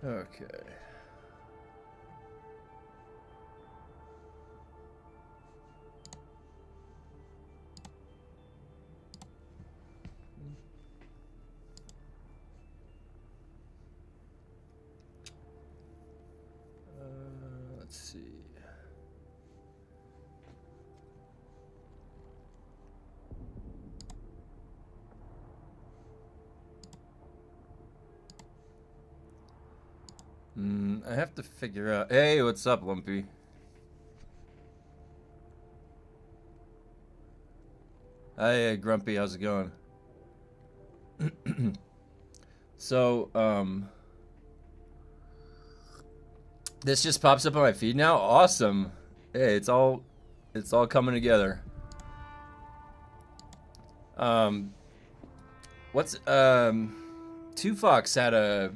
Okay. Let's see. I have to figure out. Hey, what's up, Lumpy? Hi, Grumpy. How's it going? So, this just pops up on my feed now. Awesome. Hey, it's all coming together. Um, what's Two Fox had a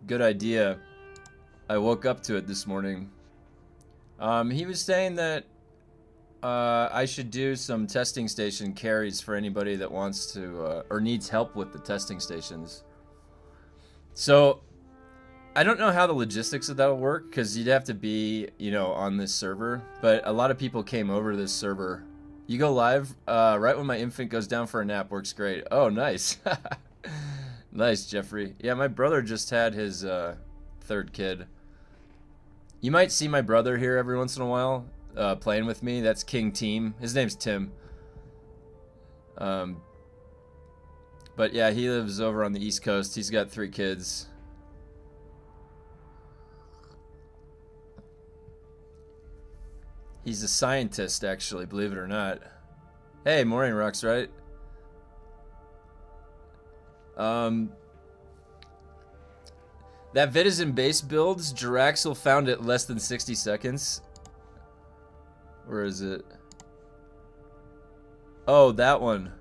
good idea. I woke up to it this morning. He was saying that I should do some testing station carries for anybody that wants to or needs help with the testing stations. So I don't know how the logistics of that will work because you'd have to be, on this server. But a lot of people came over to this server. You go live right when my infant goes down for a nap. Works great. Oh, nice. Nice, Jeffrey. Yeah, my brother just had his third kid. You might see my brother here every once in a while playing with me. That's King Team. His name's Tim. But yeah, he lives over on the East Coast. He's got 3 kids. He's a scientist, actually, believe it or not. Hey, morning rocks, right? That Vitizen base builds, Jiraxel found it less than 60 seconds. Where is it? Oh, that one.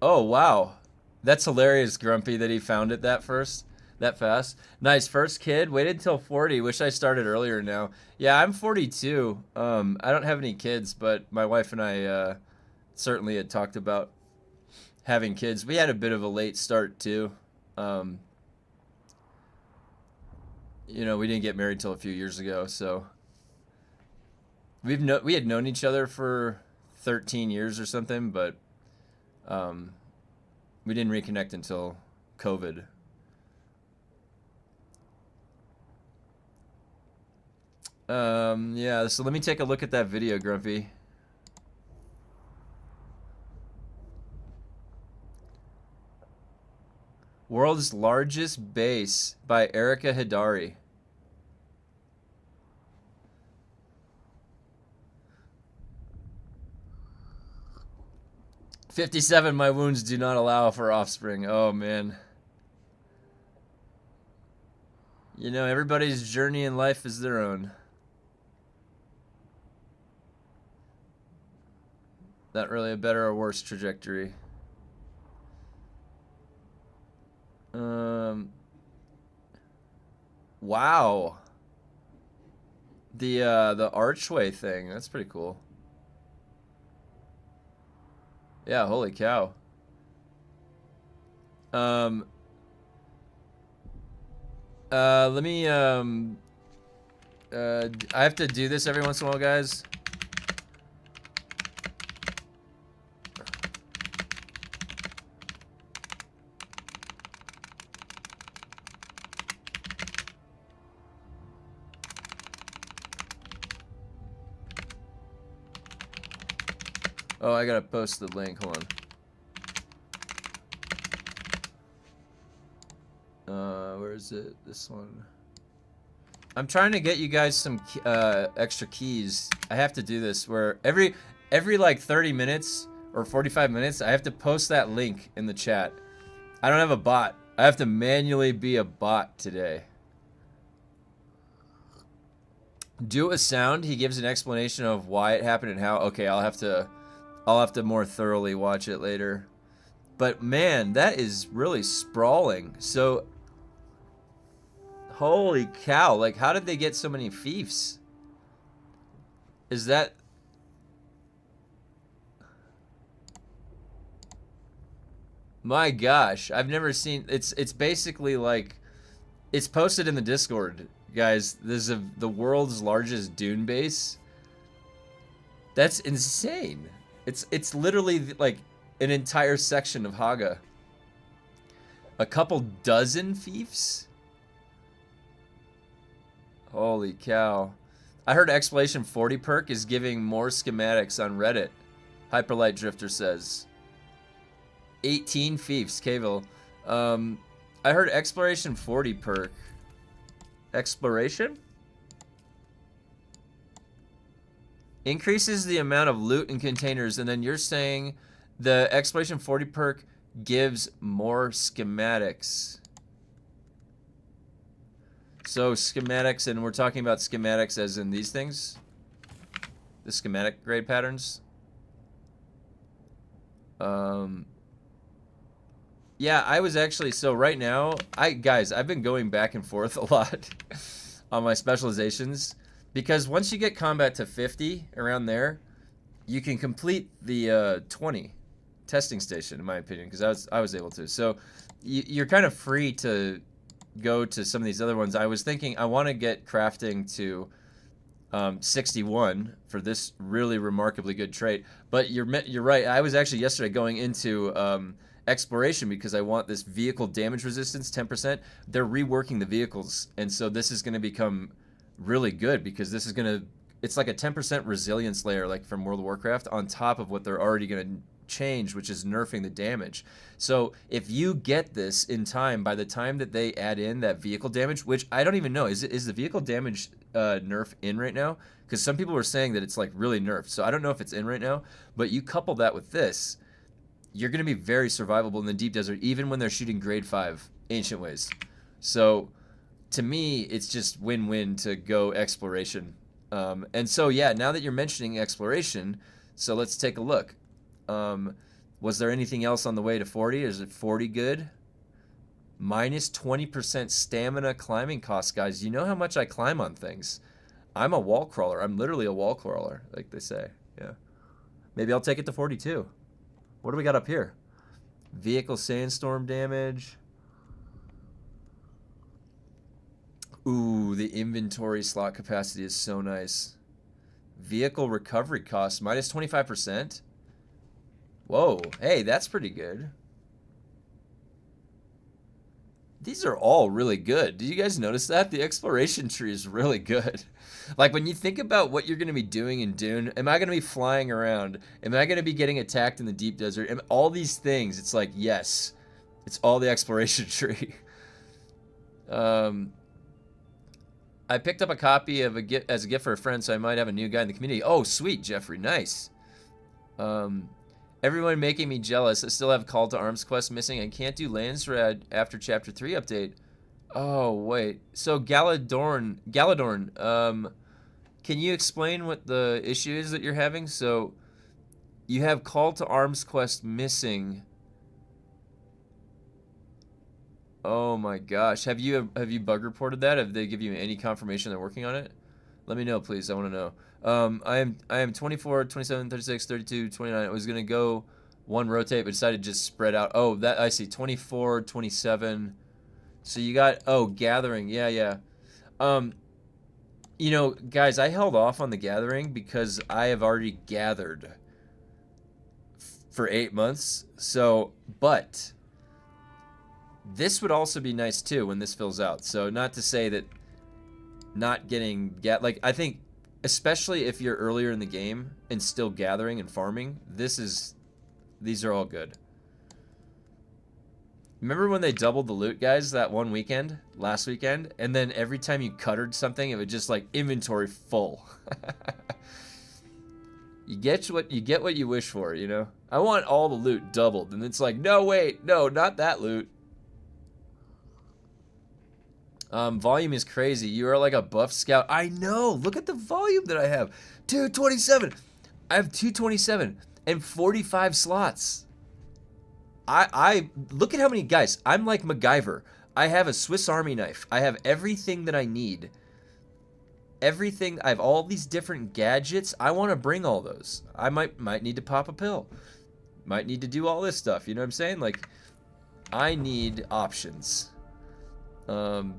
Oh, wow. That's hilarious, Grumpy, that he found it that fast. Nice, first kid. Waited until 40. Wish I started earlier now. Yeah, I'm 42. I don't have any kids, but my wife and I certainly had talked about having kids. We had a bit of a late start too. We didn't get married till a few years ago, so we had known each other for 13 years or something, but we didn't reconnect until COVID. Yeah, so let me take a look at that video, Grumpy. World's Largest Base by Erica Hidari. "57, my wounds do not allow for offspring." Oh, man. Everybody's journey in life is their own. Not really a better or worse trajectory. Wow. The archway thing, that's pretty cool. Yeah, holy cow. Let me I have to do this every once in a while, guys. Oh, I gotta post the link. Hold on. Where is it? This one. I'm trying to get you guys some extra keys. I have to do this where every like 30 minutes or 45 minutes, I have to post that link in the chat. I don't have a bot. I have to manually be a bot today. Do a sound. He gives an explanation of why it happened and how. Okay, I'll have to more thoroughly watch it later. But man, that is really sprawling. So, holy cow, like how did they get so many fiefs? Is that... My gosh, I've never seen. It's basically like it's posted in the Discord, guys. This is the world's largest dune base. That's insane. It's literally like an entire section of Haga. A couple dozen fiefs? Holy cow. I heard Exploration 40 perk is giving more schematics on Reddit. Hyperlight Drifter says. 18 fiefs, Cavil. I heard Exploration 40 perk. Exploration? Increases the amount of loot in containers, and then you're saying the Exploration 40 perk gives more schematics. So schematics, and we're talking about schematics as in these things? The schematic grade patterns? Yeah, I was actually, so right now, guys, I've been going back and forth a lot on my specializations, because once you get combat to 50, around there, you can complete the 20 testing station, in my opinion, because I was able to. So you're kind of free to go to some of these other ones. I was thinking I want to get crafting to 61 for this really remarkably good trait, but you're right. I was actually yesterday going into exploration because I want this vehicle damage resistance 10%. They're reworking the vehicles, and so this is going to become really good because this is going to, it's like a 10% resilience layer like from World of Warcraft on top of what they're already going to change, which is nerfing the damage. So if you get this in time, by the time that they add in that vehicle damage, which I don't even know, is the vehicle damage nerf in right now? Because some people were saying that it's like really nerfed, so I don't know if it's in right now, but you couple that with this, you're going to be very survivable in the deep desert, even when they're shooting grade 5 ancient ways. So to me, it's just win-win to go exploration. And so yeah, now that you're mentioning exploration, so let's take a look. Was there anything else on the way to 40? Is it 40 good? Minus 20% stamina climbing cost, guys. You know how much I climb on things. I'm a wall crawler. I'm literally a wall crawler, like they say. Yeah. Maybe I'll take it to 42. What do we got up here? Vehicle sandstorm damage. Ooh, the inventory slot capacity is so nice. Vehicle recovery cost, minus 25%. Whoa, hey, that's pretty good. These are all really good. Did you guys notice that? The exploration tree is really good. Like, when you think about what you're going to be doing in Dune, am I going to be flying around? Am I going to be getting attacked in the deep desert? All these things, it's like, yes, it's all the exploration tree. I picked up a copy of as a gift for a friend, so I might have a new guy in the community. Oh, sweet, Jeffrey, nice. Everyone making me jealous. I still have Call to Arms quest missing. I can't do Landsrad after Chapter 3 update. Oh, wait. So, Galadorn, can you explain what the issue is that you're having? So, you have Call to Arms quest missing. Oh my gosh. Have you bug reported that? Have they give you any confirmation they're working on it? Let me know, please. I want to know. I am 24, 27, 36, 32, 29. I was going to go one rotate, but decided to just spread out. Oh, that I see. 24, 27. So you got, oh, gathering. Yeah, yeah. You know, guys, I held off on the gathering because I have already gathered for 8 months. So, but this would also be nice too when this fills out. So not to say that not getting, like, I think especially if you're earlier in the game and still gathering and farming, these are all good. Remember when they doubled the loot, guys, that one weekend, last weekend, and then every time you cuttered something, it would just like inventory full. You get what you wish for, you know? I want all the loot doubled, and it's like, no, wait, no, not that loot. Volume is crazy. You are like a buff scout. I know. Look at the volume that I have. 227. I have 227 and 45 slots. I look at how many guys. I'm like MacGyver. I have a Swiss Army knife. I have everything that I need. Everything. I have all these different gadgets. I want to bring all those. I might need to pop a pill. Might need to do all this stuff. You know what I'm saying? Like, I need options. How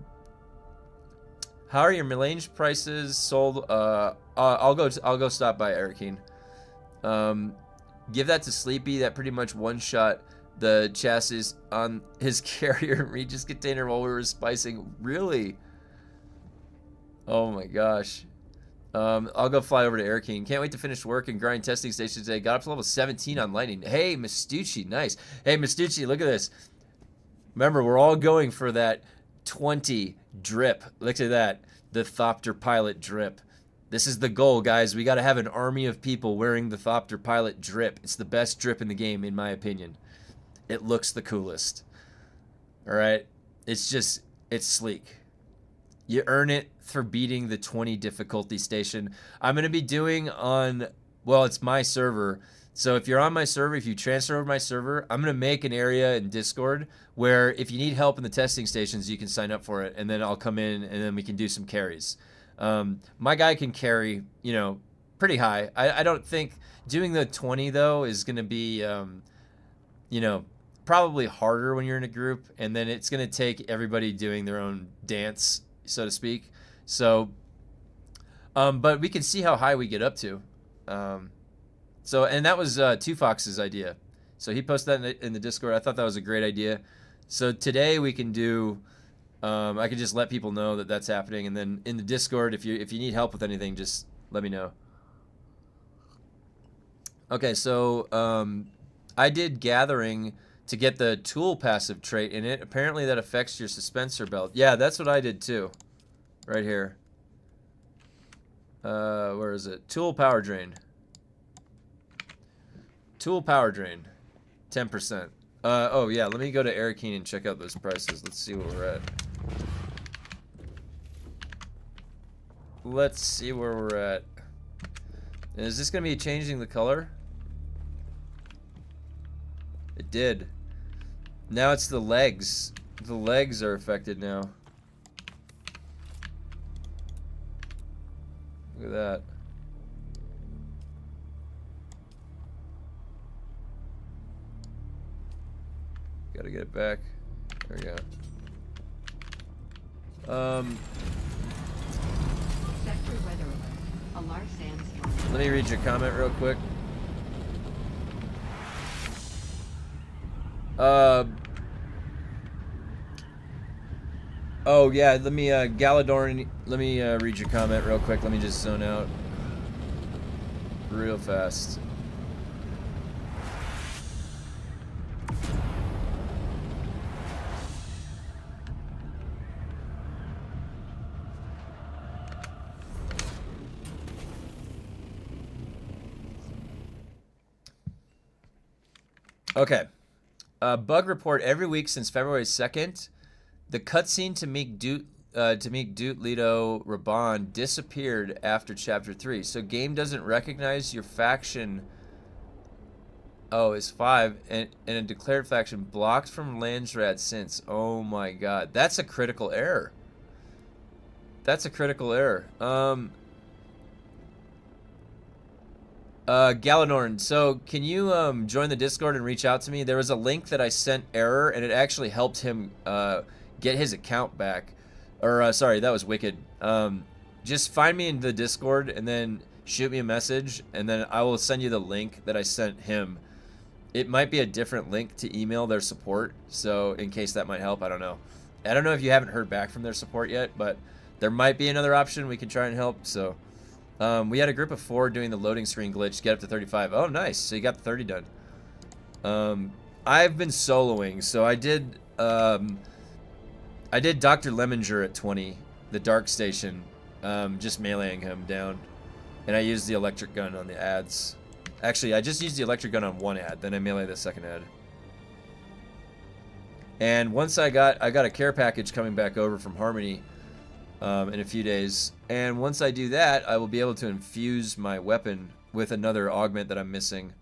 are your melange prices sold? I'll go stop by Erikine. Give that to Sleepy. That pretty much one-shot the chassis on his carrier Regis container while we were spicing. Really? Oh my gosh. I'll go fly over to Erikine. Can't wait to finish work and grind testing station today. Got up to level 17 on Lightning. Hey, Mistucci, nice. Hey, Mistucci, look at this. Remember, we're all going for that 20 drip. Look at that. The Thopter Pilot drip. This is the goal, guys. We got to have an army of people wearing the Thopter Pilot drip. It's the best drip in the game, in my opinion. It looks the coolest. All right? It's sleek. You earn it for beating the 20 difficulty station. I'm going to be doing on, well, it's my server. So if you're on my server, if you transfer over my server, I'm going to make an area in Discord where if you need help in the testing stations, you can sign up for it. And then I'll come in and then we can do some carries. My guy can carry, you know, pretty high. I don't think doing the 20 though is going to be, you know, probably harder when you're in a group. And then it's going to take everybody doing their own dance, so to speak. So, but we can see how high we get up to. So, and that was Two Fox's idea. So he posted that in the Discord. I thought that was a great idea. So today we can do, I can just let people know that that's happening. And then in the Discord, if you need help with anything, just let me know. Okay, so I did Gathering to get the Tool passive trait in it. Apparently that affects your suspensor belt. Yeah, that's what I did too. Right here. Where is it? Tool Power Drain. Tool Power Drain. 10%. Oh yeah, let me go to Erikine and check out those prices. Let's see where we're at. Let's see where we're at. And is this going to be changing the color? It did. Now it's the legs. The legs are affected now. Look at that. Gotta get it back. There we go. Sector weather alert. A large sandstorm. Let me read your comment real quick. Oh yeah, let me Galadorn, let me read your comment real quick. Let me just zone out real fast. Okay. Bug report every week since February 2nd. The cutscene to meet Dute Leto Raban disappeared after Chapter 3. So game doesn't recognize your faction. Oh, it's 5. And a declared faction blocked from Landsrat since. Oh my god. That's a critical error. That's a critical error. Galanorn, so can you join the Discord and reach out to me? There was a link that I sent error, and it actually helped him get his account back. Or, sorry, that was wicked. Just find me in the Discord, and then shoot me a message, and then I will send you the link that I sent him. It might be a different link to email their support, so in case that might help, I don't know. I don't know if you haven't heard back from their support yet, but there might be another option we can try and help, so... we had a group of 4 doing the loading screen glitch, get up to 35. Oh, nice. So you got the 30 done. I've been soloing, so I did Dr. Lemminger at 20, the Dark Station, just meleeing him down. And I used the electric gun on the ads. Actually, I just used the electric gun on one ad, then I melee the second ad. And once I got a care package coming back over from Harmony in a few days. And once I do that, I will be able to infuse my weapon with another augment that I'm missing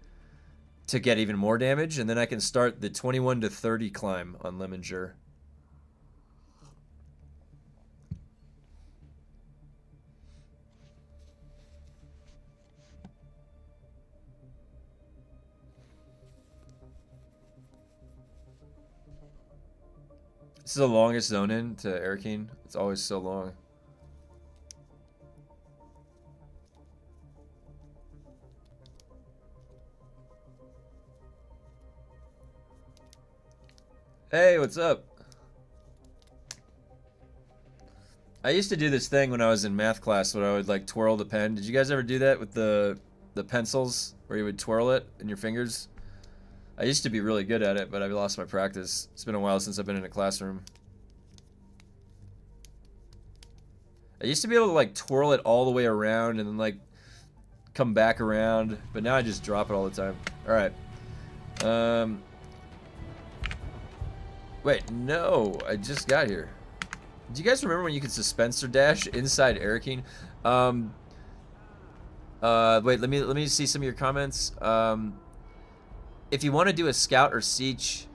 to get even more damage, and then I can start the 21 to 30 climb on Lemminger. This is the longest zone in to Arakeen. It's always so long. Hey, what's up? I used to do this thing when I was in math class where I would like twirl the pen. Did you guys ever do that with the pencils where you would twirl it in your fingers? I used to be really good at it, but I've lost my practice. It's been a while since I've been in a classroom. I used to be able to like twirl it all the way around and then like come back around, but now I just drop it all the time. All right. Wait, no, I just got here. Do you guys remember when you could suspense or dash inside Arakeen? Wait, let me see some of your comments. If you want to do a scout or siege,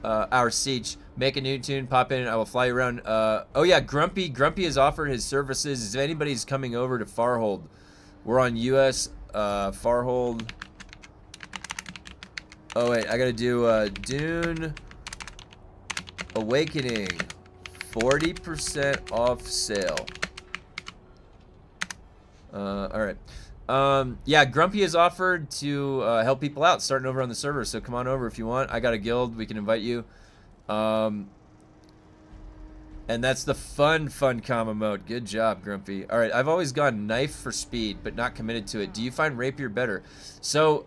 our siege, make a new tune, pop in, and I will fly you around. Oh yeah, Grumpy has offered his services. If anybody's coming over to Farhold, we're on US Farhold. Oh wait, I gotta do Dune Awakening, 40% off sale. Alright. Yeah, Grumpy has offered to help people out starting over on the server, so come on over if you want. I got a guild, we can invite you. And that's the fun combo mode. Good job, Grumpy. Alright, I've always gone knife for speed, but not committed to it. Do you find rapier better? So,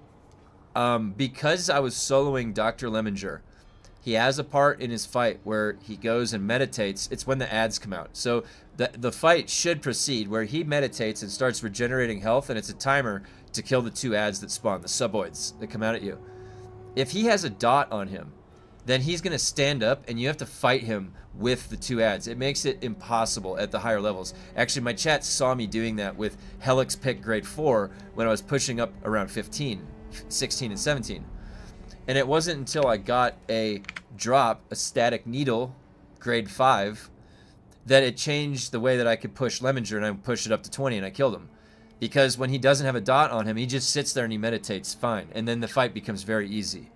because I was soloing Dr. Lemminger, he has a part in his fight where he goes and meditates. It's when the ads come out. So the fight should proceed where he meditates and starts regenerating health, and it's a timer to kill the 2 ads that spawn, the suboids that come out at you. If he has a dot on him, then he's going to stand up and you have to fight him with the 2 ads. It makes it impossible at the higher levels. Actually, my chat saw me doing that with Helix Pick Grade 4 when I was pushing up around 15, 16, and 17. And it wasn't until I got a drop, a static needle, grade 5, that it changed the way that I could push Lemminger, and I pushed it up to 20 and I killed him. Because when he doesn't have a dot on him, he just sits there and he meditates fine. And then the fight becomes very easy.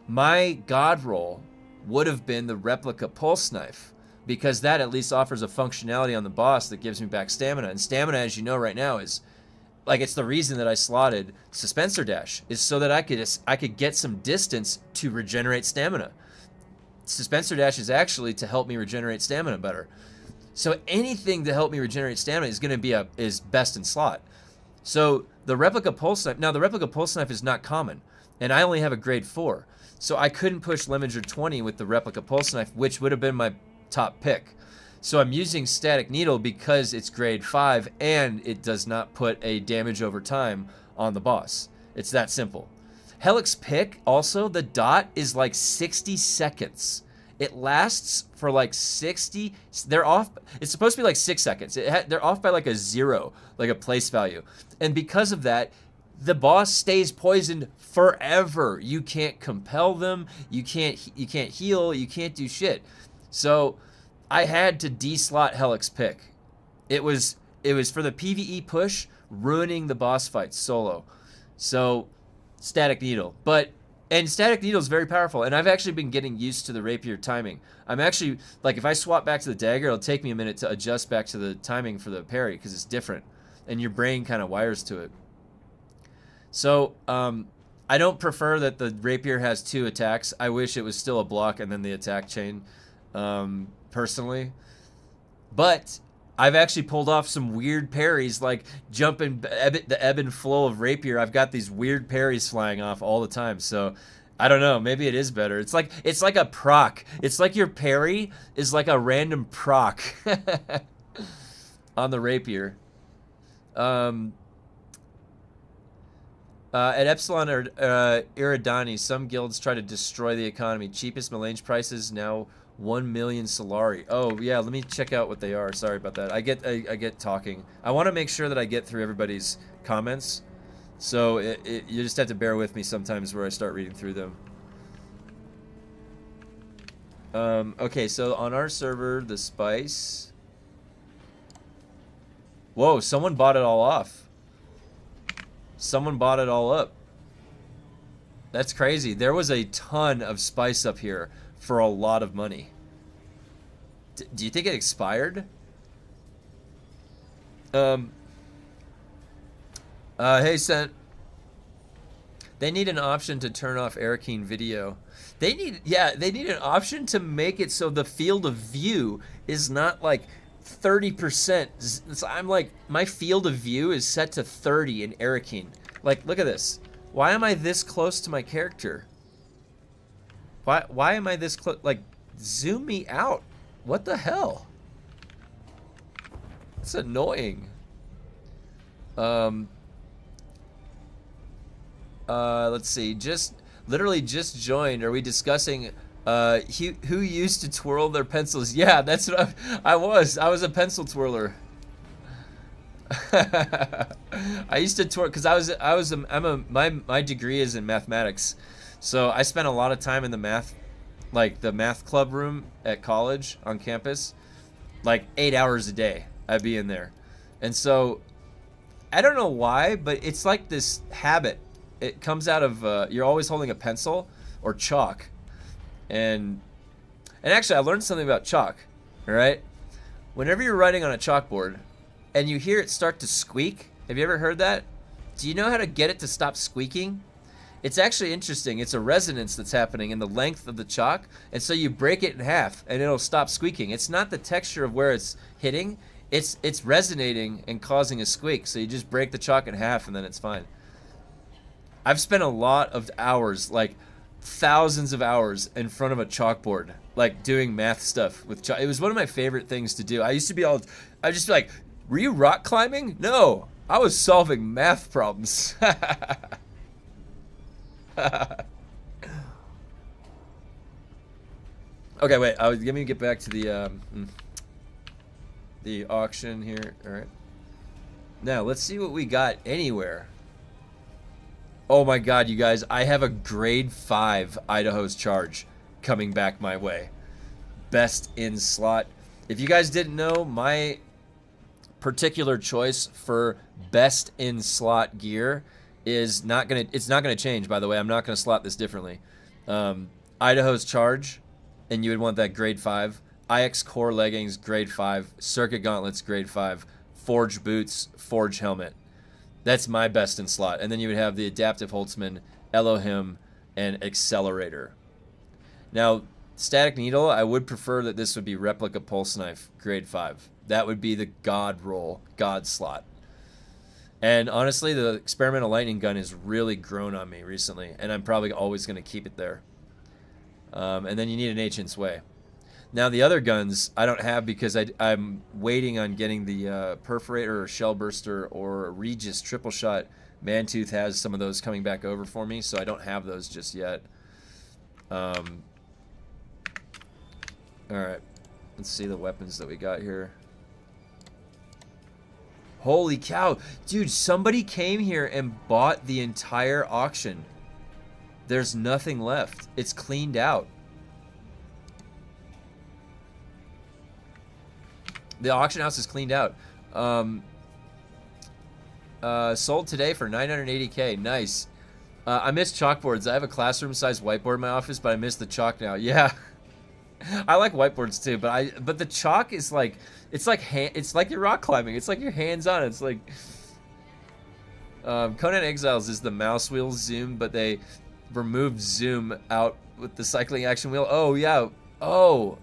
My god roll would have been the replica pulse knife, because that at least offers a functionality on the boss that gives me back stamina. And stamina, as you know right now, is like, it's the reason that I slotted Suspenser Dash, is so that I could get some distance to regenerate stamina. Suspenser Dash is actually to help me regenerate stamina better. So anything to help me regenerate stamina is going to be is best in slot. So the Replica Pulse Knife, now the Replica Pulse Knife is not common, and I only have a grade 4. So I couldn't push Lemminger 20 with the Replica Pulse Knife, which would have been my top pick. So I'm using Static Needle because it's grade 5 and it does not put a damage over time on the boss. It's that simple. Helix Pick, also, the dot is like 60 seconds. It lasts for like 60. They're off. It's supposed to be like 6 seconds. They're off by like a 0, like a place value. And because of that, the boss stays poisoned forever. You can't compel them. You can't heal. You can't do shit. So I had to deslot Helix Pick. It was for the PvE push, ruining the boss fights solo. So Static Needle. And Static Needle is very powerful, and I've actually been getting used to the rapier timing. I'm actually, like, if I swap back to the dagger, it'll take me a minute to adjust back to the timing for the parry, because it's different, and your brain kind of wires to it. So, I don't prefer that the rapier has 2 attacks. I wish it was still a block and then the attack chain, personally. But I've actually pulled off some weird parries, like jumping the ebb and flow of rapier. I've got these weird parries flying off all the time. So I don't know. Maybe it is better. It's like a proc. It's like your parry is like a random proc on the rapier. At Epsilon or Iridani, some guilds try to destroy the economy. Cheapest Melange prices now 1 million Solari. Oh yeah, let me check out what they are. Sorry about that. I get talking. I want to make sure that I get through everybody's comments, so you just have to bear with me sometimes where I start reading through them. Okay, so on our server, the spice. Whoa! Someone bought it all off. Someone bought it all up. That's crazy. There was a ton of spice up here for a lot of money. Do you think it expired? Hey, Sent. They need an option to turn off Arakeen video. They need an option to make it so the field of view is not like 30%. I'm like, my field of view is set to 30 in Arakeen. Like, look at this. Why am I this close to my character? Why am I this close? Like, zoom me out. What the hell? It's annoying. Let's see. Literally just joined. Are we discussing who used to twirl their pencils? Yeah, that's what I was. I was a pencil twirler. I used to twirl because my degree is in mathematics, so I spent a lot of time in the math club room at college on campus, like 8 hours a day. I'd be in there, and so I don't know why, but it's like this habit. It comes out of you're always holding a pencil or chalk, and actually I learned something about chalk. All right, whenever you're writing on a chalkboard and you hear it start to squeak, have you ever heard that? Do you know how to get it to stop squeaking? It's actually interesting. It's a resonance that's happening in the length of the chalk, and so you break it in half and it'll stop squeaking. It's not the texture of where it's hitting, it's resonating and causing a squeak. So you just break the chalk in half and then it's fine. I've spent a lot of hours, like thousands of hours in front of a chalkboard, like doing math stuff with chalk. It was one of my favorite things to do. I used to be I'd just be like, were you rock climbing? No, I was solving math problems. Okay, wait, let me get back to the auction here. All right. Now, let's see what we got anywhere. Oh my god, you guys, I have a grade 5 Idaho's Charge coming back my way. Best in slot. If you guys didn't know, my particular choice for best in slot gear is it's not gonna change, by the way. I'm not gonna slot this differently. Idaho's Charge, and you would want that grade 5. IX Core leggings, grade 5. Circuit gauntlets, grade 5. Forge boots, Forge helmet. That's my best in slot. And then you would have the Adaptive Holtzman, Elohim, and Accelerator. Now, Static Needle, I would prefer that this would be Replica Pulse Knife, grade 5. That would be the God roll, God slot. And honestly, the Experimental Lightning Gun has really grown on me recently, and I'm probably always going to keep it there. And then you need an Ancient Sway. Now, the other guns I don't have because I'm waiting on getting the Perforator or Shell Burster or Regis Triple Shot. Mantooth has some of those coming back over for me, so I don't have those just yet. Alright, let's see the weapons that we got here. Holy cow. Dude, somebody came here and bought the entire auction. There's nothing left. It's cleaned out. The auction house is cleaned out. Sold today for $980K. Nice. I miss chalkboards. I have a classroom-sized whiteboard in my office, but I miss the chalk now. Yeah. I like whiteboards too, but the chalk is like it's like you're rock climbing. It's like your hands on it. It's like Conan Exiles is the mouse wheel zoom, but they removed zoom out with the cycling action wheel. Oh yeah. Oh.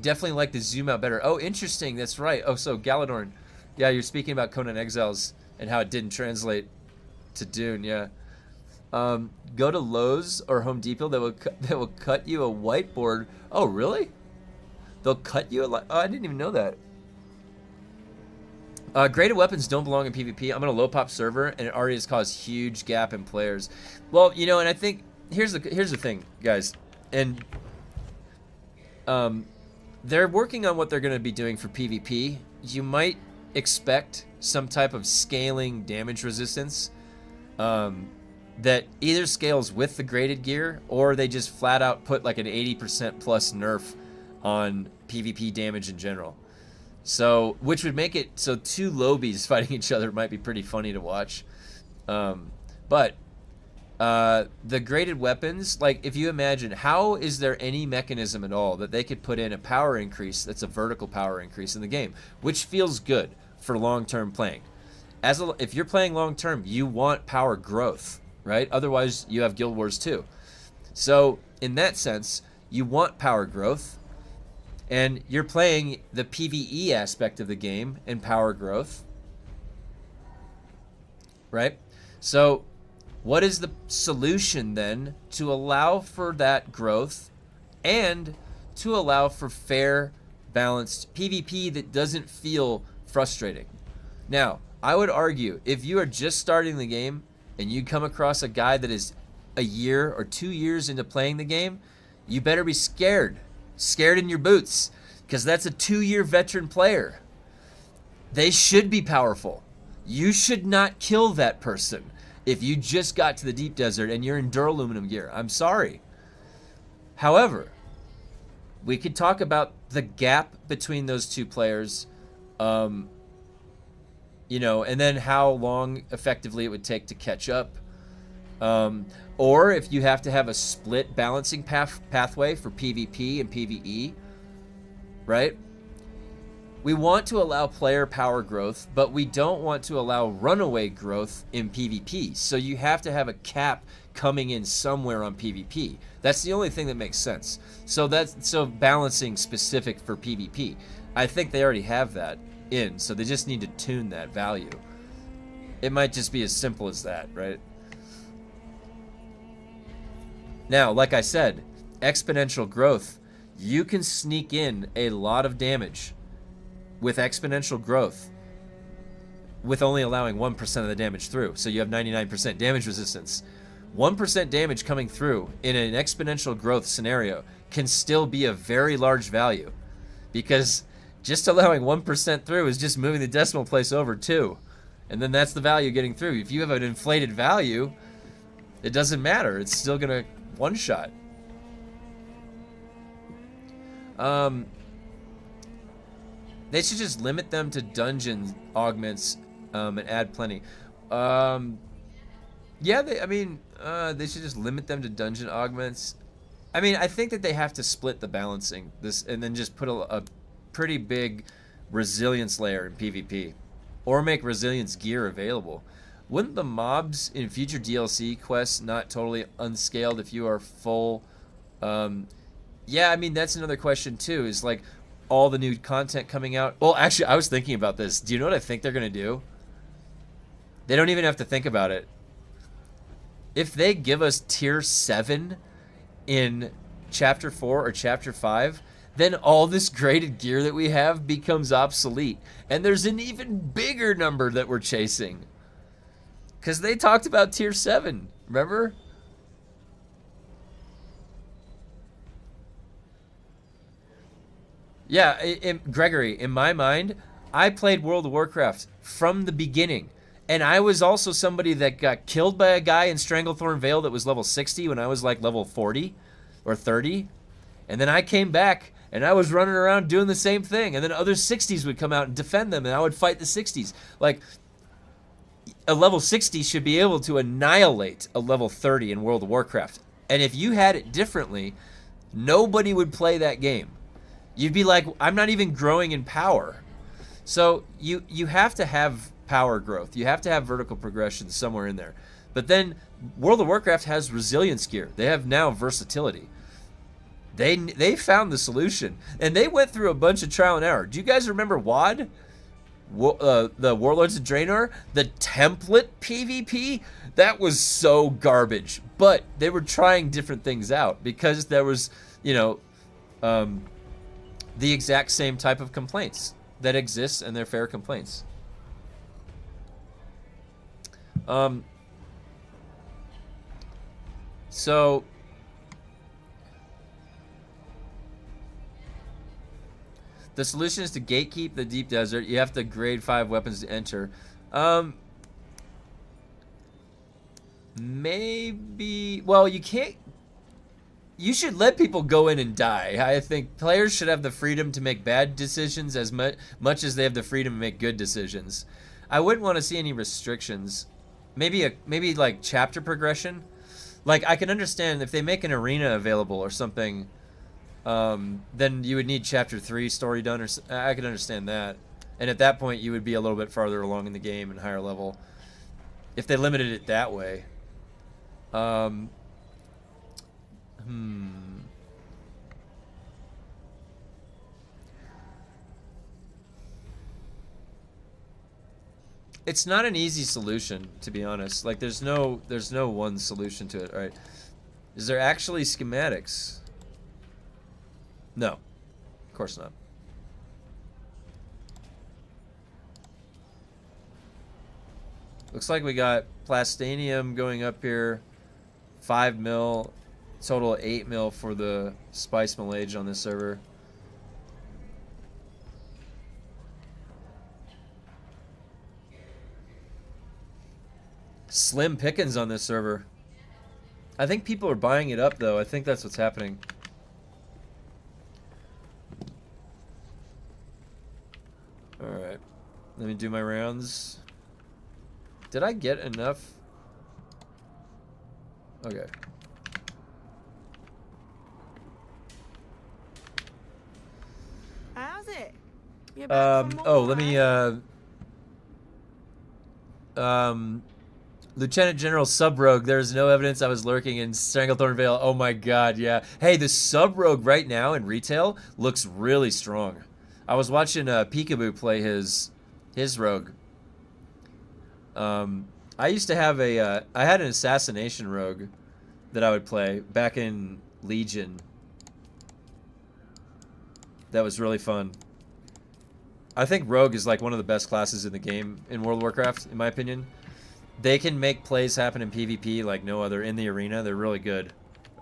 Definitely like the zoom out better. Oh, interesting. That's right. Oh, so Galadorn. Yeah, you're speaking about Conan Exiles and how it didn't translate to Dune. Yeah. Go to Lowe's or Home Depot. They will cut you a whiteboard. Oh, really? They'll cut you a. Oh, I didn't even know that. Graded weapons don't belong in PvP. I'm on a low pop server, and it already has caused huge gap in players. Well, you know, and I think here's the thing, guys, and they're working on what they're going to be doing for PvP. You might expect some type of scaling damage resistance that either scales with the graded gear, or they just flat out put like an 80% plus nerf on PvP damage in general. So, which would make it so two lobies fighting each other might be pretty funny to watch. But the graded weapons, like if you imagine, how is there any mechanism at all that they could put in a power increase that's a vertical power increase in the game, which feels good for long-term playing. If you're playing long-term, you want power growth, right? Otherwise, you have Guild Wars 2. So in that sense, you want power growth, and you're playing the PvE aspect of the game and power growth, right? So what is the solution then to allow for that growth and to allow for fair, balanced PvP that doesn't feel frustrating? Now, I would argue if you are just starting the game and you come across a guy that is a year or 2 years into playing the game, you better be scared in your boots, because that's a 2-year veteran player. They should be powerful. You should not kill that person if you just got to the deep desert and you're in duraluminum gear. I'm sorry. However, we could talk about the gap between those two players, you know, and then how long effectively it would take to catch up. Or if you have to have a split balancing pathway for PvP and PvE, right? We want to allow player power growth, but we don't want to allow runaway growth in PvP. So you have to have a cap coming in somewhere on PvP. That's the only thing that makes sense. So balancing specific for PvP. I think they already have that in, so they just need to tune that value. It might just be as simple as that, right? Now, like I said, exponential growth, you can sneak in a lot of damage with exponential growth with only allowing 1% of the damage through. So you have 99% damage resistance. 1% damage coming through in an exponential growth scenario can still be a very large value, because just allowing 1% through is just moving the decimal place over 2. And then that's the value getting through. If you have an inflated value, it doesn't matter. It's still going to one-shot. They should just limit them to dungeon augments and add plenty. Yeah, they should just limit them to dungeon augments. I mean, I think that they have to split the balancing and then just put a pretty big resilience layer in PvP, or make resilience gear available. Wouldn't the mobs in future DLC quests not totally unscaled if you are full? Yeah, I mean, that's another question too, is like all the new content coming out. Well, actually, I was thinking about this. Do you know what I think they're gonna do? They don't even have to think about it. If they give us tier 7 in chapter 4 or chapter 5, then all this graded gear that we have becomes obsolete. And there's an even bigger number that we're chasing. Because they talked about tier 7, remember? Yeah, Gregory, in my mind, I played World of Warcraft from the beginning. And I was also somebody that got killed by a guy in Stranglethorn Vale that was level 60 when I was like level 40 or 30. And then I came back and I was running around doing the same thing. And then other 60s would come out and defend them, and I would fight the 60s. Like, a level 60 should be able to annihilate a level 30 in World of Warcraft. And if you had it differently, nobody would play that game. You'd be like, I'm not even growing in power. So you have to have power growth. You have to have vertical progression somewhere in there. But then World of Warcraft has resilience gear. They have now versatility. They found the solution, and they went through a bunch of trial and error. Do you guys remember WoD? The Warlords of Draenor, the template PvP? That was so garbage. But they were trying different things out because there was, the exact same type of complaints that exists, and they're fair complaints. So the solution is to gatekeep the deep desert. You have to grade 5 weapons to enter. Maybe, well, you can't. You should let people go in and die. I think players should have the freedom to make bad decisions as much as they have the freedom to make good decisions. I wouldn't want to see any restrictions. Maybe like chapter progression. Like, I can understand if they make an arena available or something, then you would need Chapter 3 story done, or I could understand that. And at that point, you would be a little bit farther along in the game and higher level. If they limited it that way. It's not an easy solution, to be honest. Like, there's no one solution to it, right? Is there actually schematics? No, of course not. Looks like we got Plastanium going up here, 5 mil, total 8 mil for the Spice Millage on this server. Slim pickings on this server. I think people are buying it up, though. I think that's what's happening. Alright. Let me do my rounds. Did I get enough? Okay. How's it? You back for more, Oh, let me, eh? Lieutenant General Sub-Rogue, there's no evidence I was lurking in Stranglethorn Vale. Oh my god, yeah. Hey, the Sub-Rogue right now in retail looks really strong. I was watching Peekaboo play his rogue. I used to have I had an assassination rogue that I would play back in Legion. That was really fun. I think rogue is like one of the best classes in the game in World of Warcraft, in my opinion. They can make plays happen in PvP like no other in the arena. They're really good.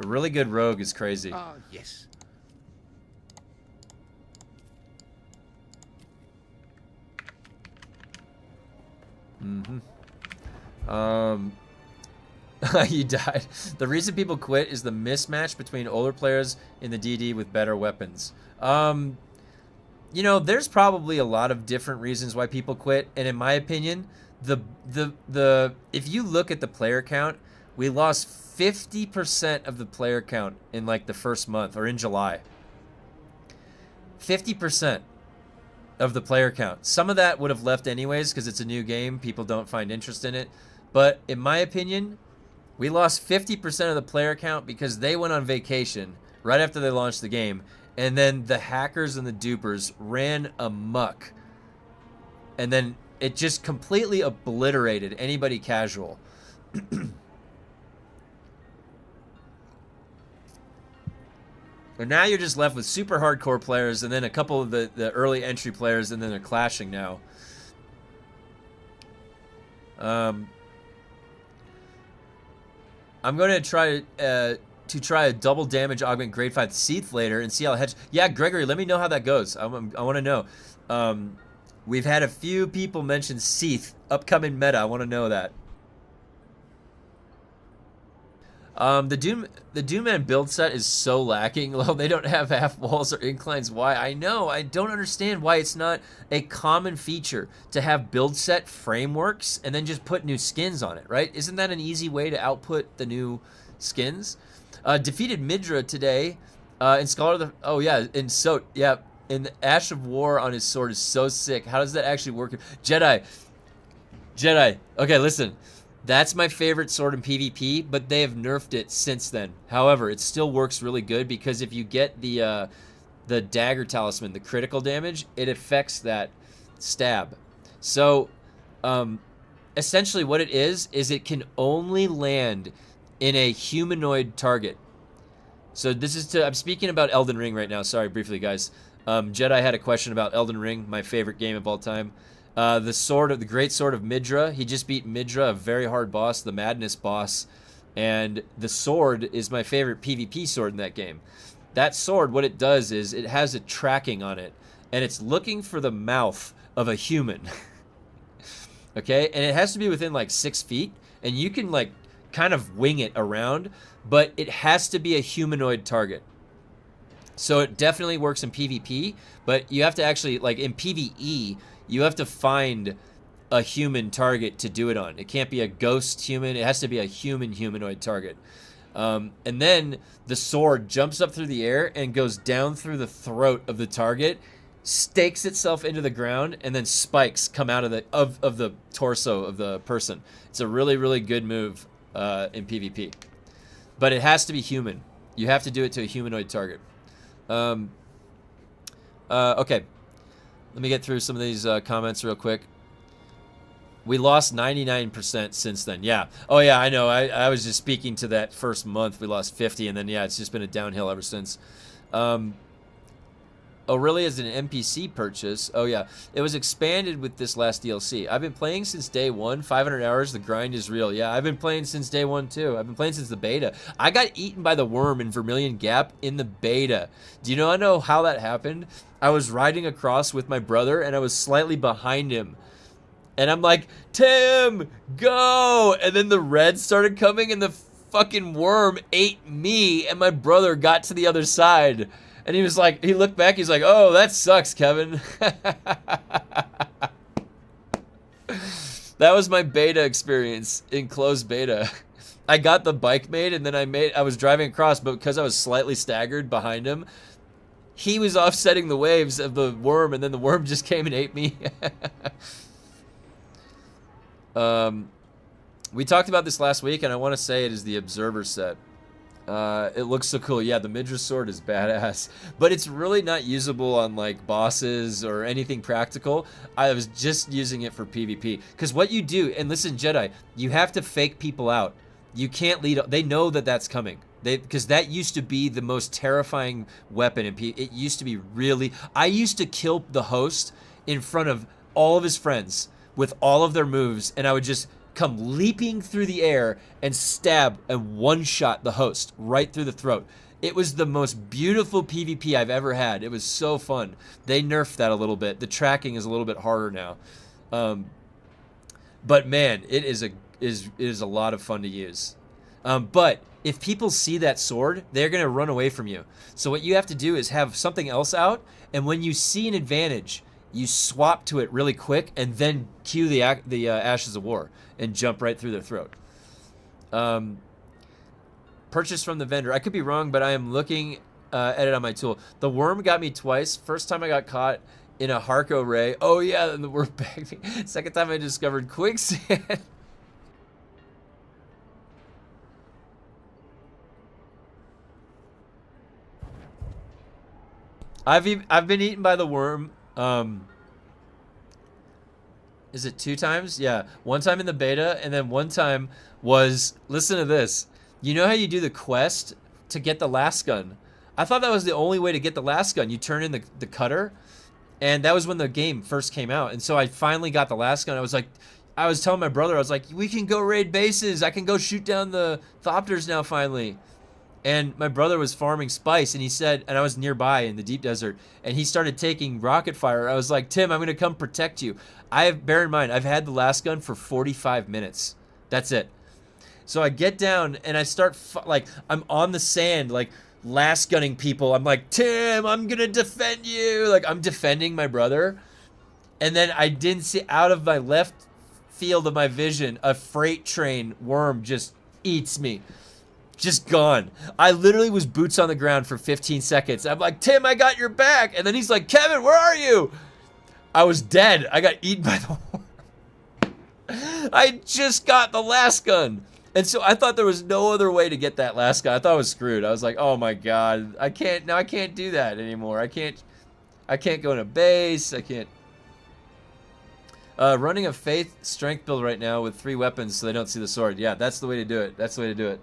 A really good rogue is crazy. Ah, yes. You died. The reason people quit is the mismatch between older players in the DD with better weapons. You know, there's probably a lot of different reasons why people quit, and in my opinion, if you look at the player count, we lost 50% of the player count in like the first month or in July. 50% of the player count. Some of that would have left anyways because it's a new game. People don't find interest in it. But in my opinion, we lost 50% of the player count because they went on vacation right after they launched the game. And then the hackers and the dupers ran amok. And then it just completely obliterated anybody casual. And now you're just left with super hardcore players and then a couple of the early entry players, and then they're clashing now. I'm going to try a double damage augment grade 5 Seath later and see how it hedge. Yeah, Gregory, let me know how that goes. I want to know. We've had a few people mention Seath, upcoming meta. I want to know that. The Doom Man build set is so lacking. Well, they don't have half walls or inclines. Why? I know. I don't understand why it's not a common feature to have build set frameworks and then just put new skins on it, right? Isn't that an easy way to output the new skins? Defeated Midra today in Scholar of the... Oh, yeah, in Sot. Yeah, in the Ash of War on his sword is so sick. How does that actually work? Jedi. Okay, listen. That's my favorite sword in PvP, but they have nerfed it since then. However, it still works really good because if you get the dagger talisman, the critical damage, it affects that stab. So, essentially what it is it can only land in a humanoid target. So this is I'm speaking about Elden Ring right now. Sorry, briefly, guys. Jedi had a question about Elden Ring, my favorite game of all time. The great sword of Midra. He just beat Midra, a very hard boss, the Madness boss. And the sword is my favorite PvP sword in that game. That sword, what it does is it has a tracking on it. And it's looking for the mouth of a human. Okay? And it has to be within like 6 feet. And you can like kind of wing it around. But it has to be a humanoid target. So it definitely works in PvP. But you have to actually, like in PvE... You have to find a human target to do it on. It can't be a ghost human. It has to be a humanoid target. And then the sword jumps up through the air and goes down through the throat of the target, stakes itself into the ground, and then spikes come out of the torso of the person. It's a really, really good move in PvP. But it has to be human. You have to do it to a humanoid target. Okay. Let me get through some of these comments real quick. We lost 99% since then. Yeah. Oh, yeah, I know. I was just speaking to that first month. We lost 50, and then, yeah, it's just been a downhill ever since. Oh, really? As an NPC purchase? Oh, yeah. It was expanded with this last DLC. I've been playing since day one. 500 hours. The grind is real. Yeah, I've been playing since day one, too. I've been playing since the beta. I got eaten by the worm in Vermilion Gap in the beta. Do you know how that happened? I was riding across with my brother, and I was slightly behind him. And I'm like, Tim, go! And then the red started coming, and the fucking worm ate me, and my brother got to the other side. And he was like, he looked back, he's like, oh, that sucks, Kevin. That was my beta experience in closed beta. I got the bike made, and then I was driving across, but because I was slightly staggered behind him, he was offsetting the waves of the worm, and then the worm just came and ate me. We talked about this last week, and I want to say it is the Observer set. It looks so cool. Yeah, the Midra sword is badass, but it's really not usable on like bosses or anything practical. I was just using it for PvP because what you do, and listen, Jedi, you have to fake people out. You can't lead. They know that that's coming. Because that used to be the most terrifying weapon in PvP. It used to be really. I used to kill the host in front of all of his friends with all of their moves, and I would just come leaping through the air and stab and one-shot the host right through the throat. It was the most beautiful PvP I've ever had. It was so fun. They nerfed that a little bit. The tracking is a little bit harder now. But man, it is a lot of fun to use. But if people see that sword, they're going to run away from you. So what you have to do is have something else out, and when you see an advantage, you swap to it really quick, and then cue the Ashes of War and jump right through their throat. Purchase from the vendor. I could be wrong, but I am looking at it on my tool. The worm got me twice. First time I got caught in a Harco ray. Oh yeah, and the worm bagged me. Second time I discovered quicksand. I've been eaten by the worm. Is it 2 times? Yeah. 1 time in the beta, and then 1 time was, listen to this. You know how you do the quest to get the last gun? I thought that was the only way to get the last gun. You turn in the cutter, and that was when the game first came out. And so I finally got the last gun. I was telling my brother, I was like, we can go raid bases. I can go shoot down the Thopters now finally. And my brother was farming spice, and he said, and I was nearby in the deep desert, and he started taking rocket fire. I was like, Tim, I'm going to come protect you. Bear in mind, I've had the last gun for 45 minutes. That's it. So I get down, and I start, I'm on the sand, like, last gunning people. I'm like, Tim, I'm going to defend you. Like, I'm defending my brother. And then I didn't see, out of my left field of my vision, a freight train worm just eats me. Just gone. I literally was boots on the ground for 15 seconds. I'm like, Tim, I got your back. And then he's like, Kevin, where are you? I was dead. I got eaten by the worm. I just got the last gun. And so I thought there was no other way to get that last gun. I thought I was screwed. I was like, oh my God. I can't do that anymore. I can't go in a base. I can't. Running a faith strength build right now with 3 weapons so they don't see the sword. Yeah, that's the way to do it. That's the way to do it.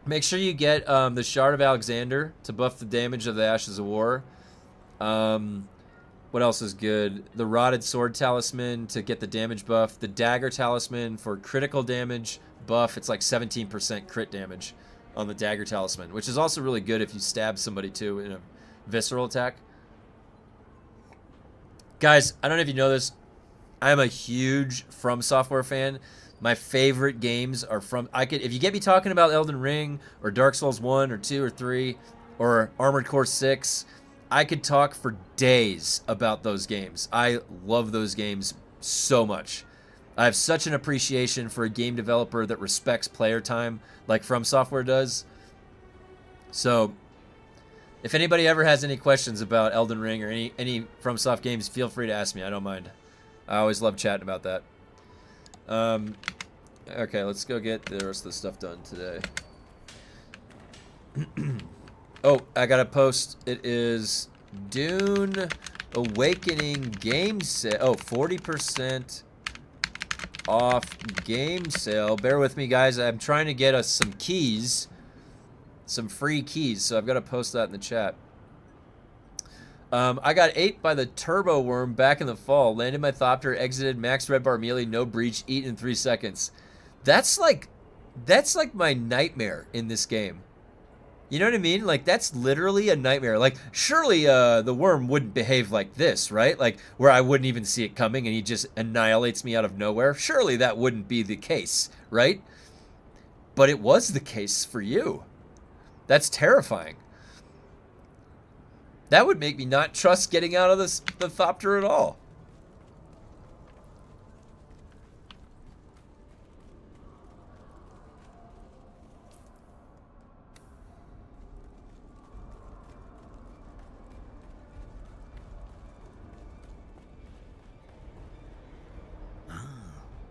Make sure you get the Shard of Alexander to buff the damage of the Ashes of War. What else is good? The Rotted Sword Talisman to get the damage buff. The Dagger Talisman for critical damage buff. It's like 17% crit damage on the Dagger Talisman, which is also really good if you stab somebody too in a visceral attack. Guys, I don't know if you know this. I am a huge From Software fan. My favorite games are from... if you get me talking about Elden Ring or Dark Souls 1 or 2 or 3 or Armored Core 6, I could talk for days about those games. I love those games so much. I have such an appreciation for a game developer that respects player time like From Software does. So if anybody ever has any questions about Elden Ring or any FromSoft games, feel free to ask me. I don't mind. I always love chatting about that. Okay, let's go get the rest of the stuff done today. Oh, I gotta post. It is Dune Awakening game sale. Oh, 40% off game sale. Bear with me, guys. I'm trying to get us some keys. Some free keys, so I've got to post that in the chat. I got ate by the turbo worm back in the fall. Landed my Thopter, exited, max red bar melee, no breach, eat in 3 seconds. That's like my nightmare in this game. You know what I mean? Like, that's literally a nightmare. Like, surely the worm wouldn't behave like this, right? Like, where I wouldn't even see it coming and he just annihilates me out of nowhere. Surely that wouldn't be the case, right? But it was the case for you. That's terrifying. That would make me not trust getting out of the Thopter at all.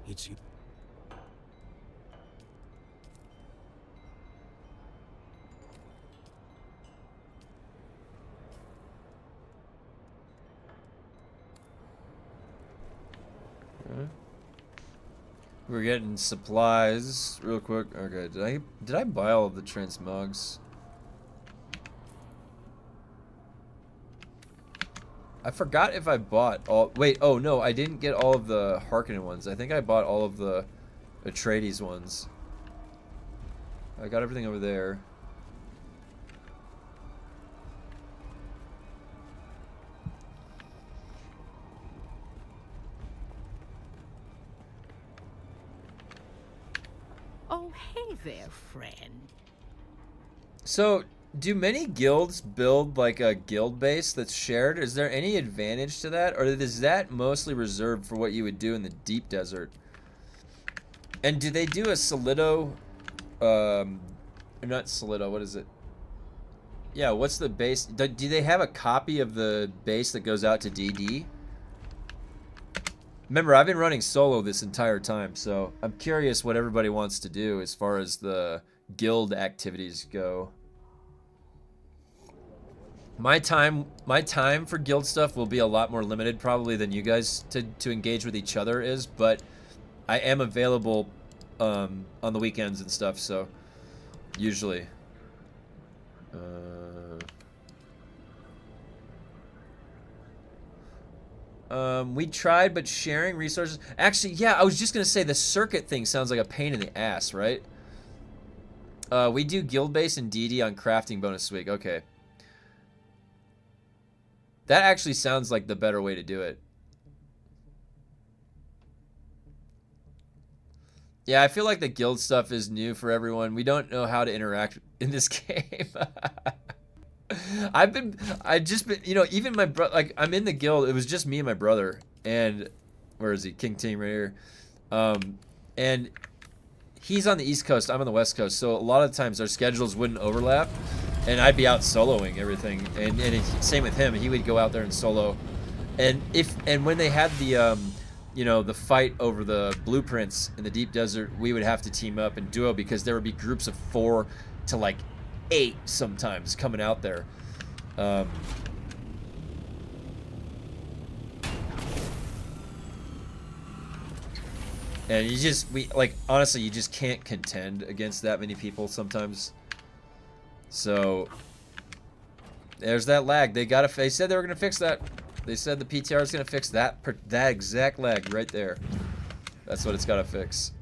It's you. We're getting supplies real quick. Okay, did I buy all of the transmogs? I forgot if I bought all. Wait, oh no, I didn't get all of the Harkonnen ones. I think I bought all of the Atreides ones. I got everything over there. Oh, hey there, friend. So, do many guilds build like a guild base that's shared? Is there any advantage to that? Or is that mostly reserved for what you would do in the deep desert? And do they do a Solido, not Solido, what is it? Yeah, what's the base? Do they have a copy of the base that goes out to DD? Remember, I've been running solo this entire time, so I'm curious what everybody wants to do as far as the guild activities go. My time for guild stuff will be a lot more limited probably than you guys to engage with each other is, but I am available on the weekends and stuff, so usually. We tried, but sharing resources. Actually, yeah, I was just gonna say the circuit thing sounds like a pain in the ass, right? We do guild base and DD on crafting bonus week. Okay. That actually sounds like the better way to do it. Yeah, I feel like the guild stuff is new for everyone. We don't know how to interact in this game. I just been, you know, even my brother, like, I'm in the guild. It was just me and my brother. And, where is he? King Team right here. And he's on the East Coast. I'm on the West Coast. So a lot of times our schedules wouldn't overlap. And I'd be out soloing everything. And same with him. He would go out there and solo. And when they had the, you know, the fight over the blueprints in the deep desert, we would have to team up and duo because there would be groups of 4 to like 8 sometimes coming out there. And honestly, you just can't contend against that many people sometimes. So there's that lag. They said they were gonna fix that. They said the PTR is gonna fix that exact lag right there. That's what it's gotta fix.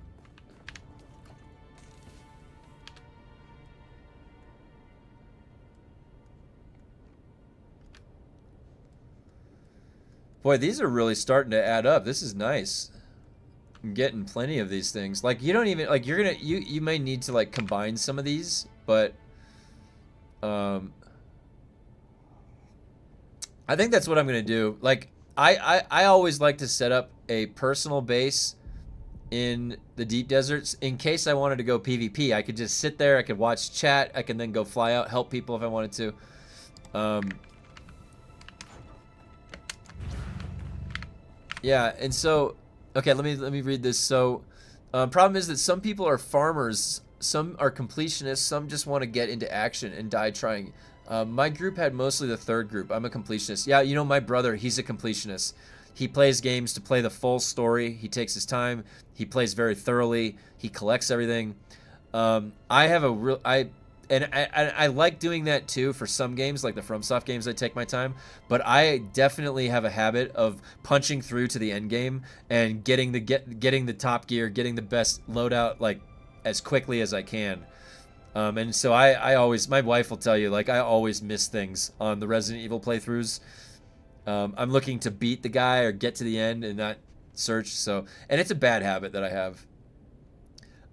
Boy, these are really starting to add up. This is nice. I'm getting plenty of these things. Like, you don't even, like, you may need to, like, combine some of these, but, I think that's what I'm gonna do. Like, I always like to set up a personal base in the deep deserts in case I wanted to go PvP. I could just sit there, I could watch chat, I can then go fly out, help people if I wanted to. Yeah, and so, okay, let me read this. So, problem is that some people are farmers, some are completionists, some just want to get into action and die trying. My group had mostly the third group. I'm a completionist. Yeah, you know, my brother, he's a completionist. He plays games to play the full story. He takes his time. He plays very thoroughly. He collects everything. I have a real I like doing that too for some games, like the FromSoft games. I take my time, but I definitely have a habit of punching through to the end game and getting the top gear, getting the best loadout like as quickly as I can. And so I always, my wife will tell you, like, I always miss things on the Resident Evil playthroughs. I'm looking to beat the guy or get to the end and not search. So, and it's a bad habit that I have.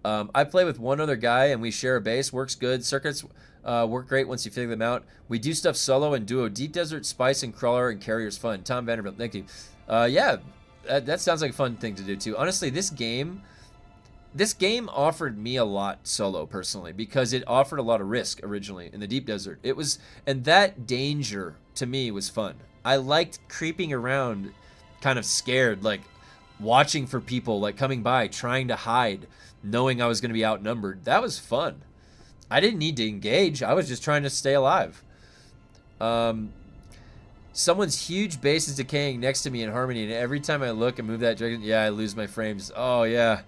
I play with one other guy and we share a base. Works good. Circuits work great once you figure them out. We do stuff solo and duo. Deep Desert, Spice, and Crawler and Carrier's fun. Tom Vanderbilt, thank you. Yeah, that sounds like a fun thing to do too. Honestly, this game offered me a lot solo personally because it offered a lot of risk originally in the Deep Desert. It was, and that danger to me was fun. I liked creeping around kind of scared, like watching for people, like coming by, trying to hide, knowing I was going to be outnumbered. That was fun. I didn't need to engage. I was just trying to stay alive. Someone's huge base is decaying next to me in Harmony, and every time I look and move that dragon, yeah, I lose my frames. Oh, yeah.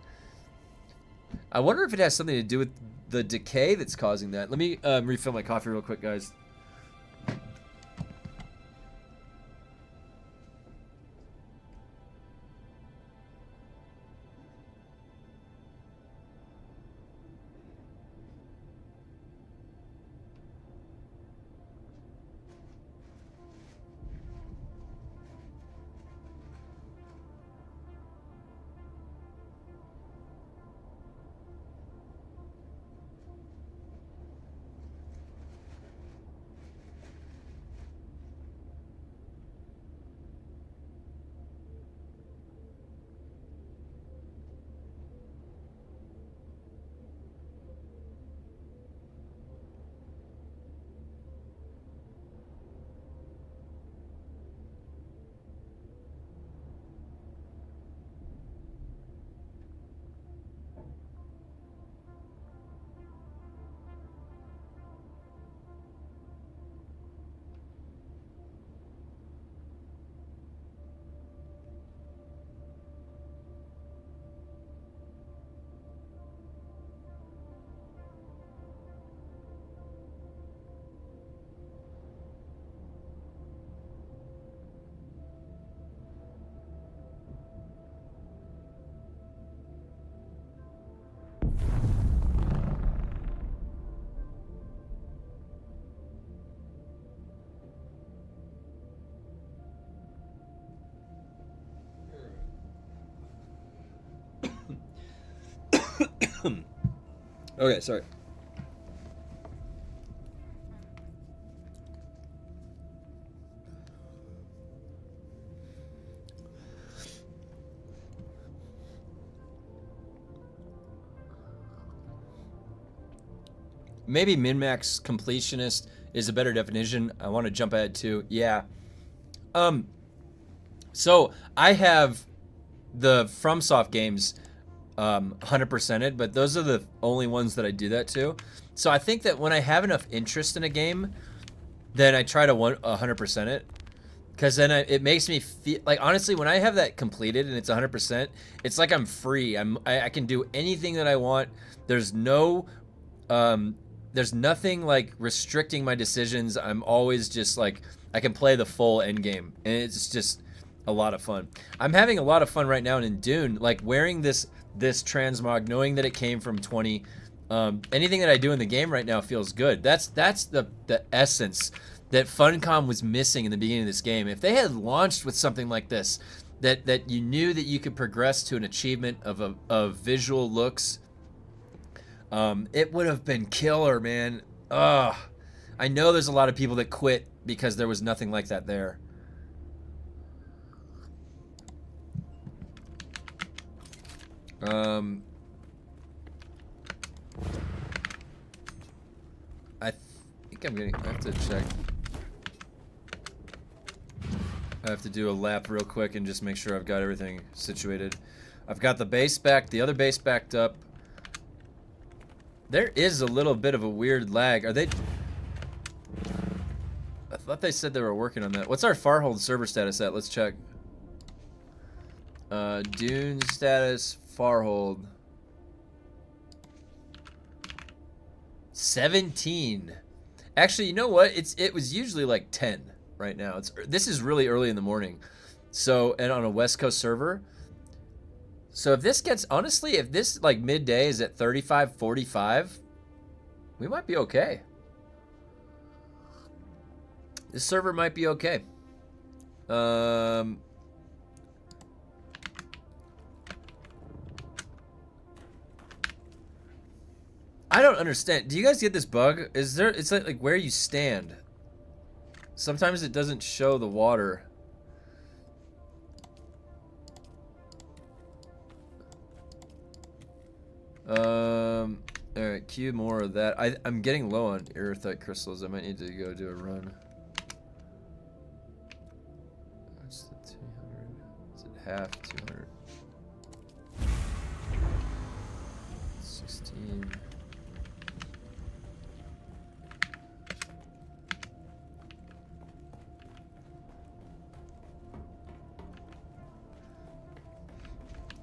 I wonder if it has something to do with the decay that's causing that. Let me refill my coffee real quick, guys. Okay, sorry. Maybe min-max completionist is a better definition. I want to jump ahead too. Yeah. So I have the FromSoft games 100%ed, but those are the only ones that I do that to. So I think that when I have enough interest in a game, then I try to 100% it, because then it makes me feel like, honestly, when I have that completed and it's 100%, it's like I'm free. I can do anything that I want. There's nothing like restricting my decisions. I'm always just like, I can play the full end game, and it's just a lot of fun. I'm having a lot of fun right now in Dune, like wearing this transmog, knowing that it came from 20. Anything that I do in the game right now feels good. That's the essence that Funcom was missing in the beginning of this game. If they had launched with something like this, that you knew that you could progress to an achievement of visual looks, it would have been killer, man. Ugh. I know there's a lot of people that quit because there was nothing like that there. I think I'm getting. I have to check. I have to do a lap real quick and just make sure I've got everything situated. I've got the base back, the other base backed up. There is a little bit of a weird lag. Are they? I thought they said they were working on that. What's our Farhold server status at? Let's check. Dune status, Farhold. 17. Actually, you know what? It was usually like 10 right now. This is really early in the morning. So, and on a West Coast server. So if this gets, honestly, if this like midday is at 35, 45, we might be okay. This server might be okay. I don't understand. Do you guys get this bug? Is there? It's like where you stand. Sometimes it doesn't show the water. All right, cue more of that. I'm getting low on erythite crystals. I might need to go do a run. What's the 200? Is it half 200? 16.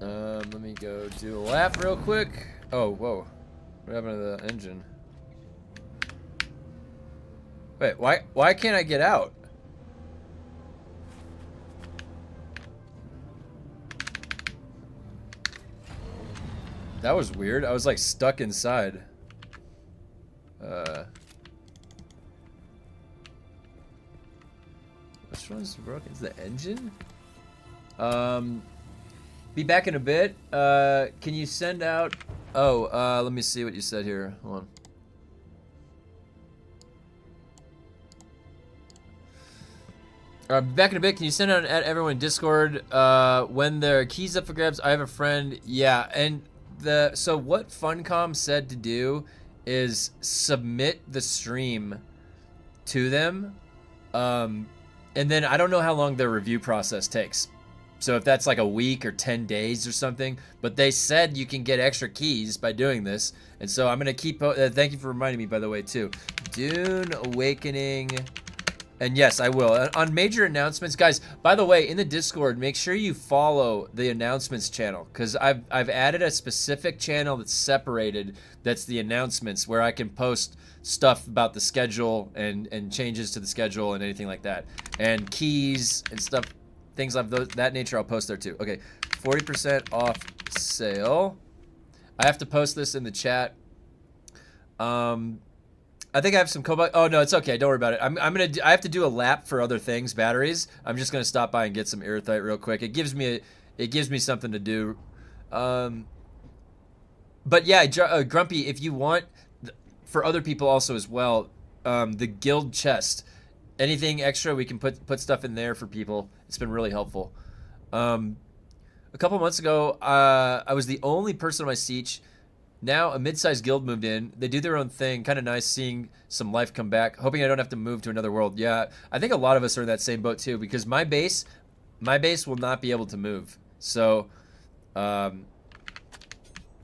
Let me go do a lap real quick. Oh, whoa. What happened to the engine? Wait, why can't I get out? That was weird. I was like stuck inside. Which one's broken? Is the engine? Be back in a bit. Can you send out... Oh, let me see what you said here. Hold on. Back in a bit. Can you send out at everyone in Discord when there are keys up for grabs? I have a friend. Yeah, and so what Funcom said to do is submit the stream to them, and then I don't know how long their review process takes. So if that's like a week or 10 days or something, but they said you can get extra keys by doing this. And so I'm going to keep, thank you for reminding me, by the way, too. Dune Awakening. And yes, I will. On major announcements, guys, by the way, in the Discord, make sure you follow the announcements channel, because I've added a specific channel that's separated, that's the announcements, where I can post stuff about the schedule and changes to the schedule and anything like that. And keys and stuff. Things of that nature, I'll post there too. Okay, 40% off sale. I have to post this in the chat. I think I have some cobalt. Oh no, it's okay. Don't worry about it. I have to do a lap for other things, batteries. I'm just gonna stop by and get some erythite real quick. It gives me something to do. But yeah, Grumpy, if you want, for other people also as well, the guild chest. Anything extra, we can put stuff in there for people. It's been really helpful. A couple months ago, I was the only person on my siege. Now a mid-sized guild moved in. They do their own thing. Kind of nice seeing some life come back. Hoping I don't have to move to another world. Yeah, I think a lot of us are in that same boat too, because my base will not be able to move. So, I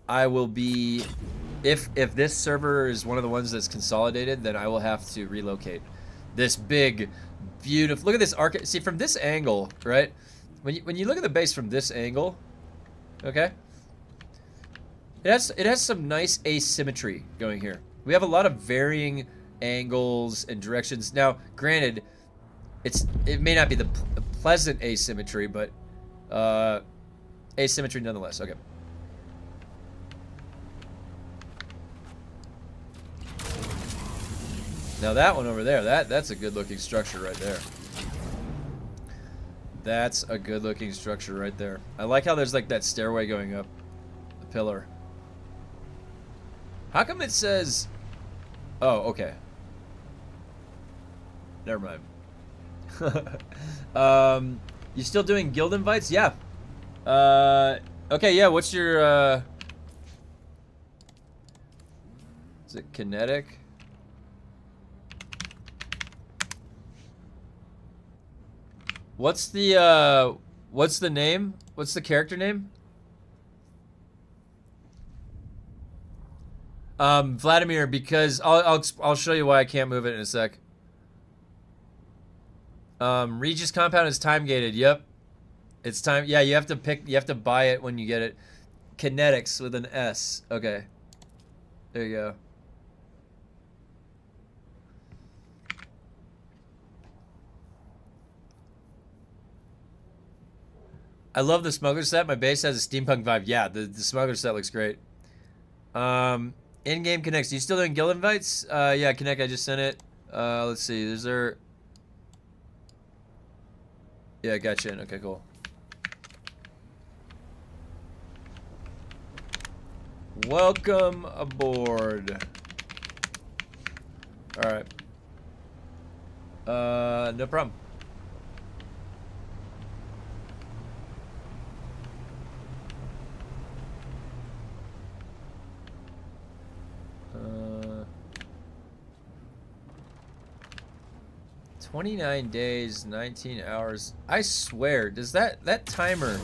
will be, if this server is one of the ones that's consolidated, then I will have to relocate. This big, beautiful, look at this arc. See, from this angle, right? When you look at the base from this angle, okay? It has some nice asymmetry going here. We have a lot of varying angles and directions. Now, granted, it may not be the pleasant asymmetry, but asymmetry nonetheless. Okay. Now that one over there, that's a good looking structure right there. That's a good looking structure right there. I like how there's like that stairway going up the pillar. How come it says... Oh, okay. Never mind. You still doing guild invites? Yeah. Okay, yeah, what's your, is it kinetic? What's the name? What's the character name? Vladimir, because I'll show you why I can't move it in a sec. Regis compound is time gated. Yep. It's time. Yeah, you have to buy it when you get it. Kinetics with an S. Okay. There you go. I love the smuggler set. My base has a steampunk vibe. Yeah, the smuggler set looks great. In-game connects. You still doing guild invites? Yeah, connect. I just sent it. Let's see. Is there? Yeah, I got you in. Okay, cool. Welcome aboard. All right. No problem. Uh, 29 days, 19 hours. I swear, does that timer...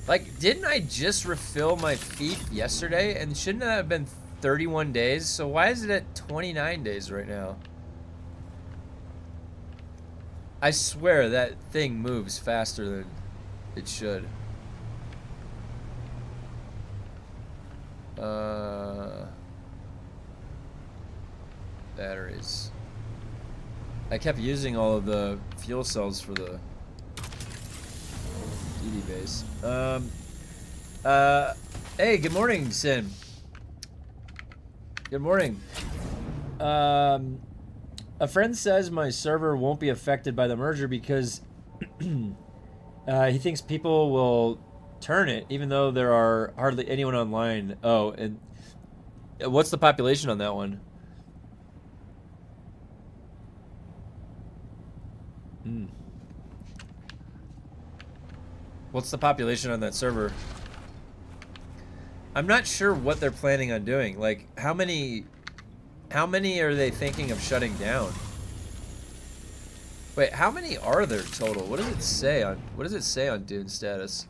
Like, didn't I just refill my feet yesterday? And shouldn't that have been 31 days? So why is it at 29 days right now? I swear that thing moves faster than it should. Batteries. I kept using all of the fuel cells for the DD base. Hey, good morning, Sin. Good morning. A friend says my server won't be affected by the merger because he thinks people will turn it, even though there are hardly anyone online. Oh, and what's the population on that one? What's the population on that server? I'm not sure what they're planning on doing. Like, how many are they thinking of shutting down? Wait, how many are there total? What does it say on DUNE status?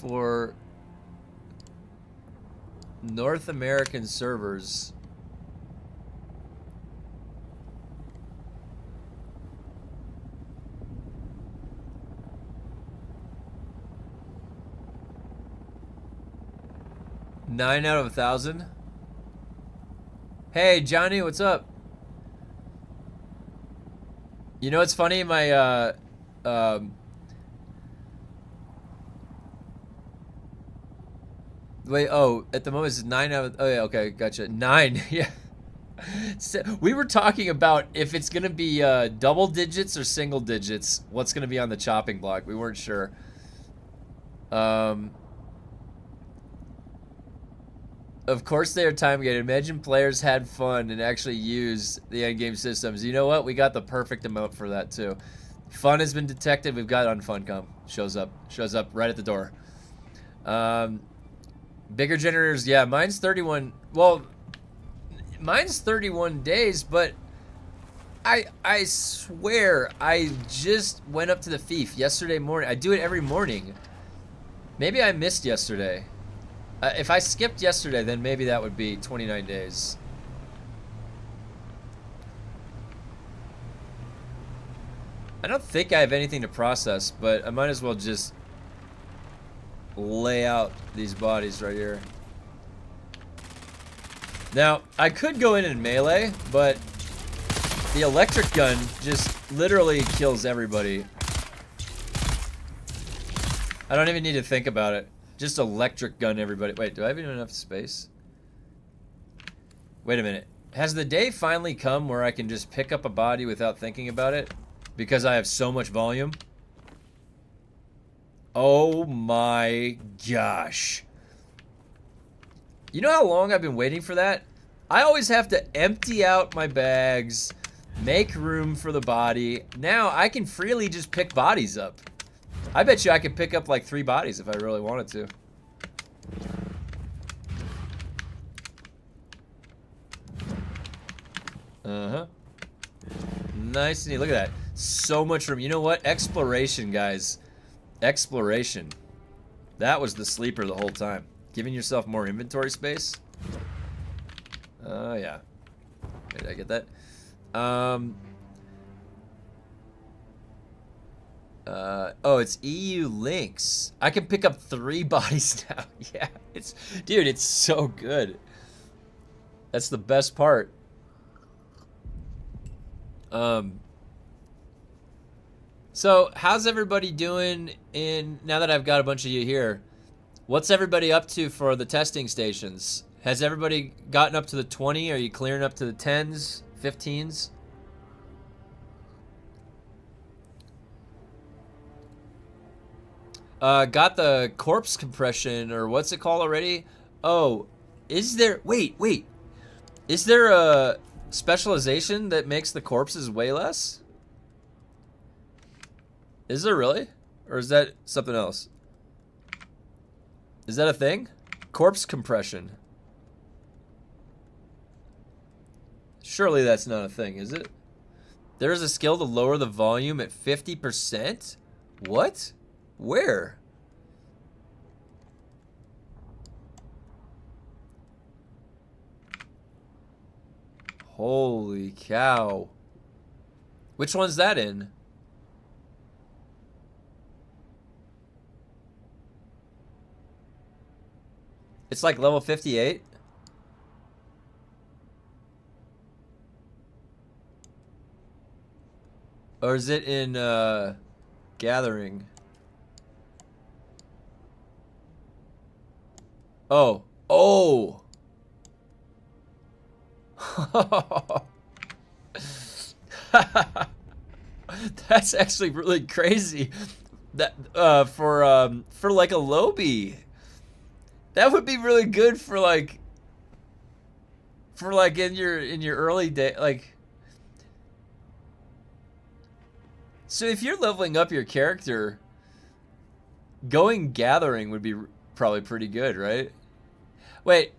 For North American servers. Nine out of 1,000. Hey, Johnny, what's up? You know what's funny? My, wait, oh, at the moment it's 9 out of... Oh, yeah, okay, gotcha. 9, yeah. So, we were talking about if it's going to be double digits or single digits, what's going to be on the chopping block. We weren't sure. Of course they are time gated. Imagine players had fun and actually used the endgame systems. You know what? We got the perfect amount for that too. Fun has been detected. We've got unfun shows up right at the door. Bigger generators, yeah, mine's 31. Well, mine's 31 days, but I swear I just went up to the fief yesterday morning. I do it every morning. Maybe I missed yesterday. If I skipped yesterday, then maybe that would be 29 days. I don't think I have anything to process, but I might as well just lay out these bodies right here. Now, I could go in and melee, but the electric gun just literally kills everybody. I don't even need to think about it. Just electric gun everybody. Wait, do I have even enough space? Wait a minute. Has the day finally come where I can just pick up a body without thinking about it? Because I have so much volume? Oh my gosh. You know how long I've been waiting for that? I always have to empty out my bags, make room for the body. Now I can freely just pick bodies up. I bet you I could pick up like 3 bodies if I really wanted to. Uh-huh. Nice and neat. Look at that. So much room. You know what? Exploration, guys. Exploration. That was the sleeper the whole time. Giving yourself more inventory space. Oh, yeah. Did I get that? Oh, it's EU links. I can pick up 3 bodies now. Yeah, dude, it's so good. That's the best part. So how's everybody doing now that I've got a bunch of you here? What's everybody up to for the testing stations? Has everybody gotten up to the 20? Are you clearing up to the 10s, 15s? Got the corpse compression, or what's it called already? Oh, is there... Wait. Is there a specialization that makes the corpses way less? Is there really? Or is that something else? Is that a thing? Corpse compression. Surely that's not a thing, is it? There is a skill to lower the volume at 50%? What? Where? Holy cow. Which one's that in? It's like level 58? Or is it in Gathering? Oh. Oh! That's actually really crazy. That for like a lobby. That would be really good for like in your early day, like. So if you're leveling up your character, going Gathering would be probably pretty good, right? Wait.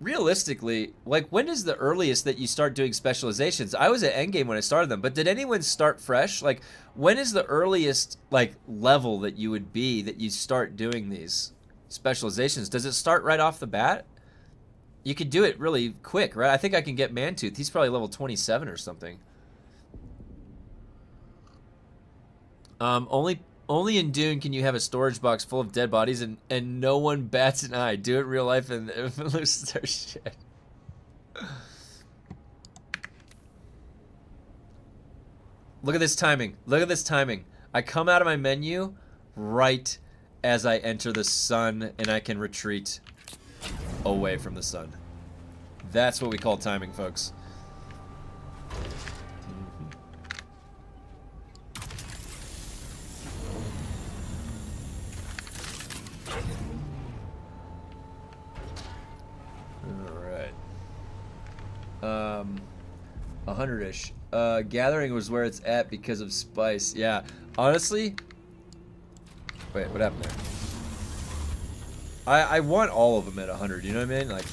Realistically, like, when is the earliest that you start doing specializations? I was at Endgame when I started them, but did anyone start fresh? Like, when is the earliest, like, level that you would be that you start doing these specializations? Does it start right off the bat? You could do it really quick, right? I think I can get Mantooth. He's probably level 27 or something. Only in Dune can you have a storage box full of dead bodies and no one bats an eye. Do it in real life and loses their shit. Look at this timing. Look at this timing. I come out of my menu right as I enter the sun and I can retreat away from the sun. That's what we call timing, folks. Alright. 100-ish. Gathering was where it's at because of spice. Yeah. Honestly... Wait, what happened there? I want all of them at 100, you know what I mean? Like,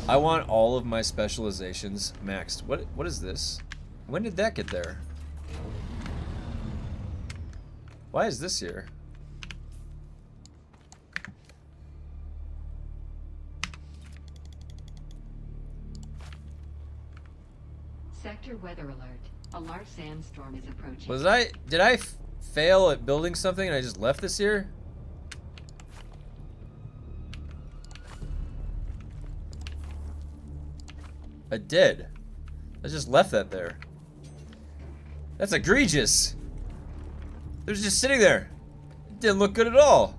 I want all of my specializations maxed. What is this? When did that get there? Why is this here? Sector weather alert. A large sandstorm is approaching. Did I fail at building something and I just left this here? I did. I just left that there. That's egregious. It was just sitting there. It didn't look good at all.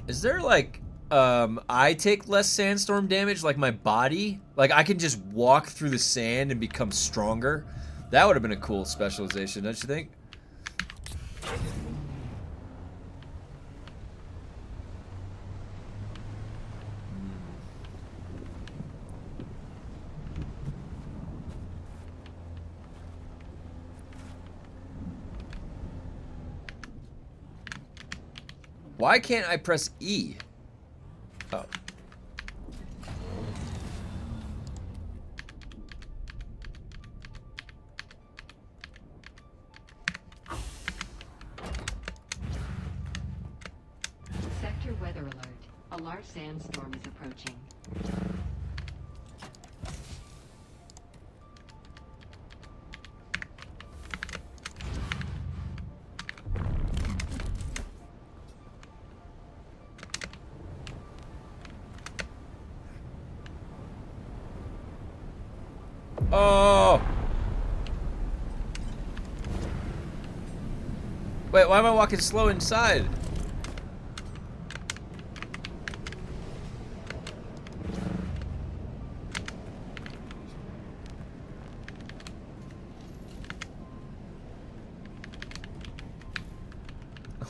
Is there like, I take less sandstorm damage, like my body? Like I can just walk through the sand and become stronger? That would have been a cool specialization, don't you think? Why can't I press E? Oh. Sector weather alert. A large sandstorm is approaching. Oh! Wait, why am I walking slow inside?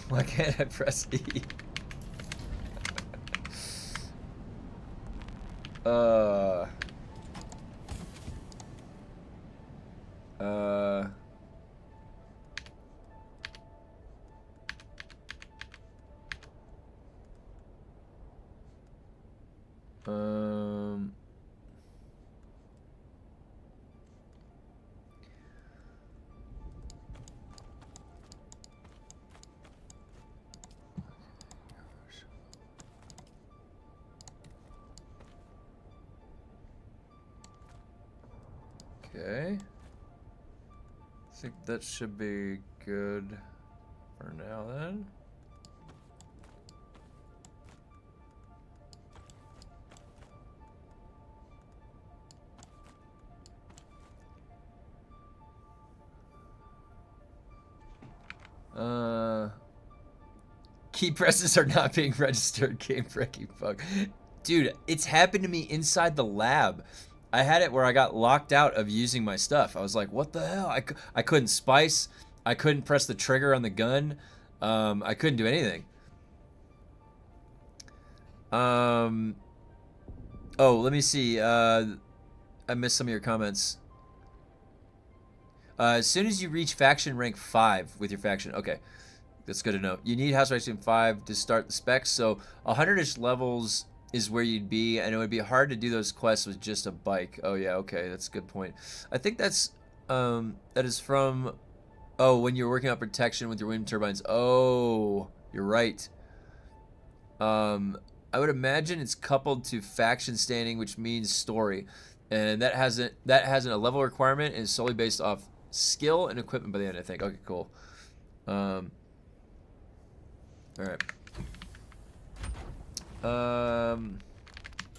Why can't I press E? Uh... Um... Okay. I think that should be good for now then. Key presses are not being registered. Game breaking bug. Dude, it's happened to me inside the lab. I had it where I got locked out of using my stuff. I was like, what the hell? I couldn't spice. I couldn't press the trigger on the gun. I couldn't do anything. Oh, let me see. I missed some of your comments. As soon as you reach faction rank 5 with your faction. Okay. That's good to know. You need House Racing 5 to start the specs, so 100-ish levels is where you'd be, and it would be hard to do those quests with just a bike. Oh yeah, okay, that's a good point. I think that's that is from when you're working on protection with your wind turbines. Oh, you're right. I would imagine it's coupled to faction standing, which means story, and that hasn't a level requirement and is solely based off skill and equipment by the end, I think. Okay, cool. All right.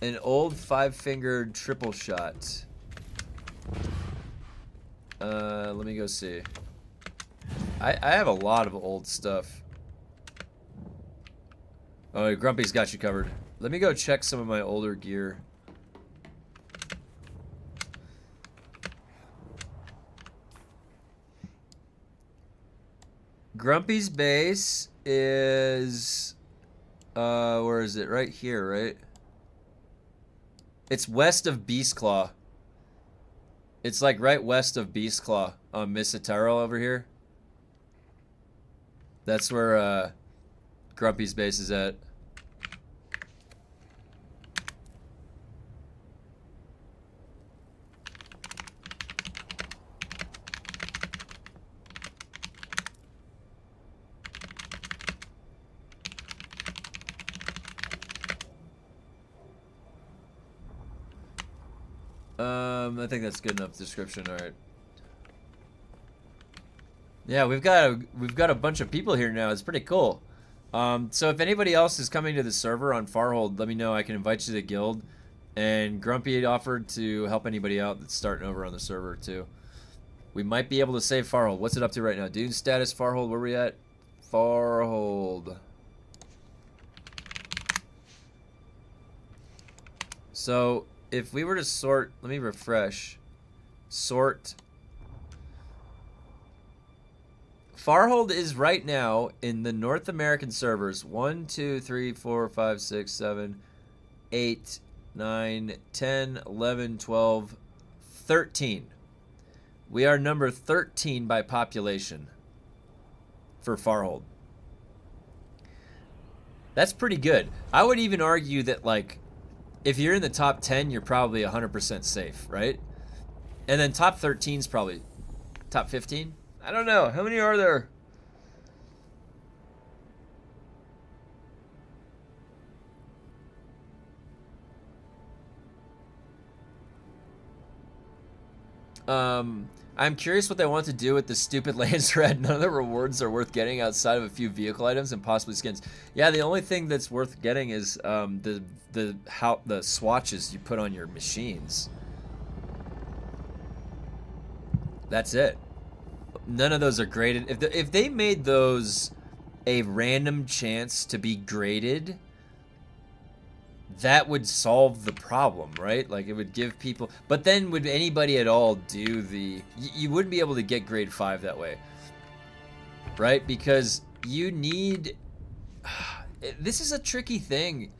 An old 5-fingered triple shot. Let me go see. I have a lot of old stuff. Oh, Grumpy's got you covered. Let me go check some of my older gear. Grumpy's base is where is it? Right here, right? It's west of Beastclaw. It's like right west of Beastclaw on Misataro over here. That's where Grumpy's base is at. I think that's good enough description. All right. Yeah, we've got a bunch of people here now. It's pretty cool. So if anybody else is coming to the server on Farhold, let me know. I can invite you to the guild. And Grumpy had offered to help anybody out that's starting over on the server too. We might be able to save Farhold. What's it up to right now? Dune status, Farhold, where are we at? Farhold. So if we were to sort, let me refresh. Sort. Farhold is right now in the North American servers 1, 2, 3, 4, 5, 6, 7, 8, 9, 10, 11, 12, 13. We are number 13 by population for Farhold. That's pretty good. I would even argue that, like, if you're in the top 10, you're probably 100% safe, right? And then top 13 is probably top 15. I don't know. How many are there? I'm curious what they want to do with the stupid lands red. None of the rewards are worth getting outside of a few vehicle items and possibly skins. Yeah, the only thing that's worth getting is the swatches you put on your machines. That's it. None of those are graded. If they made those a random chance to be graded, that would solve the problem, right? Like, it would give people... But then would anybody at all do the... You wouldn't be able to get grade 5 that way, right? Because you need... This is a tricky thing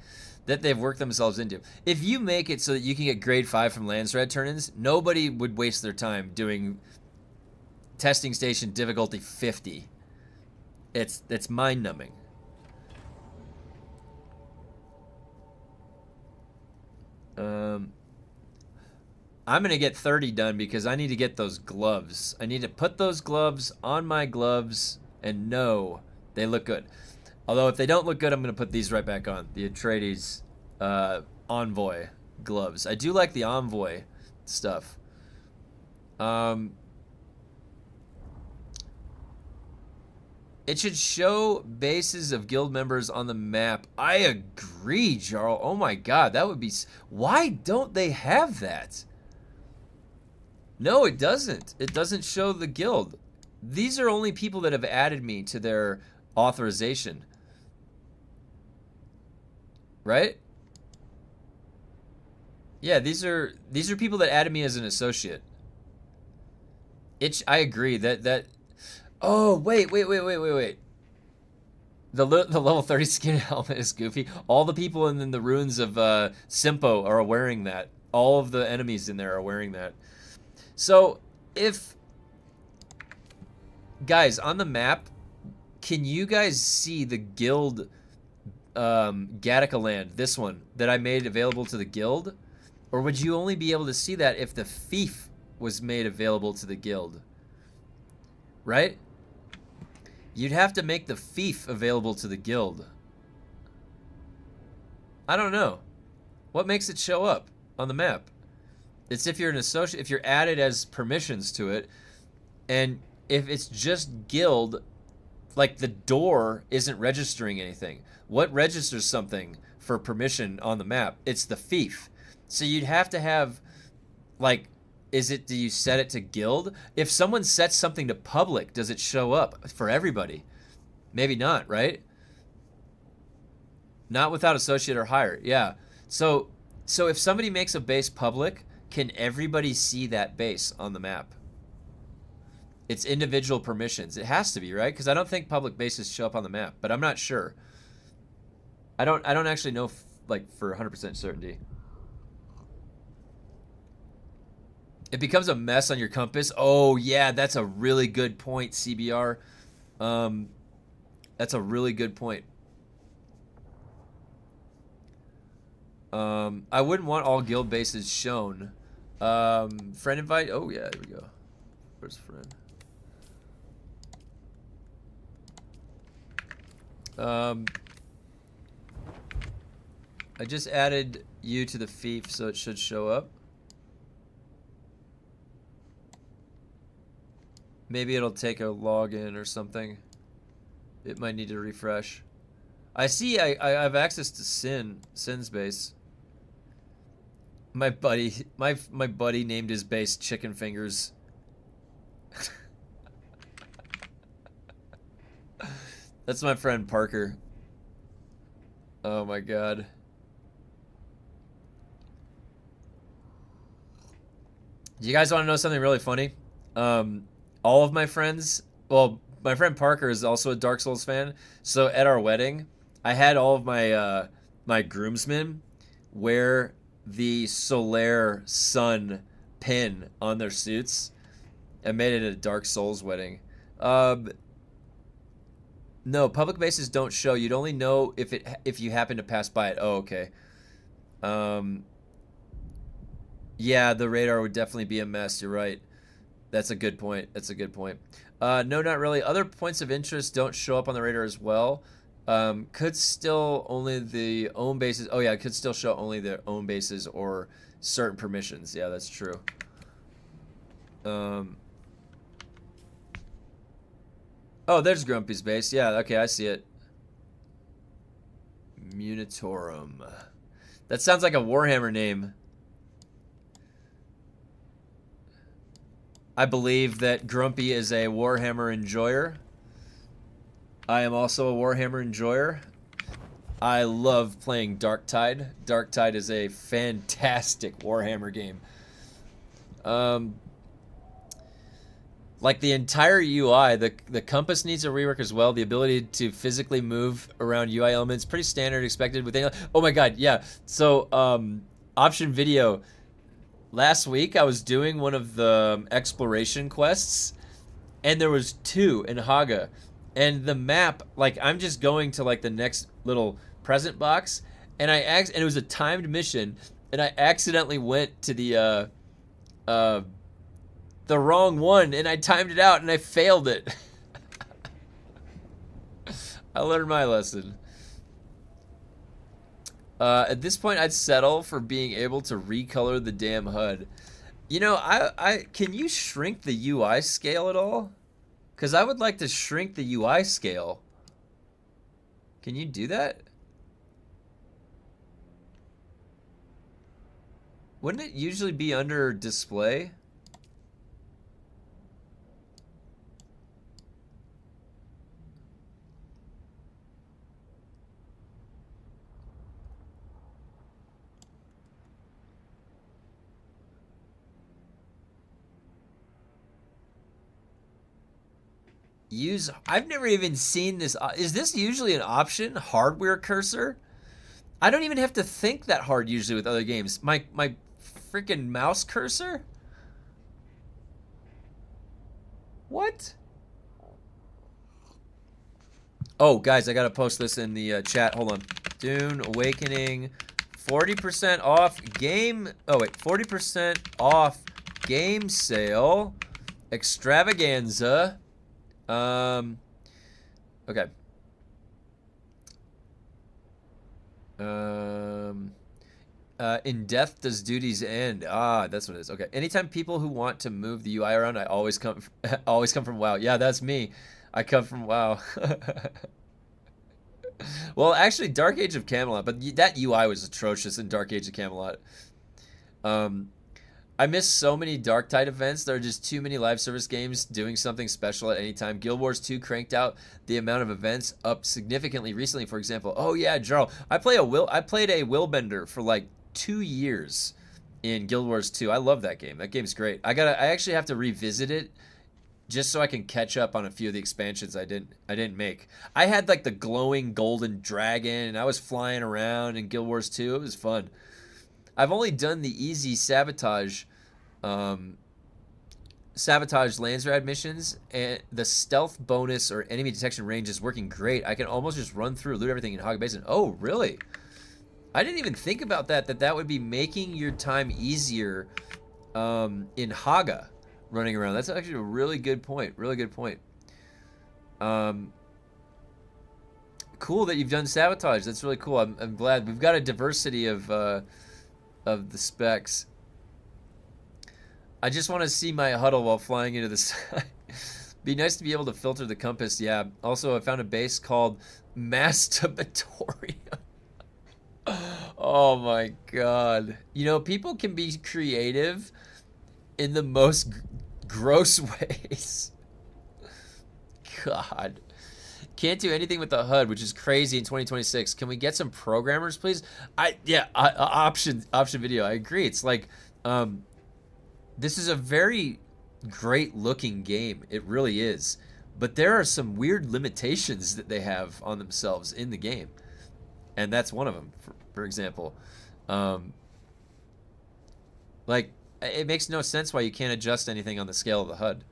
that they've worked themselves into. If you make it so that you can get grade 5 from lands red turn-ins, nobody would waste their time doing testing station difficulty 50. It's mind-numbing. I'm gonna get 30 done because I need to get those gloves. I need to put those gloves on my gloves and know they look good. Although if they don't look good, I'm gonna put these right back on. The Atreides Envoy gloves. I do like the Envoy stuff. It should show bases of guild members on the map. I agree, Jarl. Oh my god, that would be... Why don't they have that? No, it doesn't. It doesn't show the guild. These are only people that have added me to their authorization. Right? Yeah, these are people that added me as an associate. I agree that oh, wait. The level 30 skin helmet is goofy. All the people in the ruins of Simpo are wearing that. All of the enemies in there are wearing that. So, if... Guys, on the map, can you guys see the guild Gattaca land, this one, that I made available to the guild? Or would you only be able to see that if the fief was made available to the guild? Right? You'd have to make the fief available to the guild. I don't know. What makes it show up on the map? It's if you're an associate, if you're added as permissions to it, and if it's just guild, like the door isn't registering anything. What registers something for permission on the map? It's the fief. So you'd have to have, like, do you set it to guild? If someone sets something to public, does it show up for everybody? Maybe not, right? Not without associate or higher. Yeah. So if somebody makes a base public, can everybody see that base on the map? It's individual permissions. It has to be, right? Because I don't think public bases show up on the map, but I'm not sure. I don't actually know like for 100% certainty. It becomes a mess on your compass. Oh yeah, that's a really good point, CBR. That's a really good point. I wouldn't want all guild bases shown. Friend invite. Oh yeah, here we go. Where's friend? I just added you to the fief, so it should show up. Maybe it'll take a login or something. It might need to refresh. I see I have access to Sin's base. My buddy named his base Chicken Fingers. That's my friend Parker. Oh my god. Do you guys want to know something really funny? All of my friends, well, my friend Parker is also a Dark Souls fan, so at our wedding, I had all of my my groomsmen wear the Solaire Sun pin on their suits. I made it a Dark Souls wedding. No, public bases don't show. You'd only know if you happen to pass by it. Oh, okay. Yeah, the radar would definitely be a mess. You're right. That's a good point. That's a good point. No, not really. Other points of interest don't show up on the radar as well. Could still only the own bases. Oh yeah, it could still show only their own bases or certain permissions. Yeah, that's true. Oh, there's Grumpy's base. Yeah, okay, I see it. Munitorum. That sounds like a Warhammer name. I believe that Grumpy is a Warhammer enjoyer. I am also a Warhammer enjoyer. I love playing Darktide. Darktide is a fantastic Warhammer game. Like the entire UI, the compass needs a rework as well. The ability to physically move around UI elements, pretty standard, expected with any. Oh my god, yeah. So, option video. Last week I was doing one of the exploration quests, and there was 2 in Haga, and the map, like I'm just going to like the next little present box, and and it was a timed mission, and I accidentally went to the wrong one, and I timed it out and I failed it. I learned my lesson. At this point, I'd settle for being able to recolor the damn HUD. You know, can you shrink the UI scale at all? Because I would like to shrink the UI scale. Can you do that? Wouldn't it usually be under display? I've never even seen this. Is this usually an option? Hardware cursor? I don't even have to think that hard usually with other games. My freaking mouse cursor? What? Oh, guys, I gotta post this in the chat. Hold on. Dune Awakening, 40% off game. Oh wait, 40% off game sale, extravaganza. Okay. In death does duties end. Ah, that's what it is. Okay. Anytime people who want to move the UI around, I always come from WoW. Yeah, that's me. I come from WoW. Well, actually, Dark Age of Camelot, but that UI was atrocious in Dark Age of Camelot. I miss so many Darktide events. There are just too many live service games doing something special at any time. Guild Wars 2 cranked out the amount of events up significantly recently, for example. Oh yeah, Jarl. I played a Willbender for like 2 years in Guild Wars 2. I love that game. That game's great. I actually have to revisit it just so I can catch up on a few of the expansions I didn't make. I had like the glowing golden dragon, and I was flying around in Guild Wars 2. It was fun. I've only done the easy sabotage Landsrad missions, and the stealth bonus or enemy detection range is working great. I can almost just run through, loot everything in Haga Basin. Oh, really? I didn't even think about that would be making your time easier in Haga running around. That's actually a really good point. Really good point. Cool that you've done sabotage. That's really cool. I'm glad. We've got a diversity of the specs. I just want to see my huddle while flying into the sky. Be nice to be able to filter the compass. Yeah. Also, I found a base called Masturbatorium. Oh my god. You know, people can be creative in the most gross ways. God. Can't do anything with the HUD, which is crazy in 2026. Can we get some programmers, please? Option video. I agree. It's like, this is a very great looking game. It really is. But there are some weird limitations that they have on themselves in the game. And that's one of them, for example. Like, it makes no sense why you can't adjust anything on the scale of the HUD.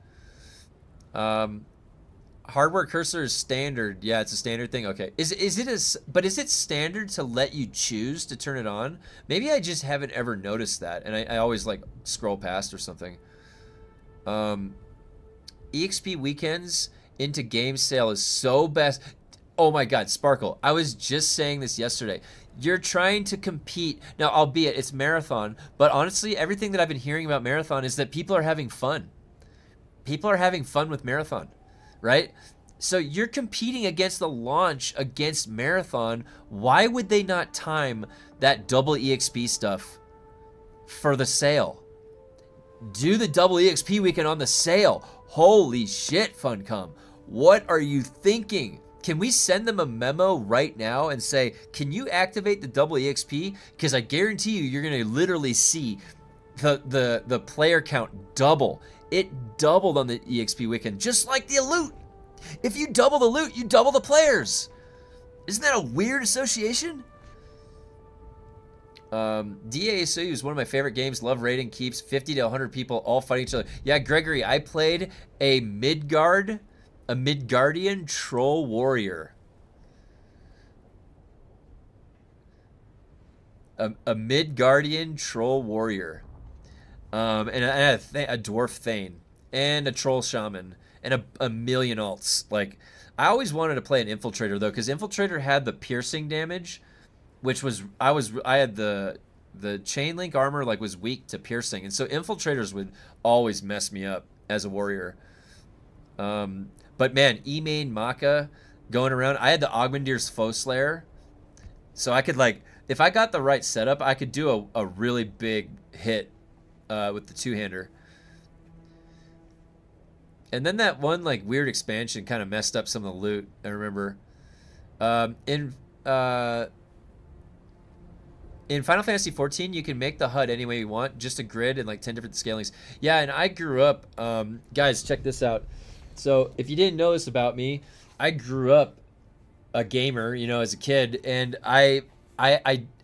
Hardware cursor is standard. Yeah, it's a standard thing. Okay. Is it standard to let you choose to turn it on? Maybe I just haven't ever noticed that, and I always like scroll past or something. EXP weekends into game sale is so best. Oh my God, Sparkle. I was just saying this yesterday. You're trying to compete. Now, albeit it's Marathon, but honestly, everything that I've been hearing about Marathon is that people are having fun. People are having fun with Marathon, right? So you're competing against the launch against Marathon. Why would they not time that double EXP stuff for the sale? Do the double EXP weekend on the sale. Holy shit, Funcom. What are you thinking? Can we send them a memo right now and say, can you activate the double EXP? Because I guarantee you, you're going to literally see the player count double. It doubled on the EXP weekend, just like the loot. If you double the loot, you double the players. Isn't that a weird association? DASU is one of my favorite games. Love raiding, keeps 50 to 100 people all fighting each other. Yeah, Gregory, I played a Midgardian troll warrior. A Midgardian troll warrior. And I had a dwarf thane and a troll shaman and a million alts. Like, I always wanted to play an infiltrator though, because infiltrator had the piercing damage, which was I had the chain link armor like was weak to piercing, and so infiltrators would always mess me up as a warrior. But man, E-main Maka going around, I had the Augmendir's Foe Slayer, so I could like, if I got the right setup, I could do a really big hit with the two-hander. And then that one like weird expansion kind of messed up some of the loot, I remember. In Final Fantasy XIV, you can make the HUD any way you want, just a grid and like 10 different scalings. Yeah, and I grew up, guys, check this out. So if you didn't know this about me, I grew up a gamer, you know, as a kid, and I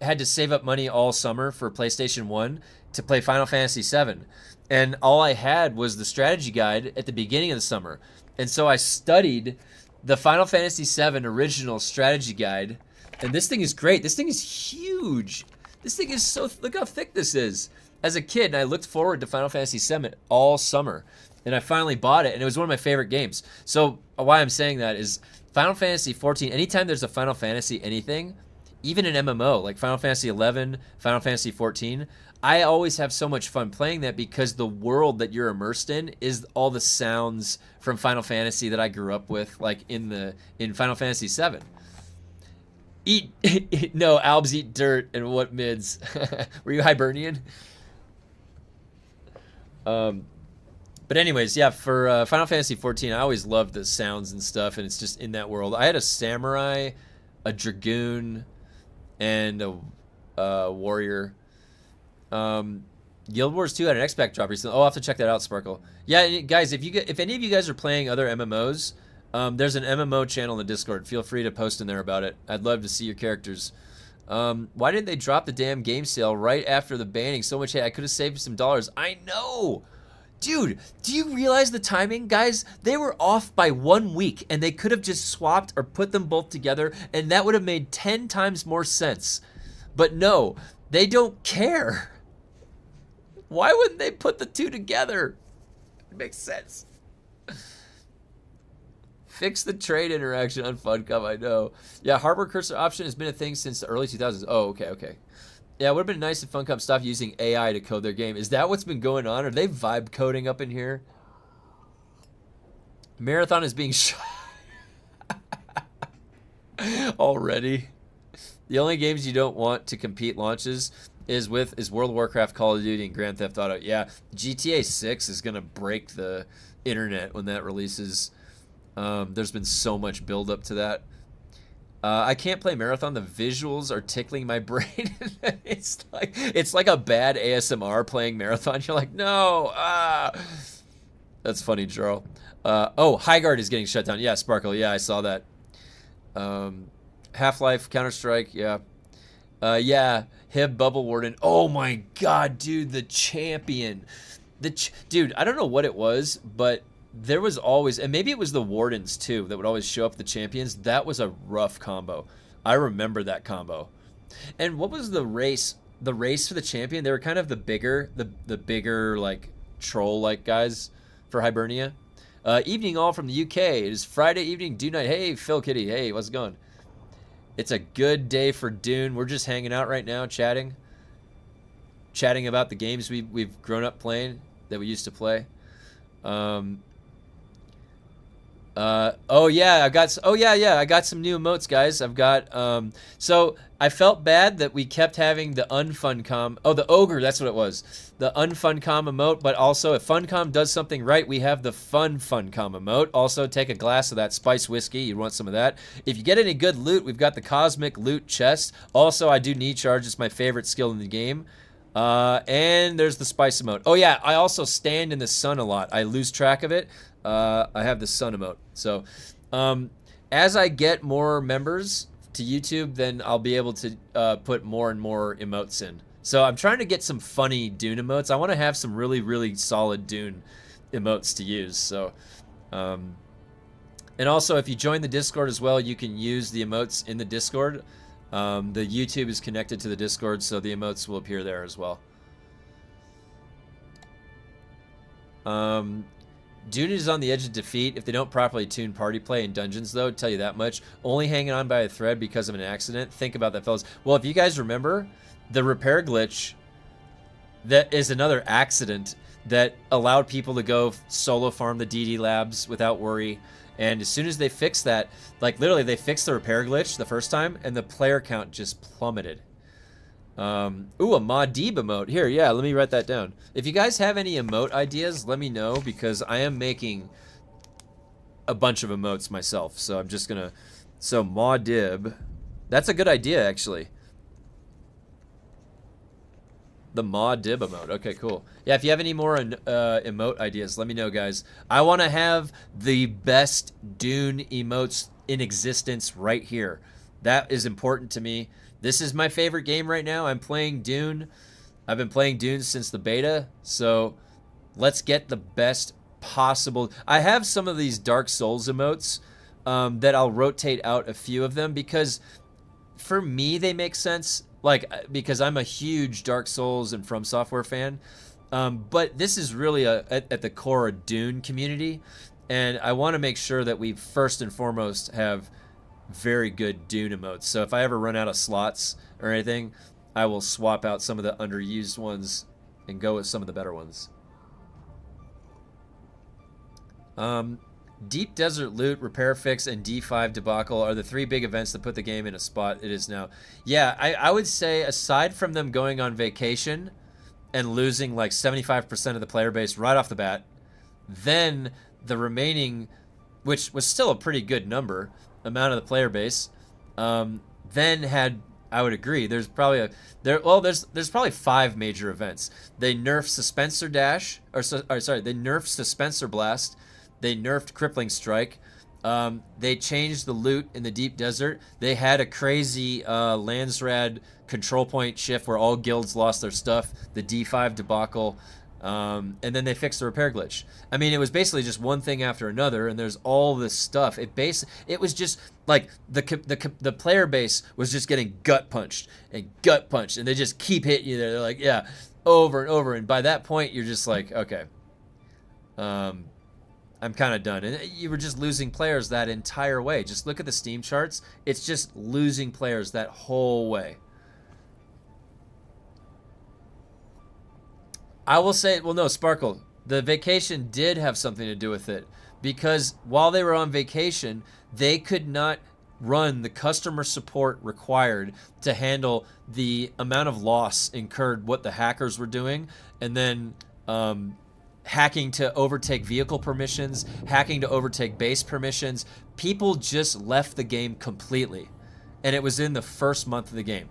had to save up money all summer for PlayStation 1 to play Final Fantasy VII. And all I had was the strategy guide at the beginning of the summer. And so I studied the Final Fantasy VII original strategy guide. And this thing is great. This thing is huge. This thing is so, look how thick this is. As a kid, and I looked forward to Final Fantasy VII all summer. And I finally bought it, and it was one of my favorite games. So why I'm saying that is Final Fantasy XIV, anytime there's a Final Fantasy anything, even an MMO, like Final Fantasy XI, Final Fantasy XIV, I always have so much fun playing that because the world that you're immersed in is all the sounds from Final Fantasy that I grew up with, like in Final Fantasy VII. No, Albs eat dirt, and what mids? Were you Hibernian? But anyways, yeah, for Final Fantasy XIV, I always loved the sounds and stuff, and it's just in that world. I had a samurai, a dragoon, and a warrior. Guild Wars 2 had an X-Pack drop recently. Oh, I'll have to check that out, Sparkle. Yeah, guys, if any of you guys are playing other MMOs, there's an MMO channel in the Discord. Feel free to post in there about it. I'd love to see your characters. Why didn't they drop the damn game sale right after the banning? So much hate. I could have saved some dollars. I know! Dude, do you realize the timing? Guys, they were off by 1 week, and they could have just swapped or put them both together, and that would have made 10 times more sense. But no, they don't care. Why wouldn't they put the two together? It makes sense. Fix the trade interaction on Funcom, I know. Yeah, hardware cursor option has been a thing since the early 2000s. Oh, okay. Yeah, it would have been nice if Funcom stopped using AI to code their game. Is that what's been going on? Are they vibe coding up in here? Marathon is being shot already. The only games you don't want to compete launches is World of Warcraft, Call of Duty, and Grand Theft Auto. Yeah, GTA 6 is going to break the internet when that releases. There's been so much build up to that. I can't play Marathon. The visuals are tickling my brain. It's like a bad ASMR playing Marathon. You're like, no. That's funny, Jarl. Oh, Highguard is getting shut down. Yeah, Sparkle. Yeah, I saw that. Half-Life, Counter-Strike. Yeah. Yeah, Hib Bubble Warden. Oh my god, dude, the champion. Dude, I don't know what it was, but there was always, and maybe it was the Wardens too, that would always show up the champions. That was a rough combo. I remember that combo. And what was the race? The race for the champion? They were kind of the bigger, like troll-like guys for Hibernia. Evening all from the UK. It is Friday evening, Dune night. Hey, Phil Kitty. Hey, what's it going? It's a good day for Dune. We're just hanging out right now, chatting about the games we've grown up playing that we used to play. Oh yeah, I got some new emotes, guys. I've got so I felt bad that we kept having the unfuncom. Oh, the ogre, that's what it was. The unfuncom emote, but also if funcom does something right, we have the funcom emote. Also, take a glass of that spice whiskey. You want some of that. If you get any good loot, we've got the cosmic loot chest. Also, I do knee charge. It's my favorite skill in the game. And there's the spice emote. Oh yeah, I also stand in the sun a lot. I lose track of it. I have the sun emote. So, as I get more members to YouTube, then I'll be able to put more and more emotes in. So I'm trying to get some funny Dune emotes. I want to have some really, really solid Dune emotes to use. So, and also if you join the Discord as well, you can use the emotes in the Discord. The YouTube is connected to the Discord, so the emotes will appear there as well. Dune is on the edge of defeat if they don't properly tune party play in dungeons, though. Tell you that much. Only hanging on by a thread because of an accident. Think about that, fellas. Well, if you guys remember, the repair glitch, that is another accident that allowed people to go solo farm the DD labs without worry. And as soon as they fixed that, like literally they fixed the repair glitch the first time, and the player count just plummeted. Ooh, a mod deeb emote. Here, yeah, let me write that down. If you guys have any emote ideas, let me know, because I am making a bunch of emotes myself. So I'm just gonna, so mod dib. That's a good idea, actually. The mod dib emote. Okay, cool. Yeah, if you have any more emote ideas, let me know, guys. I want to have the best Dune emotes in existence right here. That is important to me. This is my favorite game right now. I'm playing Dune. I've been playing Dune since the beta, so let's get the best possible. I have some of these Dark Souls emotes that I'll rotate out a few of them because for me they make sense. Like, because I'm a huge Dark Souls and From Software fan. But this is really at the core a Dune community. And I want to make sure that we first and foremost have very good Dune emotes. So if I ever run out of slots or anything, I will swap out some of the underused ones and go with some of the better ones. Deep Desert Loot, Repair Fix, and D5 Debacle are the three big events that put the game in a spot it is now. Yeah, I would say aside from them going on vacation and losing like 75% of the player base right off the bat, then the remaining, which was still a pretty good number, amount of the player base, then had, I would agree, there's probably there's probably 5 major events. They nerfed Suspensor Dash, they nerfed Suspensor Blast. They nerfed Crippling Strike. They changed the loot in the Deep Desert. They had a crazy Landsrad control point shift where all guilds lost their stuff. The D5 debacle. And then they fixed the repair glitch. I mean, it was basically just one thing after another, and there's all this stuff. It was just like the player base was just getting gut punched, and they just keep hitting you there. They're like, yeah, over and over. And by that point, you're just like, okay. I'm kind of done. And you were just losing players that entire way. Just look at the Steam charts. It's just losing players that whole way. I will say, well, no, Sparkle, the vacation did have something to do with it. Because while they were on vacation, they could not run the customer support required to handle the amount of loss incurred, what the hackers were doing, and then hacking to overtake vehicle permissions, hacking to overtake base permissions. People just left the game completely. And it was in the first month of the game.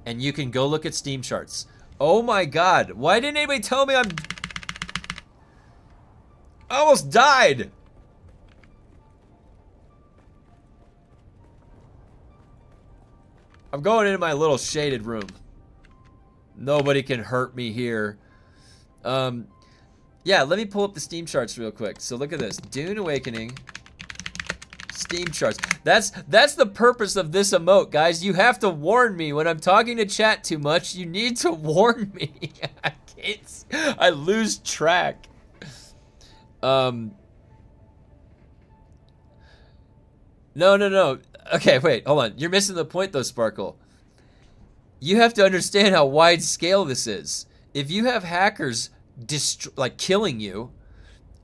And you can go look at Steam charts. Oh my god, why didn't anybody tell me I almost died? I'm going into my little shaded room. Nobody can hurt me here. Yeah, let me pull up the Steam charts real quick. So look at this. Dune Awakening. Steam charts. That's the purpose of this emote, guys. You have to warn me when I'm talking to chat too much. You need to warn me. I lose track. No. Okay, wait, hold on. You're missing the point though, Sparkle. You have to understand how wide scale this is. If you have hackers like killing you,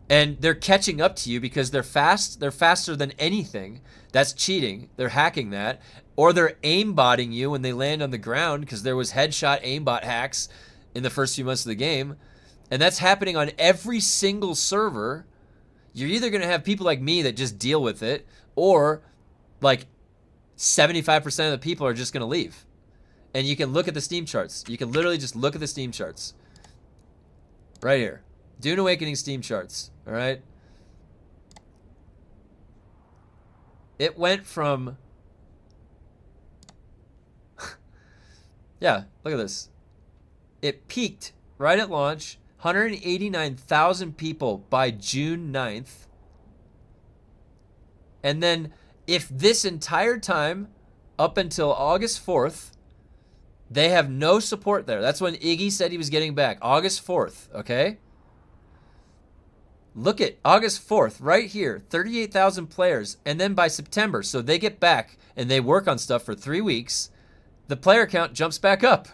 and they're catching up to you because they're faster than anything, that's cheating. They're hacking that. Or they're aimbotting you when they land on the ground because there was headshot aimbot hacks in the first few months of the game. And that's happening on every single server. You're either going to have people like me that just deal with it, or like 75% of the people are just going to leave. And you can look at the Steam charts. You can literally just look at the Steam charts. Right here. Dune Awakening Steam charts. All right. It went from... yeah, look at this. It peaked right at launch. 189,000 people by June 9th. And then if this entire time, up until August 4th, they have no support there. That's when Iggy said he was getting back. August 4th, okay? Look at August 4th, right here, 38,000 players. And then by September, so they get back and they work on stuff for 3 weeks, the player count jumps back up.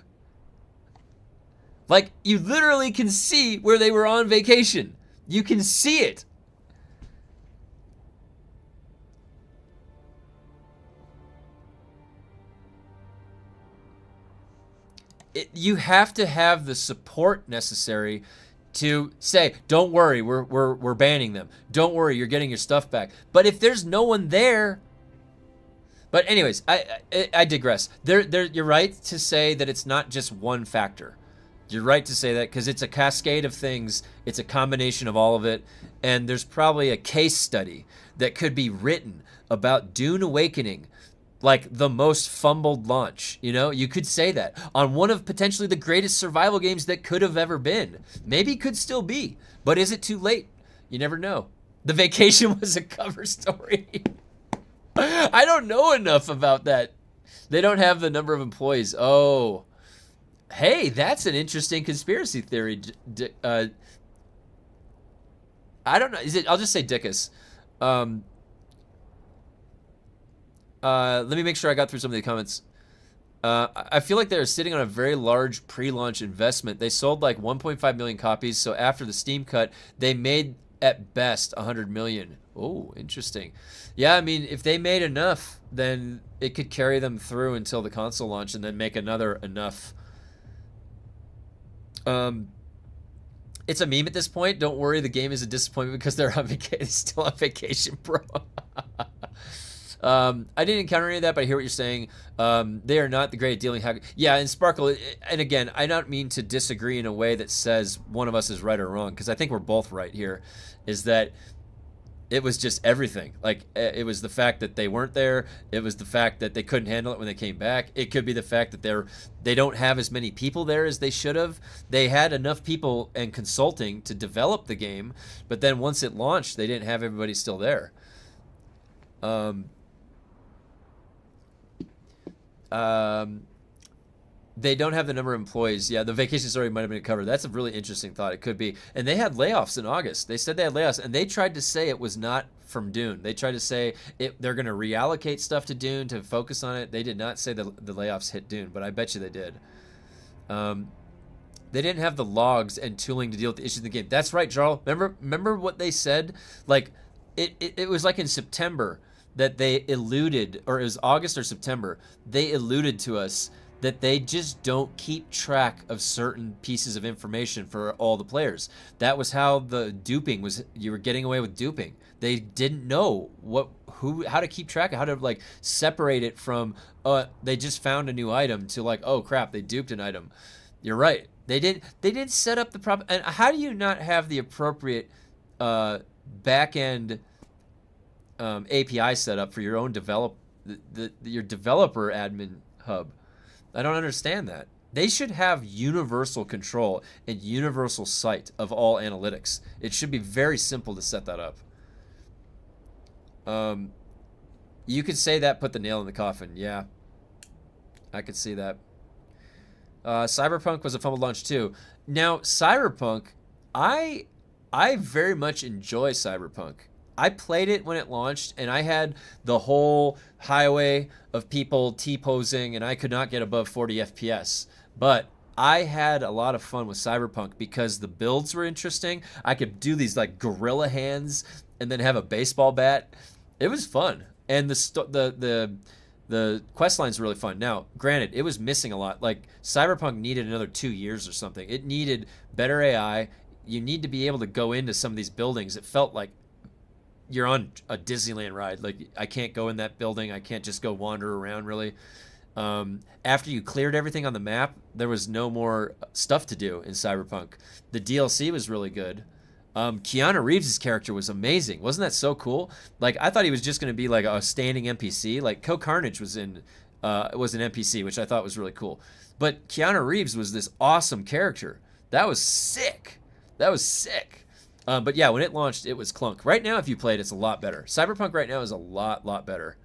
Like, you literally can see where they were on vacation. You can see it. You have to have the support necessary to say, don't worry, we're banning them. Don't worry, you're getting your stuff back. But if there's no one there... But anyways, I digress. You're right to say that it's not just one factor. You're right to say that because it's a cascade of things. It's a combination of all of it. And there's probably a case study that could be written about Dune Awakening, like the most fumbled launch. You know, you could say that on one of potentially the greatest survival games that could have ever been. Maybe could still be, but is it too late? You never know. The Vacation was a cover story. I don't know enough about that. They don't have the number of employees. Oh, hey, that's an interesting conspiracy theory. I don't know. Is it? I'll just say Dickus. Let me make sure I got through some of the comments. I feel like they're sitting on a very large pre-launch investment. They sold like 1.5 million copies, so after the Steam cut, they made at best 100 million. Oh, interesting. Yeah, I mean, if they made enough, then it could carry them through until the console launch and then make another enough. It's a meme at this point. Don't worry, the game is a disappointment because they're on vacation, still on vacation, bro. I didn't encounter any of that, but I hear what you're saying. They are not the great at dealing hack. Yeah, and Sparkle, and again, I don't mean to disagree in a way that says one of us is right or wrong, because I think we're both right here, is that it was just everything. Like, it was the fact that they weren't there. It was the fact that they couldn't handle it when they came back. It could be the fact that they don't have as many people there as they should have. They had enough people and consulting to develop the game, but then once it launched, they didn't have everybody still there. They don't have the number of employees. Yeah, the vacation story might have been covered. That's a really interesting thought. It could be. And they had layoffs in August. They said they had layoffs, and they tried to say it was not from Dune. They tried to say they're going to reallocate stuff to Dune to focus on it. They did not say the layoffs hit Dune, but I bet you they did. They didn't have the logs and tooling to deal with the issues in the game. That's right, Jarl. Remember what they said? Like, it was like in September that they eluded, or it was August or September, they eluded to us that they just don't keep track of certain pieces of information for all the players. That was how the duping was. You were getting away with duping. They didn't know how to keep track of, how to like separate it from, they just found a new item to like, oh crap, they duped an item. You're right. They didn't set up the proper, and how do you not have the appropriate back-end API set up for your own your developer admin hub? I don't understand that. They should have universal control and universal sight of all analytics. It should be very simple to set that up. You could say that, put the nail in the coffin. Yeah, I could see that. Cyberpunk was a fumbled launch too. Now, Cyberpunk, I very much enjoy Cyberpunk. I played it when it launched, and I had the whole highway of people T-posing, and I could not get above 40 FPS. But I had a lot of fun with Cyberpunk because the builds were interesting. I could do these like gorilla hands and then have a baseball bat. It was fun, and the quest line's really fun. Now, granted, it was missing a lot. Like Cyberpunk needed another 2 years or something. It needed better AI. You need to be able to go into some of these buildings. It felt like you're on a Disneyland ride. Like, I can't go in that building. I can't just go wander around, really. After you cleared everything on the map, there was no more stuff to do in Cyberpunk. The DLC was really good. Keanu Reeves' character was amazing. Wasn't that so cool? Like, I thought he was just going to be like a standing NPC. Like, Co Carnage was an NPC, which I thought was really cool. But Keanu Reeves was this awesome character. That was sick. That was sick. But yeah, when it launched, it was clunk. Right now, if you play it, it's a lot better. Cyberpunk right now is a lot better.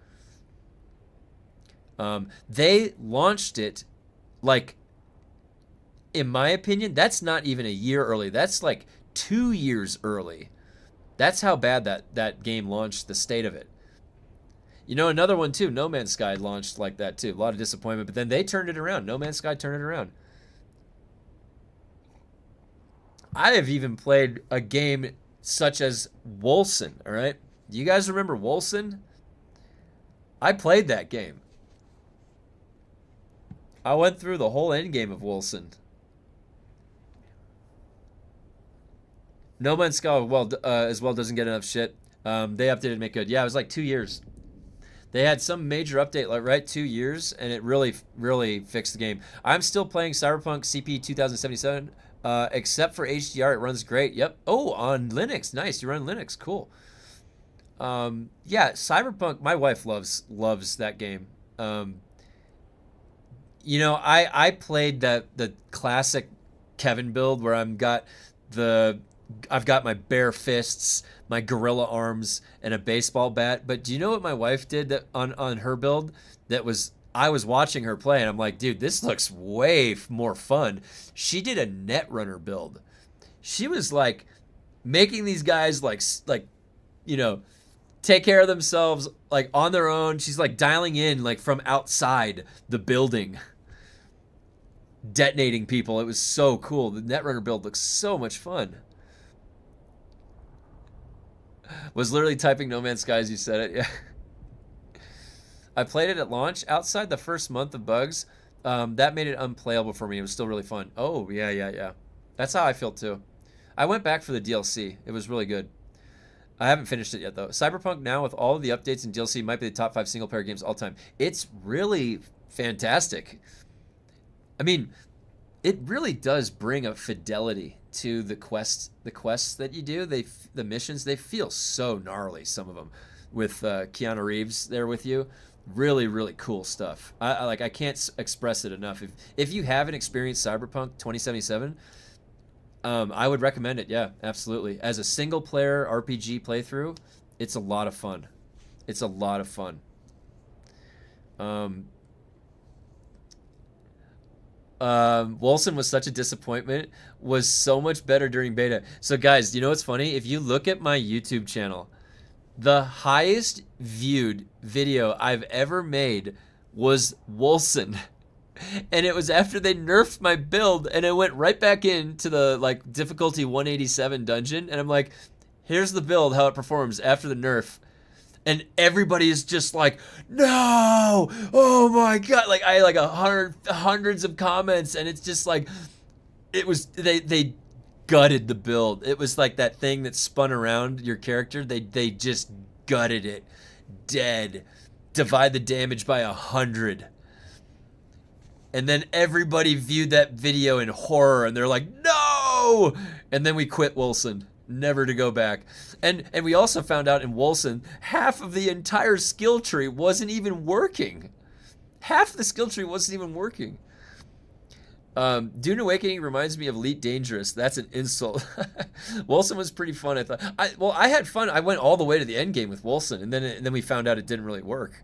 They launched it, like, in my opinion, that's not even a year early. That's like 2 years early. That's how bad that game launched, the state of it. You know, another one too, No Man's Sky launched like that too. A lot of disappointment, but then they turned it around. No Man's Sky turned it around. I have even played a game such as Wolcen, all right? Do you guys remember Wolcen? I played that game. I went through the whole end game of Wolcen. No Man's Sky as well doesn't get enough shit. They updated to make good. Yeah, it was like 2 years. They had some major update, like, right, 2 years, and it really fixed the game. I'm still playing Cyberpunk CP 2077. Except for HDR, it runs great. Yep. Oh, on Linux. Nice. You run Linux. Cool. Yeah, Cyberpunk, my wife loves that game. You know, I played the classic Kevin build where I've got my bare fists, my gorilla arms, and a baseball bat. But do you know what my wife did that on her build that was, I was watching her play and I'm like, dude, this looks way more fun. She did a Netrunner build. She was like making these guys like, you know, take care of themselves like on their own. She's like dialing in like from outside the building, detonating people. It was so cool. The Netrunner build looks so much fun. Was literally typing No Man's Sky as you said it. Yeah. I played it at launch. Outside the first month of bugs, that made it unplayable for me. It was still really fun. Oh, yeah. That's how I feel too. I went back for the DLC. It was really good. I haven't finished it yet, though. Cyberpunk now, with all of the updates and DLC, might be the top 5 single-player games all time. It's really fantastic. I mean, it really does bring a fidelity to the quests that you do. The missions, they feel so gnarly, some of them, with Keanu Reeves there with you. Really cool stuff. I can't express it enough. If you haven't experienced Cyberpunk 2077, I would recommend it. Yeah, absolutely. As a single player RPG playthrough, it's a lot of fun. It's a lot of fun. Wolcen was such a disappointment, was so much better during beta. So guys, you know what's funny? If you look at my YouTube channel, the highest viewed video I've ever made was Wolcen. And it was after they nerfed my build and it went right back into the like difficulty 187 dungeon. And I'm like, here's the build, how it performs after the nerf. And everybody is just like, no, oh my God. Like I had like hundreds of comments and it's just like, it was, they gutted the build. It was like that thing that spun around your character. They just gutted it. Dead. Divide the damage by 100. And then everybody viewed that video in horror and they're like, no! And then we quit Wolcen, never to go back. And we also found out in Wolcen, half of the entire skill tree wasn't even working. Half the skill tree wasn't even working. Dune Awakening reminds me of Elite Dangerous. That's an insult. Wilson was pretty fun, I thought. I had fun. I went all the way to the end game with Wilson, and then we found out it didn't really work.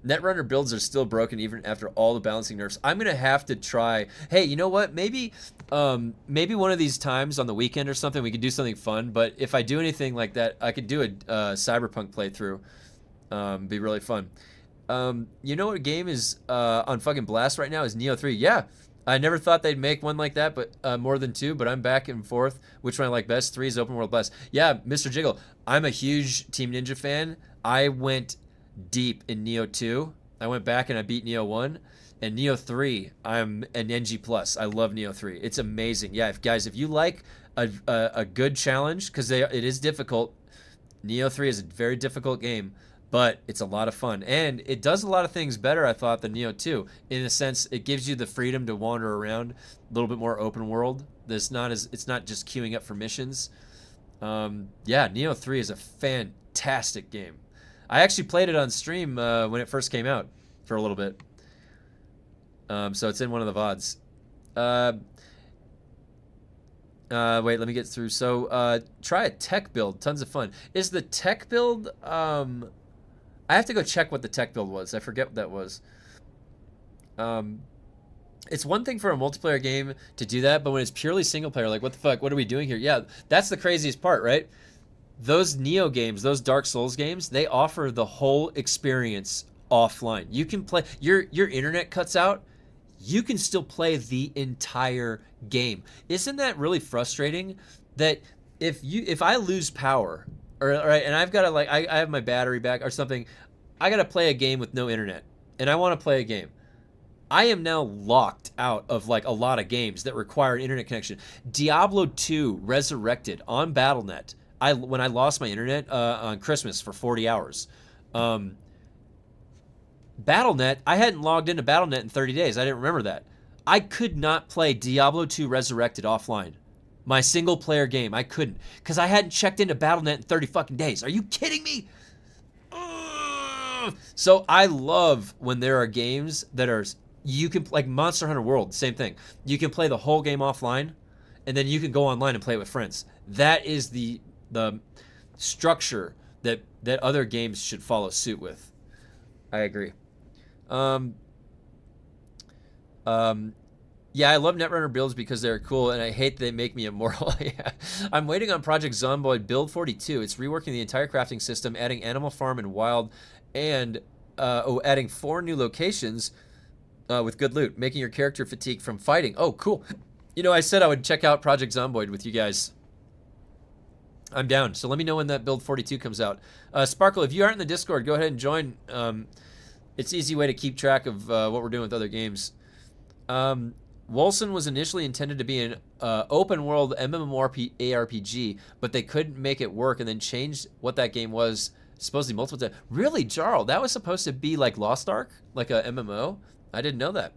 Netrunner builds are still broken even after all the balancing nerfs. I'm gonna have to try. Hey, you know what? Maybe one of these times on the weekend or something, we could do something fun. But if I do anything like that, I could do a Cyberpunk playthrough. Be really fun. You know what game is on fucking blast right now is Neo 3. Yeah. I never thought they'd make one like that, but more than 2. But I'm back and forth. Which one I like best? 3 is open world blast. Yeah, Mr. Jiggle. I'm a huge Team Ninja fan. I went deep in Neo 2. I went back and I beat Neo 1. And Neo 3, I'm an NG+. I love Neo 3. It's amazing. Yeah, if you like a good challenge, because it is difficult. Neo 3 is a very difficult game. But it's a lot of fun, and it does a lot of things better, I thought, than Neo 2. In a sense, it gives you the freedom to wander around, a little bit more open world. It's not just queuing up for missions. Yeah, Neo 3 is a fantastic game. I actually played it on stream when it first came out for a little bit. So it's in one of the VODs. Wait, let me get through. So try a tech build. Tons of fun. Is the tech build... I have to go check what the tech build was. I forget what that was. It's one thing for a multiplayer game to do that, but when it's purely single player, like, what the fuck? What are we doing here? Yeah, that's the craziest part, right? Those Neo games, those Dark Souls games, they offer the whole experience offline. You can play... Your internet cuts out, you can still play the entire game. Isn't that really frustrating? That if I lose power... Right, and I've got to I have my battery back or something. I got to play a game with no internet, and I want to play a game. I am now locked out of like a lot of games that require an internet connection. Diablo 2 Resurrected on Battle.net. When I lost my internet on Christmas for 40 hours. Battle.net, I hadn't logged into Battle.net in 30 days. I didn't remember that. I could not play Diablo 2 Resurrected offline. My single player game, I couldn't, because I hadn't checked into Battle.net in 30 fucking days. Are you kidding me? Ugh. So I love when there are games that are, you can, like Monster Hunter World, same thing. You can play the whole game offline, and then you can go online and play it with friends. That is the structure that other games should follow suit with. I agree. Yeah, I love Netrunner builds because they're cool, and I hate they make me immoral. Yeah. I'm waiting on Project Zomboid Build 42. It's reworking the entire crafting system, adding Animal Farm and Wild, and adding 4 new locations with good loot, making your character fatigue from fighting. Oh, cool. You know, I said I would check out Project Zomboid with you guys. I'm down, so let me know when that Build 42 comes out. Sparkle, if you aren't in the Discord, go ahead and join. It's an easy way to keep track of what we're doing with other games. Wolcen was initially intended to be an open-world MMORPG, but they couldn't make it work and then changed what that game was, supposedly multiple times. Really, Jarl? That was supposed to be like Lost Ark? Like a MMO? I didn't know that.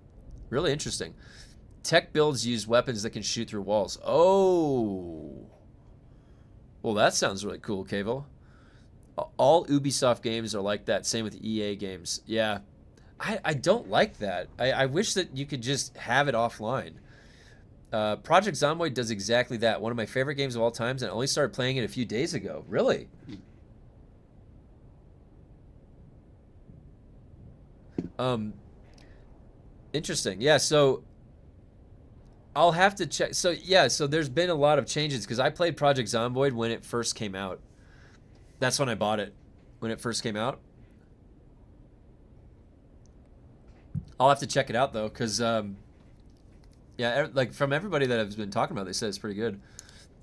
Really interesting. Tech builds use weapons that can shoot through walls. Oh. Well, that sounds really cool, Cavo. All Ubisoft games are like that. Same with EA games. Yeah. I don't like that. I wish that you could just have it offline. Project Zomboid does exactly that. One of my favorite games of all times, and I only started playing it a few days ago. Really? Interesting. Yeah, so I'll have to check. So yeah, so there's been a lot of changes because I played Project Zomboid when it first came out. That's when I bought it, when it first came out. I'll have to check it out though, because yeah, like from everybody that I've been talking about, they said it's pretty good.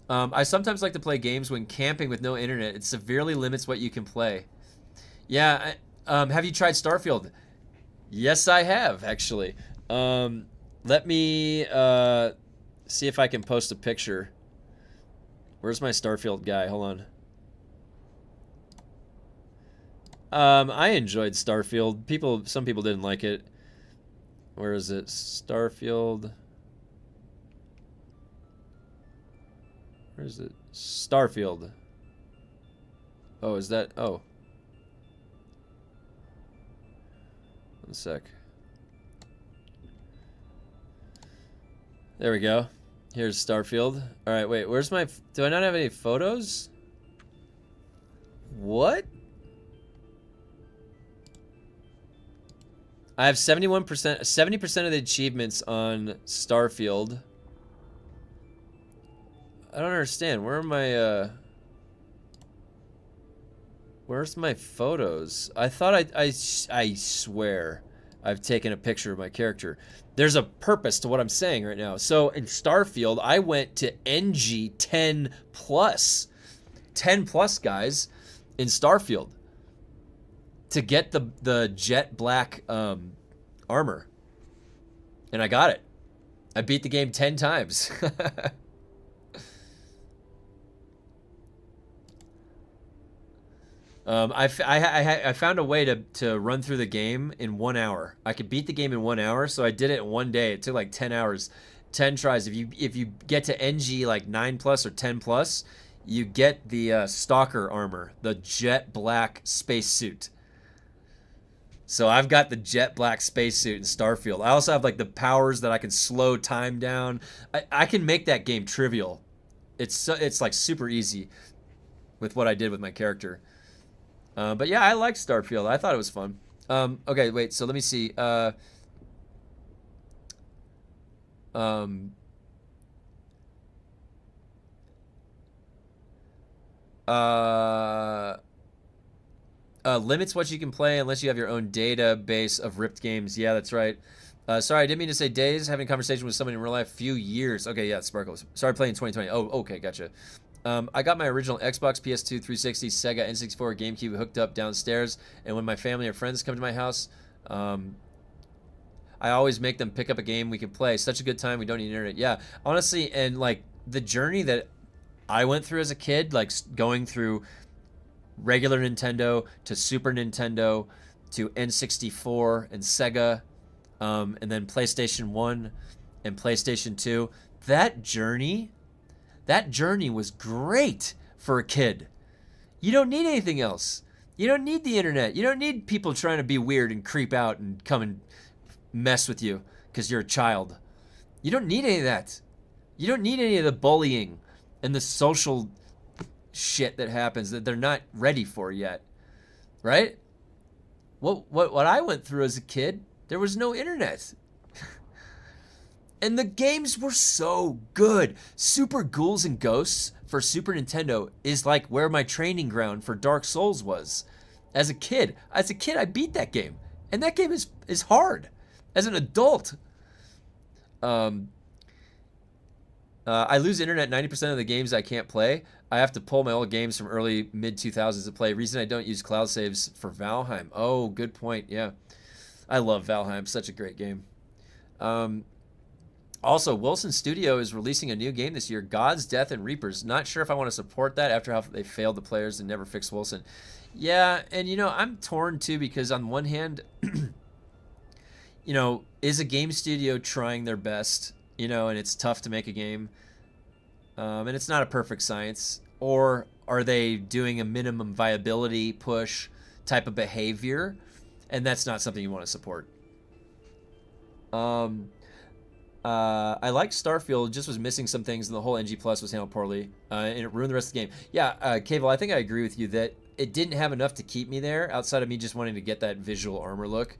I sometimes like to play games when camping with no internet. It severely limits what you can play. Yeah, have you tried Starfield? Yes, I have actually. Let me see if I can post a picture. Where's my Starfield guy? Hold on. I enjoyed Starfield. Some people didn't like it. Where is it? Starfield. Where is it? Starfield. Oh, is that? Oh. 1 sec. There we go. Here's Starfield. All right, wait. Where's my? Do I not have any photos? What? I have 71%, 70% of the achievements on Starfield. I don't understand. Where are my? Where's my photos? I thought I swear I've taken a picture of my character. There's a purpose to what I'm saying right now. So in Starfield, I went to NG 10 plus. 10 plus, guys, in Starfield to get the jet black armor. And I got it. I beat the game 10 times. I found a way to run through the game in 1 hour. I could beat the game in 1 hour, so I did it in one day. It took like 10 hours, 10 tries. If you get to NG like 9 plus or 10 plus, you get the Stalker armor, the jet black spacesuit. So I've got the jet black spacesuit in Starfield. I also have like the powers that I can slow time down. I can make that game trivial. It's like super easy with what I did with my character. But yeah, I like Starfield. I thought it was fun. Okay, wait. So let me see. Limits what you can play unless you have your own database of ripped games. Yeah, that's right. Sorry, I didn't mean to say days. Having a conversation with someone in real life, few years. Okay, yeah, Sparkles. Sorry, playing 2020. Oh, okay, gotcha. I got my original Xbox, PS2, 360, Sega, N64, GameCube hooked up downstairs, and when my family or friends come to my house, I always make them pick up a game we can play. Such a good time. We don't need internet. Yeah, honestly, and like the journey that I went through as a kid, like going through regular Nintendo to Super Nintendo to N64 and Sega, and then PlayStation 1 and PlayStation 2, that journey was great for a kid. You don't need anything else. You don't need the internet. You don't need people trying to be weird and creep out and come and mess with you because you're a child. You don't need any of that. You don't need any of the bullying and the social shit that happens that they're not ready for yet. Right? What I went through as a kid, there was no internet. And the games were so good. Super Ghouls and Ghosts for Super Nintendo is like where my training ground for Dark Souls was. As a kid, I beat that game. And that game is hard. As an adult, I lose internet 90% of the games I can't play. I have to pull my old games from early mid-2000s to play. Reason I don't use cloud saves for Valheim. Oh, good point. Yeah. I love Valheim. Such a great game. Also, Wilson Studio is releasing a new game this year, Gods, Death, and Reapers. Not sure if I want to support that after how they failed the players and never fixed Wilson. Yeah, and I'm torn too because on one hand, is a game studio trying their best, and it's tough to make a game, and it's not a perfect science, or are they doing a minimum viability push type of behavior, and that's not something you want to support. I like Starfield, just was missing some things, and the whole NG Plus was handled poorly, and it ruined the rest of the game. Yeah, Cable, I think I agree with you that it didn't have enough to keep me there, outside of me just wanting to get that visual armor look,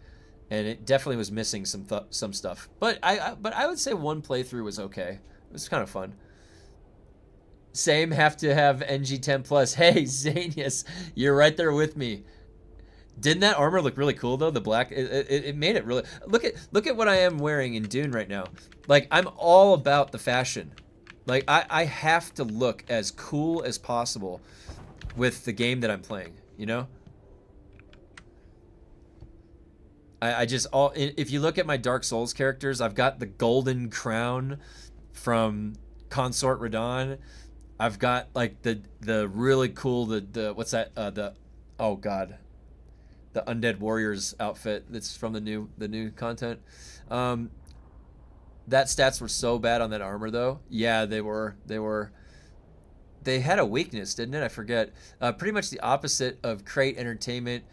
and it definitely was missing some stuff. But I would say one playthrough was okay. It was kind of fun. Same, have to have NG 10 Plus. Hey, Zanius, you're right there with me. Didn't that armor look really cool though? The black, it made it really. Look at what I am wearing in Dune right now. Like, I'm all about the fashion. Like, I have to look as cool as possible with the game that I'm playing. If you look at my Dark Souls characters, I've got the golden crown from Consort Radon. I've got like the really cool the what's that oh god. The Undead Warriors outfit that's from the new content. That stats were so bad on that armor though. Yeah, they were. They had a weakness, didn't it? I forget. Pretty much the opposite of Crate Entertainment,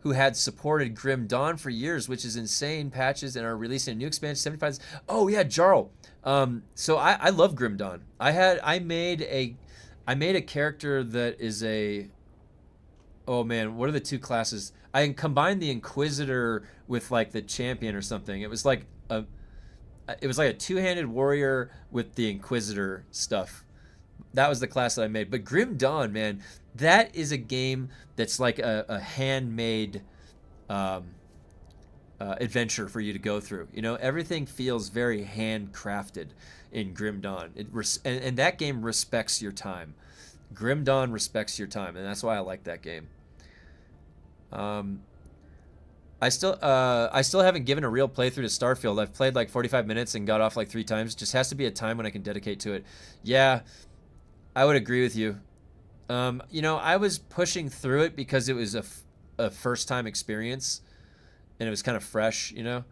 who had supported Grim Dawn for years, which is insane. Patches and are releasing a new expansion 75. Oh yeah, Jarl. So I love Grim Dawn. I made a character that is a, oh man, what are the two classes? I combined the Inquisitor with like the champion or something. It was like a two-handed warrior with the Inquisitor stuff. That was the class that I made. But Grim Dawn, man, that is a game that's like a handmade adventure for you to go through. You know, everything feels very handcrafted in Grim Dawn. And that game respects your time. Grim Dawn respects your time, and that's why I like that game. I still haven't given a real playthrough to Starfield. I've played like 45 minutes and got off like 3 times. Just has to be a time when I can dedicate to it. Yeah, I would agree with you. You know, I was pushing through it because it was a first time experience and it was kind of fresh, you know.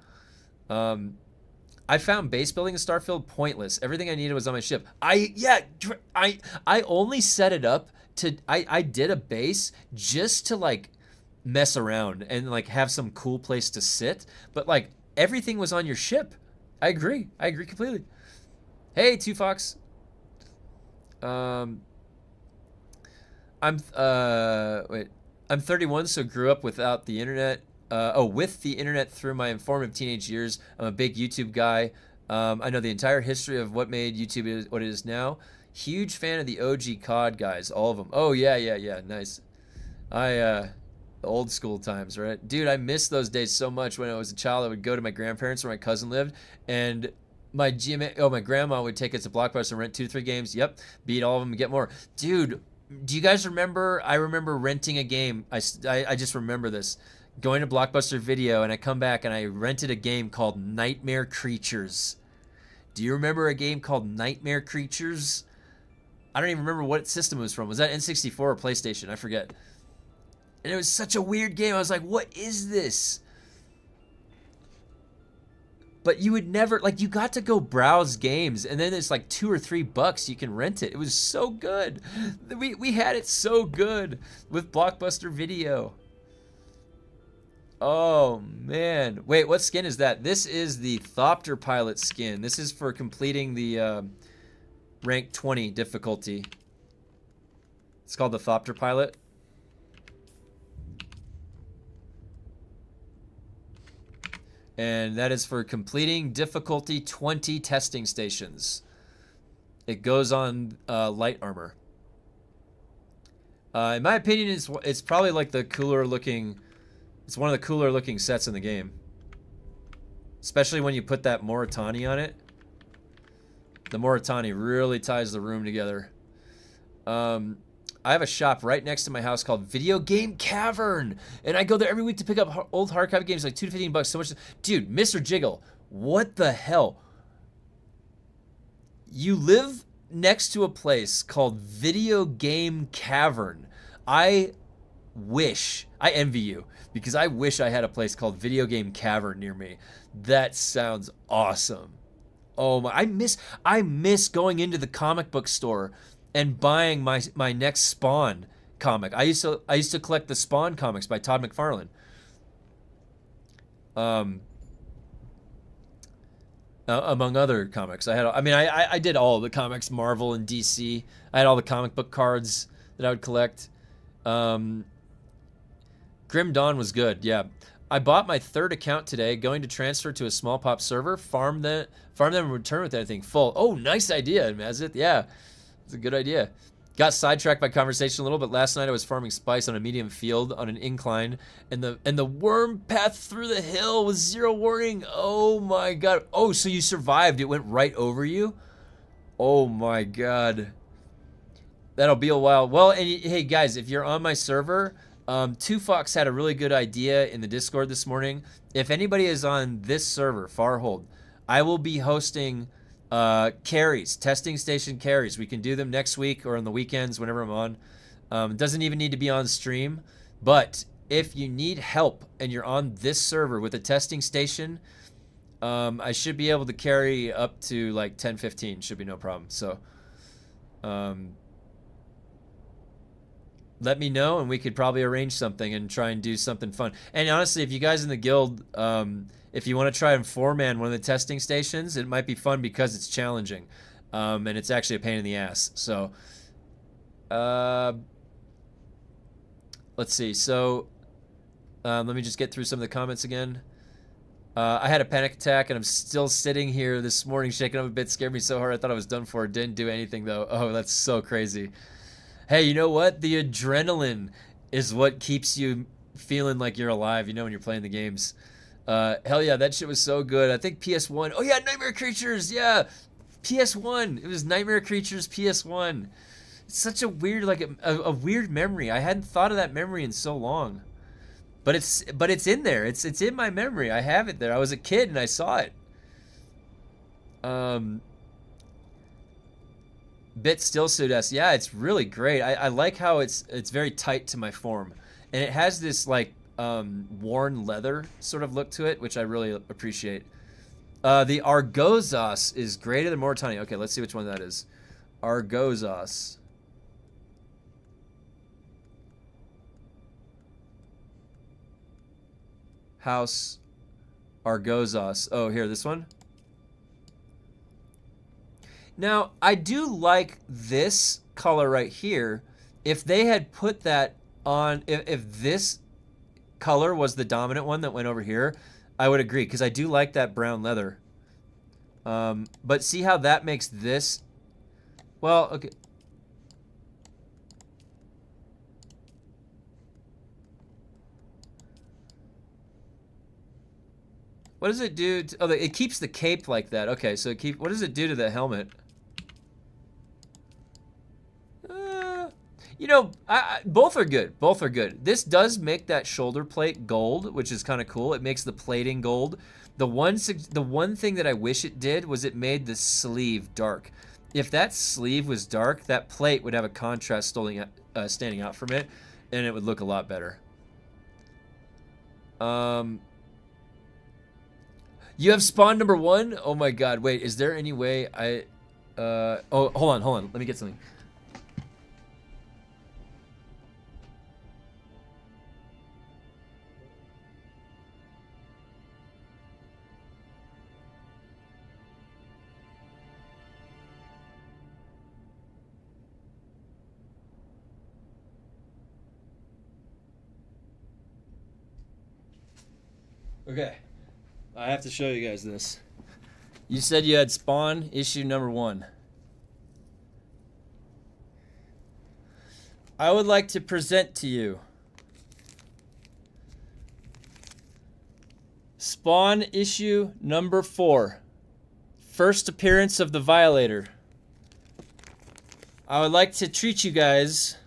I found base building in Starfield pointless. Everything I needed was on my ship. I only set it up to, I did a base just to like mess around and like have some cool place to sit, but like everything was on your ship. I agree completely. Hey, Two Fox. I'm 31, so grew up without the internet. With the internet through my informative teenage years. I'm a big YouTube guy. I know the entire history of what made YouTube what it is now. Huge fan of the OG COD guys, all of them. Oh yeah, nice. Old school times, right? Dude, I miss those days so much. When I was a child, I would go to my grandparents where my cousin lived, and my grandma would take us to Blockbuster and rent 2 to 3 games. Yep, beat all of them and get more. Dude, do you guys remember? I remember renting a game. I just remember this. Going to Blockbuster Video, and I come back and I rented a game called Nightmare Creatures. Do you remember a game called Nightmare Creatures? I don't even remember what system it was from. Was that N64 or PlayStation? I forget. And it was such a weird game. I was like, what is this? But you would never, like, you got to go browse games, and then it's like $2 or $3 you can rent it. It was so good. We had it so good with Blockbuster Video. Oh, man. Wait, what skin is that? This is the Thopter Pilot skin. This is for completing the rank 20 difficulty. It's called the Thopter Pilot. And that is for completing difficulty 20 testing stations. It goes on light armor. In my opinion, it's probably like the cooler looking... It's one of the cooler looking sets in the game. Especially when you put that Moritani on it. The Moritani really ties the room together. I have a shop right next to my house called Video Game Cavern, and I go there every week to pick up old hard copy games, like $2 to $15. So much, dude. Mr. Jiggle, what the hell? You live next to a place called Video Game Cavern. I envy you, because I wish I had a place called Video Game Cavern near me. That sounds awesome. Oh my! I miss going into the comic book store and buying my next Spawn comic. I used to collect the Spawn comics by Todd McFarlane. Among other comics, I did all the comics, Marvel and DC. I had all the comic book cards that I would collect. Grim Dawn was good, yeah. I bought my 3rd account today, going to transfer to a small pop server, farm them, and return with anything full. Oh, nice idea, Mazit. Yeah. It's a good idea. Got sidetracked by conversation a little, but last night I was farming spice on a medium field on an incline, and the worm path through the hill with 0 warning. Oh my god. Oh, so you survived. It went right over you? Oh my god. That'll be a while. Well, and hey guys, if you're on my server, Two Fox had a really good idea in the Discord this morning. If anybody is on this server, Farhold, I will be hosting carries, testing station carries. We can do them next week or on the weekends whenever I'm on. It doesn't even need to be on stream, but if you need help and you're on this server with a testing station, I should be able to carry up to like 10-15. Should be no problem. So let me know, and we could probably arrange something and try and do something fun. And honestly, if you guys in the guild, if you want to try and foreman one of the testing stations, it might be fun because it's challenging, and it's actually a pain in the ass. So, let's see. So, let me just get through some of the comments again. I had a panic attack, and I'm still sitting here this morning shaking up a bit. Scared me so hard I thought I was done for. Didn't do anything, though. Oh, that's so crazy. Hey, you know what? The adrenaline is what keeps you feeling like you're alive, you know, when you're playing the games. Hell yeah, that shit was so good. I think PS1. Oh, yeah, Nightmare Creatures. Yeah, PS1. It was Nightmare Creatures PS1. It's such a weird, like, a weird memory. I hadn't thought of that memory in so long. But it's in there. It's in my memory. I have it there. I was a kid and I saw it. Bit still suit us. Yeah, it's really great. I like how it's very tight to my form. And it has this like worn leather sort of look to it, which I really appreciate. The Argozos is greater than Moritani. Okay, let's see which one that is. Argozos. House Argozos. Oh, here, this one. Now, I do like this color right here. If they had put that on, if this color was the dominant one that went over here, I would agree, because I do like that brown leather. But see how that makes this, well, okay. What does it do? Oh, it keeps the cape like that. Okay, so what does it do to the helmet? You know, both are good. Both are good. This does make that shoulder plate gold, which is kind of cool. It makes the plating gold. The one thing that I wish it did was it made the sleeve dark. If that sleeve was dark, that plate would have a contrast standing out from it, and it would look a lot better. You have spawn number 1? Oh my god, wait, is there any way I... oh, hold on, let me get something. Okay. I have to show you guys this. You said you had Spawn issue number 1. I would like to present to you Spawn issue number 4. First appearance of the Violator. I would like to treat you guys.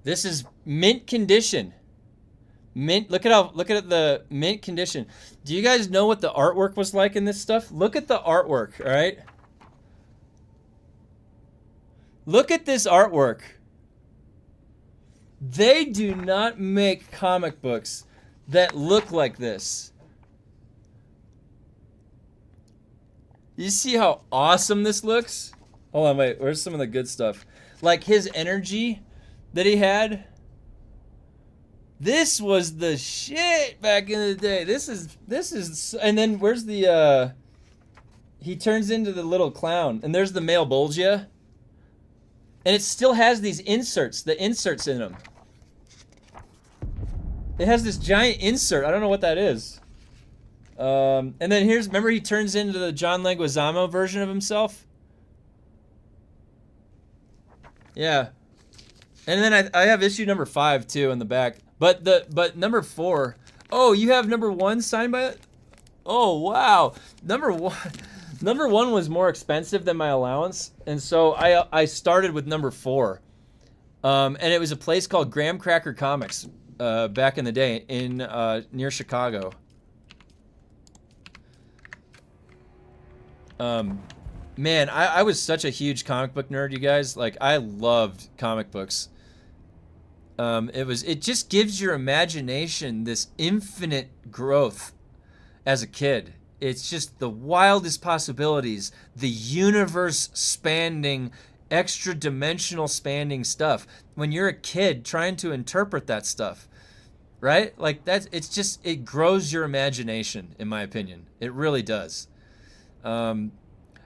This is mint condition. Mint, look at the mint condition. Do you guys know what the artwork was like in this stuff? Look at the artwork, all right? Look at this artwork. They do not make comic books that look like this. You see how awesome this looks? Hold on, wait, where's some of the good stuff? Like his energy that he had. This was the shit back in the day. This is, and then where's the, he turns into the little clown, and there's the male Bolgia. And it still has these inserts, the inserts in them. It has this giant insert, I don't know what that is. And then remember he turns into the John Leguizamo version of himself? Yeah. And then I have issue number 5 too in the back. But number 4, oh, you have number 1 signed by it? Oh wow, number 1 was more expensive than my allowance, and so I started with number 4, and it was a place called Graham Cracker Comics back in the day in near Chicago. Man, I was such a huge comic book nerd, you guys. Like I loved comic books. It just gives your imagination this infinite growth as a kid. It's just the wildest possibilities, the universe spanning extra dimensional spanning stuff when you're a kid trying to interpret that stuff, right? Like it grows your imagination, in my opinion. It really does. I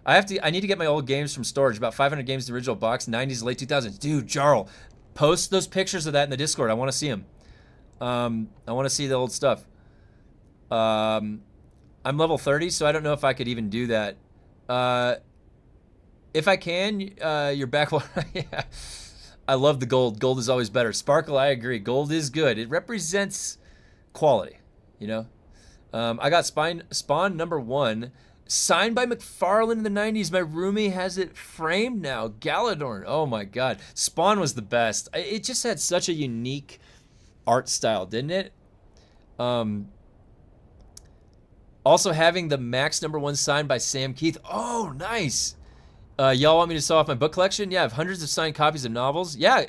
need to get my old games from storage, about 500 games in the original box, 90s, late 2000s. Dude, Jarl, post those pictures of that in the Discord. I want to see them. I want to see the old stuff. I'm level 30, so I don't know if I could even do that. If I can, you're back. Yeah. I love the gold. Gold is always better. Sparkle, I agree. Gold is good. It represents quality, you know? I got Spawn #1, signed by McFarlane in the 90s. My roomie has it framed now. Galadorn. Oh my God. Spawn was the best. It just had such a unique art style, didn't it? Also having the Max #1 signed by Sam Keith. Oh, nice. Y'all want me to sell off my book collection? Yeah, I have hundreds of signed copies of novels. Yeah,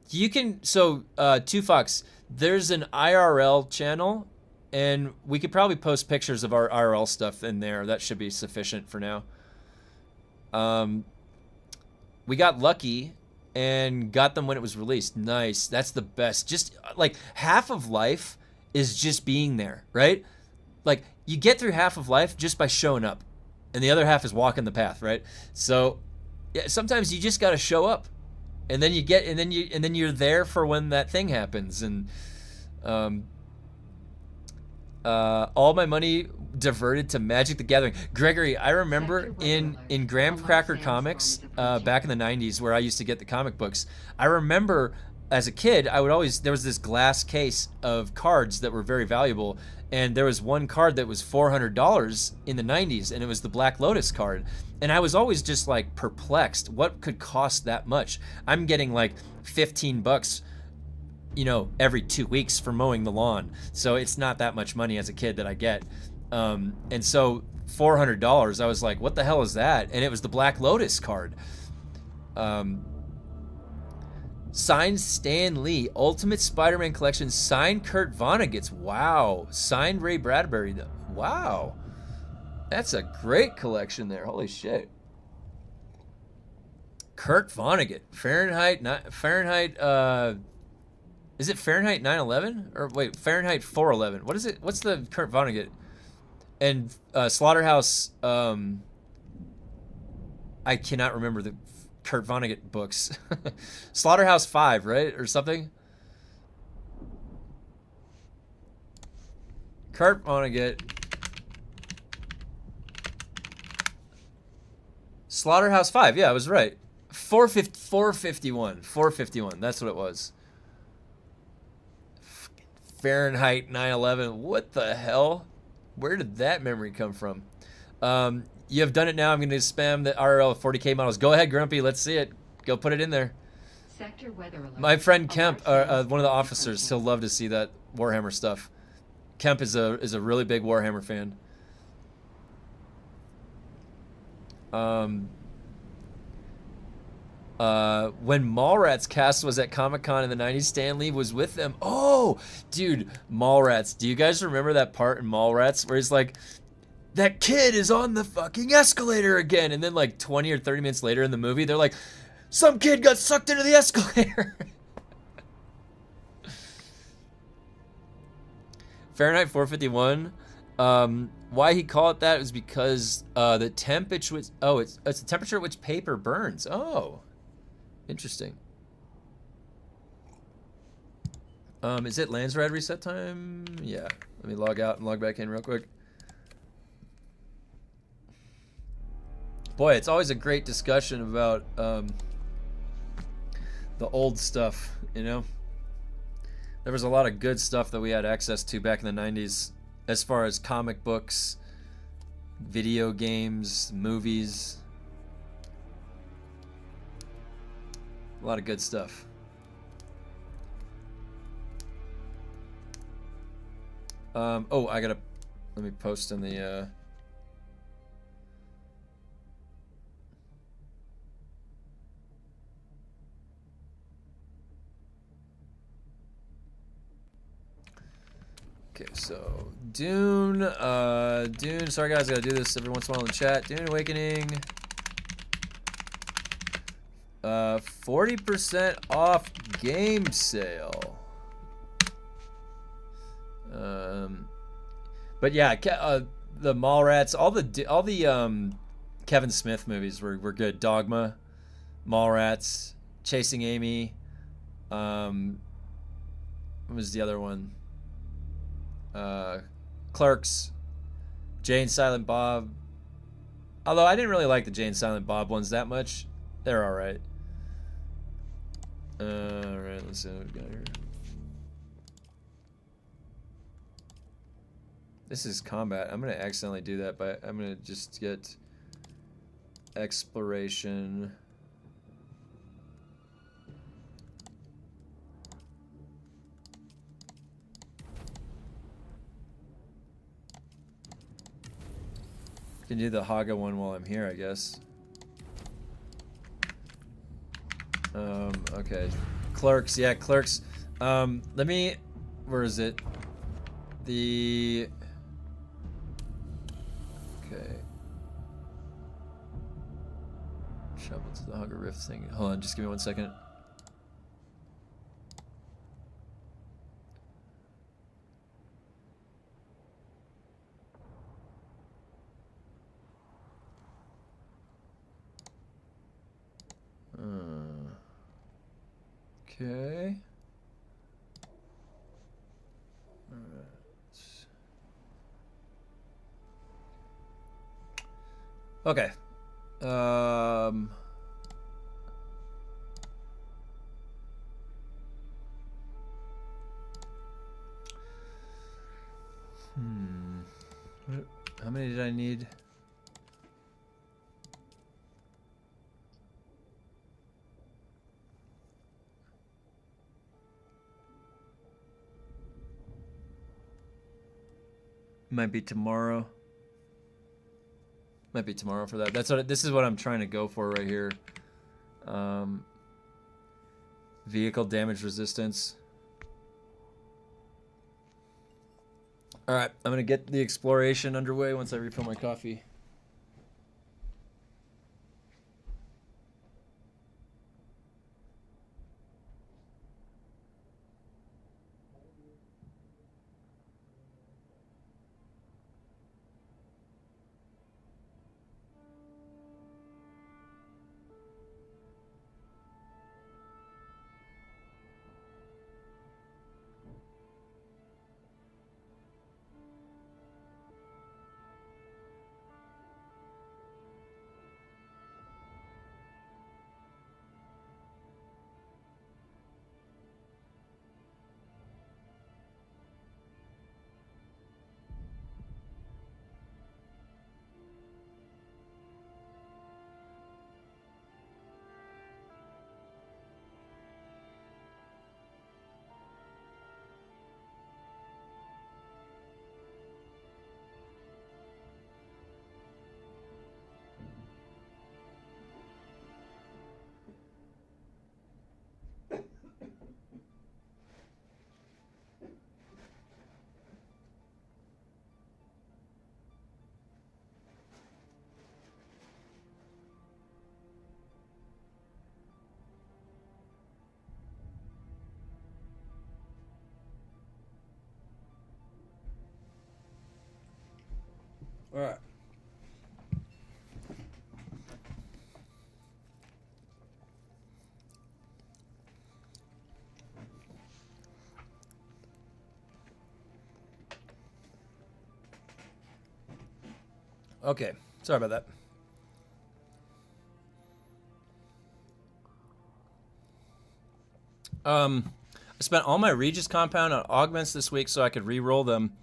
you can. So, Two Fox, there's an IRL channel, and we could probably post pictures of our IRL stuff in there. That should be sufficient for now. We got lucky and got them when it was released. Nice. That's the best. Just like half of life is just being there, right? Like you get through half of life just by showing up, and the other half is walking the path, right? So yeah, sometimes you just got to show up, and then you're there for when that thing happens. And all my money diverted to Magic the Gathering. Gregory, I remember in Graham Cracker Comics back in the 90s, where I used to get the comic books. I remember as a kid, there was this glass case of cards that were very valuable, and there was one card that was $400 in the 90s, and it was the Black Lotus card. And I was always just like perplexed. What could cost that much? I'm getting like $15, you know, every 2 weeks for mowing the lawn. So it's not that much money as a kid that I get. And so $400, I was like, what the hell is that? And it was the Black Lotus card. Signed Stan Lee, Ultimate Spider-Man Collection, signed Kurt Vonnegut's. Wow. Signed Ray Bradbury. Wow. That's a great collection there. Holy shit. Kurt Vonnegut. Fahrenheit, is it Fahrenheit 9/11? Or wait, Fahrenheit 4/11. What is it? What's the Kurt Vonnegut? And Slaughterhouse, I cannot remember the Kurt Vonnegut books. Slaughterhouse 5, right? Or something? Kurt Vonnegut. Slaughterhouse 5. Yeah, I was right. 451. 451. That's what it was. Fahrenheit 9/11. What the hell? Where did that memory come from? You have done it now. I'm going to spam the RL 40K models. Go ahead, Grumpy. Let's see it. Go put it in there. Sector weather alert. My friend Kemp, one of the officers, he'll love to see that Warhammer stuff. Kemp is a really big Warhammer fan. When Mallrats cast was at Comic-Con in the 90s, Stan Lee was with them. Oh, dude, Mallrats. Do you guys remember that part in Mallrats where he's like, that kid is on the fucking escalator again? And then like 20 or 30 minutes later in the movie, they're like, some kid got sucked into the escalator. Fahrenheit 451. Why he called it that was because the temperature was, it's the temperature at which paper burns. Oh, interesting. Is it Landsrad reset time? Yeah. Let me log out and log back in real quick. Boy, it's always a great discussion about the old stuff, you know? There was a lot of good stuff that we had access to back in the 90s as far as comic books, video games, movies. A lot of good stuff. Oh, let me post in the, okay, so Dune, sorry guys, I gotta do this every once in a while in the chat. Dune Awakening. 40% off game sale. But yeah, the Mallrats, all the Kevin Smith movies were good. Dogma, Mallrats, Chasing Amy. What was the other one? Clerks, Jane Silent Bob. Although I didn't really like the Jane Silent Bob ones that much. They're all right. Alright, let's see what we've got here. This is combat. I'm gonna accidentally do that, but I'm gonna just get exploration. Can do the Haga one while I'm here, I guess. Okay. Clerks, yeah, Clerks. Let me, where is it? Okay. Shovel to the Haga Rift thing. Hold on, just give me 1 second. Okay. Okay. How many did I need? Might be tomorrow. Might be tomorrow for that. This is what I'm trying to go for right here. Vehicle damage resistance. All right, I'm gonna get the exploration underway once I refill my coffee. All right. Okay, sorry about that. I spent all my Regis compound on augments this week so I could re-roll them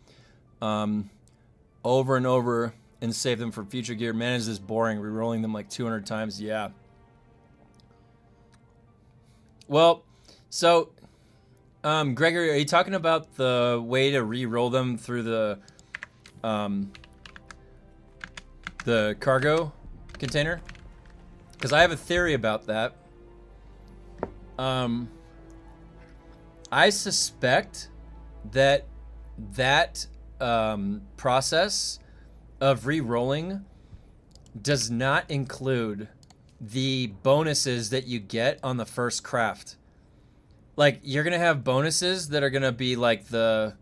over and over and save them for future gear. Man, is this boring, re-rolling them like 200 times. Yeah. Well, so, Gregory, are you talking about the way to re-roll them through the cargo container? Because I have a theory about that. I suspect that process of re-rolling does not include the bonuses that you get on the first craft. Like, you're gonna have bonuses that are gonna be like the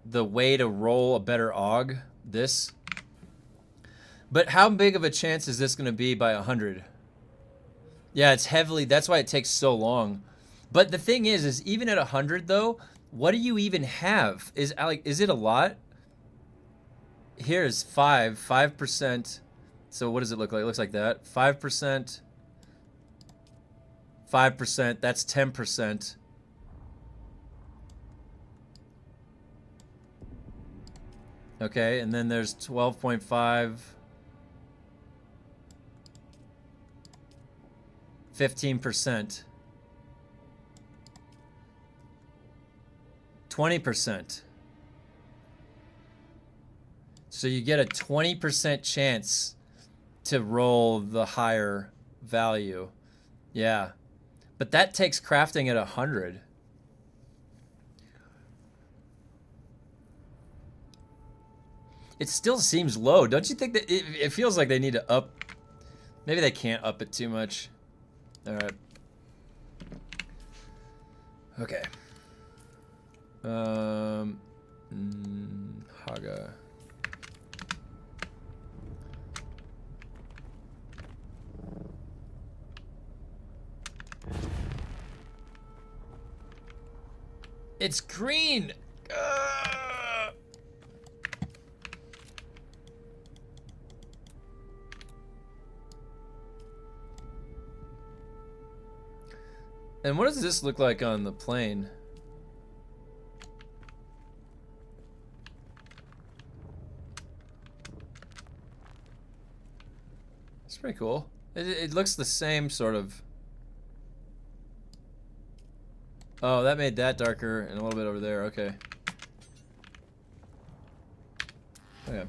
way to roll a better AUG, this. But how big of a chance is this gonna be by 100? Yeah, it's heavily, that's why it takes so long. But the thing is even at 100 though, what do you even have? Is it a lot? Here's 5%. So what does it look like? It looks like that. 5%. 5%, that's 10%. Okay, and then there's 12.5. 15%. 20%. So you get a 20% chance to roll the higher value. Yeah. But that takes crafting at 100. It still seems low. Don't you think that it feels like they need to up? Maybe they can't up it too much. All right. Okay. Haga. It's green. And what does this look like on the plane? It's pretty cool. It looks the same sort of. Oh, that made that darker and a little bit over there. Okay. Okay.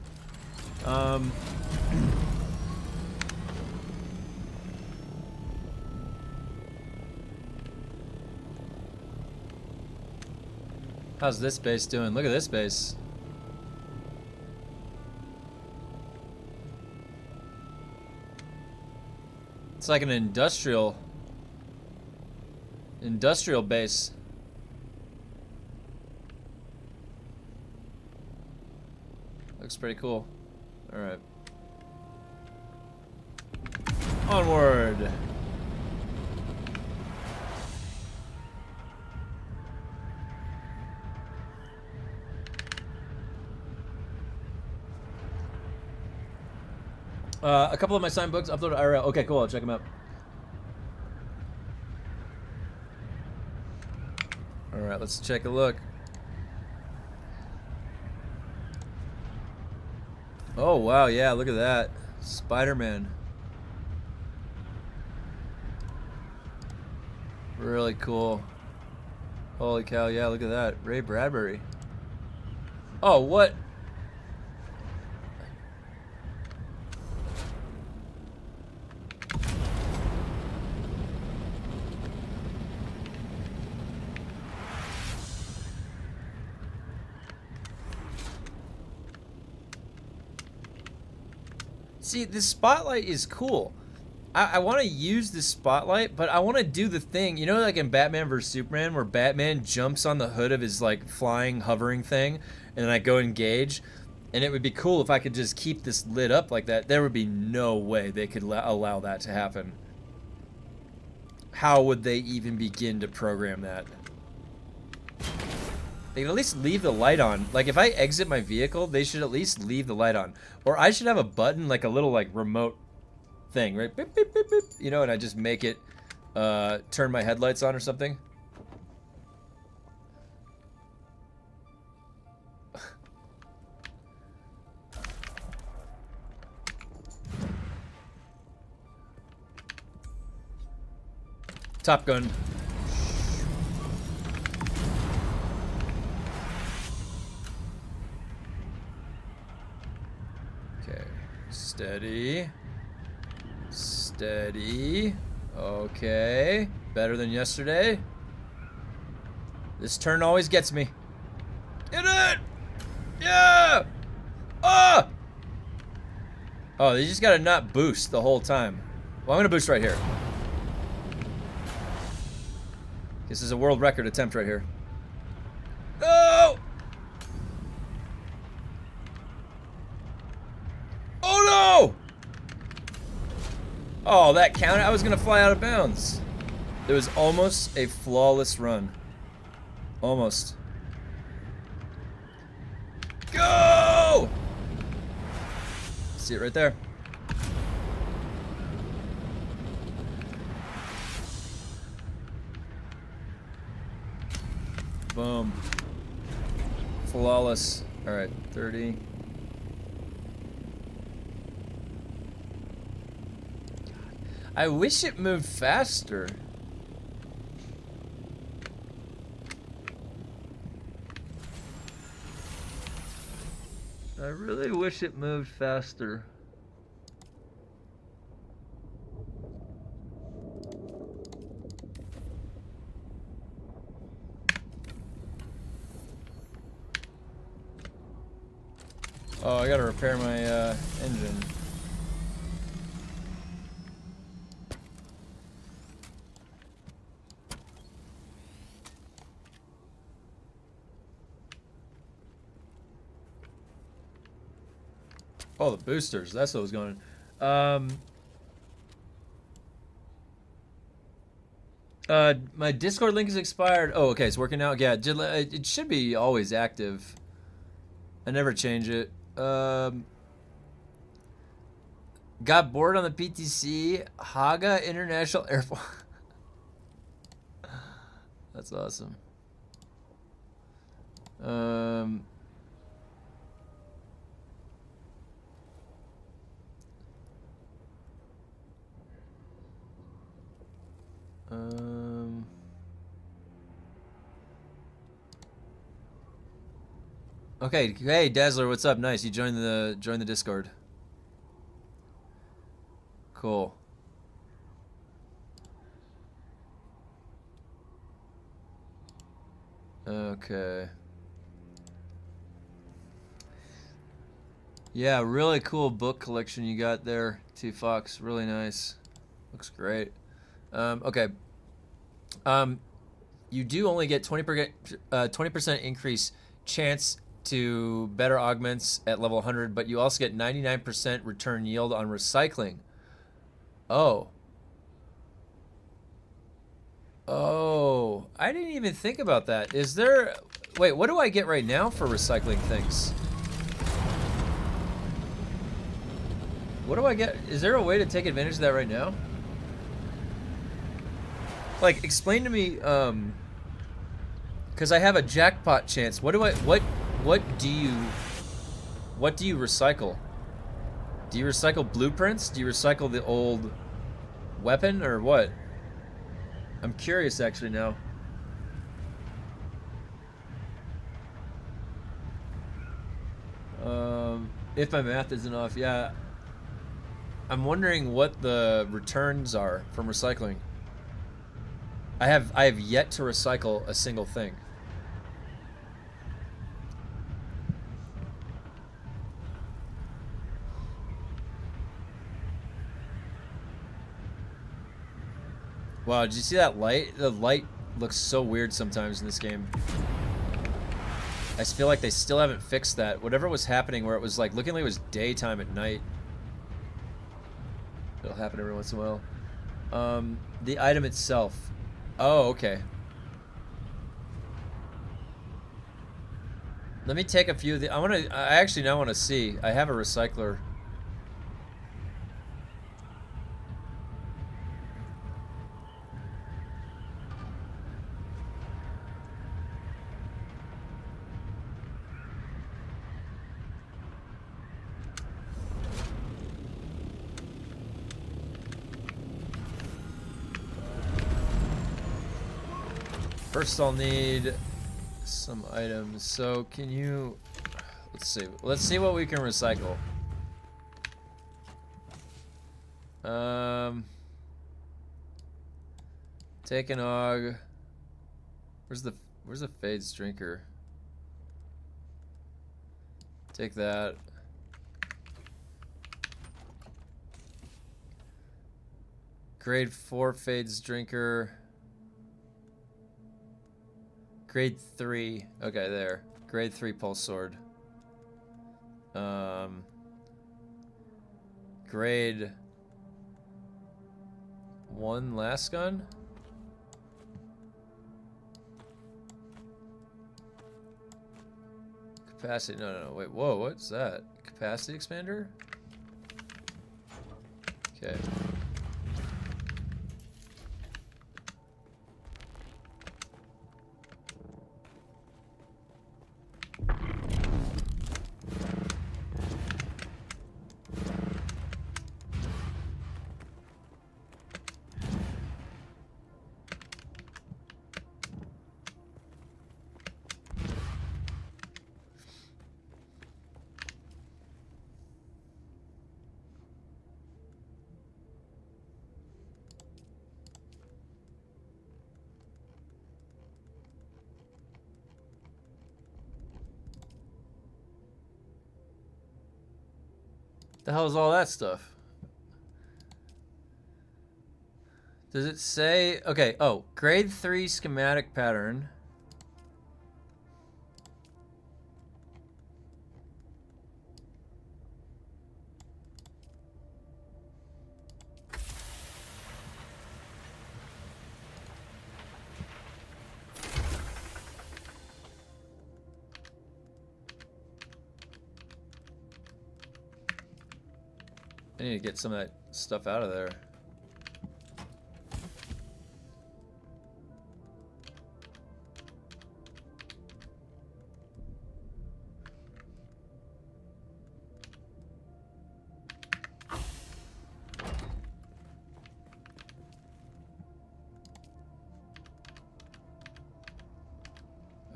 How's this base doing? Look at this base. It's like an industrial base. Looks pretty cool. All right. Onward. A couple of my signed books uploaded IRL. Okay, cool. I'll check them out. All right, let's check a look. Oh, wow. Yeah, look at that. Spider-Man. Really cool. Holy cow. Yeah, look at that. Ray Bradbury. Oh, what? See, this spotlight is cool. I want to use this spotlight, but I want to do the thing, you know, like in Batman vs Superman, where Batman jumps on the hood of his like flying, hovering thing, and then I go engage. And it would be cool if I could just keep this lit up like that. There would be no way they could allow that to happen. How would they even begin to program that? They could at least leave the light on. Like, if I exit my vehicle, they should at least leave the light on. Or I should have a button, like a little, like, remote thing, right? Beep, beep, beep, beep. You know, and I just make it turn my headlights on or something. Top Gun. Okay. Steady. Steady. Okay. Better than yesterday. This turn always gets me. Get it! Yeah! Ah! Oh, they just gotta not boost the whole time. Well, I'm gonna boost right here. This is a world record attempt right here. No! Oh no! Oh, that counted? I was gonna fly out of bounds. It was almost a flawless run. Almost. Go! See it right there. Boom. Flawless. All right, 30. I wish it moved faster. I really wish it moved faster. Oh, I gotta repair my engine. Oh, the boosters. That's what was going on. My Discord link is expired. Oh, okay, it's working now. Yeah, it should be always active. I never change it. Got bored on the PTC. Haga International Airport. That's awesome. Okay, hey Dazzler, what's up? Nice, you joined the Discord. Cool. Okay. Yeah, really cool book collection you got there, T Fox. Really nice. Looks great. Okay. You do only get 20% increase chance to better augments at level 100, but you also get 99% return yield on recycling. Oh. Oh, I didn't even think about that. Is there... Wait, what do I get right now for recycling things? What do I get? Is there a way to take advantage of that right now? Like, explain to me, because I have a jackpot chance. What do you recycle? Do you recycle blueprints? Do you recycle the old weapon or what? I'm curious actually now. If my math isn't off, yeah. I'm wondering what the returns are from recycling. I have yet to recycle a single thing. Wow, did you see that light? The light looks so weird sometimes in this game. I just feel like they still haven't fixed that. Whatever was happening where it was like looking like it was daytime at night. It'll happen every once in a while. The item itself. Oh, okay. Let me take a few of the... I actually now want to see. I have a recycler. First I'll need some items. So can you... Let's see what we can recycle. Take an AUG. Where's the Fades drinker? Take that. Grade 4 fades drinker. Grade 3. Okay, there. Grade 3 pulse sword. Grade 1 last gun. Capacity. No. Wait. Whoa. What's that? Capacity expander? Okay. The hell is all that stuff? Does it say... Okay, oh. Grade 3 schematic pattern. I need to get some of that stuff out of there.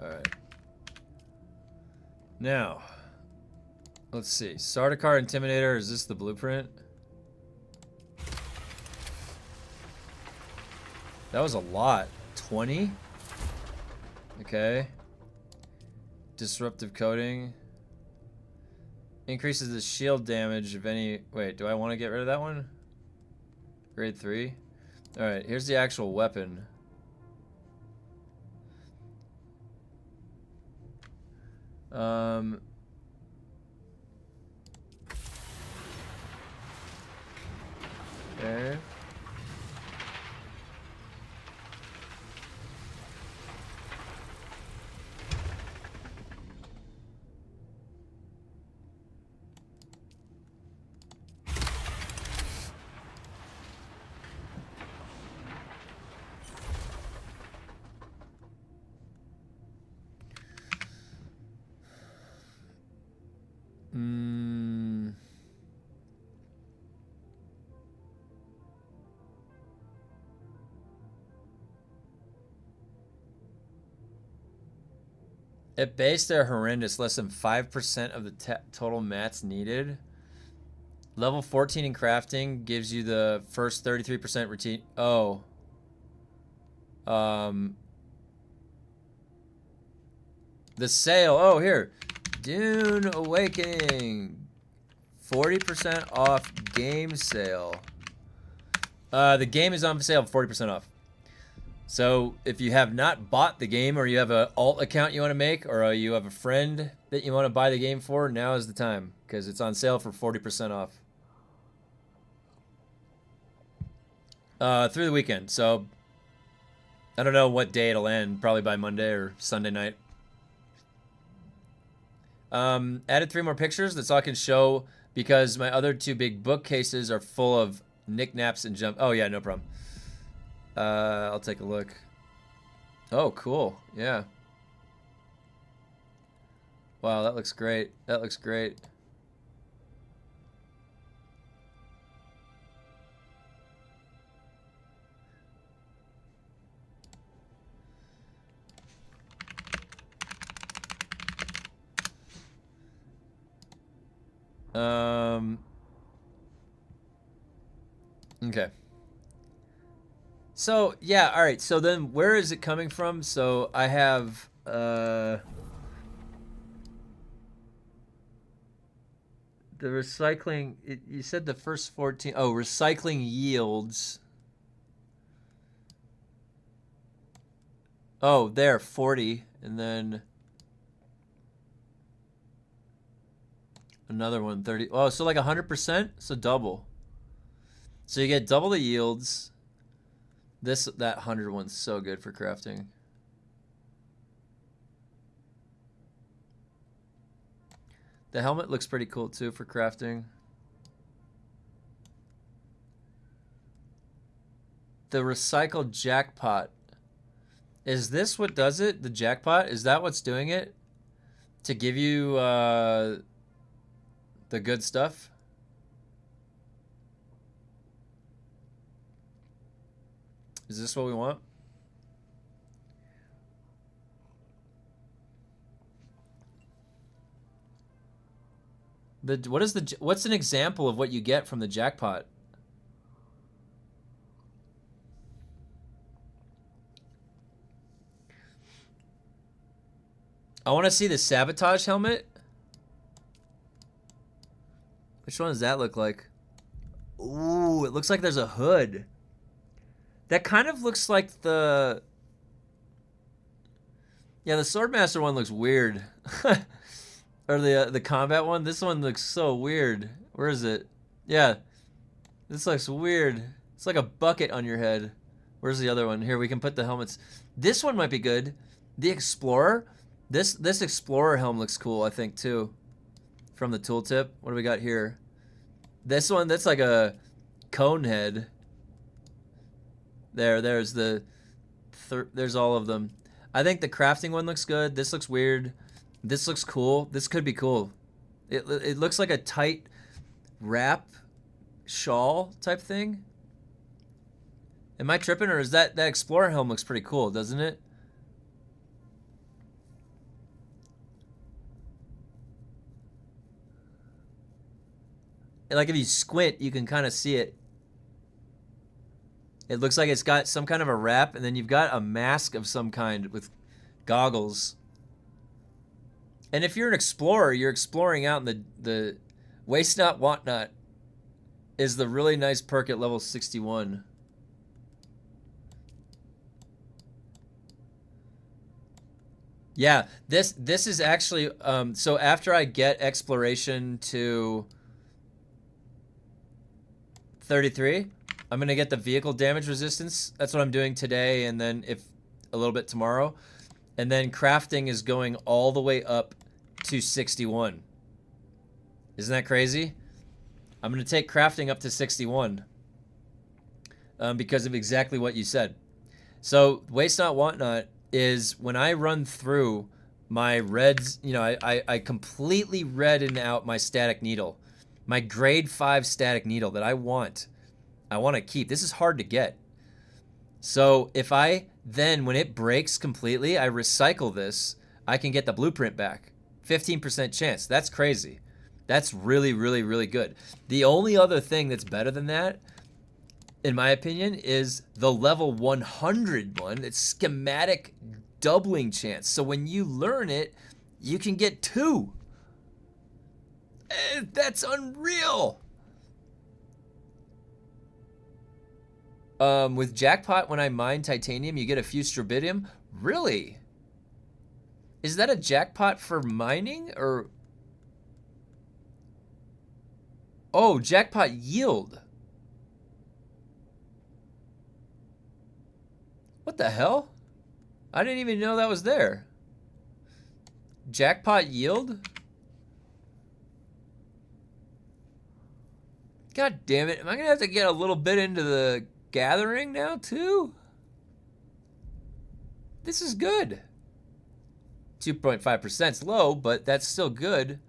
Alright. Now, let's see. Sardaukar Intimidator, is this the blueprint? That was a lot. 20? Okay. Disruptive coating. Increases the shield damage of any... Wait, do I want to get rid of that one? Grade 3? Alright, here's the actual weapon. Okay. At base, they're horrendous. Less than 5% of the total mats needed. Level 14 in crafting gives you the first 33% routine. Oh. The sale. Oh, here. Dune Awakening. 40% off game sale. The game is on sale 40% off. So if you have not bought the game, or you have an alt account you want to make, or you have a friend that you want to buy the game for, now is the time, because it's on sale for 40% off. Through the weekend. So I don't know what day it'll end. Probably by Monday or Sunday night. Added 3 more pictures. That's all I can show, because my other 2 big bookcases are full of knickknacks and jump. Oh yeah, no problem. I'll take a look. Oh, cool. Yeah. Wow, that looks great. That looks great. Okay. So, yeah, all right. So then where is it coming from? So I have the recycling, you said the first 14. Oh, recycling yields. Oh, there, 40, and then another one, 30. Oh, so like 100%? So double. So you get double the yields. That 100 one's so good for crafting. The helmet looks pretty cool too for crafting. The recycled jackpot. Is this what does it? The jackpot? Is that what's doing it? To give you the good stuff? Is this what we want? What's an example of what you get from the jackpot? I want to see the sabotage helmet. Which one does that look like? Ooh, it looks like there's a hood. That kind of looks like the... Yeah, the Swordmaster one looks weird. Or the combat one. This one looks so weird. Where is it? Yeah. This looks weird. It's like a bucket on your head. Where's the other one? Here, we can put the helmets. This one might be good. The Explorer. This Explorer helm looks cool, I think, too. From the tooltip. What do we got here? This one, that's like a cone head. There's all of them. I think the crafting one looks good. This looks weird. This looks cool. This could be cool. It looks like a tight wrap shawl type thing. Am I tripping, or is that Explorer helm looks pretty cool, doesn't it? Like if you squint, you can kind of see it. It looks like it's got some kind of a wrap, and then you've got a mask of some kind with goggles. And if you're an explorer, you're exploring out in the Waste Not, Want Not is the really nice perk at level 61. Yeah, this is actually, so after I get exploration to 33, I'm going to get the vehicle damage resistance. That's what I'm doing today, and then if a little bit tomorrow. And then crafting is going all the way up to 61. Isn't that crazy? I'm going to take crafting up to 61 because of exactly what you said. So Waste Not, Want Not is when I run through my reds, you know, I completely redden out my static needle. My grade 5 static needle that I want to keep. This is hard to get. So if I then, when it breaks completely, I recycle this, I can get the blueprint back. 15% chance. That's crazy. That's really, really, really good. The only other thing that's better than that, in my opinion, is the level 100 one. It's schematic doubling chance. So when you learn it, you can get 2. That's unreal. With Jackpot, when I mine titanium, you get a few strobidium. Really? Is that a jackpot for mining, or? Oh, jackpot yield. What the hell? I didn't even know that was there. Jackpot yield? God damn it. Am I going to have to get a little bit into the gathering now, too? This is good. 2.5% is low, but that's still good.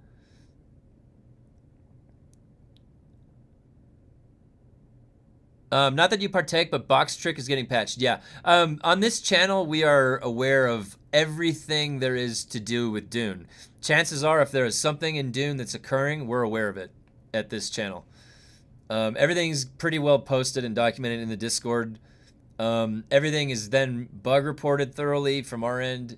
Not that you partake, but Box Trick is getting patched. Yeah. On this channel, we are aware of everything there is to do with Dune. Chances are, if there is something in Dune that's occurring, we're aware of it at this channel. Everything's pretty well posted and documented in the Discord. Everything is then bug reported thoroughly from our end,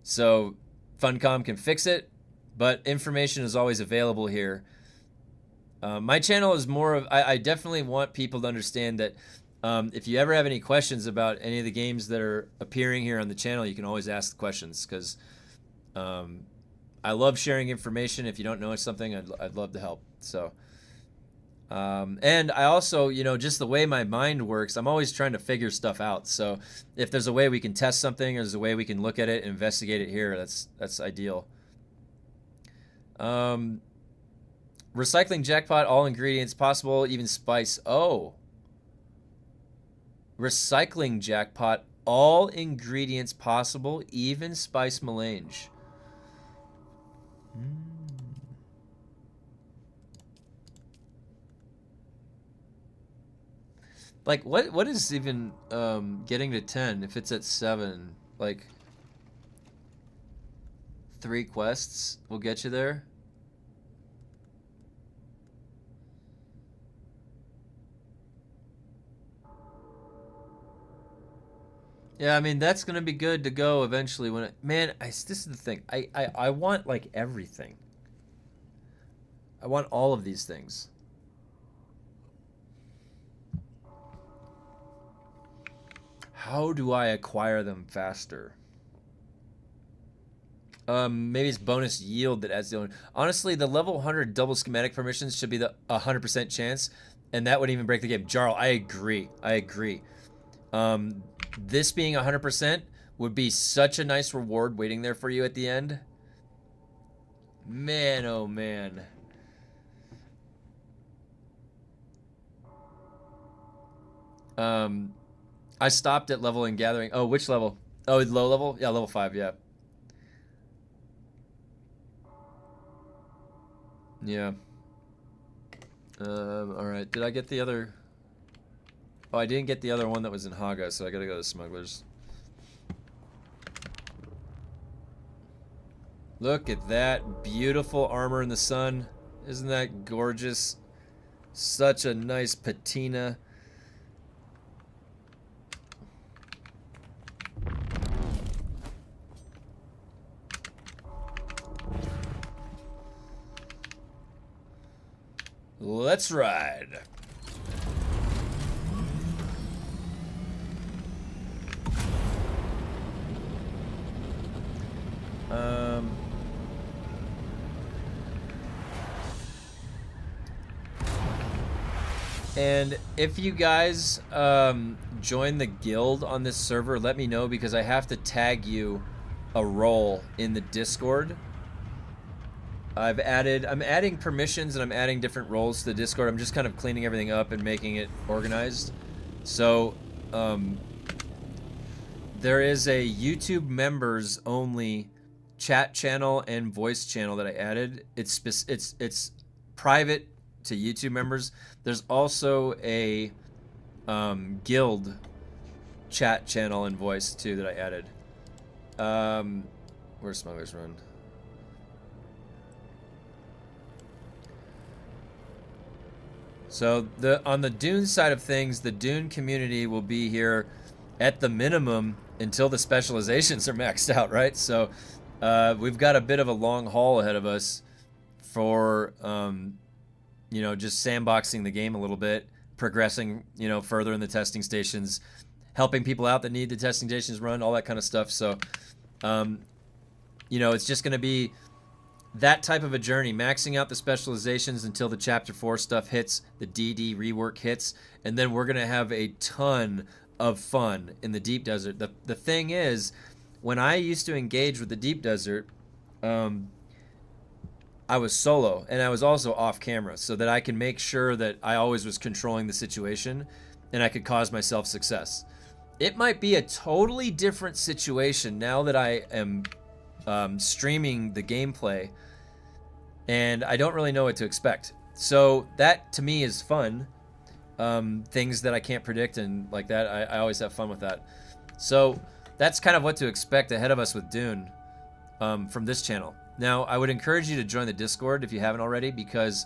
so Funcom can fix it, but information is always available here. My channel is more of, I definitely want people to understand that If you ever have any questions about any of the games that are appearing here on the channel, you can always ask the questions, because I love sharing information. If you don't know something, I'd love to help. So, and I also, you know, just the way my mind works, I'm always trying to figure stuff out. So if there's a way we can test something, or there's a way we can look at it and investigate it here, that's ideal. Recycling jackpot, all ingredients possible, even spice. Oh. Recycling jackpot, all ingredients possible, even spice melange. Like, what is even getting to 10 if it's at 7? Like, 3 quests will get you there. Yeah, I mean, that's gonna be good to go eventually. When man, this is the thing. I want like everything. I want all of these things. How do I acquire them faster? Maybe it's bonus yield that adds the only. Honestly, the level 100 double schematic permissions should be the 100% chance, and that would even break the game. Jarl, I agree. I agree. This being 100% would be such a nice reward waiting there for you at the end. Man, oh man. I stopped at level and gathering. Oh, which level? Oh, low level? Yeah, level 5, yeah. Yeah. Alright, did I get the other... Oh, I didn't get the other one that was in Haga, so I gotta go to Smugglers. Look at that beautiful armor in the sun. Isn't that gorgeous? Such a nice patina. Let's ride. And if you guys join the guild on this server, let me know, because I have to tag you a role in the Discord. I'm adding permissions, and I'm adding different roles to the Discord. I'm just kind of cleaning everything up and making it organized. So, there is a YouTube members only chat channel and voice channel that I added. It's private to YouTube members. There's also a guild chat channel and voice too that I added. Where's Smuggler's Run? So on the Dune side of things, the Dune community will be here at the minimum until the specializations are maxed out, right? So we've got a bit of a long haul ahead of us for you know, just sandboxing the game a little bit, progressing, you know, further in the testing stations, helping people out that need the testing stations run, all that kind of stuff. So you know, it's just going to be that type of a journey, maxing out the specializations until the Chapter 4 stuff hits, the DD rework hits, and then we're going to have a ton of fun in the Deep Desert. The thing is, when I used to engage with the Deep Desert, I was solo, and I was also off camera, so that I can make sure that I always was controlling the situation, and I could cause myself success. It might be a totally different situation now that I am streaming the gameplay, and I don't really know what to expect. So that, to me, is fun. Things that I can't predict and like that, I always have fun with that. So that's kind of what to expect ahead of us with Dune from this channel. Now, I would encourage you to join the Discord if you haven't already, because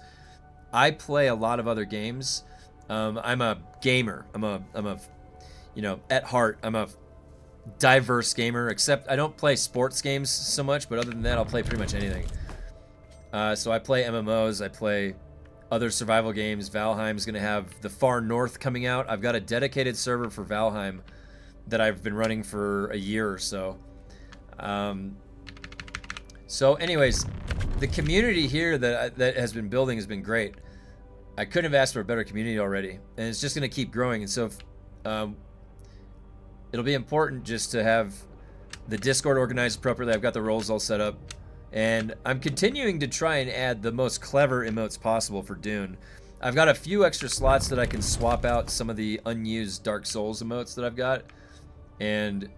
I play a lot of other games. I'm a gamer. I'm a, you know, at heart, I'm a diverse gamer, except I don't play sports games so much, but other than that, I'll play pretty much anything. So I play MMOs, I play other survival games. Valheim's going to have the Far North coming out. I've got a dedicated server for Valheim that I've been running for a year or so. So anyways, the community here that has been building has been great. I couldn't have asked for a better community already, and it's just going to keep growing. And so it'll be important just to have the Discord organized appropriately. I've got the roles all set up, and I'm continuing to try and add the most clever emotes possible for Dune. I've got a few extra slots that I can swap out some of the unused Dark Souls emotes that I've got, and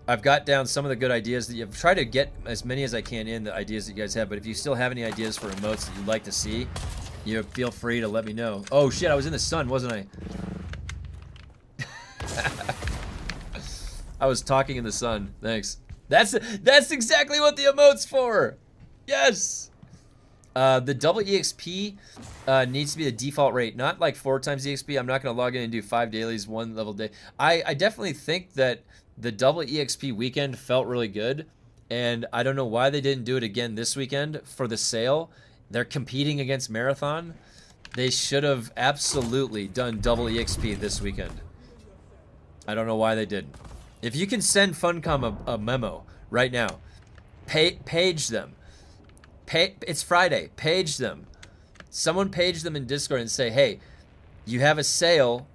I've got down some of the good ideas that you've tried to get as many as I can in the ideas that you guys have. But if you still have any ideas for emotes that you'd like to see, you feel free to let me know. Oh shit, I was in the sun, wasn't I? I was talking in the sun. Thanks. That's exactly what the emote's for. Yes. The double EXP needs to be the default rate, not like 4 times EXP. I'm not gonna log in and do 5 dailies, 1 level day. I definitely think that the double EXP weekend felt really good, and I don't know why they didn't do it again this weekend for the sale. They're competing against Marathon. They should have absolutely done double EXP this weekend. I don't know why they didn't. If you can send Funcom a memo right now, page them. It's Friday. Page them. Someone page them in Discord and say, hey, you have a sale.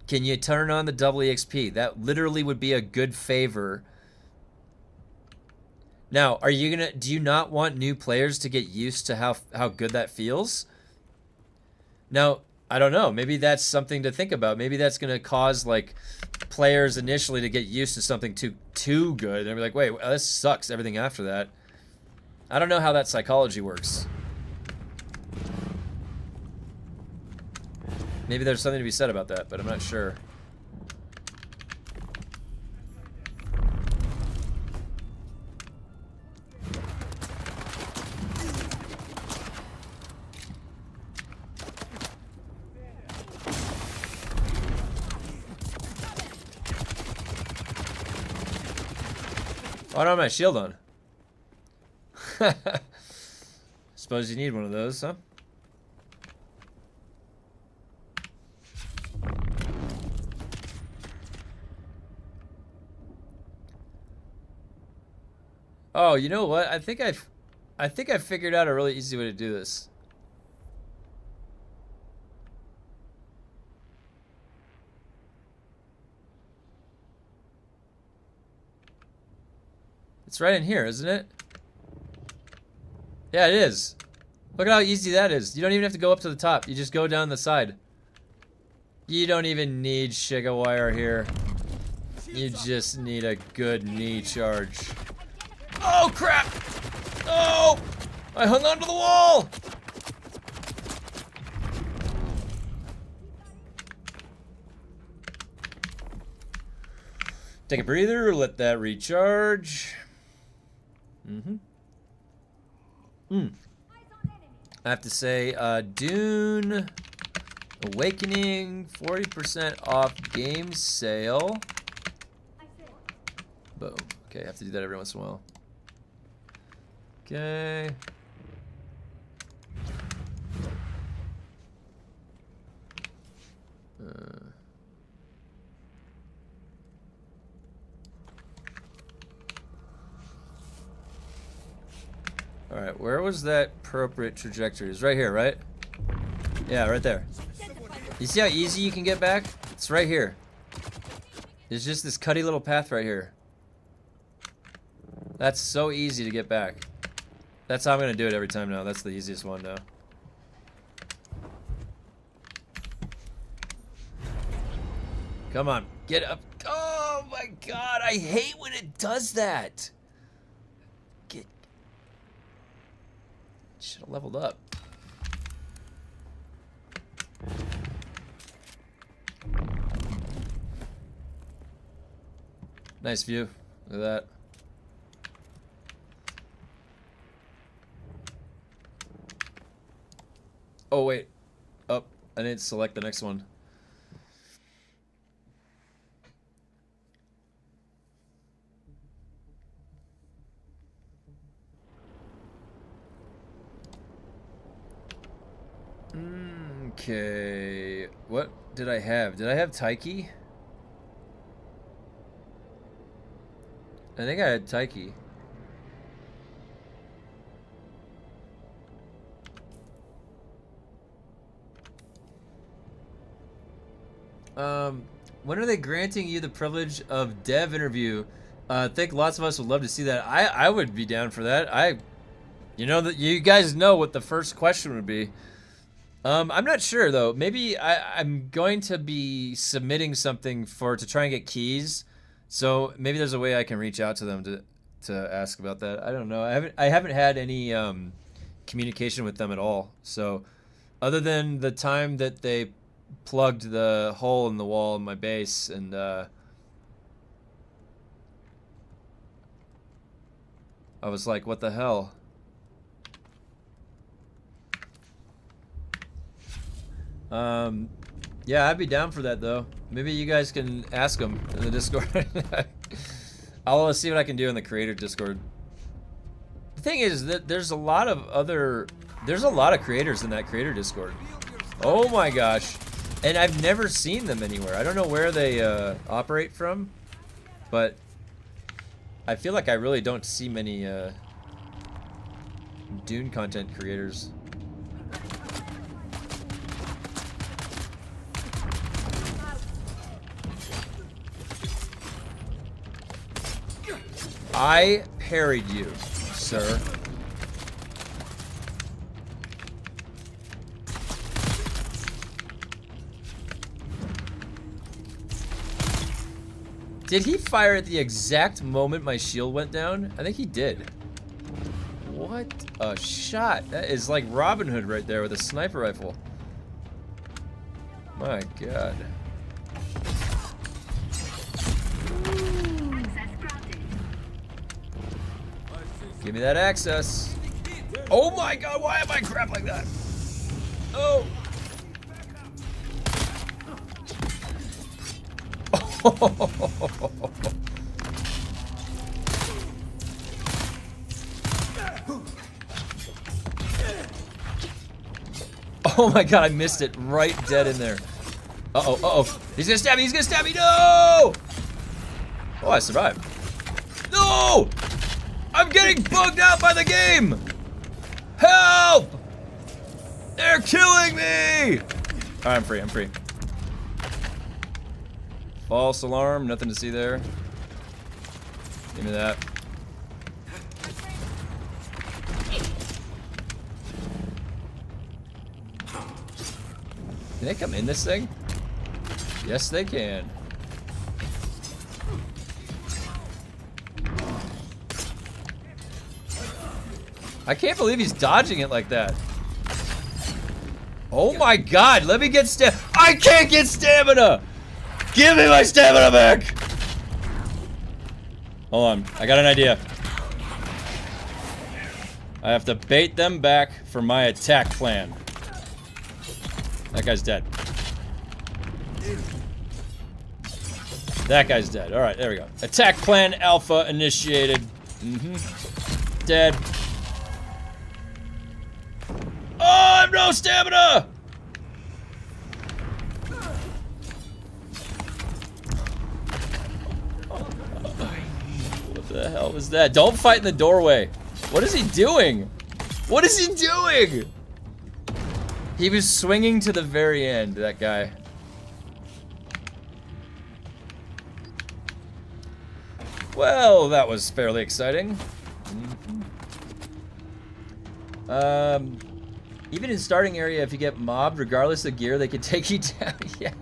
Can you turn on the double EXP? That literally would be a good favor. Now, do you not want new players to get used to how good that feels? Now, I don't know. Maybe that's something to think about. Maybe that's going to cause like players initially to get used to something too good. They'll be like, wait, this sucks. Everything after that. I don't know how that psychology works. Maybe there's something to be said about that, but I'm not sure. Oh, I don't have my shield on. Suppose you need one of those, huh? Oh, you know what? I think I've figured out a really easy way to do this. It's right in here, isn't it? Yeah, it is. Look at how easy that is. You don't even have to go up to the top. You just go down the side. You don't even need Shiga wire here. You just need a good knee charge. Oh, crap! Oh! I hung onto the wall! Take a breather, let that recharge. I have to say, Dune Awakening 40% off game sale. Boom. Okay, I have to do that every once in a while. Okay. Alright, where was that appropriate trajectory? It's right here, right? Yeah, right there. You see how easy you can get back? It's right here. There's just this cutty little path right here. That's so easy to get back. That's how I'm gonna do it every time now. That's the easiest one now. Come on, get up. Oh my god, I hate when it does that. Should have leveled up. Nice view. Look at that. Oh wait. Oh, I didn't select the next one. Okay. What did I have? Did I have Taiki? I think I had Taiki. When are they granting you the privilege of dev interview? I think lots of us would love to see that. I would be down for that. You know that you guys know what the first question would be. I'm not sure though. Maybe I'm going to be submitting something to try and get keys. So maybe there's a way I can reach out to them to ask about that. I don't know. I haven't had any communication with them at all. So other than the time that they plugged the hole in the wall in my base and I was like, what the hell? Yeah, I'd be down for that though. Maybe you guys can ask them in the Discord. I'll see what I can do in the creator Discord. The thing is that there's a lot of creators in that creator Discord. Oh my gosh. And I've never seen them anywhere. I don't know where they operate from, but I feel like I really don't see many Dune content creators. I parried you, sir. Did he fire at the exact moment my shield went down? I think he did. What a shot. That is like Robin Hood right there with a sniper rifle. My God. Give me that access. Oh my God, why am I crap like that? Oh. Oh my God, I missed it right dead in there. Uh-oh, uh-oh. He's gonna stab me, he's gonna stab me, no! Oh, I survived. No! I'm getting bugged out by the game! Help! They're killing me! Alright, I'm free, I'm free. False alarm, nothing to see there. Give me that. Can they come in this thing? Yes, they can. I can't believe he's dodging it like that. Oh my God, let me get I can't get stamina! Give me my stamina back! Hold on, I got an idea. I have to bait them back for my attack plan. That guy's dead. That guy's dead. Alright, there we go. Attack plan alpha initiated. Dead. Oh, I have no stamina! What the hell was that? Don't fight in the doorway. What is he doing? What is he doing? He was swinging to the very end, that guy. Well, that was fairly exciting. Even in starting area, if you get mobbed, regardless of gear, they can take you down. Yeah.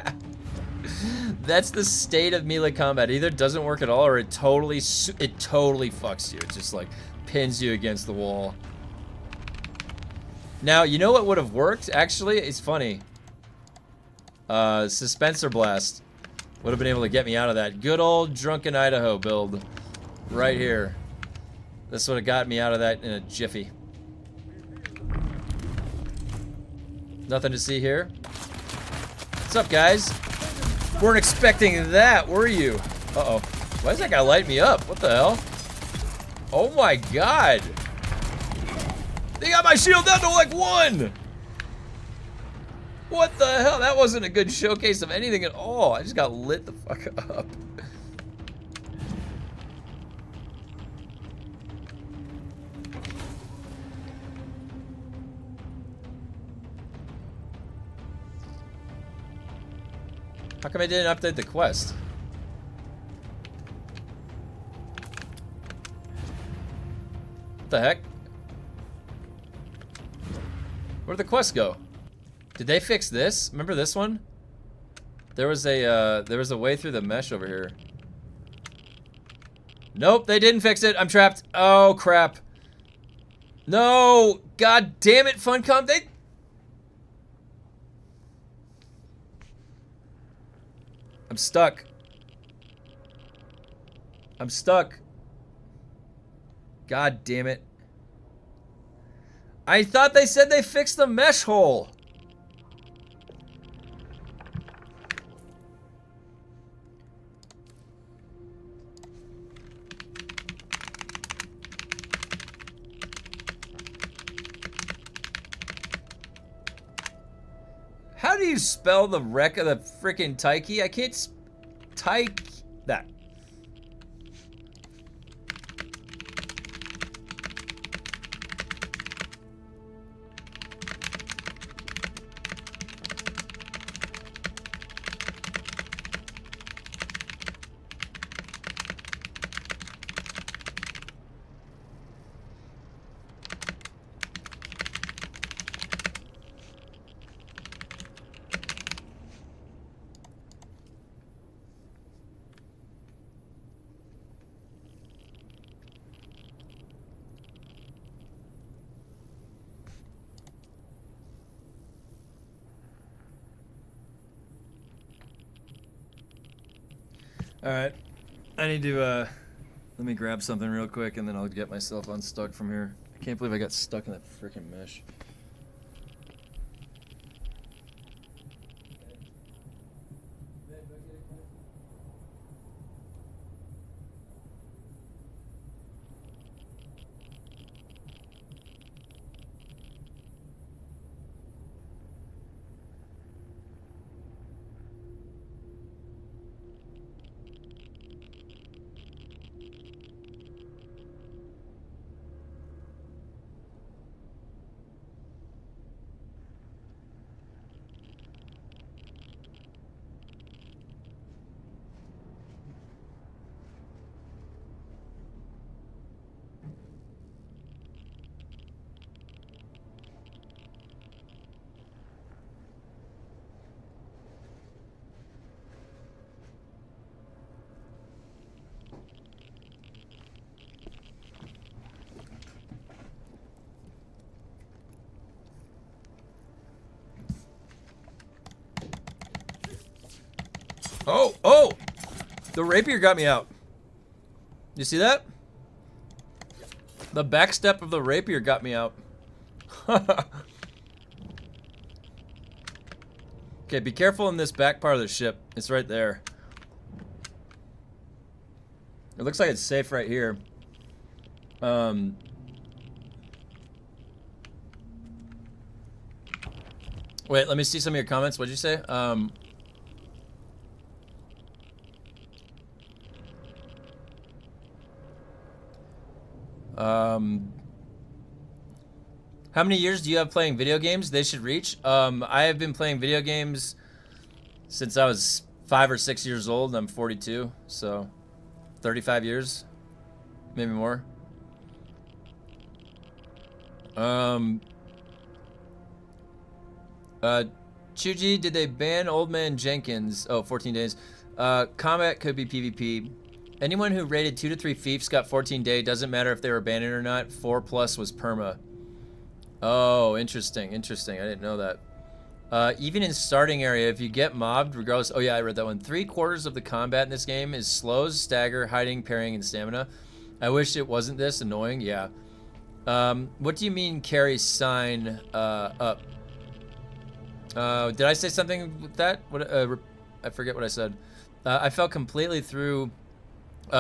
That's the state of melee combat. It either doesn't work at all, or it totally fucks you. It just like pins you against the wall. Now, you know what would have worked? Actually, it's funny. Suspensor blast would have been able to get me out of that. Good old drunken Idaho build, right here. This would have got me out of that in a jiffy. Nothing to see here. What's up, guys? Weren't expecting that, were you? Uh-oh. Why is that guy lighting me up? What the hell? Oh my God. They got my shield down to like 1. What the hell? That wasn't a good showcase of anything at all. I just got lit the fuck up. How come I didn't update the quest? What the heck? Where'd the quest go? Did they fix this? Remember this one? There was a way through the mesh over here. Nope, they didn't fix it. I'm trapped. Oh crap. No! God damn it, Funcom. I'm stuck. I'm stuck. God damn it. I thought they said they fixed the mesh hole. How do you spell the wreck of the freaking Taiki? I can't Taiki that. Alright, I need to, let me grab something real quick and then I'll get myself unstuck from here. I can't believe I got stuck in that freaking mesh. Oh! The rapier got me out. You see that? The backstep of the rapier got me out. Okay, be careful in this back part of the ship. It's right there. It looks like it's safe right here. Wait, let me see some of your comments. What'd you say? How many years do you have playing video games they should reach? I have been playing video games since I was 5 or 6 years old. I'm 42, so 35 years, maybe more. Chuji, did they ban Old Man Jenkins? Oh, 14 days. Combat could be PvP. Anyone who rated 2 to 3 fiefs got 14 day. Doesn't matter if they were banned or not. 4+ was perma. Oh, interesting. Interesting. I didn't know that. Even in starting area, if you get mobbed, regardless. Oh yeah, I read that one. 3/4 of the combat in this game is slows, stagger, hiding, parrying, and stamina. I wish it wasn't this annoying. Yeah. What do you mean carry sign up? Did I say something with that? What? I forget what I said. I fell completely through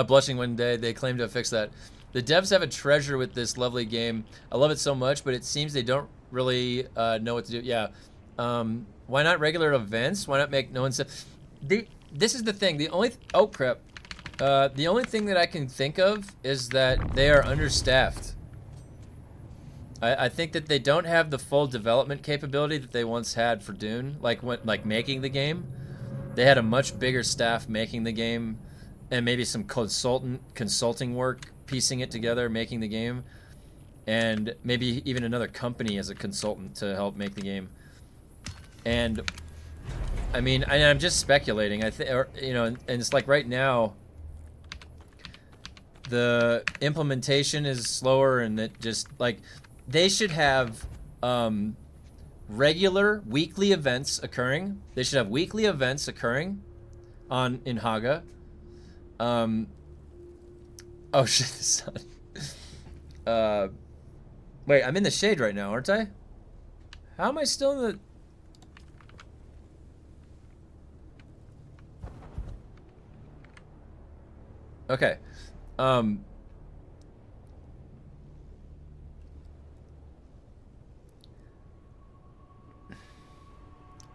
blushing one day. They claim to have fixed that. The devs have a treasure with this lovely game. I love it so much, but it seems they don't really know what to do. Yeah. Why not regular events? Why not make no one say... This is the thing. The only... oh, crap. The only thing that I can think of is that they are understaffed. I think that they don't have the full development capability that they once had for Dune. Like making the game. They had a much bigger staff making the game. And maybe some consulting work, piecing it together, making the game. And maybe even another company as a consultant to help make the game. And I mean, I'm just speculating. I think, you know, and it's like right now, the implementation is slower, and it just like they should have regular weekly events occurring. They should have weekly events occurring in Haga. Oh shit, the sun. Wait, I'm in the shade right now, aren't I? How am I still in the... Okay.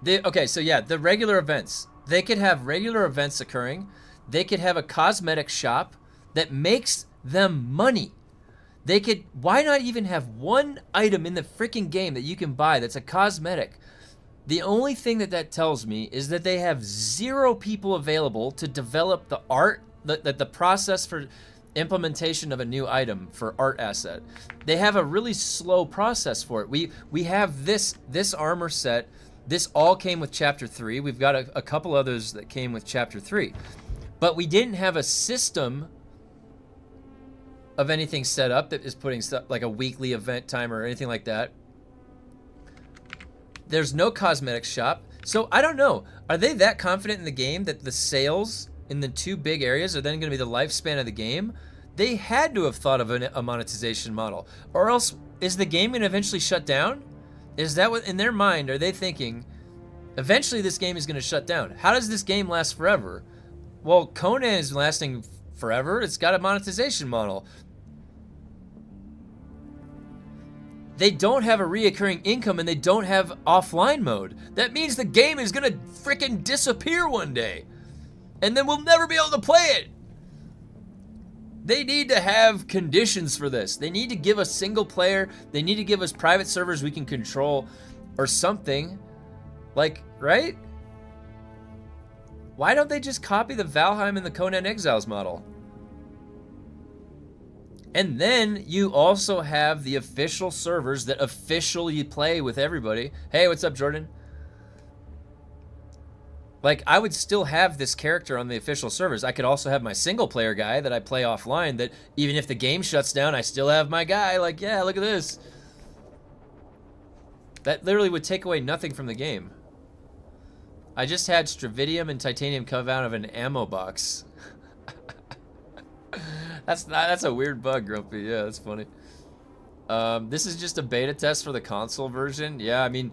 Okay, so yeah, the regular events. They could have regular events occurring. They could have a cosmetic shop that makes them money. They could, why not even have one item in the freaking game that you can buy that's a cosmetic? The only thing that tells me is that they have 0 people available to develop the art, the process for implementation of a new item for art asset. They have a really slow process for it. We have this armor set. This all came with Chapter 3. We've got a couple others that came with Chapter 3. But we didn't have a system of anything set up that is putting stuff like a weekly event timer or anything like that. There's no cosmetic shop. So I don't know. Are they that confident in the game that the sales in the 2 big areas are then going to be the lifespan of the game? They had to have thought of a monetization model. Or else, is the game going to eventually shut down? Is that what, in their mind, are they thinking, eventually this game is going to shut down? How does this game last forever? Well, Conan is lasting forever. It's got a monetization model. They don't have a reoccurring income, and they don't have offline mode. That means the game is gonna frickin' disappear one day. And then we'll never be able to play it. They need to have conditions for this. They need to give us single player. They need to give us private servers we can control or something. Like, right? Why don't they just copy the Valheim and the Conan Exiles model? And then you also have the official servers that officially play with everybody. Hey, what's up, Jordan? Like, I would still have this character on the official servers. I could also have my single player guy that I play offline, that even if the game shuts down, I still have my guy. Like, yeah, look at this. That literally would take away nothing from the game. I just had Stravidium and Titanium come out of an ammo box. That's a weird bug, Grumpy. Yeah, that's funny. This is just a beta test for the console version. Yeah, I mean,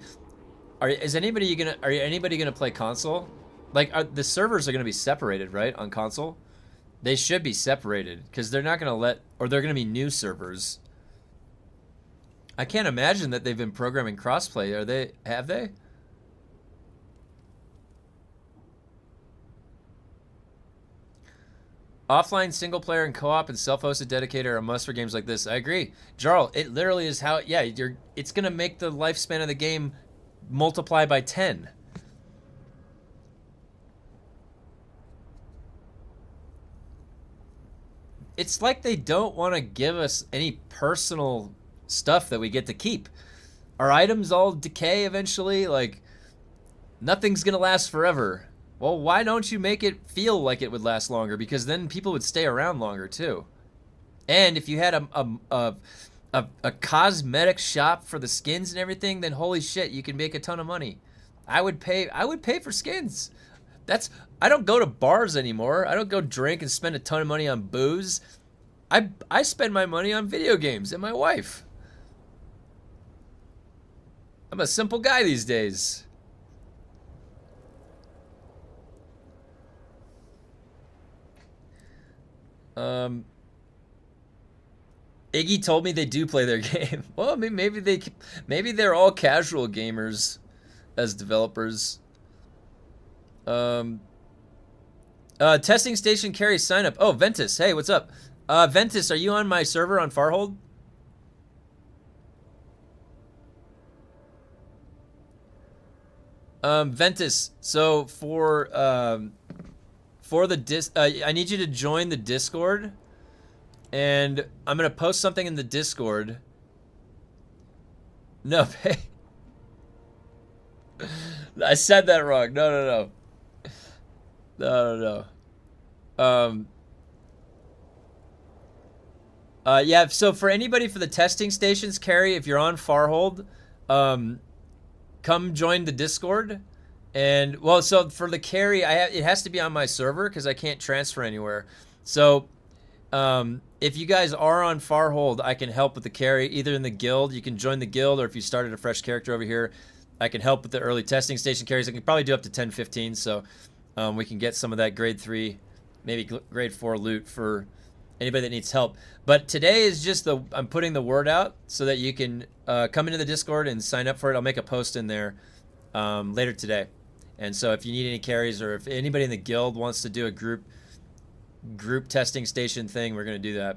are anybody gonna play console? Like, the servers are gonna be separated, right, on console? They should be separated because they're not gonna or they're gonna be new servers. I can't imagine that they've been programming crossplay. Have they? Offline, single player, and co-op and self-hosted dedicated are a must for games like this. I agree. Jarl, it literally is how, yeah, it's going to make the lifespan of the game multiply by 10. It's like they don't want to give us any personal stuff that we get to keep. Our items all decay eventually. Like, nothing's going to last forever. Well, why don't you make it feel like it would last longer? Because then people would stay around longer too. And if you had a cosmetic shop for the skins and everything, then holy shit, you can make a ton of money. I would pay for skins. I don't go to bars anymore. I don't go drink and spend a ton of money on booze. I spend my money on video games and my wife. I'm a simple guy these days. Iggy told me they do play their game. Well, I mean, maybe they're all casual gamers, as developers. Testing station carry sign up. Oh, Ventus. Hey, what's up? Ventus, are you on my server on Farhold? Ventus, so for the I need you to join the Discord, and I'm gonna post something in the Discord. No, I said that wrong. No. Yeah, so for anybody for the testing stations, Carrie, if you're on Farhold, come join the Discord. And, well, so for the carry, it has to be on my server because I can't transfer anywhere. So, if you guys are on Farhold, I can help with the carry, either in the guild. You can join the guild, or if you started a fresh character over here, I can help with the early testing station carries. I can probably do up to 10, 15, so we can get some of that grade 3, maybe grade 4 loot for anybody that needs help. But today is just I'm putting the word out so that you can come into the Discord and sign up for it. I'll make a post in there later today. And so if you need any carries, or if anybody in the guild wants to do a group testing station thing, we're going to do that.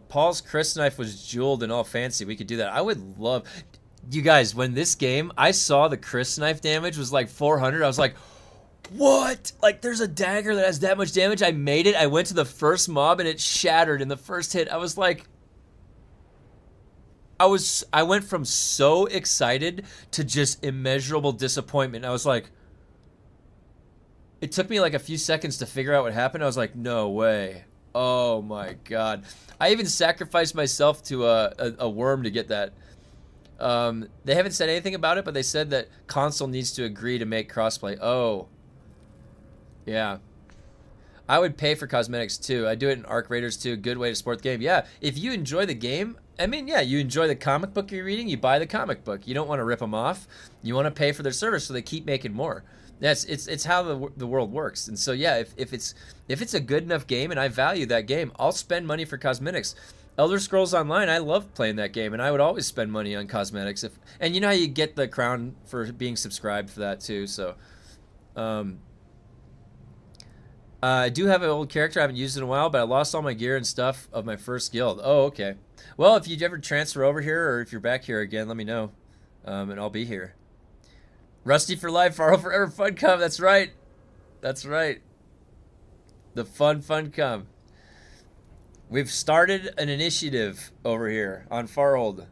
Paul's Chris knife was jeweled and all fancy. We could do that. I would love... You guys, when this game, I saw the Chris knife damage was like 400. I was like, what? Like, there's a dagger that has that much damage? I made it. I went to the first mob and it shattered in the first hit. I was like... I went from so excited to just immeasurable disappointment. I was like... It took me like a few seconds to figure out what happened. I was like, no way. Oh my god. I even sacrificed myself to a worm to get that. They haven't said anything about it, but they said that console needs to agree to make crossplay. Oh. Yeah. I would pay for cosmetics too. I do it in Arc Raiders too. Good way to support the game. Yeah, if you enjoy the game, I mean, yeah, you enjoy the comic book you're reading, you buy the comic book. You don't want to rip them off. You want to pay for their service so they keep making more. It's how the world works. And so yeah, if it's a good enough game and I value that game, I'll spend money for cosmetics. Elder Scrolls Online, I love playing that game, and I would always spend money on cosmetics. And you know how you get the crown for being subscribed for that too. So, I do have an old character I haven't used in a while, but I lost all my gear and stuff of my first guild. Oh, okay. Well, if you ever transfer over here, or if you're back here again, let me know, and I'll be here. Rusty for life, Faro forever, fun come. That's right. That's right. The fun come. We've started an initiative over here on Farhold.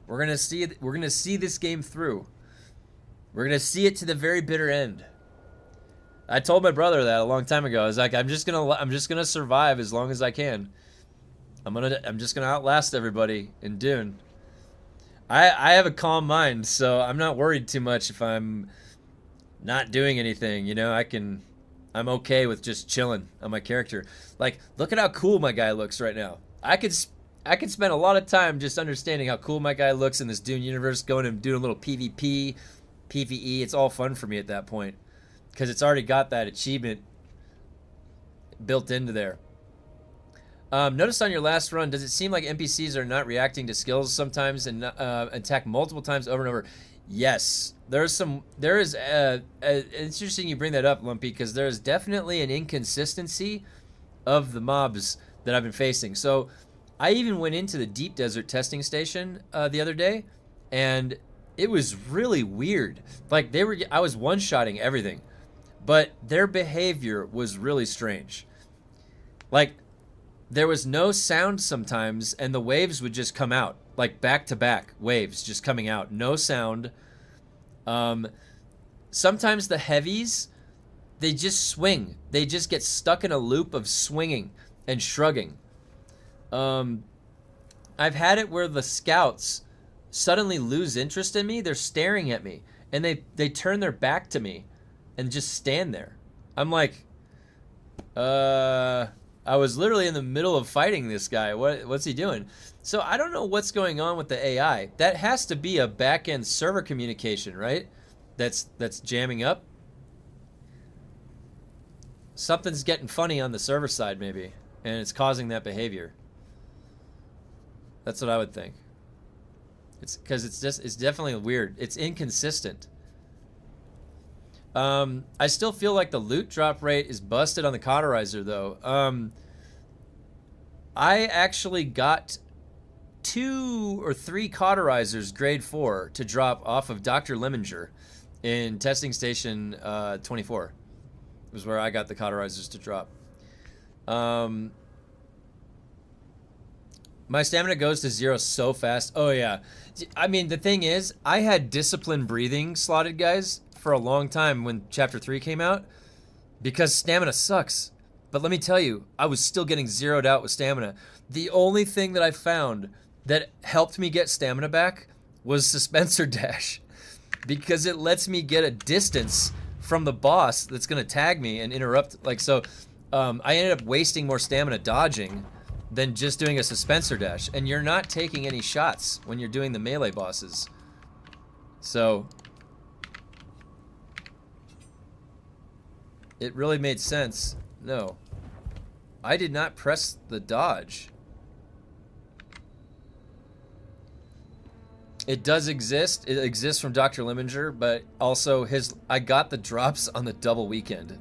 We're gonna see this game through. We're gonna see it to the very bitter end. I told my brother that a long time ago. I was like, I'm just gonna survive as long as I can. I'm just gonna outlast everybody in DUNE. I have a calm mind, so I'm not worried too much if I'm not doing anything. You know, I'm okay with just chilling on my character. Like, look at how cool my guy looks right now. I could spend a lot of time just understanding how cool my guy looks in this DUNE universe, going and doing a little PvP, PvE. It's all fun for me at that point, because it's already got that achievement built into there. Notice on your last run, does it seem like NPCs are not reacting to skills sometimes and attack multiple times over and over? Yes, it's interesting you bring that up, Lumpy, because there's definitely an inconsistency of the mobs that I've been facing. So I even went into the Deep Desert testing station the other day, and it was really weird. Like, I was one-shotting everything, but their behavior was really strange. Like, there was no sound sometimes, and the waves would just come out, like back-to-back waves just coming out, no sound. Sometimes the heavies, they just swing. They just get stuck in a loop of swinging and shrugging. I've had it where the scouts suddenly lose interest in me. They're staring at me, and they turn their back to me and just stand there. I'm like, I was literally in the middle of fighting this guy. What's he doing? So I don't know what's going on with the AI. That has to be a back-end server communication, right? That's jamming up. Something's getting funny on the server side, maybe, and it's causing that behavior. That's what I would think. It's because it's definitely weird. It's inconsistent. I still feel like the loot drop rate is busted on the cauterizer though. I actually got 2 or 3 cauterizers grade 4 to drop off of Dr. Lemminger in testing station 24. Was where I got the cauterizers to drop. My stamina goes to 0 so fast. Oh yeah. I mean, the thing is, I had discipline breathing slotted, guys, for a long time when chapter 3 came out because stamina sucks. But let me tell you, I was still getting zeroed out with stamina. The only thing that I found that helped me get stamina back was Suspensor Dash, because it lets me get a distance from the boss that's gonna tag me and interrupt. Like, so I ended up wasting more stamina dodging than just doing a Suspensor Dash, and you're not taking any shots when you're doing the melee bosses. So it really made sense. No, I did not press the dodge. It does exist. It exists from Dr. Lemminger, but also I got the drops on the double weekend.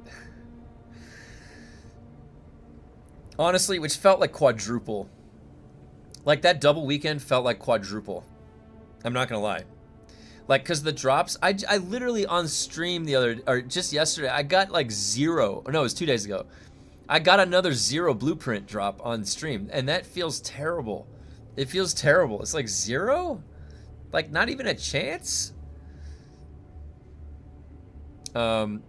Honestly, which felt like quadruple. Like, that double weekend felt like quadruple. I'm not gonna lie. Like, cause the drops, I literally on stream just yesterday, I got like 0, or no, it was 2 days ago. I got another 0 blueprint drop on stream, and that feels terrible. It feels terrible. It's like 0? Like, not even a chance? I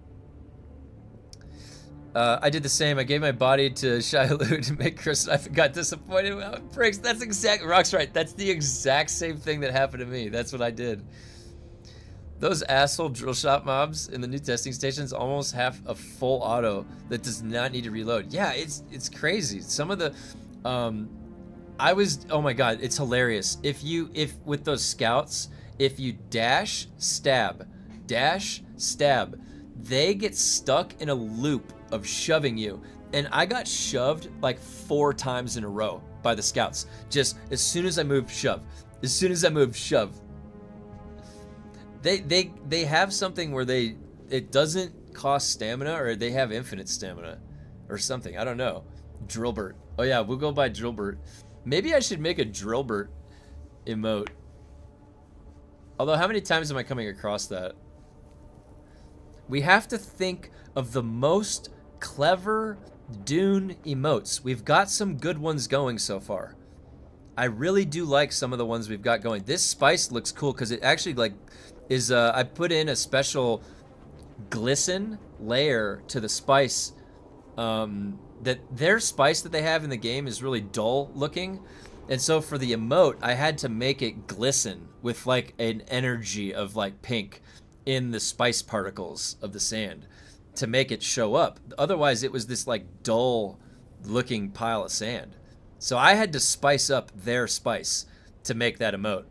did the same. I gave my body to Shialu to make Chris and I got disappointed. Well, pricks, that's exact. Rock's right. That's the exact same thing that happened to me. That's what I did. Those asshole drill shop mobs in the new testing stations almost have a full auto that does not need to reload. Yeah, it's crazy. Some of the, oh my god, it's hilarious. If with those scouts, if you dash, stab, they get stuck in a loop of shoving you. And I got shoved like 4 times in a row by the scouts. Just as soon as I moved, shove. As soon as I moved, shove. They have something where it doesn't cost stamina, or they have infinite stamina or something. I don't know. Drillbert. Oh yeah, we'll go by Drillbert. Maybe I should make a Drillbert emote. Although, how many times am I coming across that? We have to think of the most clever Dune emotes. We've got some good ones going so far. I really do like some of the ones we've got going. This spice looks cool because it actually like is I put in a special glisten layer to the spice. That their spice that they have in the game is really dull looking, and so for the emote I had to make it glisten with like an energy of like pink in the spice particles of the sand to make it show up. Otherwise it was this like dull looking pile of sand. So I had to spice up their spice to make that emote.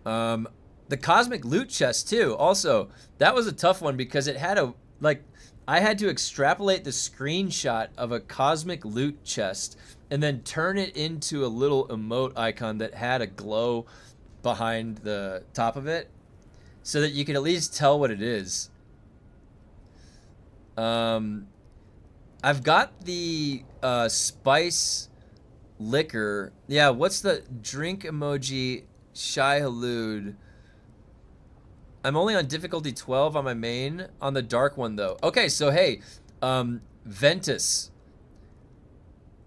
The cosmic loot chest too, also, that was a tough one because it had a, like, I had to extrapolate the screenshot of a cosmic loot chest and then turn it into a little emote icon that had a glow behind the top of it so that you could at least tell what it is. I've got the spice liquor. Yeah, what's the drink emoji? Shy Halud. I'm only on difficulty 12 on my main, on the dark one though. Okay, so hey, Ventus.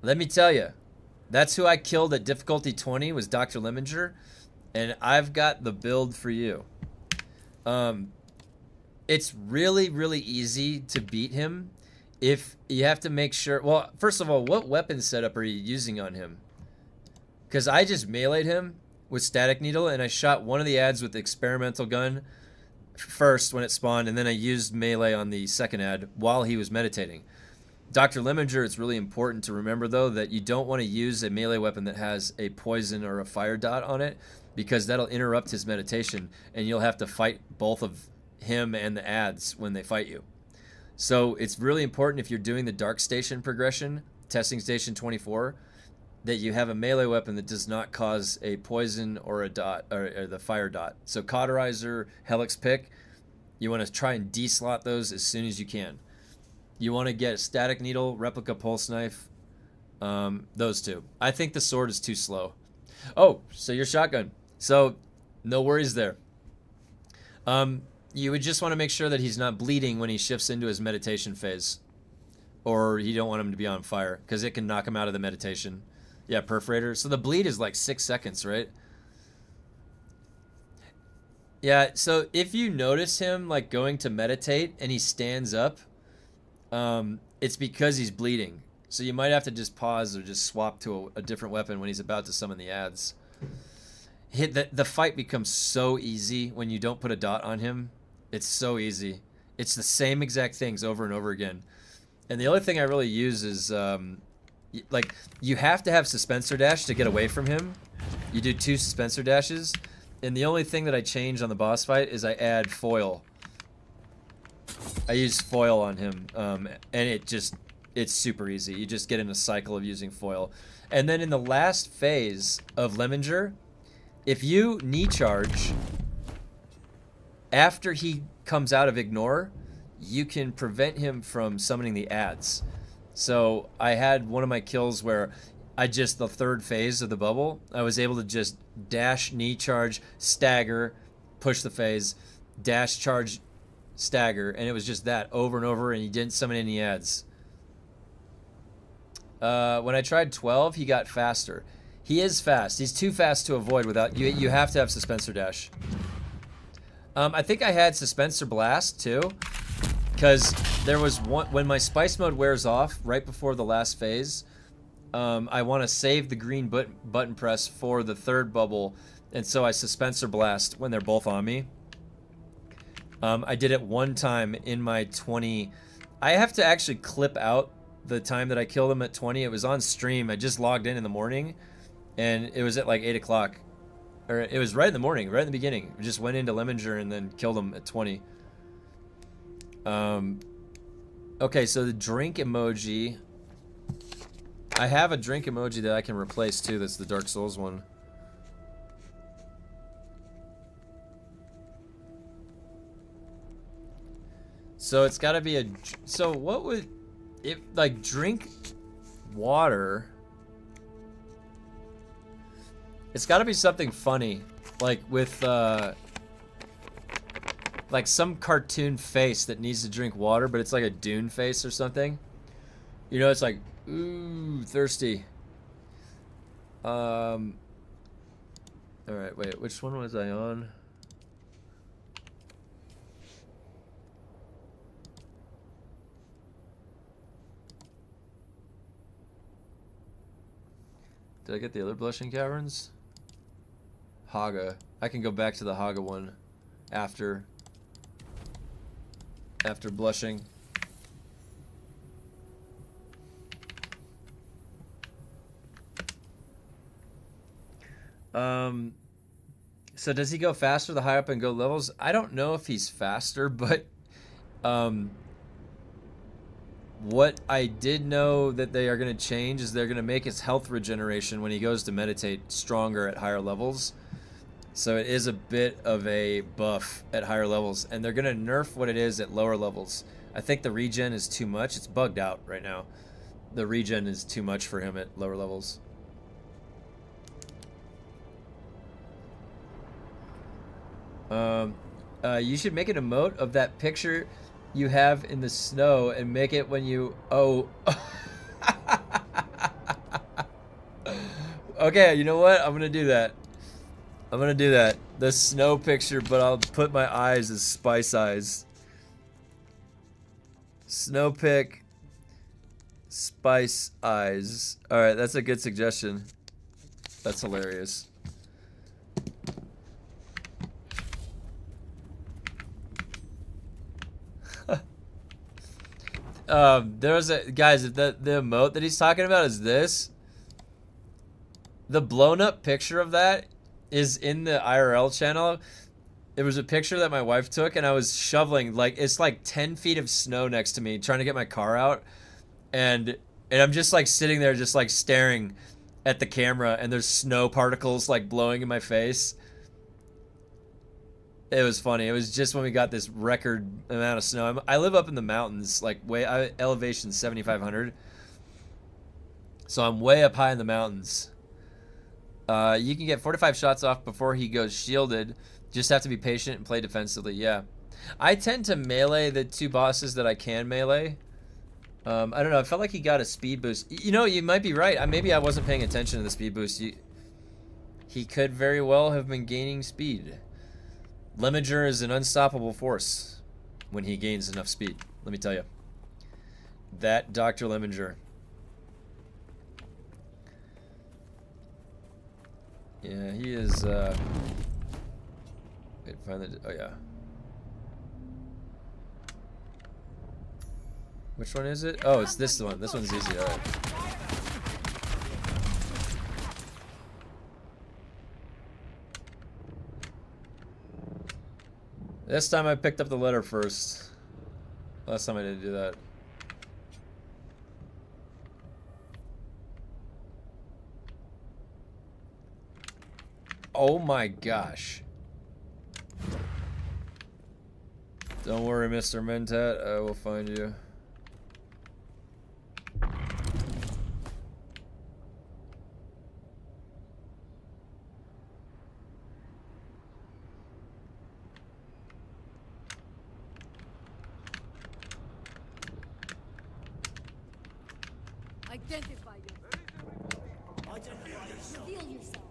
Let me tell you, that's who I killed at difficulty 20 was Dr. Lemminger, and I've got the build for you. It's really, really easy to beat him if you have to make sure. Well, first of all, what weapon setup are you using on him? Because I just meleeed him with static needle, and I shot one of the ads with the experimental gun first when it spawned, and then I used melee on the second ad while he was meditating. Dr. Lemminger, it's really important to remember though that you don't want to use a melee weapon that has a poison or a fire dot on it, because that'll interrupt his meditation and you'll have to fight both of him and the ads when they fight you. So it's really important if you're doing the dark station progression, testing station 24, that you have a melee weapon that does not cause a poison or a dot or the fire dot. So cauterizer, helix pick, you want to try and deslot those as soon as you can. You want to get static needle, replica pulse knife, those two. I think the sword is too slow. Oh, so your shotgun. So no worries there. You would just want to make sure that he's not bleeding when he shifts into his meditation phase. Or you don't want him to be on fire, because it can knock him out of the meditation. Yeah, perforator. So the bleed is like 6 seconds, right? Yeah, so if you notice him like going to meditate and he stands up, it's because he's bleeding. So you might have to just pause or just swap to a different weapon when he's about to summon the ads. The fight becomes so easy when you don't put a dot on him. It's so easy. It's the same exact things over and over again. And the only thing I really use is, like, you have to have Suspensor Dash to get away from him. You do 2 Suspensor Dashes. And the only thing that I change on the boss fight is I add foil. I use foil on him, and it's super easy. You just get in a cycle of using foil. And then in the last phase of Lemminger, if you knee charge after he comes out of ignore, you can prevent him from summoning the ads. So I had one of my kills where the 3rd phase of the bubble, I was able to just dash, knee charge, stagger, push the phase, dash, charge, stagger, and it was just that over and over, and he didn't summon any ads. When I tried 12, he got faster. He is fast. He's too fast to avoid without... You have to have Suspensor Dash. I think I had Suspensor Blast, too. Because there was one... When my Spice Mode wears off, right before the last phase, I want to save the green button press for the 3rd bubble, and so I Suspensor Blast when they're both on me. I did it one time in my 20... I have to actually clip out the time that I killed him at 20. It was on stream. I just logged in the morning, and it was at like 8 o'clock. Or it was right in the morning, right in the beginning. We just went into Lemminger and then killed him at 20. Okay, so the drink emoji. I have a drink emoji that I can replace too. That's the Dark Souls one. So it's got to be a... So what would... It, like, drink water... It's got to be something funny. Like, with, like, some cartoon face that needs to drink water, but it's like a Dune face or something. You know, it's like, ooh, thirsty. Alright, wait, which one was I on? Did I get the other Blushing Caverns? Haga. I can go back to the Haga one after Blushing. So does he go faster the higher up and go levels? I don't know if he's faster, but what I did know that they are going to change is they're going to make his health regeneration when he goes to meditate stronger at higher levels. So it is a bit of a buff at higher levels, and they're going to nerf what it is at lower levels. I think the regen is too much. It's bugged out right now. The regen is too much for him at lower levels. You should make an emote of that picture you have in the snow and make it when you... Oh. Okay, you know what? I'm going to do that. I'm going to do that. The snow picture, but I'll put my eyes as spice eyes. Snow pick. Spice eyes. Alright, that's a good suggestion. That's hilarious. There's a... Guys, the emote that he's talking about is this. The blown up picture of that is in the IRL channel. It was a picture that my wife took, and I was shoveling, like, it's like 10 feet of snow next to me, trying to get my car out. And I'm just, like, sitting there just, like, staring at the camera and there's snow particles like blowing in my face. It was funny. It was just when we got this record amount of snow. I live up in the mountains, like elevation 7,500. So I'm way up high in the mountains. You can get 45 shots off before he goes shielded. Just have to be patient and play defensively. Yeah. I tend to melee the 2 bosses that I can melee. I don't know. I felt like he got a speed boost. You know, you might be right. Maybe I wasn't paying attention to the speed boost. He could very well have been gaining speed. Lemminger is an unstoppable force when he gains enough speed. Let me tell you. That Dr. Lemminger. Yeah, he is, wait, find the, oh yeah. Which one is it? Oh, it's this one. This one's easy, alright. This time I picked up the letter first. Last time I didn't do that. Oh my gosh. Don't worry, Mr. Mentat. I will find you. Identify yourself. Reveal yourself.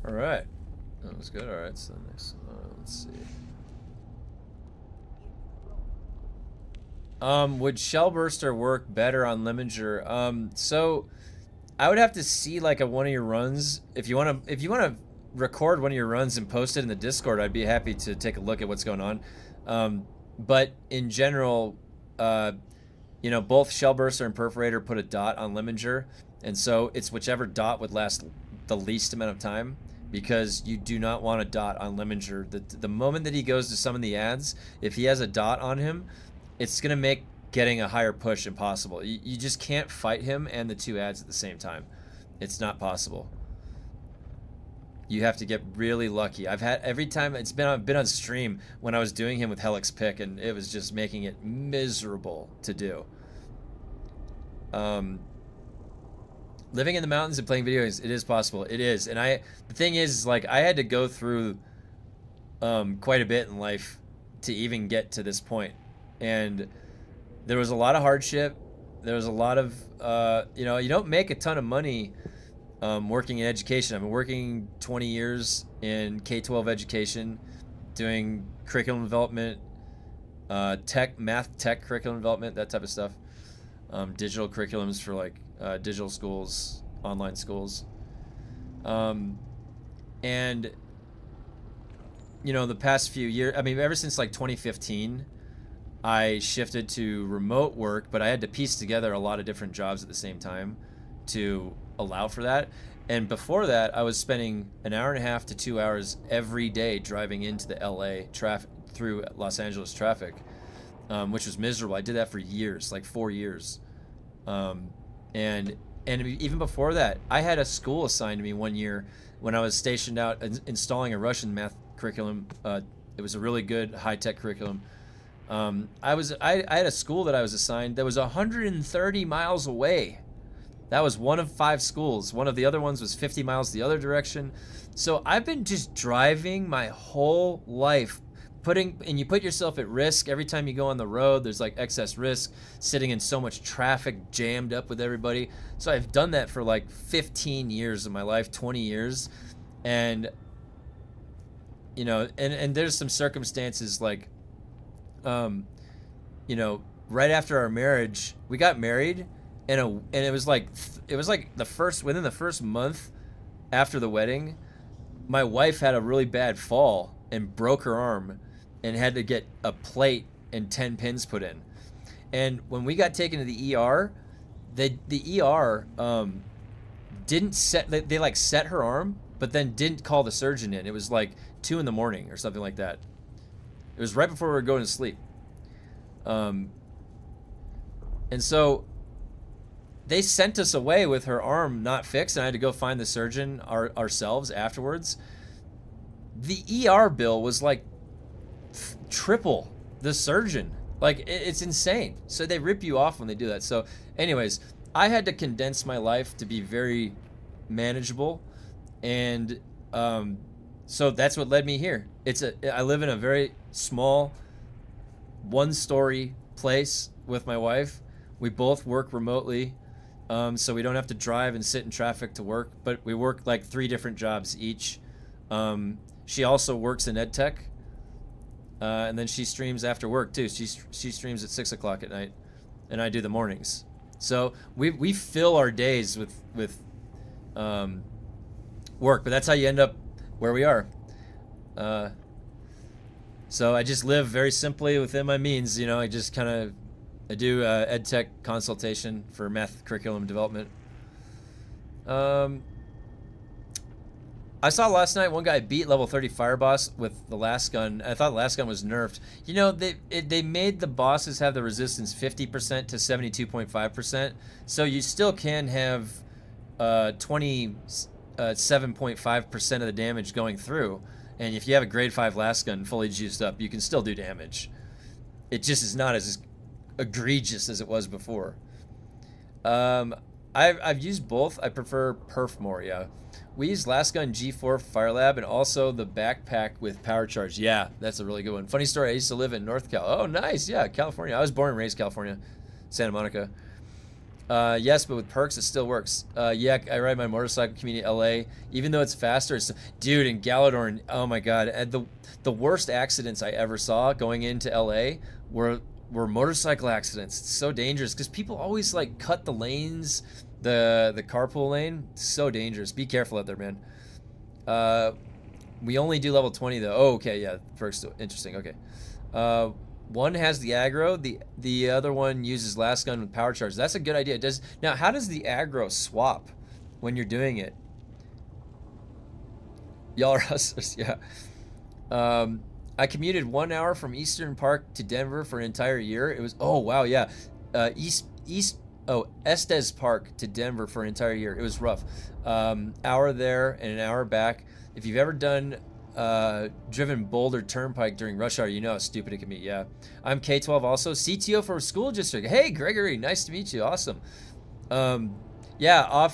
All right. That was good. All right. So next, let's see. Would Shellburster work better on Lemminger? So I would have to see like one of your runs. If you want to record one of your runs and post it in the Discord, I'd be happy to take a look at what's going on. But in general, you know, both Shellburster and Perforator put a dot on Lemminger, and so it's whichever dot would last the least amount of time, because you do not want a dot on Lemminger. The moment that he goes to summon the ads, if he has a dot on him, it's going to make getting a higher push impossible. You just can't fight him and the 2 ads at the same time. It's not possible. You have to get really lucky. I've had every time it's been on stream when I was doing him with Helix Pick, and it was just making it miserable to do. Living in the mountains and playing video games, it is possible. It is. And the thing is, like, I had to go through quite a bit in life to even get to this point. And there was a lot of hardship. There was a lot of, you know, you don't make a ton of money working in education. I've been working 20 years in K-12 education, doing curriculum development, math tech curriculum development, that type of stuff. Digital curriculums for like digital schools, online schools. And, you know, the past few years, I mean, ever since like 2015, I shifted to remote work, but I had to piece together a lot of different jobs at the same time to allow for that. And before that, I was spending an hour and a half to 2 hours every day driving into the LA traffic through Los Angeles traffic, which was miserable. I did that for years, like 4 years. And even before that, I had a school assigned to me one year when I was stationed out installing a Russian math curriculum. It was a really good high-tech curriculum. I had a school that I was assigned that was 130 miles away. That was one of 5 schools. One of the other ones was 50 miles the other direction. So I've been just driving my whole life, and you put yourself at risk every time you go on the road. There's like excess risk, sitting in so much traffic, jammed up with everybody. So I've done that for like 15 years of my life, 20 years. And, you know, and there's some circumstances like, you know, right after our marriage, we got married, and it was like within the first month after the wedding, my wife had a really bad fall and broke her arm, and had to get a plate and 10 pins put in. And when we got taken to the ER, the ER didn't set, they like set her arm, but then didn't call the surgeon in. It was like 2 in the morning or something like that. It was right before we were going to sleep. And so they sent us away with her arm not fixed, and I had to go find the surgeon ourselves afterwards. The ER bill was like triple the surgeon. Like, it's insane. So they rip you off when they do that. So anyways, I had to condense my life to be very manageable, and so that's what led me here. I live in a very small 1-story place with my wife. We both work remotely, so we don't have to drive and sit in traffic to work, but we work like 3 different jobs each. She also works in ed tech, and then she streams after work too. She streams at 6 o'clock at night, and I do the mornings. So we fill our days with work, but that's how you end up where we are. So I just live very simply within my means. You know, I just I do ed tech consultation for math curriculum development. I saw last night one guy beat level 30 fire boss with the last gun. I thought the last gun was nerfed. You know, they made the bosses have the resistance 50% to 72.5%, so you still can have 27.5% of the damage going through. And if you have a grade 5 last gun fully juiced up, you can still do damage. It just is not as egregious as it was before. I've used both. I prefer perf more, yeah. We use last gun G4 Fire Lab and also the backpack with power charge. Yeah, that's a really good one. Funny story, I used to live in North Cal. Oh, nice, yeah, California. I was born and raised California, Santa Monica. Yes, but with perks, it still works. Yeah, I ride my motorcycle community in LA. Even though it's faster, dude, in Galadorn, oh my god. The worst accidents I ever saw going into LA were motorcycle accidents. It's so dangerous because people always like cut the lanes, the carpool lane. It's so dangerous. Be careful out there, man. We only do level 20 though. Oh, okay, yeah, perks, interesting, okay. One has the aggro, the other one uses last gun with power charge. That's a good idea. Now, how does the aggro swap when you're doing it? Y'all are hustlers, yeah. I commuted 1 hour from Eastern Park to Denver for an entire year. It was, oh wow, yeah. Estes Park to Denver for an entire year. It was rough. Hour there and an hour back. If you've ever driven Boulder Turnpike during rush hour, you know how stupid it can be. Yeah, I'm K-12 also, CTO for a school district. Hey Gregory, nice to meet you. Awesome. Yeah,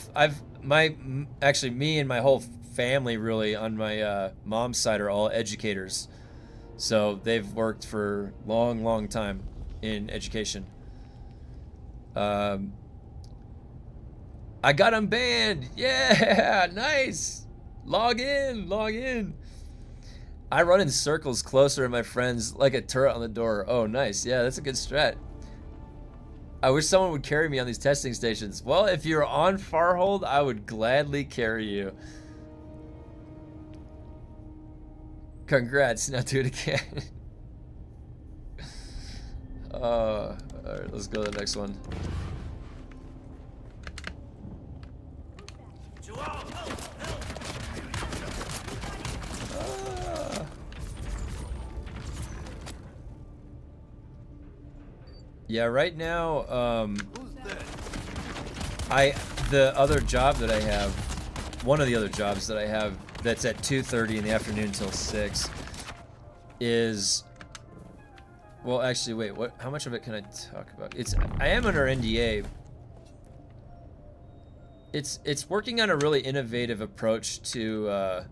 actually me and my whole family really on my mom's side are all educators, so they've worked for long time in education. I got them banned. Yeah, nice. Log in. I run in circles closer to my friends like a turret on the door. Oh, nice. Yeah, that's a good strat. I wish someone would carry me on these testing stations. Well, if you're on Farhold, I would gladly carry you. Congrats. Now do it again. All right, let's go to the next one. Yeah, right now, the other job that I have, one of the other jobs that I have that's at 2:30 in the afternoon until 6 is, well, actually, wait, how much of it can I talk about? I am under NDA. It's working on a really innovative approach to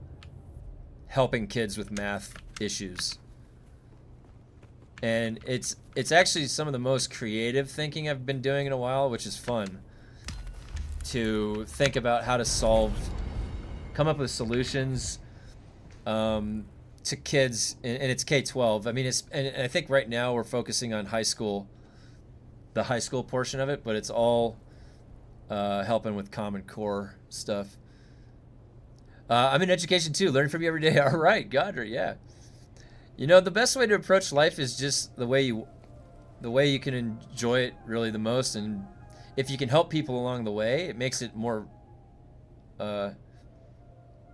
helping kids with math issues. And it's actually some of the most creative thinking I've been doing in a while, which is fun. To think about how to come up with solutions to kids, and it's K-12. I mean, and I think right now we're focusing on the high school portion of it, but it's all helping with Common Core stuff. I'm in education too, learning from you every day. All right, Godra, yeah. You know, the best way to approach life is just the way you can enjoy it really the most, and if you can help people along the way, it makes it more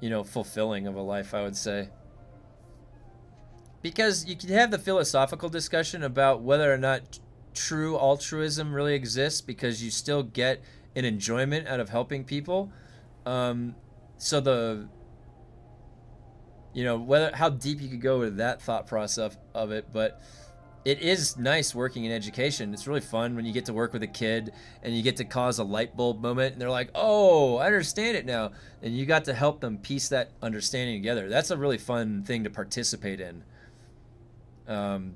you know, fulfilling of a life, I would say. Because you can have the philosophical discussion about whether or not true altruism really exists, because you still get an enjoyment out of helping people. So the, you know, whether how deep you could go with that thought process of it, but it is nice working in education. It's really fun when you get to work with a kid and you get to cause a light bulb moment and they're like, oh, I understand it now. And you got to help them piece that understanding together. That's a really fun thing to participate in. The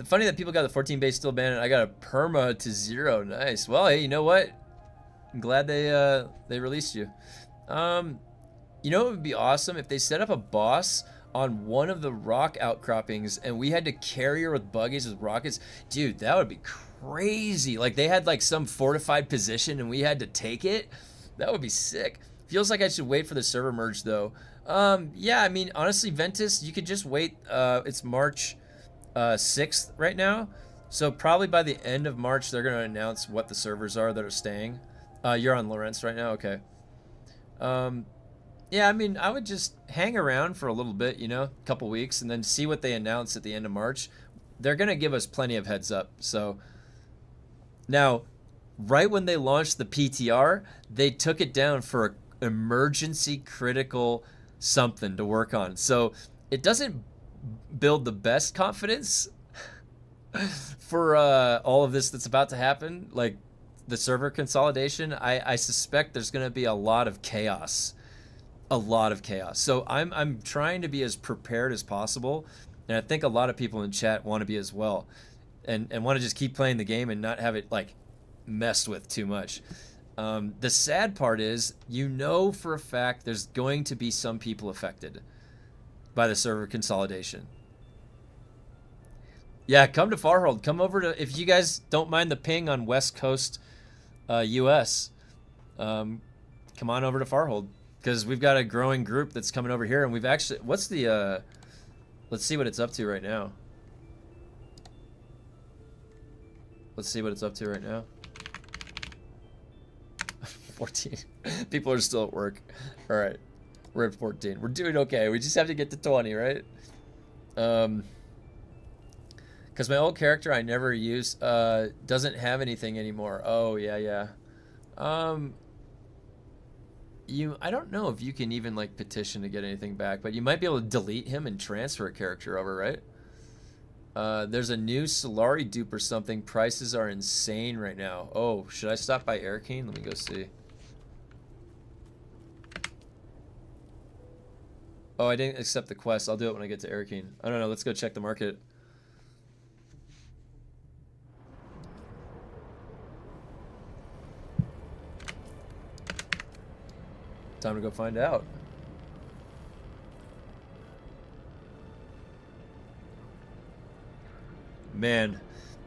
funny that people got the 14 base still banned. I got a perma to 0. Nice. Well, hey, you know what? I'm glad they released you. You know, it would be awesome if they set up a boss on one of the rock outcroppings and we had to carry her with buggies with rockets. Dude, that would be crazy. Like they had like some fortified position and we had to take it. That would be sick. Feels like I should wait for the server merge though. Yeah, I mean, honestly, Ventus, you could just wait. It's March 6th right now. So probably by the end of March, they're going to announce what the servers are that are staying. You're on Lawrence right now? Okay. Yeah, I mean, I would just hang around for a little bit, you know, a couple weeks, and then see what they announce at the end of March. They're going to give us plenty of heads up. So now, right when they launched the PTR, they took it down for an emergency critical something to work on. So it doesn't build the best confidence for all of this that's about to happen, like the server consolidation. I suspect there's going to be a lot of chaos. A lot of chaos. So I'm trying to be as prepared as possible, and I think a lot of people in chat want to be as well, and want to just keep playing the game and not have it like messed with too much. The sad part is, you know for a fact there's going to be some people affected by the server consolidation. Yeah, come to Farhold. Come over to, if you guys don't mind the ping on West Coast US, come on over to Farhold. Because we've got a growing group that's coming over here, and we've actually, what's the, let's see what it's up to right now. Let's see what it's up to right now. 14. People are still at work. All right, we're at 14. We're doing okay. We just have to get to 20, right? Because my old character I never use doesn't have anything anymore. Oh, yeah. I don't know if you can even like petition to get anything back, but you might be able to delete him and transfer a character over, right? There's a new Solari dupe or something. Prices are insane right now. Oh, should I stop by Airkeen? Let me go see. Oh, I didn't accept the quest. I'll do it when I get to Airkeen. I don't know. Let's go check the market. Time to go find out. Man,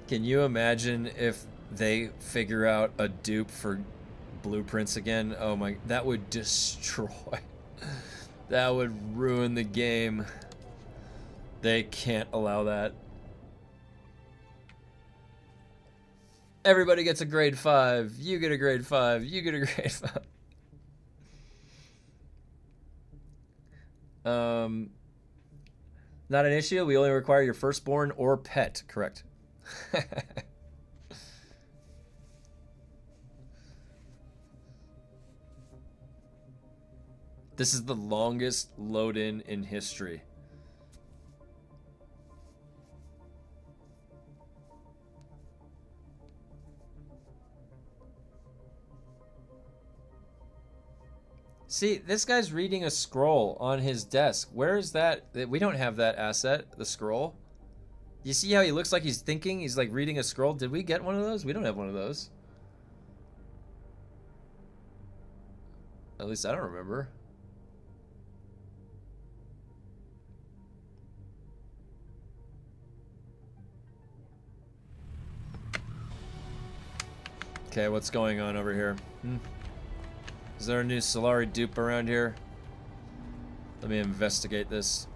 can you imagine if they figure out a dupe for blueprints again? Oh my, that would destroy. That would ruin the game. They can't allow that. Everybody gets a grade 5. You get a grade 5. You get a grade 5. Not an issue. We only require your firstborn or pet. Correct. This is the longest load-in in history. See, this guy's reading a scroll on his desk. Where is that? We don't have that asset, the scroll. You see how he looks like he's thinking? He's like reading a scroll. Did we get one of those? We don't have one of those. At least I don't remember. Okay, what's going on over here? Is there a new Solari dupe around here? Let me investigate this.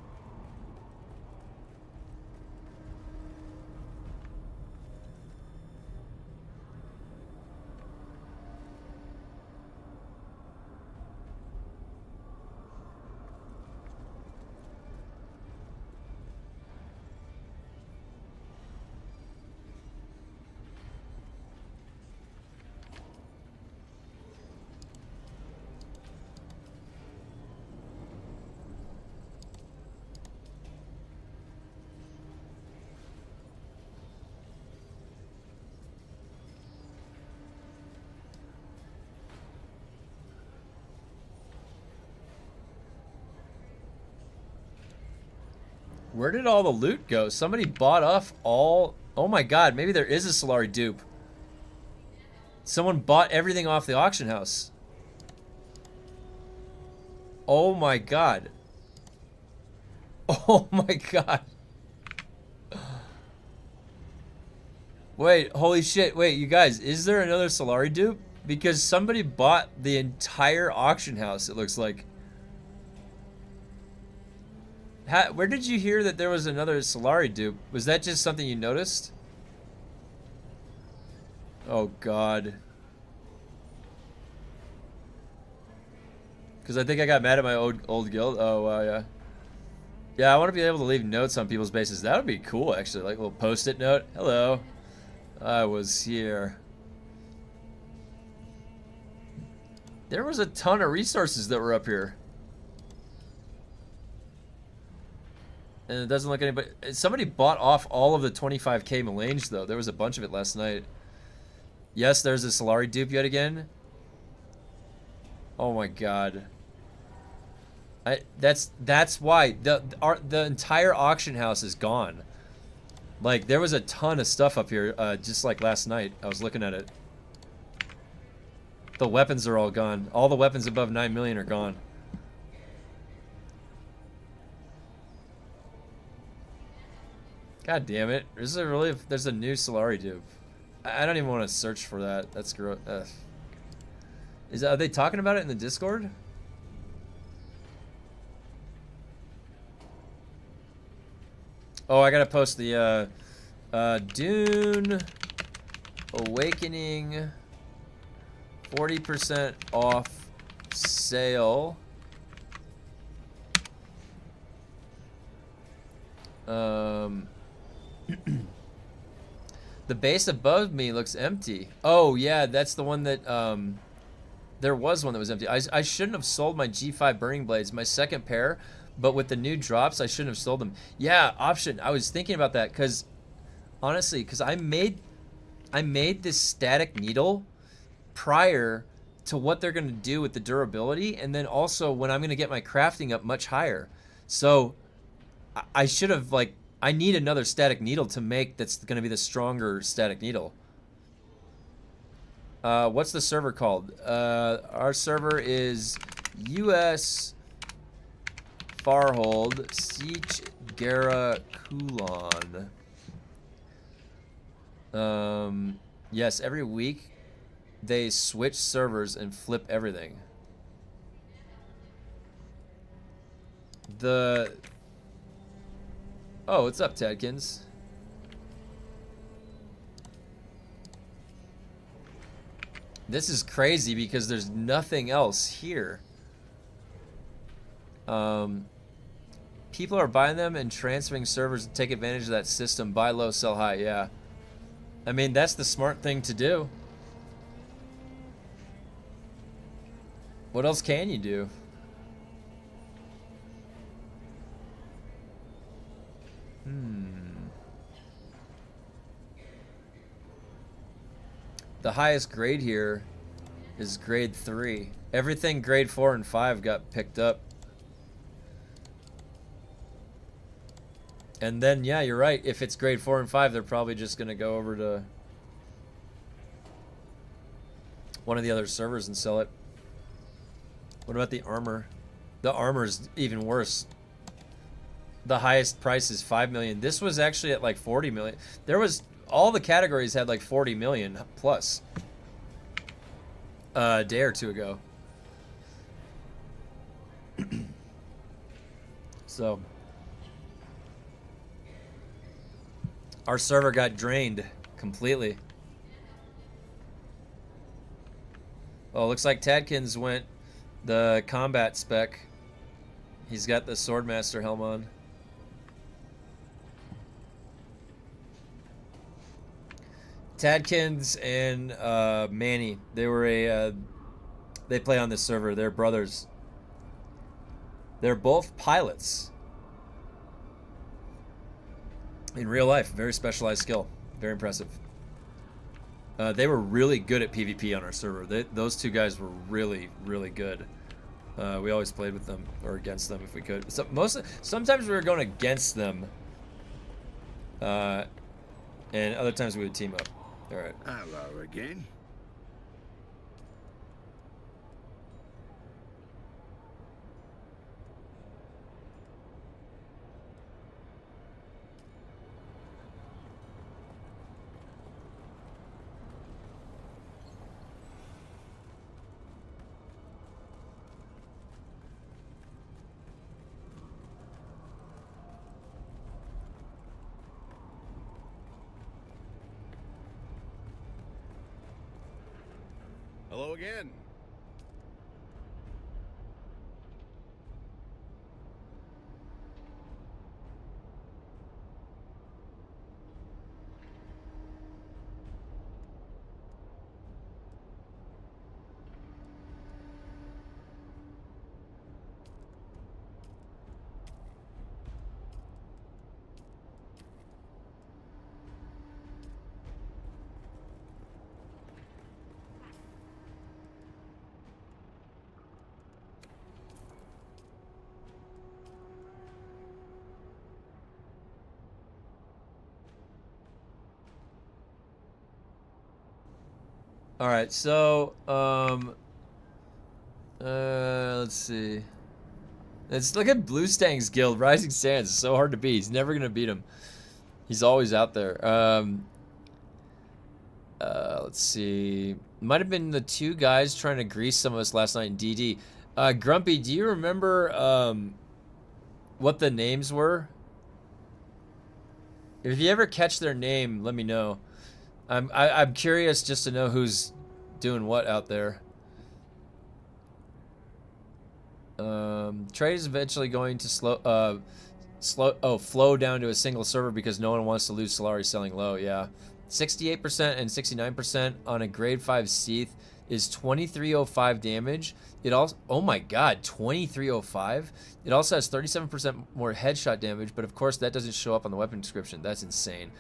Where did all the loot go? Somebody bought off all... Oh my god, maybe there is a Solari dupe. Someone bought everything off the auction house. Oh my god. Oh my god. Wait, holy shit. Wait, you guys, is there another Solari dupe? Because somebody bought the entire auction house, it looks like. Where did you hear that there was another Solari dupe? Was that just something you noticed? Oh god. Because I think I got mad at my old guild. Oh, yeah. Yeah, I want to be able to leave notes on people's bases. That would be cool, actually. Like a little post-it note. Hello. I was here. There was a ton of resources that were up here. And it doesn't look anybody... Somebody bought off all of the 25k Melange, though. There was a bunch of it last night. Yes, there's a Solari dupe yet again. Oh my god. That's why. The entire auction house is gone. Like, there was a ton of stuff up here, just like last night. I was looking at it. The weapons are all gone. All the weapons above 9 million are gone. God damn it. There's a new Solari dupe. I don't even want to search for that. That's gross. Are they talking about it in the Discord? Oh, I gotta post the Dune Awakening 40% off sale. The base above me looks empty. Oh yeah, that's the one that there was one that was empty. I shouldn't have sold my G5 burning blades, my second pair, but with the new drops I shouldn't have sold them. Yeah, option. I was thinking about that because honestly, because I made this static needle prior to what they're going to do with the durability, and then also when I'm going to get my crafting up much higher. So I should have, like, I need another static needle to make that's going to be the stronger static needle. What's the server called? Our server is US Farhold Siege Gara Kulon. Yes, every week they switch servers and flip everything. Oh, what's up, Tadkins? This is crazy because there's nothing else here. People are buying them and transferring servers to take advantage of that system. Buy low, sell high. Yeah. I mean, that's the smart thing to do. What else can you do? The highest grade here is grade 3. Everything grade 4 and 5 got picked up. And then, yeah, you're right. If it's grade 4 and 5, they're probably just going to go over to one of the other servers and sell it. What about the armor? The armor's even worse. The highest price is 5 million. This was actually at like 40 million. There was, all the categories had like 40 million plus a day or two ago. So our server got drained completely. Oh, looks like Tadkins went the combat spec. He's got the Swordmaster helm on. Tadkins and Manny, they were they play on this server. They're brothers. They're both pilots. In real life, very specialized skill. Very impressive. They were really good at PvP on our server. Those two guys were really, really good. We always played with them or against them if we could. So sometimes we were going against them, and other times we would team up. All right. Hello again. Hello again. All right, so let's see. Let's look at Blue Stang's guild. Rising Sands is so hard to beat. He's never gonna beat him. He's always out there. Let's see. Might have been the two guys trying to grease some of us last night in DD. Grumpy, do you remember what the names were? If you ever catch their name, let me know. I'm curious just to know who's doing what out there. Trade is eventually going to flow down to a single server because no one wants to lose Solari selling low. Yeah, 68% and 69% on a grade 5 Seath is 2305 damage. It also, oh my god, 2305. It also has 37% more headshot damage, but of course that doesn't show up on the weapon description. That's insane.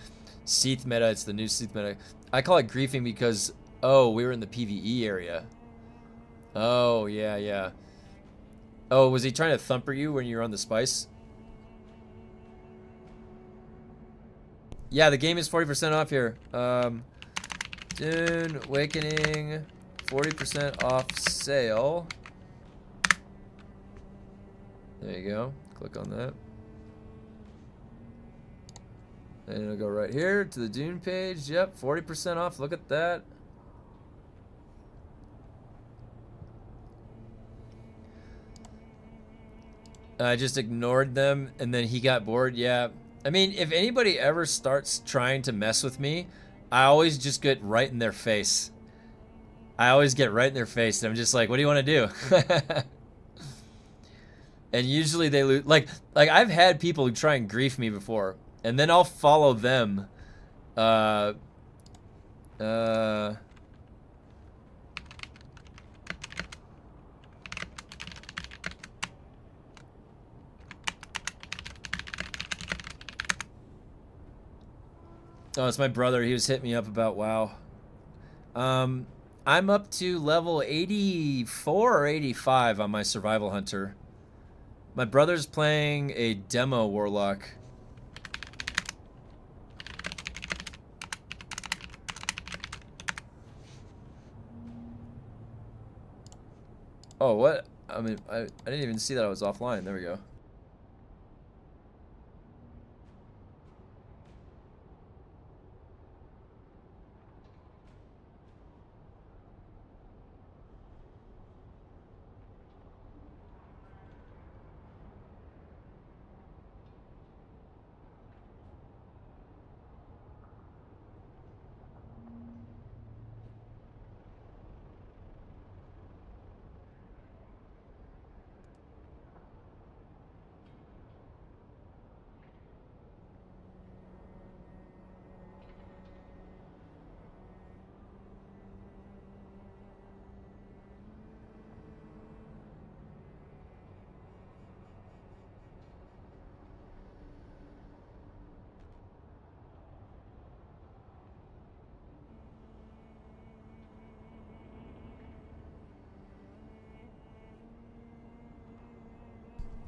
Seath meta, it's the new Seath meta. I call it griefing because, oh, we were in the PvE area. Oh, yeah, yeah. Oh, was he trying to thumper you when you were on the spice? Yeah, the game is 40% off here. Dune Awakening, 40% off sale. There you go. Click on that. And it'll go right here to the Dune page. Yep, 40% off. Look at that. I just ignored them, and then he got bored. Yeah. I mean, if anybody ever starts trying to mess with me, I always just get right in their face. I always get right in their face, and I'm just like, what do you want to do? And usually they lose. Like I've had people who try and grief me before, and then I'll follow them. Oh, it's my brother. He was hitting me up about WoW. I'm up to level 84 or 85 on my Survival Hunter. My brother's playing a demo Warlock. Oh, what? I mean, I didn't even see that I was offline. There we go.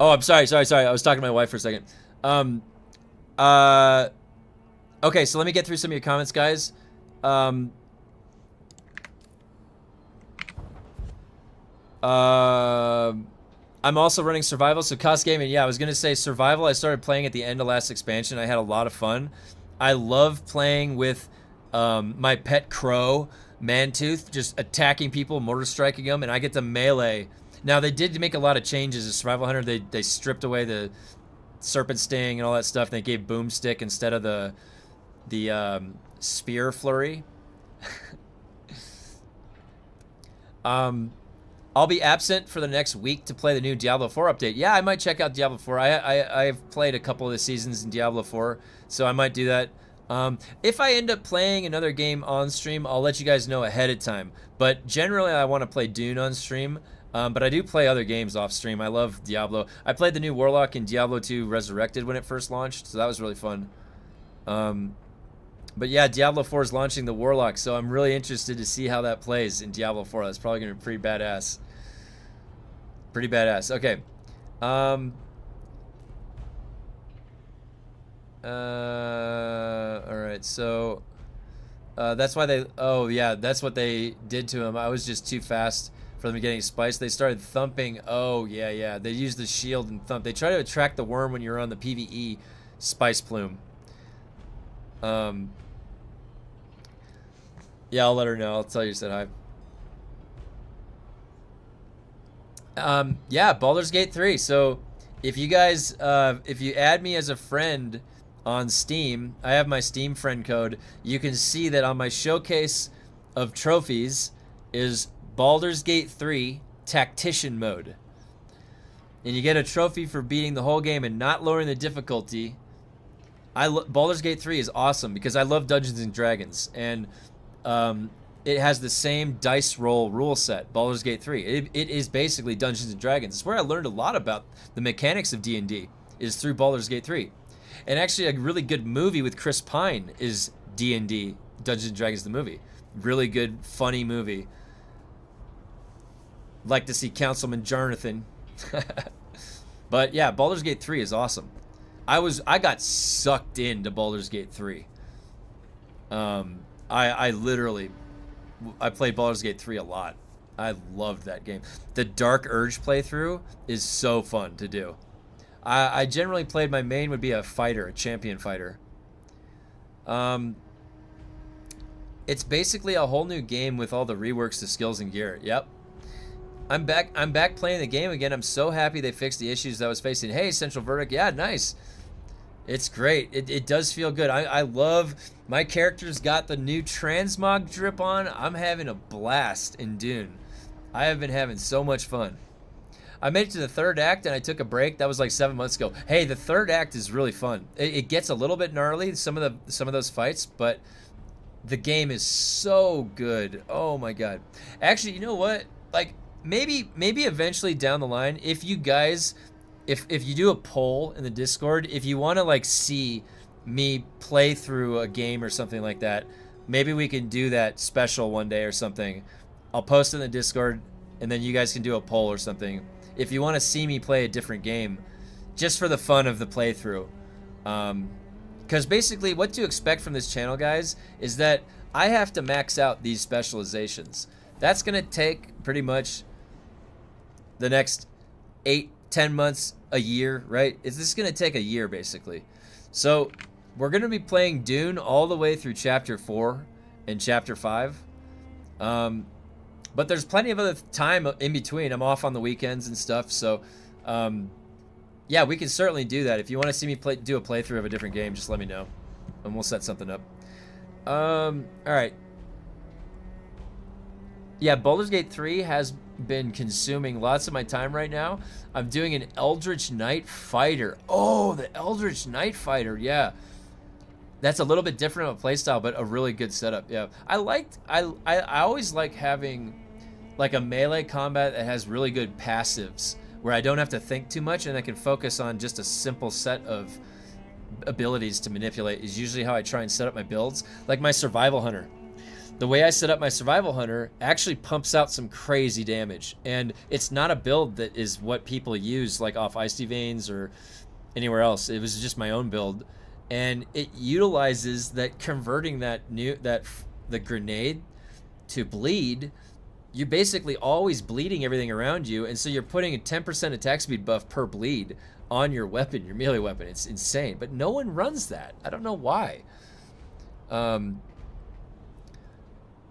Oh, I'm sorry. I was talking to my wife for a second. Okay, so let me get through some of your comments, guys. I'm also running survival, so cost gaming. Yeah, I was gonna say survival. I started playing at the end of last expansion. I had a lot of fun. I love playing with my pet crow, Mantooth, just attacking people, mortar striking them, and I get to melee. Now they did make a lot of changes. As Survival Hunter, they stripped away the serpent sting and all that stuff. And they gave boomstick instead of the spear flurry. I'll be absent for the next week to play the new Diablo 4 update. Yeah, I might check out Diablo 4. I've played a couple of the seasons in Diablo 4, so I might do that. If I end up playing another game on stream, I'll let you guys know ahead of time. But generally, I want to play Dune on stream. But I do play other games off stream. I love Diablo. I played the new Warlock in Diablo 2 Resurrected when it first launched, so that was really fun. But yeah, Diablo 4 is launching the Warlock, so I'm really interested to see how that plays in Diablo 4. That's probably going to be pretty badass. Pretty badass. Okay. Alright, so that's why they... Oh, yeah, that's what they did to him. I was just too fast for them getting spiced. They started thumping. Oh, yeah. They used the shield and thump. They try to attract the worm when you're on the PvE spice plume. Yeah, I'll let her know. I'll tell you said hi. Yeah, Baldur's Gate 3. So if you guys, if you add me as a friend on Steam, I have my Steam friend code. You can see that on my showcase of trophies is Baldur's Gate 3 Tactician Mode. And you get a trophy for beating the whole game and not lowering the difficulty. Baldur's Gate 3 is awesome because I love Dungeons and Dragons, and it has the same dice roll rule set. Baldur's Gate 3. It is basically Dungeons and Dragons. It's where I learned a lot about the mechanics of D&D is through Baldur's Gate 3. And actually, a really good movie with Chris Pine is D&D, Dungeons and Dragons the movie. Really good, funny movie. Like to see Councilman Jonathan. But yeah, Baldur's Gate 3 is awesome. I got sucked into Baldur's Gate 3. I played Baldur's Gate 3 a lot. I loved that game. The Dark Urge playthrough is so fun to do. I generally played, my main would be a fighter, a champion fighter. It's basically a whole new game with all the reworks to skills and gear. Yep. I'm back playing the game again. I'm so happy they fixed the issues that I was facing. Hey, Central Verdict. Yeah, nice. It's great. It does feel good. I love, my character's got the new transmog drip on. I'm having a blast in Dune. I have been having so much fun. I made it to the third act and I took a break. That was like 7 months ago. Hey, the third act is really fun. It gets a little bit gnarly, some of those fights, but the game is so good. Oh my god. Actually, you know what? Like, maybe eventually down the line, if you guys, if you do a poll in the Discord, if you want to like see me play through a game or something like that, maybe we can do that special one day or something. I'll post it in the Discord and then you guys can do a poll or something. If you want to see me play a different game, just for the fun of the playthrough. Because basically what to expect from this channel, guys, is that I have to max out these specializations. That's going to take pretty much the next 8-10 months, a year, right? This is going to take a year, basically. So we're going to be playing Dune all the way through Chapter 4 and Chapter 5. But there's plenty of other time in between. I'm off on the weekends and stuff, so yeah, we can certainly do that. If you want to see me do a playthrough of a different game, just let me know, and we'll set something up. All right. Yeah, Baldur's Gate 3 has been consuming lots of my time right now. I'm doing an Eldritch Knight Fighter. Oh, the Eldritch Knight Fighter, yeah. That's a little bit different of a playstyle, but a really good setup. Yeah, I always like having like a melee combat that has really good passives, where I don't have to think too much and I can focus on just a simple set of abilities to manipulate. Is usually how I try and set up my builds. Like my Survival Hunter. the way I set up my survival hunter actually pumps out some crazy damage. And it's not a build that is what people use like off Icy Veins or anywhere else. It was just my own build. And it utilizes that converting the grenade to bleed. You're basically always bleeding everything around you, and so you're putting a 10% attack speed buff per bleed on your weapon, your melee weapon. It's insane, but no one runs that. I don't know why.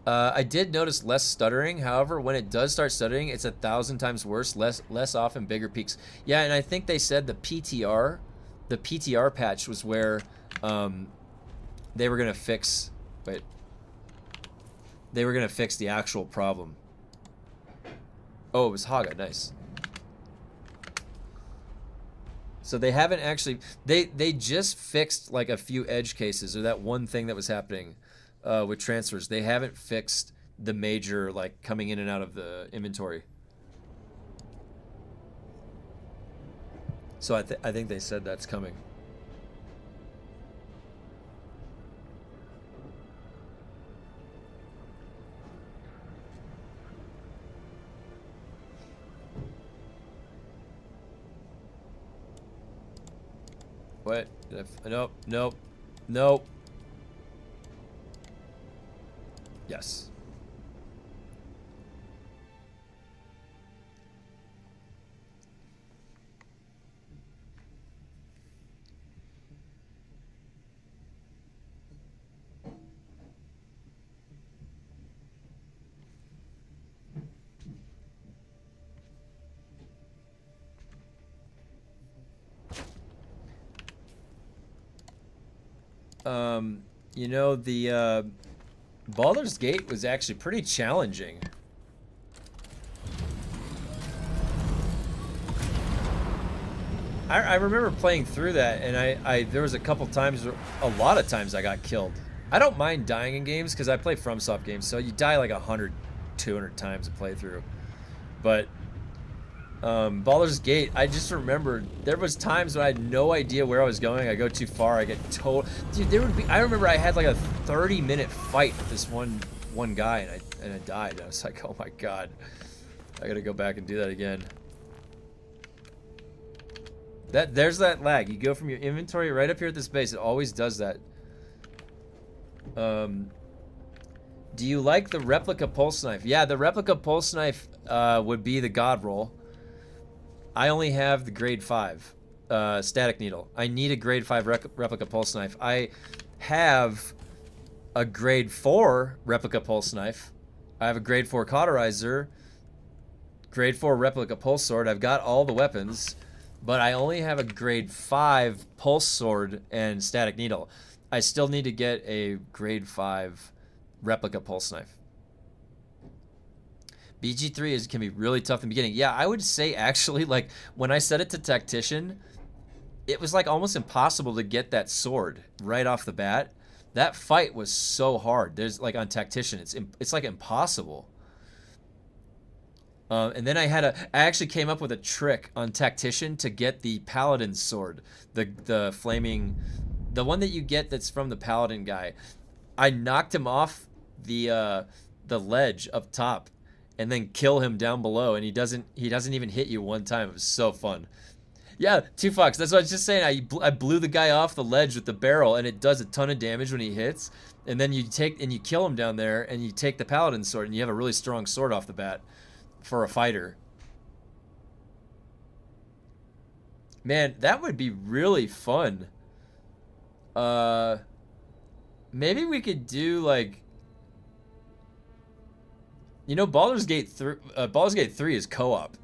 I did notice less stuttering. However, when it does start stuttering, it's 1,000 times worse, less often, bigger peaks. Yeah, and I think they said the PTR patch was where they were gonna fix. Wait, they were gonna fix the actual problem. Oh, it was Haga. Nice. So they haven't actually. They just fixed like a few edge cases or that one thing that was happening with transfers. They haven't fixed the major like coming in and out of the inventory. So I think they said that's coming. What? Nope, nope, nope. Yes. You know, the Baldur's Gate was actually pretty challenging. I remember playing through that, and there was a couple times, a lot of times I got killed. I don't mind dying in games because I play FromSoft games, so you die like 100, 200 times a playthrough. But Baldur's Gate, I just remember there was times when I had no idea where I was going. I go too far, I get told. Dude, I remember I had like a 30-minute fight with this one guy, and I died. I was like, oh my god, I gotta go back and do that again. There's that lag. You go from your inventory right up here at this base. It always does that. Do you like the replica pulse knife? Yeah, the replica pulse knife would be the god roll. I only have the grade 5 static needle. I need a grade 5 replica pulse knife. I have a grade 4 replica pulse knife. I have a grade 4 cauterizer, grade 4 replica pulse sword. I've got all the weapons, but I only have a grade 5 pulse sword and static needle. I still need to get a grade 5 replica pulse knife. BG3 can be really tough in the beginning. Yeah, I would say actually, like, when I set it to Tactician, it was like almost impossible to get that sword right off the bat. That fight was so hard. There's like on Tactician, it's like impossible. And then I actually came up with a trick on Tactician to get the Paladin sword, the flaming, the one that you get that's from the Paladin guy. I knocked him off the ledge up top, and then kill him down below, and he doesn't even hit you one time. It was so fun. Yeah, 2Fox, that's what I was just saying. I blew the guy off the ledge with the barrel, and it does a ton of damage when he hits. And then you kill him down there, and you take the Paladin sword, and you have a really strong sword off the bat for a fighter. Man, that would be really fun. Maybe we could do like, you know, Baldur's Gate 3 is co-op,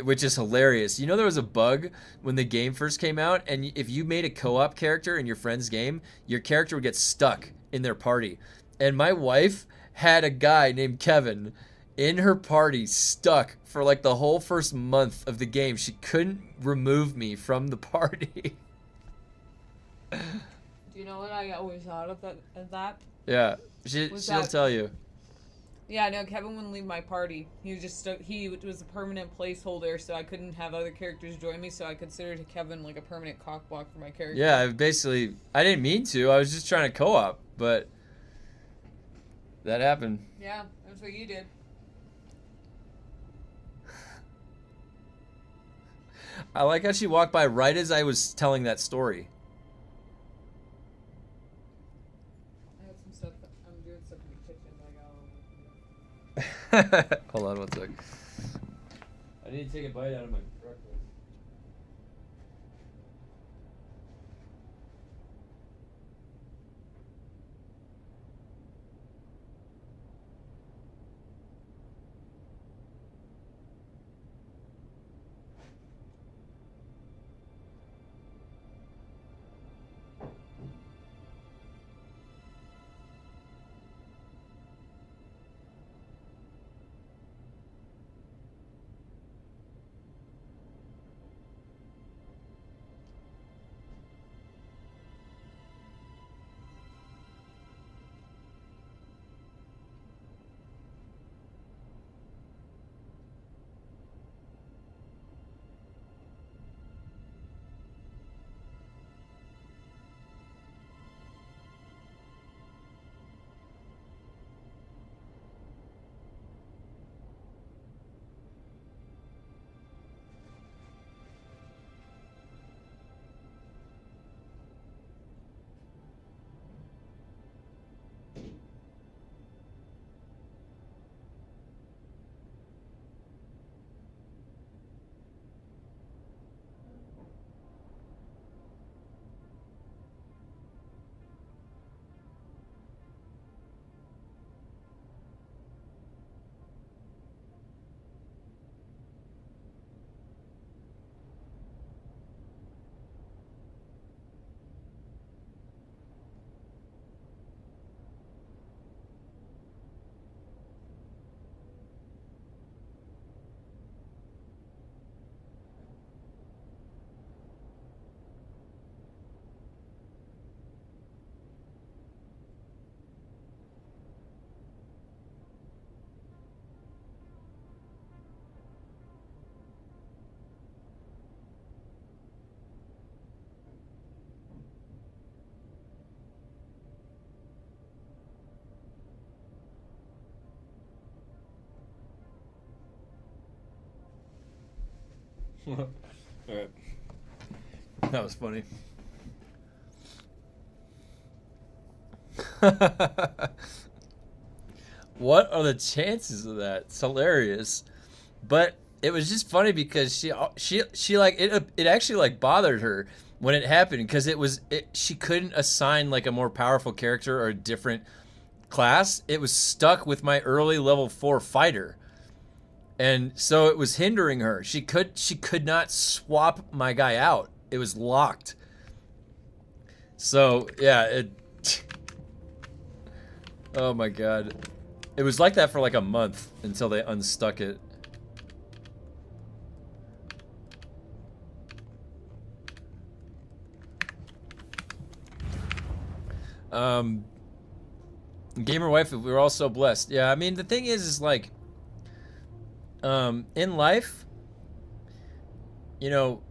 which is hilarious. You know, there was a bug when the game first came out, and if you made a co-op character in your friend's game, your character would get stuck in their party. And my wife had a guy named Kevin in her party stuck for like the whole first month of the game. She couldn't remove me from the party. Do you know what I always thought of that? Yeah, she'll tell you. Yeah, no, Kevin wouldn't leave my party. He was just he was a permanent placeholder, so I couldn't have other characters join me. So I considered Kevin like a permanent cockblock for my character. Yeah, basically, I didn't mean to. I was just trying to co-op, but That happened. Yeah, that's what you did. I like how she walked by right as I was telling that story. I had some stuff. I'm doing stuff in the kitchen. Hold on one sec. I need to take a bite out of my breakfast. Alright. That was funny. What are the chances of that? It's hilarious. But it was just funny because she like it actually like bothered her when it happened because she couldn't assign like a more powerful character or a different class. It was stuck with my early level 4 fighter. And so it was hindering her. She could not swap my guy out. It was locked. So, yeah, oh my god. It was like that for like a month until they unstuck it. Gamer wife, we were all so blessed. Yeah, I mean, the thing is like, in life, you know,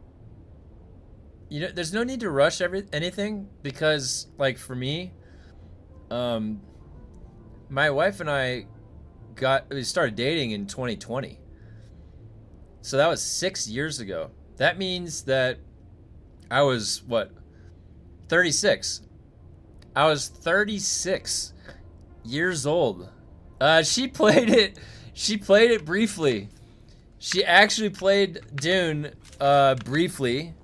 there's no need to rush anything because, like, for me, my wife and I we started dating in 2020. So that was 6 years ago. That means that I was, what, 36. I was 36 years old. She played it briefly. She actually played DUNE briefly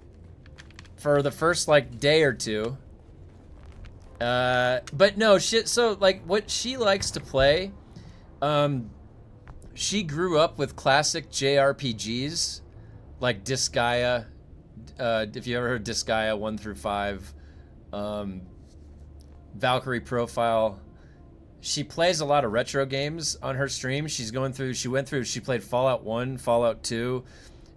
for the first like day or two. But no, so like what she likes to play, she grew up with classic JRPGs like Disgaea. If you ever heard Disgaea 1 through 5, Valkyrie Profile. She plays a lot of retro games on her stream. She played Fallout 1, Fallout 2,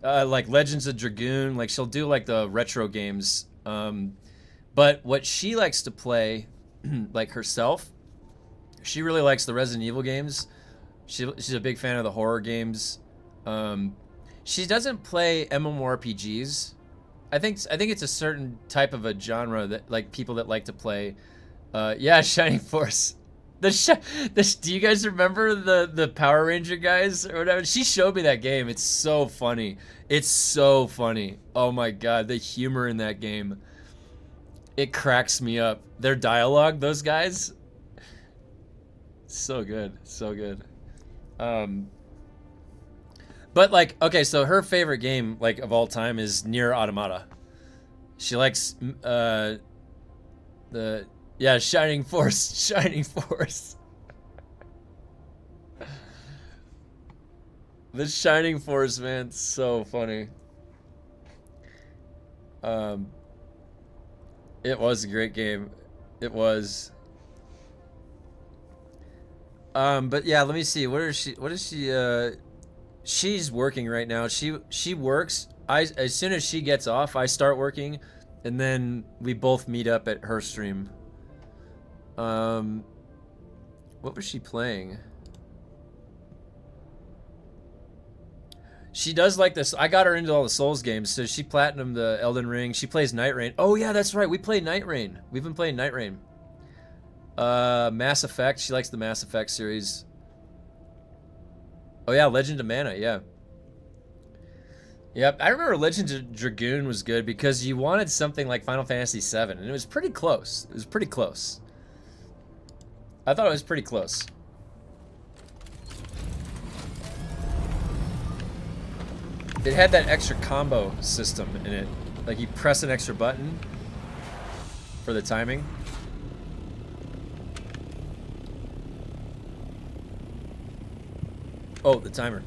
like Legends of Dragoon. Like, she'll do like the retro games. But what she likes to play, like herself, she really likes the Resident Evil games. She's a big fan of the horror games. She doesn't play MMORPGs. I think it's a certain type of a genre that, like, people that like to play. Yeah, Shining Force. Do you guys remember the Power Ranger guys or whatever? She showed me that game. It's so funny. It's so funny. Oh my god, the humor in that game. It cracks me up. Their dialogue, those guys, so good, so good. But like, okay, so her favorite game like of all time is Nier Automata. She likes Shining Force, Shining Force. The Shining Force, man, so funny. It was a great game. It was. But yeah, let me see. What is she? She's working right now. She works. As soon as she gets off, I start working, and then we both meet up at her stream. What was she playing? She does like this. I got her into all the Souls games, so she platinumed the Elden Ring. She plays Night Rain. Oh yeah, that's right. We play Night Rain. We've been playing Night Rain. Mass Effect. She likes the Mass Effect series. Oh yeah, Legend of Mana. Yeah. Yep, I remember Legend of Dragoon was good because you wanted something like Final Fantasy VII, and it was pretty close. It was pretty close. I thought it was pretty close. It had that extra combo system in it. Like you press an extra button for the timing. Oh, the timer.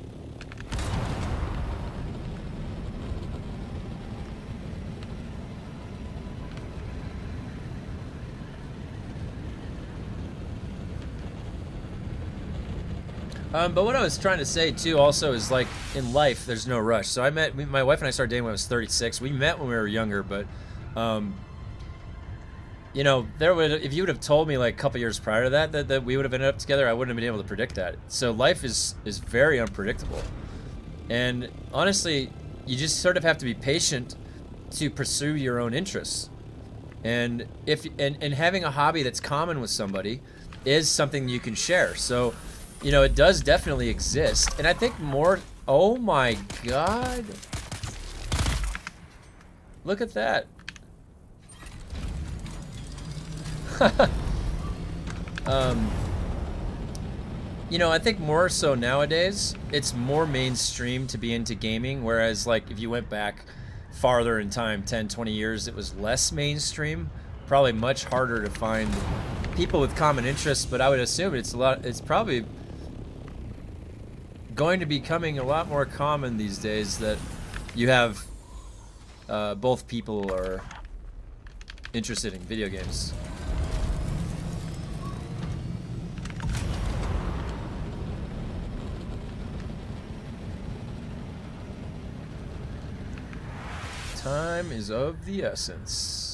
But what I was trying to say too also is like in life there's no rush. So my wife and I started dating when I was 36. We met when we were younger, but you know, if you would have told me like a couple years prior to that we would have ended up together, I wouldn't have been able to predict that. So life is very unpredictable. And honestly, you just sort of have to be patient to pursue your own interests. And and having a hobby that's common with somebody is something you can share. So you know, it does definitely exist. And I think more... Oh my god. Look at that. You know, I think more so nowadays, it's more mainstream to be into gaming, whereas like if you went back farther in time, 10, 20 years, it was less mainstream. Probably much harder to find people with common interests, but I would assume it's probably going to be becoming a lot more common these days that you have both people are interested in video games. Time is of the essence.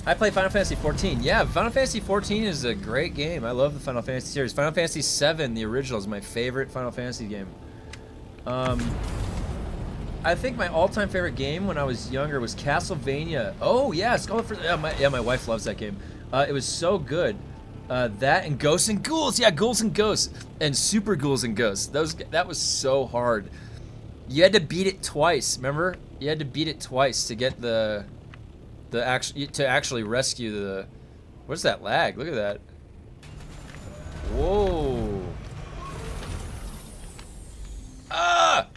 I play Final Fantasy 14. Yeah, Final Fantasy 14 is a great game. I love the Final Fantasy series. Final Fantasy 7, the original, is my favorite Final Fantasy game. I think my all-time favorite game when I was younger was Castlevania. Oh yeah, my wife loves that game. It was so good. That and Ghosts and Ghouls. Yeah, Ghouls and Ghosts and Super Ghouls and Ghosts. That was so hard. You had to beat it twice. Remember? You had to beat it twice to get to actually rescue the... What's that lag? Look at that. Whoa. Ah!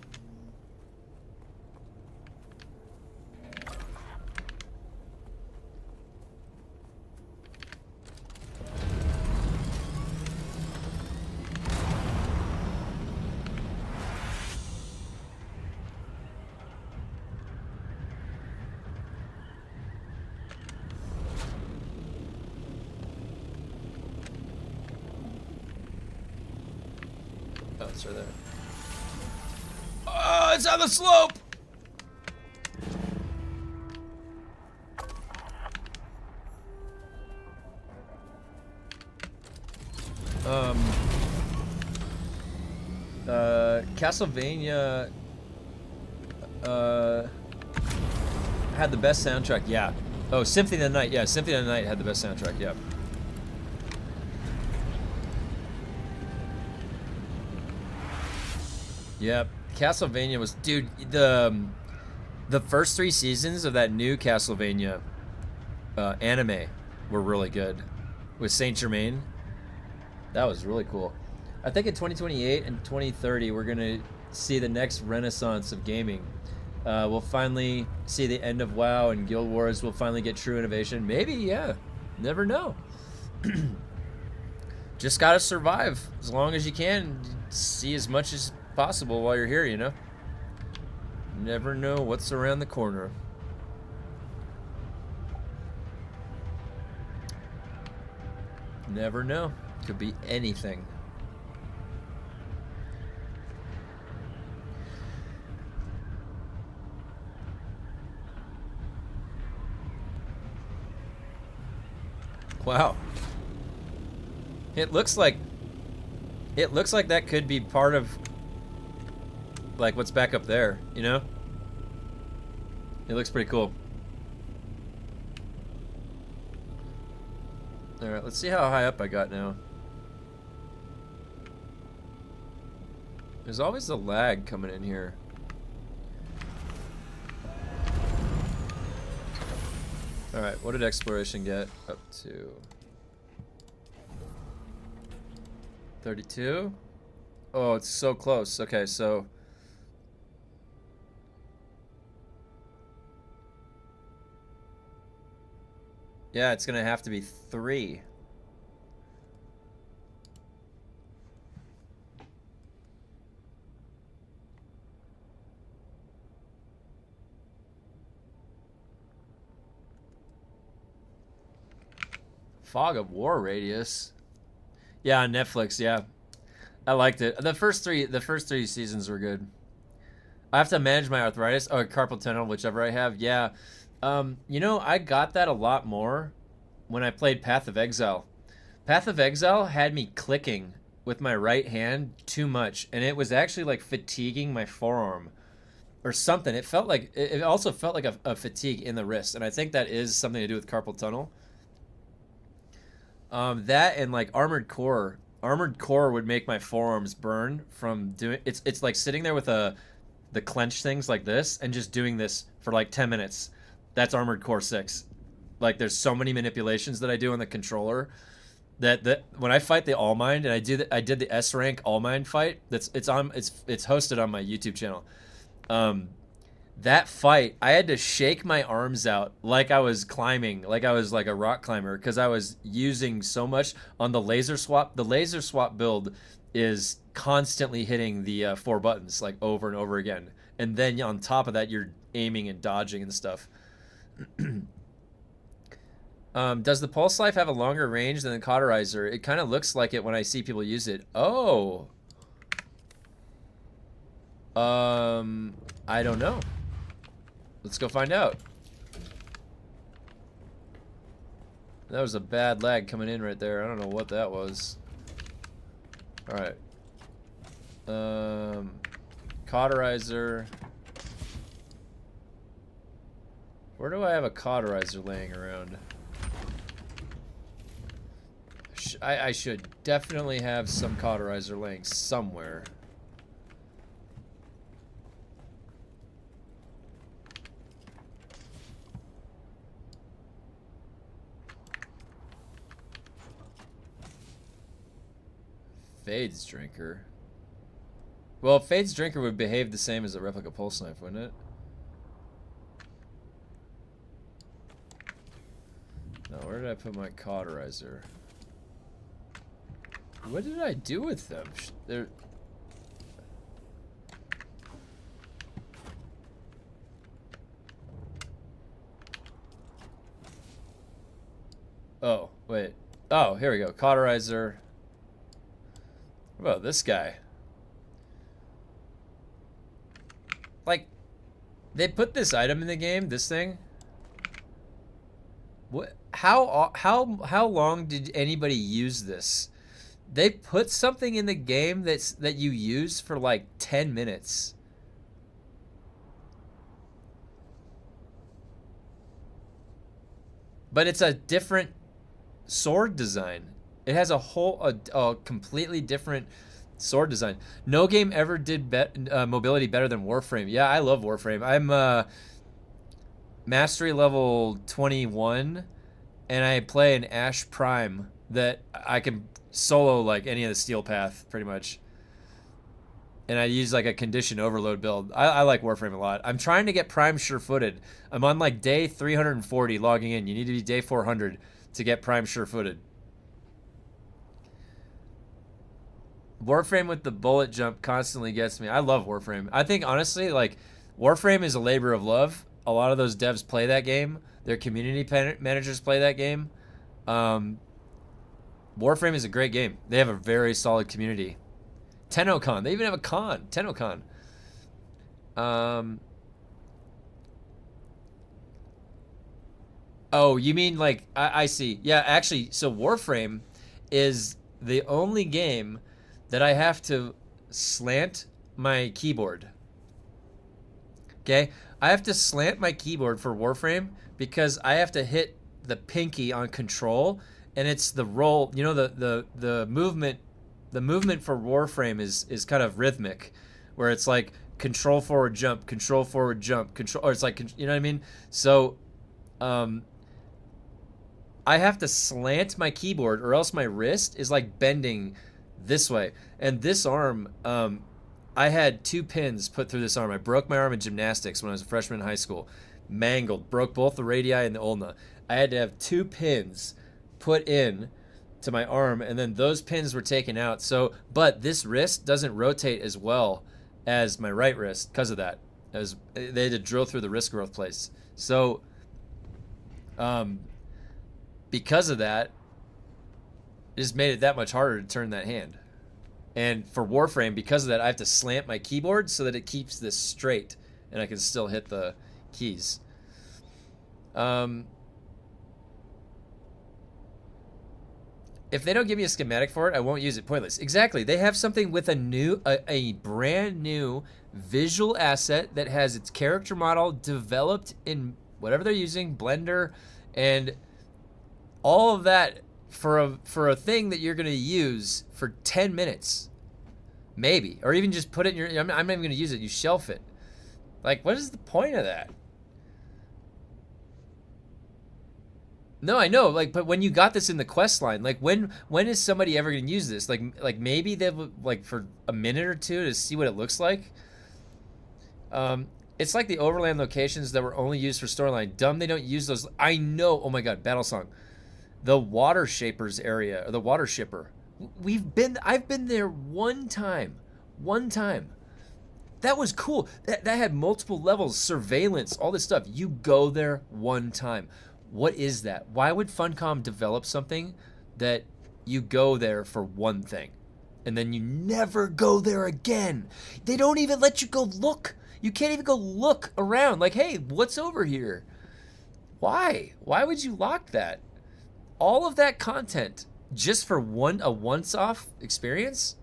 Oh, it's right there. Oh, it's on the slope! Castlevania had the best soundtrack. Yeah. Oh, Symphony of the Night. Yeah, Symphony of the Night had the best soundtrack. Yeah. Yep. Castlevania was, dude. The first 3 seasons of that new Castlevania anime were really good with Saint Germain. That was really cool. I think in 2028 and 2030 we're gonna see the next renaissance of gaming. We'll finally see the end of WoW and Guild Wars. We'll finally get true innovation. Maybe, yeah. Never know. Just gotta survive as long as you can. See as much as possible while you're here, you know? Never know what's around the corner. Never know. Could be anything. Wow. It looks like that could be part of like what's back up there, you know? It looks pretty cool. Alright, let's see how high up I got now. There's always a lag coming in here. Alright, what did exploration get? Up to 32? Oh, it's so close. Okay, so yeah, it's gonna have to be 3. Fog of War radius. Yeah, on Netflix, yeah. I liked it. The first three seasons were good. I have to manage my arthritis. Oh, carpal tunnel, whichever I have. Yeah. You know, I got that a lot more when I played Path of Exile. Path of Exile had me clicking with my right hand too much, and it was actually like fatiguing my forearm or something. It felt like it also felt like a fatigue in the wrist, and I think that is something to do with carpal tunnel. That and like Armored Core. Armored Core would make my forearms burn from doing it's like sitting there with the clench things like this and just doing this for like 10 minutes. That's Armored Core 6. Like there's so many manipulations that I do on the controller that when I fight the All Mind, and I did the S rank All Mind fight, it's hosted on my YouTube channel. That fight, I had to shake my arms out like I was climbing, like I was like a rock climber, because I was using so much on the laser swap. The laser swap build is constantly hitting the 4 buttons like over and over again. And then on top of that, you're aiming and dodging and stuff. Does the Pulse Life have a longer range than the Cauterizer? It kind of looks like it when I see people use it. Oh. I don't know. Let's go find out. That was a bad lag coming in right there. I don't know what that was. Alright. Cauterizer. Where do I have a cauterizer laying around? I should definitely have some cauterizer laying somewhere. Fade's Drinker. Well, Fade's Drinker would behave the same as a replica pulse knife, wouldn't it? Now, where did I put my cauterizer? What did I do with them? They're... Oh, wait. Oh, here we go. Cauterizer. What about this guy? Like, they put this item in the game, this thing. What? How long did anybody use this? They put something in the game that you use for like 10 minutes. But it's a different sword design. It has a completely different sword design. No game ever did mobility better than Warframe. Yeah, I love Warframe. I'm mastery level 21, and I play an Ash Prime that I can solo like any of the Steel Path pretty much. And I use like a condition overload build. I like Warframe a lot. I'm trying to get Prime sure-footed. I'm on like day 340 logging in. You need to be day 400 to get Prime sure-footed. Warframe with the bullet jump constantly gets me. I love Warframe. I think honestly, like, Warframe is a labor of love. A lot of those devs play that game. Their community managers play that game. Warframe is a great game. They have a very solid community. TennoCon. They even have a con. TennoCon. Oh, you mean like... I see. Yeah, actually, so Warframe is the only game that I have to slant my keyboard. Okay? I have to slant my keyboard for Warframe because I have to hit the pinky on control, and it's the roll. You know, the movement... The movement for Warframe is kind of rhythmic, where it's like control forward jump, control forward jump, control, or it's like, you know what I mean? So, I have to slant my keyboard, or else my wrist is like bending this way. And this arm, I had 2 pins put through this arm. I broke my arm in gymnastics when I was a freshman in high school. Mangled, broke both the radii and the ulna. I had to have 2 pins put in to my arm, and then those pins were taken out. So, but this wrist doesn't rotate as well as my right wrist because of that. As they had to drill through the wrist growth plates. So, because of that, it just made it that much harder to turn that hand. And for Warframe, because of that, I have to slant my keyboard so that it keeps this straight, and I can still hit the keys. If they don't give me a schematic for it, I won't use it. Pointless. Exactly. They have something with a brand new visual asset that has its character model developed in whatever they're using, Blender, and all of that for a thing that you're going to use for 10 minutes. Maybe. Or even just put it in your... I'm not even going to use it. You shelf it. Like, what is the point of that? No, I know, like, but when you got this in the quest line, like, when is somebody ever gonna use this? Like maybe they've, like, for a minute or two to see what it looks like. It's like the overland locations that were only used for storyline. Dumb, they don't use those. I know. Oh my god, Battle Song, the Water Shapers area, or the Water Shipper. I've been there one time. That was cool. That had multiple levels, surveillance, all this stuff. You go there one time. What is that? Why would Funcom develop something that you go there for one thing and then you never go there again? They don't even let you go look. You can't even go look around. Like, hey, what's over here? Why? Why would you lock that? All of that content just for a once-off experience?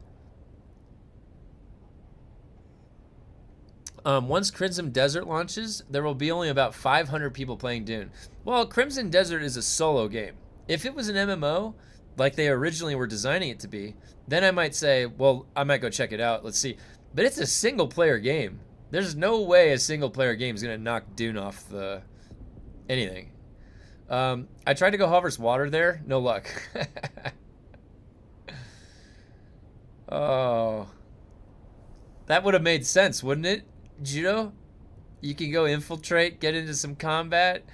Once Crimson Desert launches, there will be only about 500 people playing Dune. Well, Crimson Desert is a solo game. If it was an MMO, like they originally were designing it to be, then I might say, well, I might go check it out. Let's see. But it's a single-player game. There's no way a single-player game is going to knock Dune off anything. I tried to go Hover's Water there. No luck. Oh. That would have made sense, wouldn't it? Judo? You can go infiltrate, get into some combat,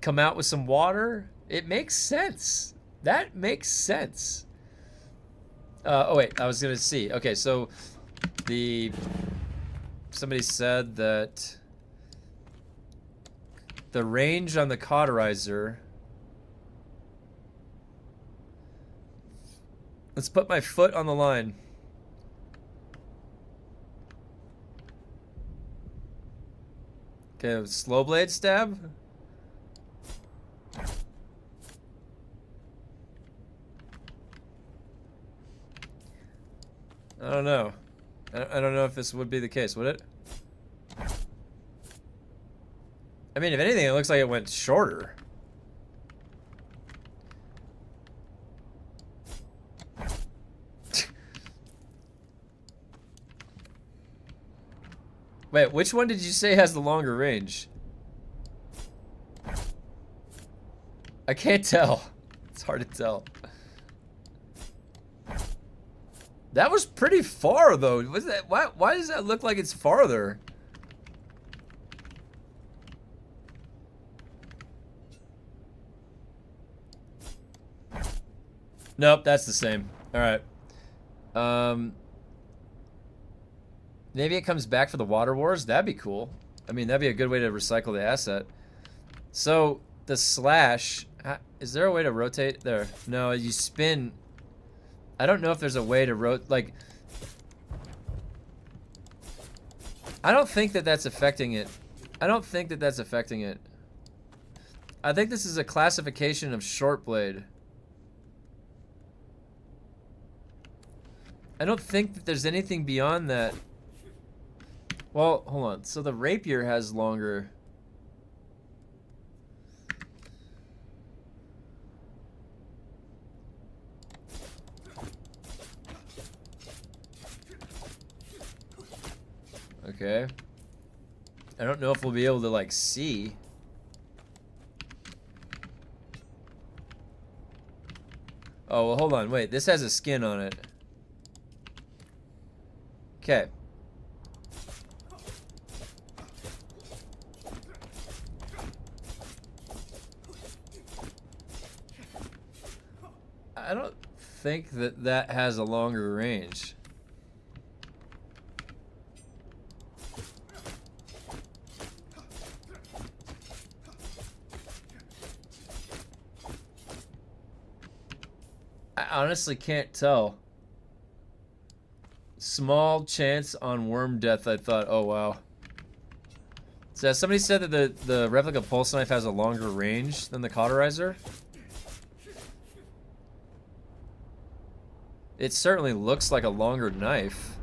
come out with some water. It makes sense. That makes sense. Oh wait, I was gonna see. Okay, so somebody said that the range on the cauterizer. Let's put my foot on the line. Okay, slow blade stab. don't know. I don't know if this would be the case, would it? I mean, if anything, it looks like it went shorter. Wait, which one did you say has the longer range? I can't tell. It's hard to tell. That was pretty far, though. Was that? Why does that look like it's farther? Nope, that's the same. All right. Maybe it comes back for the Water Wars. That'd be cool. I mean, that'd be a good way to recycle the asset. So the slash, is there a way to rotate there? No, you spin. I don't know if there's a way to rotate. Like, I don't think that that's affecting it. I don't think that that's affecting it. I think this is a classification of short blade. I don't think that there's anything beyond that. Well, hold on. So the rapier has longer. Okay. I don't know if we'll be able to, like, see. Oh, well, hold on. Wait, this has a skin on it. Okay. I don't think that that has a longer range. I honestly can't tell. Small chance on worm death, I thought, oh wow. So somebody said that the replica pulse knife has a longer range than the cauterizer. It certainly looks like a longer knife.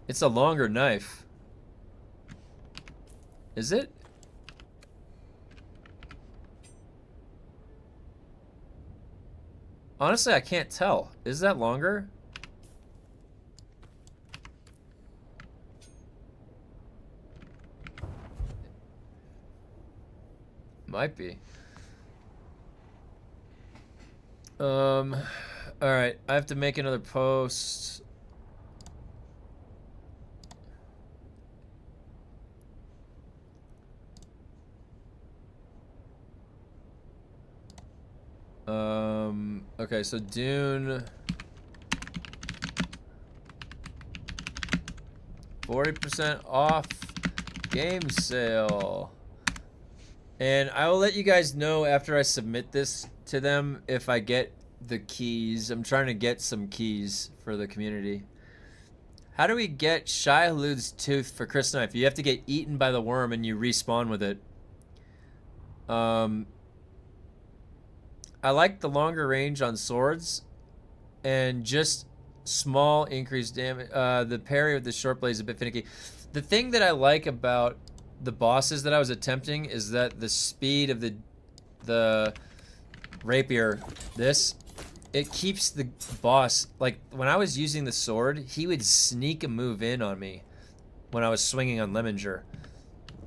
It's a longer knife. Is it? Honestly, I can't tell. Is that longer? Might be. Alright, I have to make another post. Okay, so Dune 40% off game sale. And I will let you guys know after I submit this to them if I get the keys. I'm trying to get some keys for the community. How do we get Shai Hulud's tooth for Chris Knife? You have to get eaten by the worm and you respawn with it. I like the longer range on swords and just small increased damage. The parry with the short blade is a bit finicky. The thing that I like about the bosses that I was attempting is that the speed of the rapier, it keeps the boss, like when I was using the sword, he would sneak a move in on me when I was swinging on Lemminger.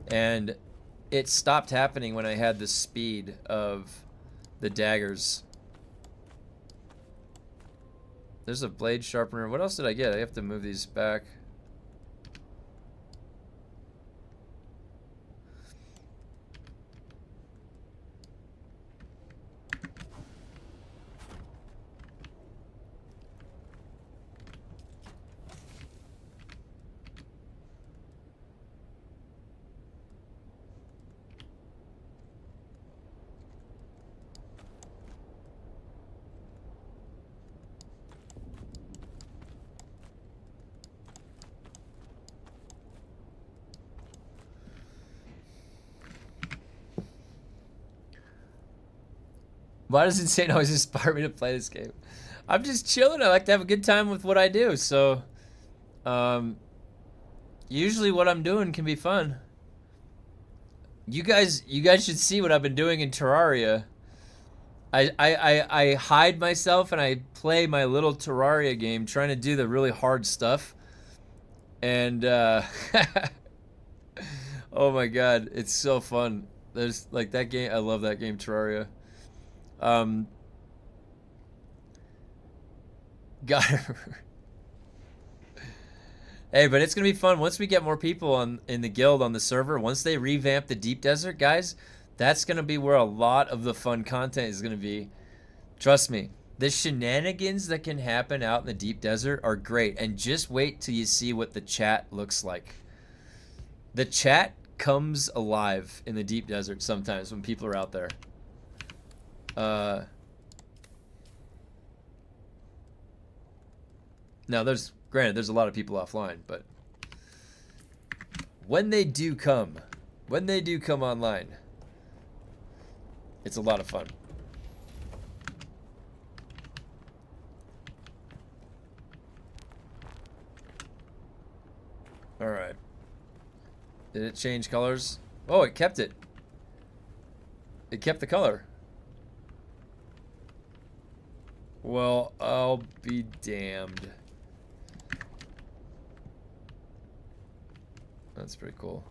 And it stopped happening when I had the speed of the daggers. There's a blade sharpener. What else did I get? I have to move these back. Why does Insane always inspire me to play this game? I'm just chilling. I like to have a good time with what I do. So, usually what I'm doing can be fun. You guys should see what I've been doing in Terraria. I hide myself and I play my little Terraria game, trying to do the really hard stuff. And oh my god, it's so fun. There's like that game. I love that game, Terraria. Got her. Hey, but it's gonna be fun once we get more people in the guild on the server. Once they revamp the deep desert, guys, that's gonna be where a lot of the fun content is gonna be. Trust me, the shenanigans that can happen out in the deep desert are great, and just wait till you see what the chat looks like. The chat comes alive in the deep desert sometimes when people are out there. Now, granted, there's a lot of people offline, but when they do come online, it's a lot of fun. All right. Did it change colors? Oh, it kept it. It kept the color. Well, I'll be damned. That's pretty cool.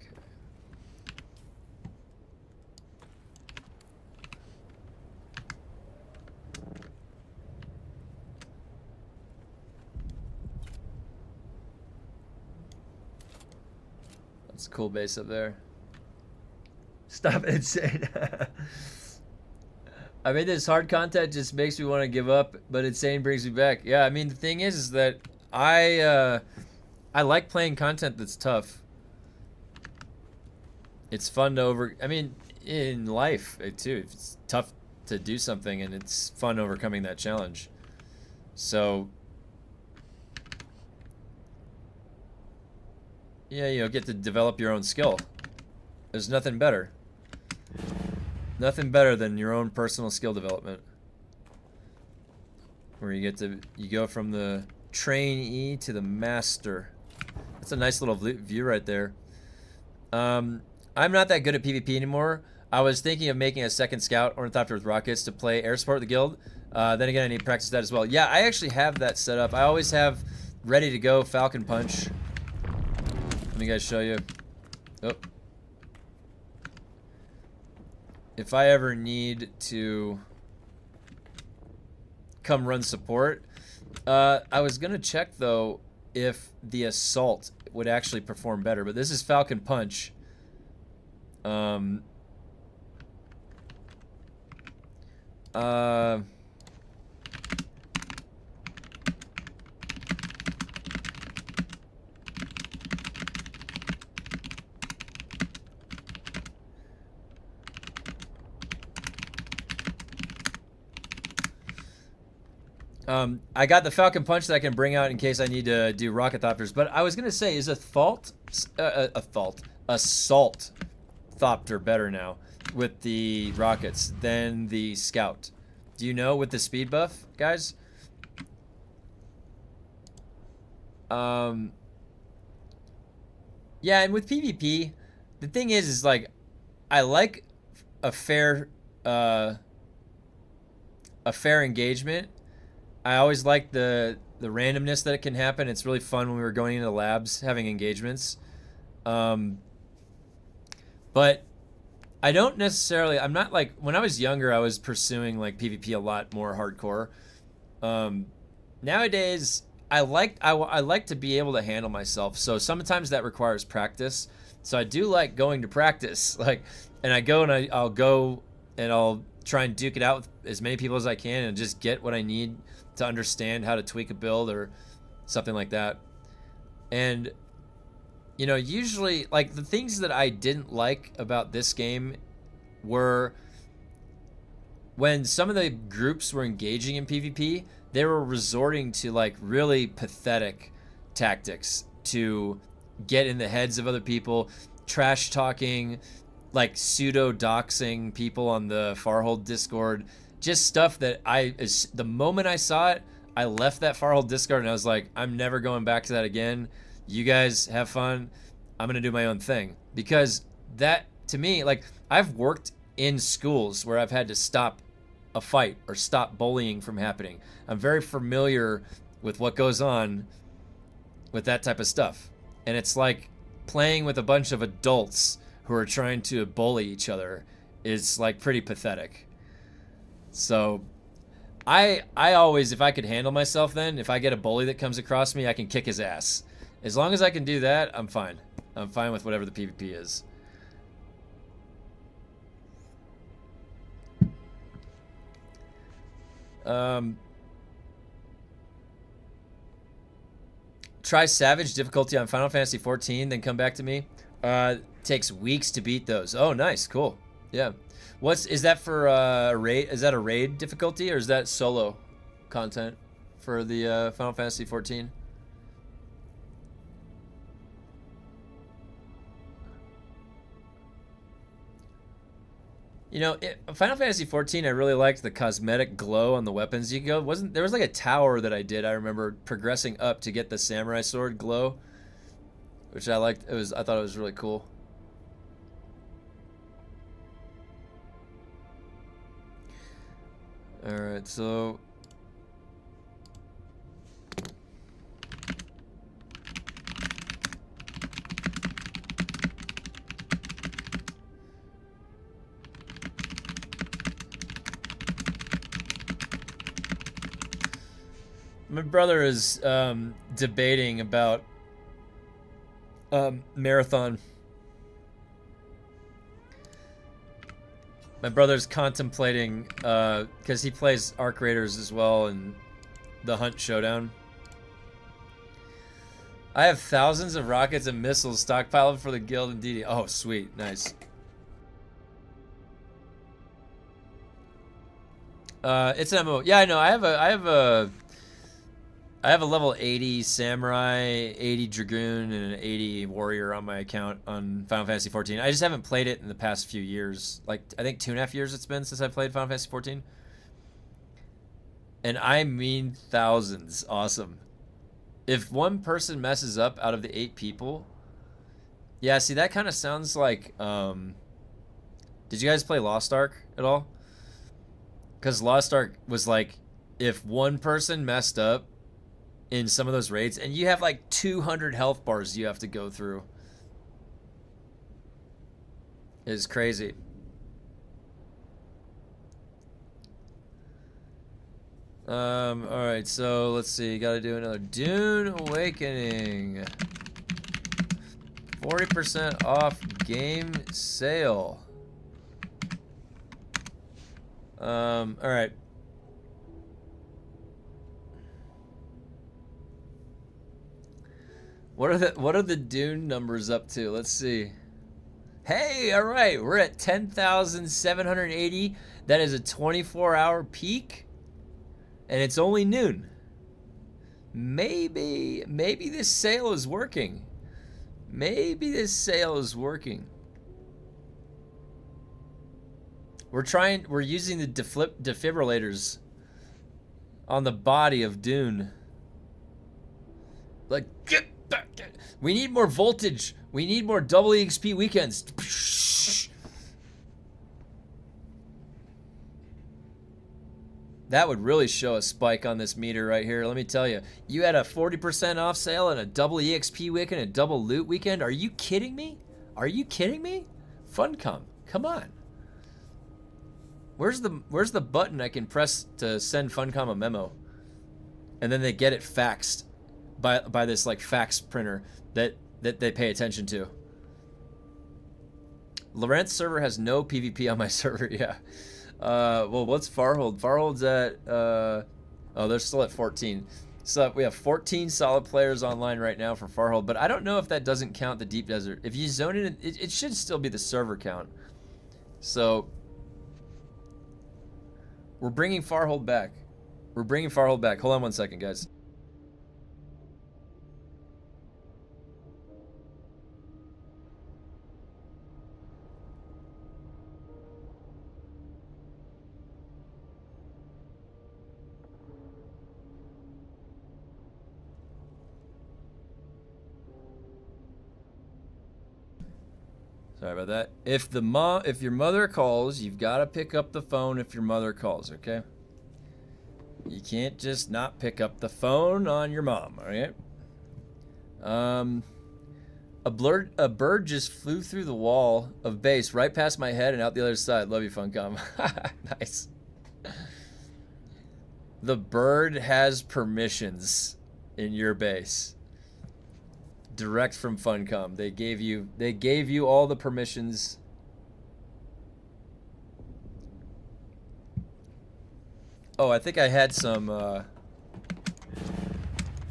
Okay. That's a cool base up there. Stop Insane. I mean, this hard content just makes me want to give up, but Insane brings me back. Yeah, I mean, the thing is that I like playing content that's tough. It's fun to I mean, in life, too. It's tough to do something, and it's fun overcoming that challenge. So, yeah, you know, get to develop your own skill. There's nothing better. Nothing better than your own personal skill development. Where you go from the trainee to the master. That's a nice little view right there. I'm not that good at PvP anymore. I was thinking of making a second scout ornithopter with rockets to play air support the guild. Then again, I need to practice that as well. Yeah, I actually have that set up. I always have ready to go Falcon Punch. Let me guys show you. Oh. If I ever need to come run support, I was gonna check though if the assault would actually perform better, but this is Falcon Punch. I got the Falcon Punch that I can bring out in case I need to do rocket thopters. But I was gonna say, is assault thopter better now with the rockets than the scout? Do you know with the speed buff, guys? Yeah, and with PvP, the thing is like, I like a fair engagement. I always like the randomness that it can happen. It's really fun when we were going into labs having engagements. But I don't necessarily, I'm not like, when I was younger, I was pursuing like PvP a lot more hardcore. Nowadays, I like to be able to handle myself. So sometimes that requires practice. So I do like going to practice, like, and I go and I'll go and I'll try and duke it out with as many people as I can and just get what I need to understand how to tweak a build or something like that. And, you know, usually, like, the things that I didn't like about this game were when some of the groups were engaging in PvP, they were resorting to, like, really pathetic tactics to get in the heads of other people. trash talking, like pseudo doxing people on the Farhold Discord. Just stuff that the moment I saw it, I left that Farhold Discord and I was like, I'm never going back to that again. You guys have fun. I'm going to do my own thing. Because that, to me, like, I've worked in schools where I've had to stop a fight or stop bullying from happening. I'm very familiar with what goes on with that type of stuff. And it's like playing with a bunch of adults who are trying to bully each other is like pretty pathetic. So I always, if I could handle myself, then if I get a bully that comes across me, I can kick his ass. As long as I can do that, I'm fine. I'm fine with whatever the PvP is. Try Savage difficulty on Final Fantasy 14, then come back to me. Takes weeks to beat those. Oh, nice, cool. Yeah. Is that for raid? Is that a raid difficulty or is that solo content for the Final Fantasy 14? You know, Final Fantasy 14, I really liked the cosmetic glow on the weapons. You go, there was like a tower that I did. I remember progressing up to get the samurai sword glow, which I liked. I thought it was really cool. All right, so my brother is debating about marathon. My brother's contemplating, because he plays Arc Raiders as well and the Hunt Showdown. I have thousands of rockets and missiles stockpiled for the guild and DD. Oh, sweet, nice. It's an MMO. Yeah, I know. I have a level 80 samurai, 80 dragoon, and an 80 warrior on my account on Final Fantasy 14. I just haven't played it in the past few years. Like, I think 2.5 years it's been since I played Final Fantasy 14. And I mean thousands. Awesome. If one person messes up out of the 8 people... Yeah, see, that kind of sounds like... Did you guys play Lost Ark at all? Because Lost Ark was like, if one person messed up in some of those raids, and you have like 200 health bars you have to go through. It's crazy. Alright, so let's see. Gotta do another Dune Awakening. 40% off game sale. Alright. What are the Dune numbers up to? Let's see. Hey, all right, we're at 10,780. That is a 24-hour peak, and it's only noon. Maybe this sale is working. Maybe this sale is working. We're using the defibrillators on the body of Dune. Like, get back. We need more voltage. We need more double EXP weekends. That would really show a spike on this meter right here. Let me tell you. You had a 40% off sale and a double EXP weekend and a double loot weekend. Are you kidding me? Are you kidding me? Funcom, come on. Where's the button I can press to send Funcom a memo? And then they get it faxed by this like fax printer that they pay attention to. Laurent's server has no PvP on my server, yeah. Well, what's Farhold? Farhold's at, oh, they're still at 14. So we have 14 solid players online right now for Farhold, but I don't know if that doesn't count the Deep Desert. If you zone in, it should still be the server count. So we're bringing Farhold back. We're bringing Farhold back. Hold on one second, guys. Sorry about that. If your mother calls, you've got to pick up the phone if your mother calls, okay? You can't just not pick up the phone on your mom, all right? A bird just flew through the wall of base right past my head and out the other side. Love you, Funcom. Nice. The bird has permissions in your base. Direct from Funcom. They gave you all the permissions. Oh, I think I had some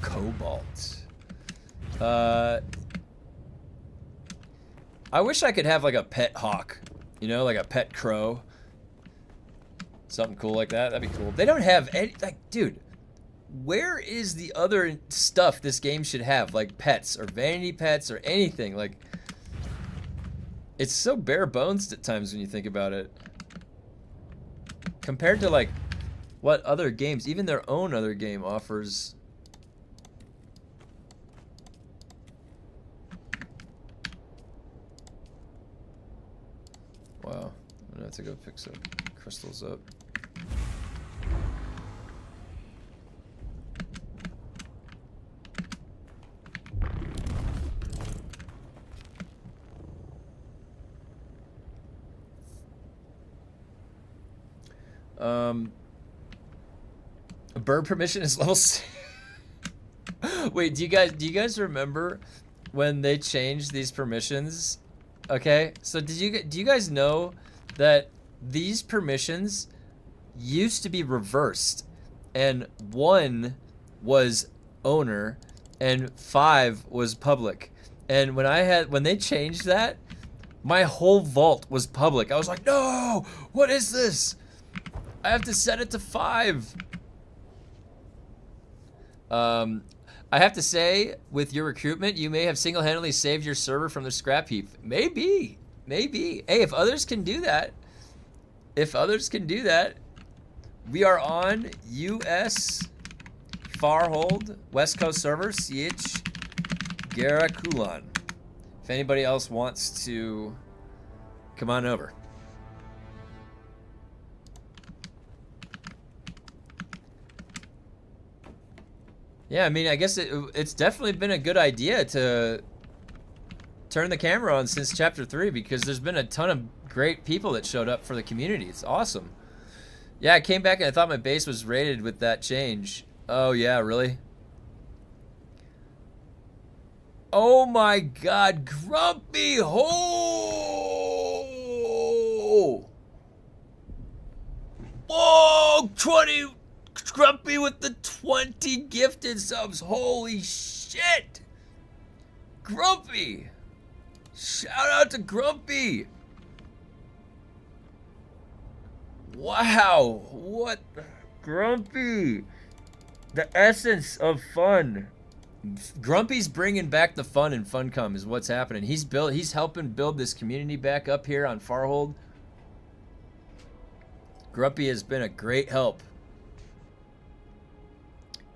cobalt. I wish I could have like a pet hawk, you know, like a pet crow. Something cool like that. That'd be cool. They don't have any, like, dude, where is the other stuff this game should have? Like pets or vanity pets or anything. Like, it's so bare bones at times when you think about it. Compared to like what other games, even their own other game offers. Wow, I'm gonna have to go pick some crystals up. A bird permission is level 6. Wait, do you guys remember when they changed these permissions? Okay, so do you guys know that these permissions used to be reversed, and 1 was owner and 5 was public. And when they changed that, my whole vault was public. I was like, no, what is this? I have to set it to 5. I have to say, with your recruitment, you may have single-handedly saved your server from the scrap heap. Maybe. Maybe. Hey, if others can do that, we are on US Farhold, West Coast server, CH Garakulan. If anybody else wants to come on over. Yeah, I mean, I guess it's definitely been a good idea to turn the camera on since Chapter 3 because there's been a ton of great people that showed up for the community. It's awesome. Yeah, I came back and I thought my base was raided with that change. Oh, yeah, really? Oh, my God. Grumpy Ho! Whoa! 20... Grumpy with the 20 gifted subs. Holy shit! Grumpy! Shout out to Grumpy! Wow! What? Grumpy! The essence of fun. Grumpy's bringing back the fun in Funcom is what's happening. He's helping build this community back up here on Farhold. Grumpy has been a great help.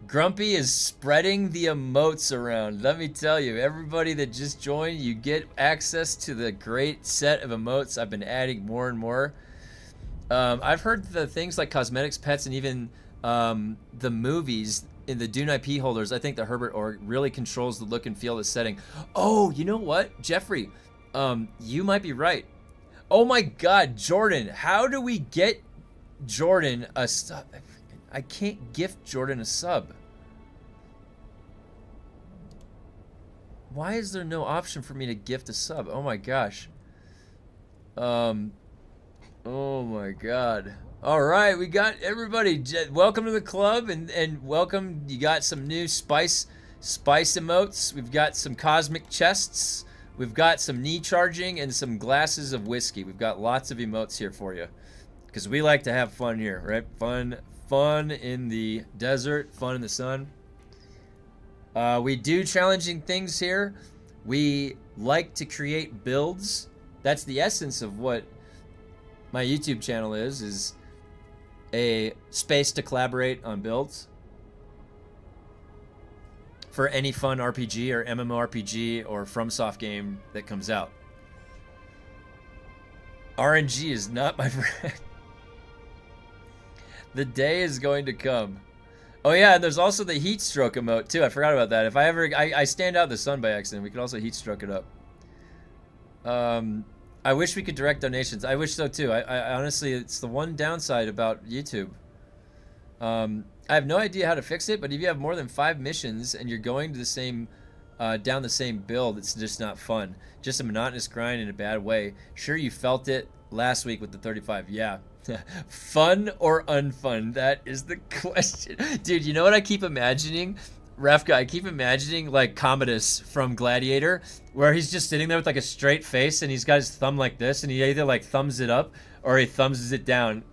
Grumpy is spreading the emotes around. Let me tell you, everybody that just joined, you get access to the great set of emotes I've been adding more and more. I've heard the things like cosmetics, pets, and even the movies in the DUNE IP holders. I think the Herbert org really controls the look and feel of the setting. Oh, you know what, Jeffrey? You might be right. Oh my God, Jordan, how do we get Jordan a sub? I can't gift Jordan a sub. Why is there no option for me to gift a sub? Oh my gosh. Oh my God. All right, we got everybody. Welcome to the club and welcome. You got some new spice emotes. We've got some cosmic chests. We've got some knee charging and some glasses of whiskey. We've got lots of emotes here for you because we like to have fun here, right? Fun in the desert, fun in the sun. We do challenging things here. We like to create builds. That's the essence of what my YouTube channel is a space to collaborate on builds for any fun RPG or MMORPG or FromSoft game that comes out. RNG is not my friend. The day is going to come. Oh yeah, and there's also the heat stroke emote too. I forgot about that. If I stand out in the sun by accident, we could also heat stroke it up. I wish we could direct donations. I wish so too. I honestly, it's the one downside about YouTube. I have no idea how to fix it, but if you have more than 5 missions and you're going to the same, down the same build, it's just not fun. Just a monotonous grind in a bad way. Sure, you felt it last week with the 35. Yeah. Fun or unfun? That is the question. Dude, you know what I keep imagining? Rafka, I keep imagining like Commodus from Gladiator, where he's just sitting there with like a straight face and he's got his thumb like this and he either like thumbs it up or he thumbs it down.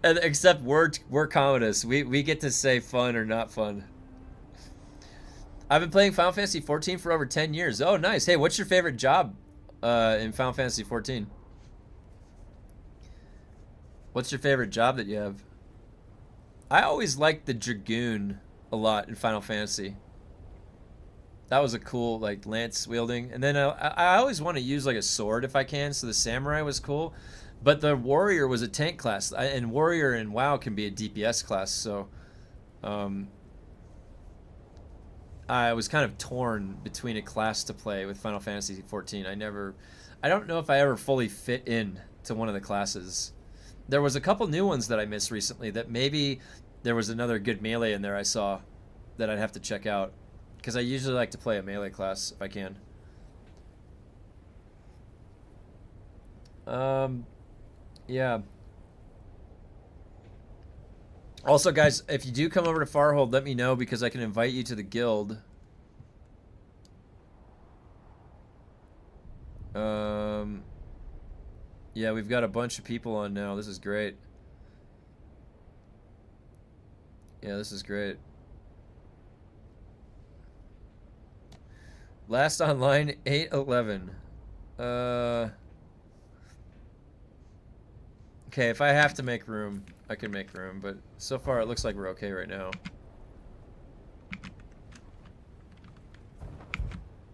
And except we're Commodus. We get to say fun or not fun. I've been playing Final Fantasy 14 for over 10 years. Oh, nice. Hey, what's your favorite job in Final Fantasy 14? What's your favorite job that you have? I always liked the Dragoon a lot in Final Fantasy. That was a cool, like, lance wielding. And then I always want to use, like, a sword if I can, so the samurai was cool. But the warrior was a tank class, and warrior in WoW can be a DPS class, so... I was kind of torn between a class to play with Final Fantasy 14. I don't know if I ever fully fit in to one of the classes. There was a couple new ones that I missed recently that maybe there was another good melee in there I saw that I'd have to check out. Because I usually like to play a melee class if I can. Yeah. Also, guys, if you do come over to Farhold, let me know because I can invite you to the guild. Yeah, we've got a bunch of people on now. This is great. Yeah, this is great. Last online, 8/11. Okay, if I have to make room, I can make room, but so far it looks like we're okay right now.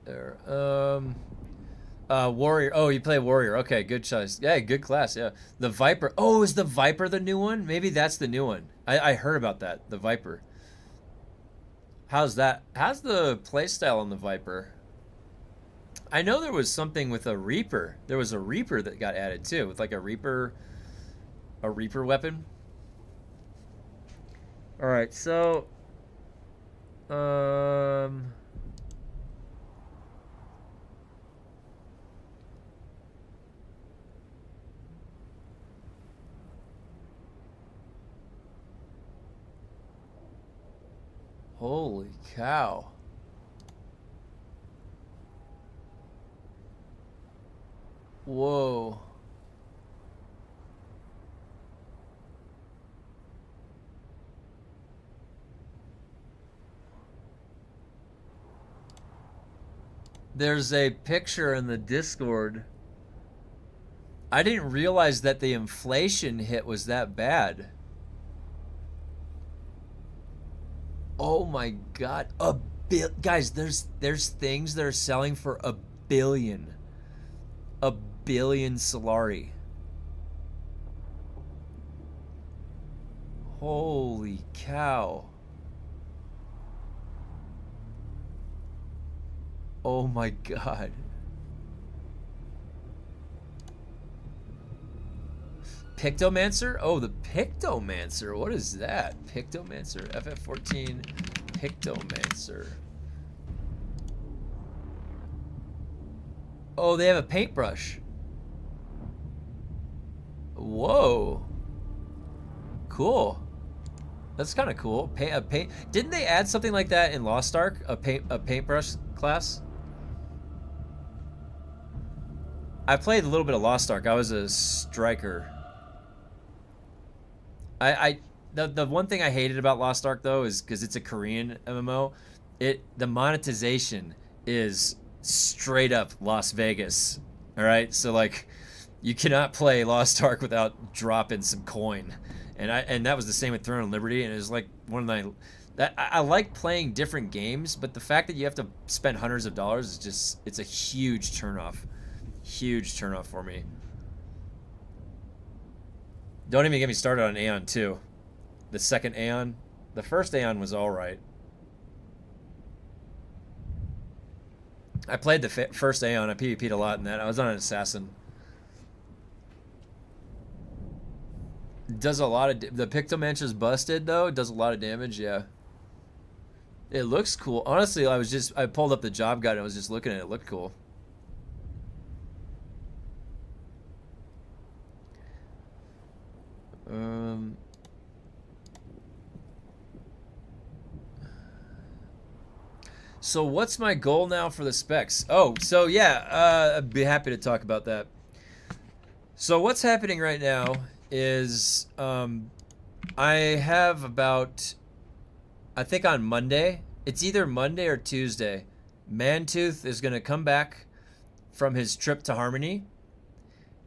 There. Warrior. Oh, you play Warrior. Okay, good choice. Yeah, good class, yeah. The Viper. Oh, is the Viper the new one? Maybe that's the new one. I heard about that, the Viper. How's that? How's the playstyle on the Viper? I know there was something with a Reaper. There was a Reaper that got added too, with like a Reaper weapon. All right, so holy cow. Whoa. There's a picture in the Discord. I didn't realize that the inflation hit was that bad. Oh my god. Guys, there's things that are selling for $1 billion. $1 billion Solari. Holy cow. Oh my god. Pictomancer? Oh, the Pictomancer. What is that? Pictomancer. FF14 Pictomancer. Oh, they have a paintbrush. Whoa. Cool. That's kind of cool. Didn't they add something like that in Lost Ark? A paintbrush class? I played a little bit of Lost Ark. I was a striker. The one thing I hated about Lost Ark though is because it's a Korean MMO, the monetization is straight up Las Vegas. All right, so like you cannot play Lost Ark without dropping some coin, and that was the same with Throne of Liberty, and it was like one of That I like playing different games, but the fact that you have to spend hundreds of dollars is just, it's a huge turnoff. Huge turnoff for me. Don't even get me started on Aeon 2. The second Aeon. The first Aeon was alright. I played the first Aeon. I PvP'd a lot in that. I was on an assassin. Does a lot of... The Pictomancer's busted, though. It does a lot of damage, yeah. It looks cool. Honestly, I pulled up the job guide and I was just looking at it. It looked cool. So what's my goal now for the specs? Oh, so yeah, I'd be happy to talk about that. So what's happening right now is I have about, I think on Monday, it's either Monday or Tuesday, Mantooth is going to come back from his trip to Harmony.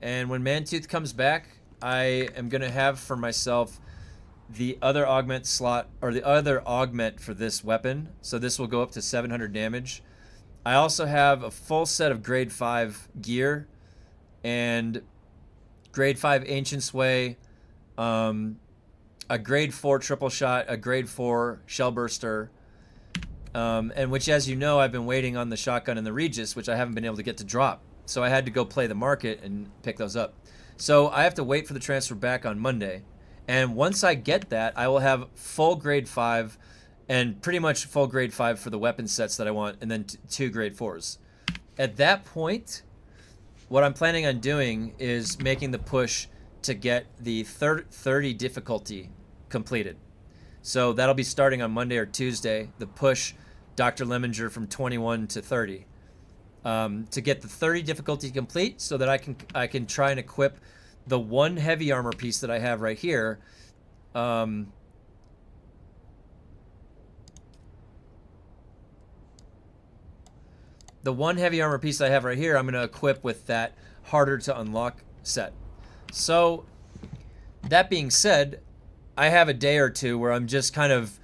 And when Mantooth comes back, I am going to have for myself the other augment slot, or the other augment for this weapon. So this will go up to 700 damage. I also have a full set of grade 5 gear and grade 5 Ancient Sway, a grade 4 triple shot, a grade 4 shell burster, and which, as you know, I've been waiting on the shotgun and the Regis, which I haven't been able to get to drop. So I had to go play the market and pick those up. So I have to wait for the transfer back on Monday. And once I get that, I will have full grade 5 and pretty much full grade 5 for the weapon sets that I want, and then 2 grade 4s. At that point, what I'm planning on doing is making the push to get the 30 difficulty completed. So that'll be starting on Monday or Tuesday, the push Dr. Lemminger from 21 to 30. To get the 30 difficulty complete so that I can try and equip the one heavy armor piece that I have right here. The one heavy armor piece I have right here, I'm going to equip with that harder to unlock set. So that being said, I have a day or two where I'm just kind of,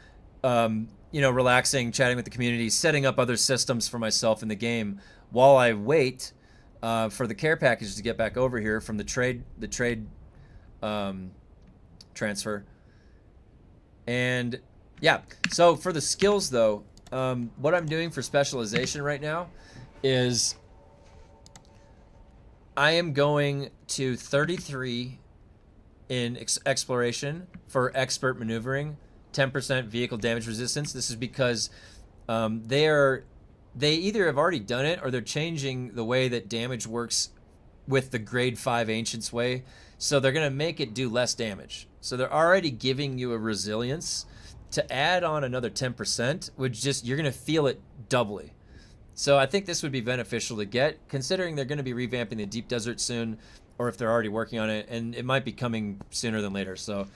you know, relaxing, chatting with the community, setting up other systems for myself in the game while I wait for the care package to get back over here from the trade transfer. And yeah, so for the skills though, what I'm doing for specialization right now is I am going to 33 in exploration for expert maneuvering, 10% vehicle damage resistance. This is because they either have already done it or they're changing the way that damage works with the grade 5 Ancient's Way. So they're going to make it do less damage. So they're already giving you a resilience. To add on another 10% would just, you're going to feel it doubly. So I think this would be beneficial to get, considering they're going to be revamping the Deep Desert soon, or if they're already working on it, and it might be coming sooner than later. So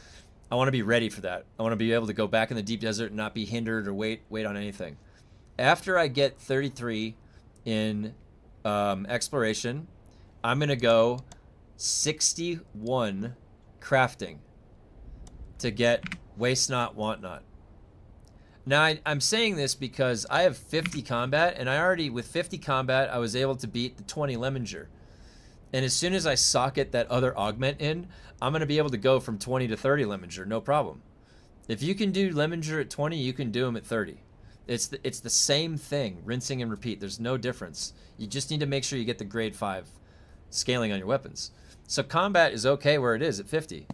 I want to be ready for that. I want to be able to go back in the Deep Desert and not be hindered or wait on anything. After I get 33 in exploration, I'm going to go 61 crafting to get Waste Not, Want Not. Now, I'm saying this because I have 50 combat, and I already, with 50 combat, I was able to beat the 20 Lemminger. And as soon as I socket that other augment in, I'm going to be able to go from 20 to 30 Lemminger, no problem. If you can do Lemminger at 20, you can do them at 30. It's the same thing, rinsing and repeat. There's no difference. You just need to make sure you get the grade 5 scaling on your weapons. So combat is okay where it is at 50.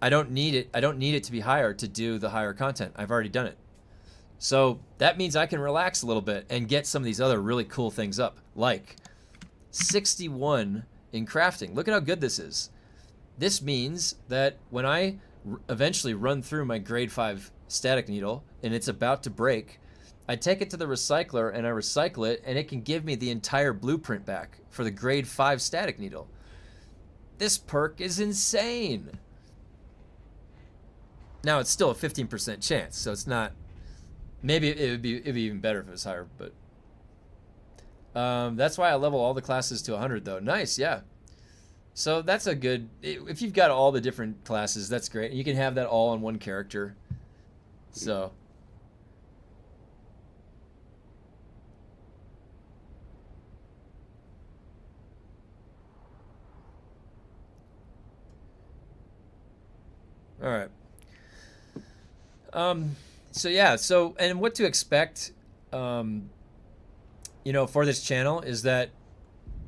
I don't need it. I don't need it to be higher to do the higher content. I've already done it. So that means I can relax a little bit and get some of these other really cool things up, like 61 in crafting. Look at how good this is. This means that when I eventually run through my grade 5 static needle and it's about to break, I take it to the recycler and I recycle it, and it can give me the entire blueprint back for the grade 5 static needle. This perk is insane. Now it's still a 15% chance, so it's not. Maybe it'd be even better if it was higher, but that's why I level all the classes to 100 though. Nice, yeah. So that's a good. If you've got all the different classes, that's great. You can have that all on one character. So. All right. So yeah, and what to expect, for this channel is that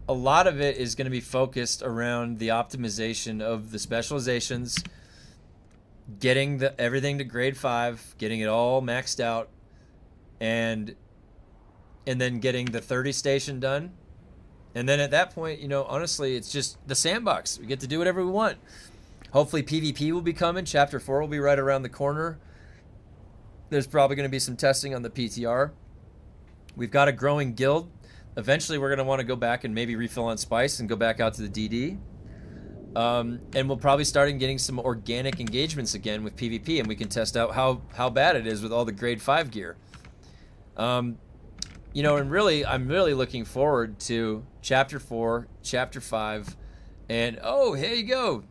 a lot of it is going to be focused around the optimization of the specializations, getting everything to grade 5, getting it all maxed out, and then getting the 30 station done. And then at that point, honestly, it's just the sandbox. We get to do whatever we want. Hopefully PvP will be coming. Chapter 4 will be right around the corner. There's probably going to be some testing on the PTR. We've got a growing guild. Eventually, we're going to want to go back and maybe refill on Spice and go back out to the DD. And we'll probably start getting some organic engagements again with PvP, and we can test out how bad it is with all the grade 5 gear. And really, I'm really looking forward to Chapter 4, Chapter 5, and oh, here you go.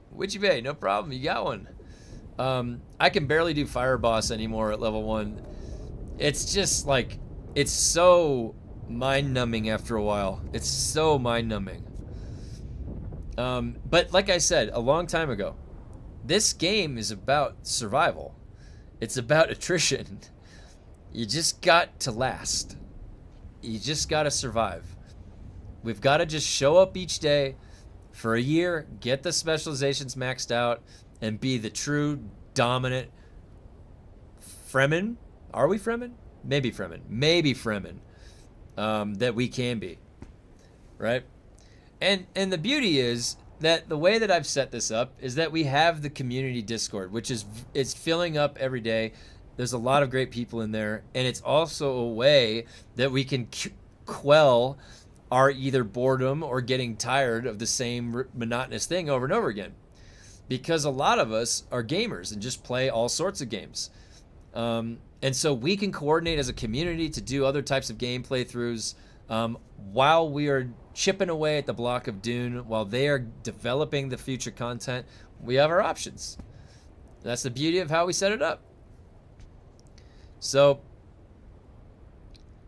Witchy Bay, no problem, you got one. I can barely do Fire Boss anymore at level 1. It's just like, it's so mind-numbing after a while. It's so mind-numbing. But like I said a long time ago, this game is about survival. It's about attrition. You just got to last. You just got to survive. We've got to just show up each day for a year, get the specializations maxed out, and be the true dominant Fremen. Are we Fremen? Maybe Fremen. Maybe Fremen. That we can be. Right? And the beauty is that the way that I've set this up is that we have the community Discord, which it's filling up every day. There's a lot of great people in there, and it's also a way that we can quell our either boredom or getting tired of the same monotonous thing over and over again. Because a lot of us are gamers and just play all sorts of games. And so we can coordinate as a community to do other types of game playthroughs while we are chipping away at the block of Dune, while they are developing the future content. We have our options. That's the beauty of how we set it up. So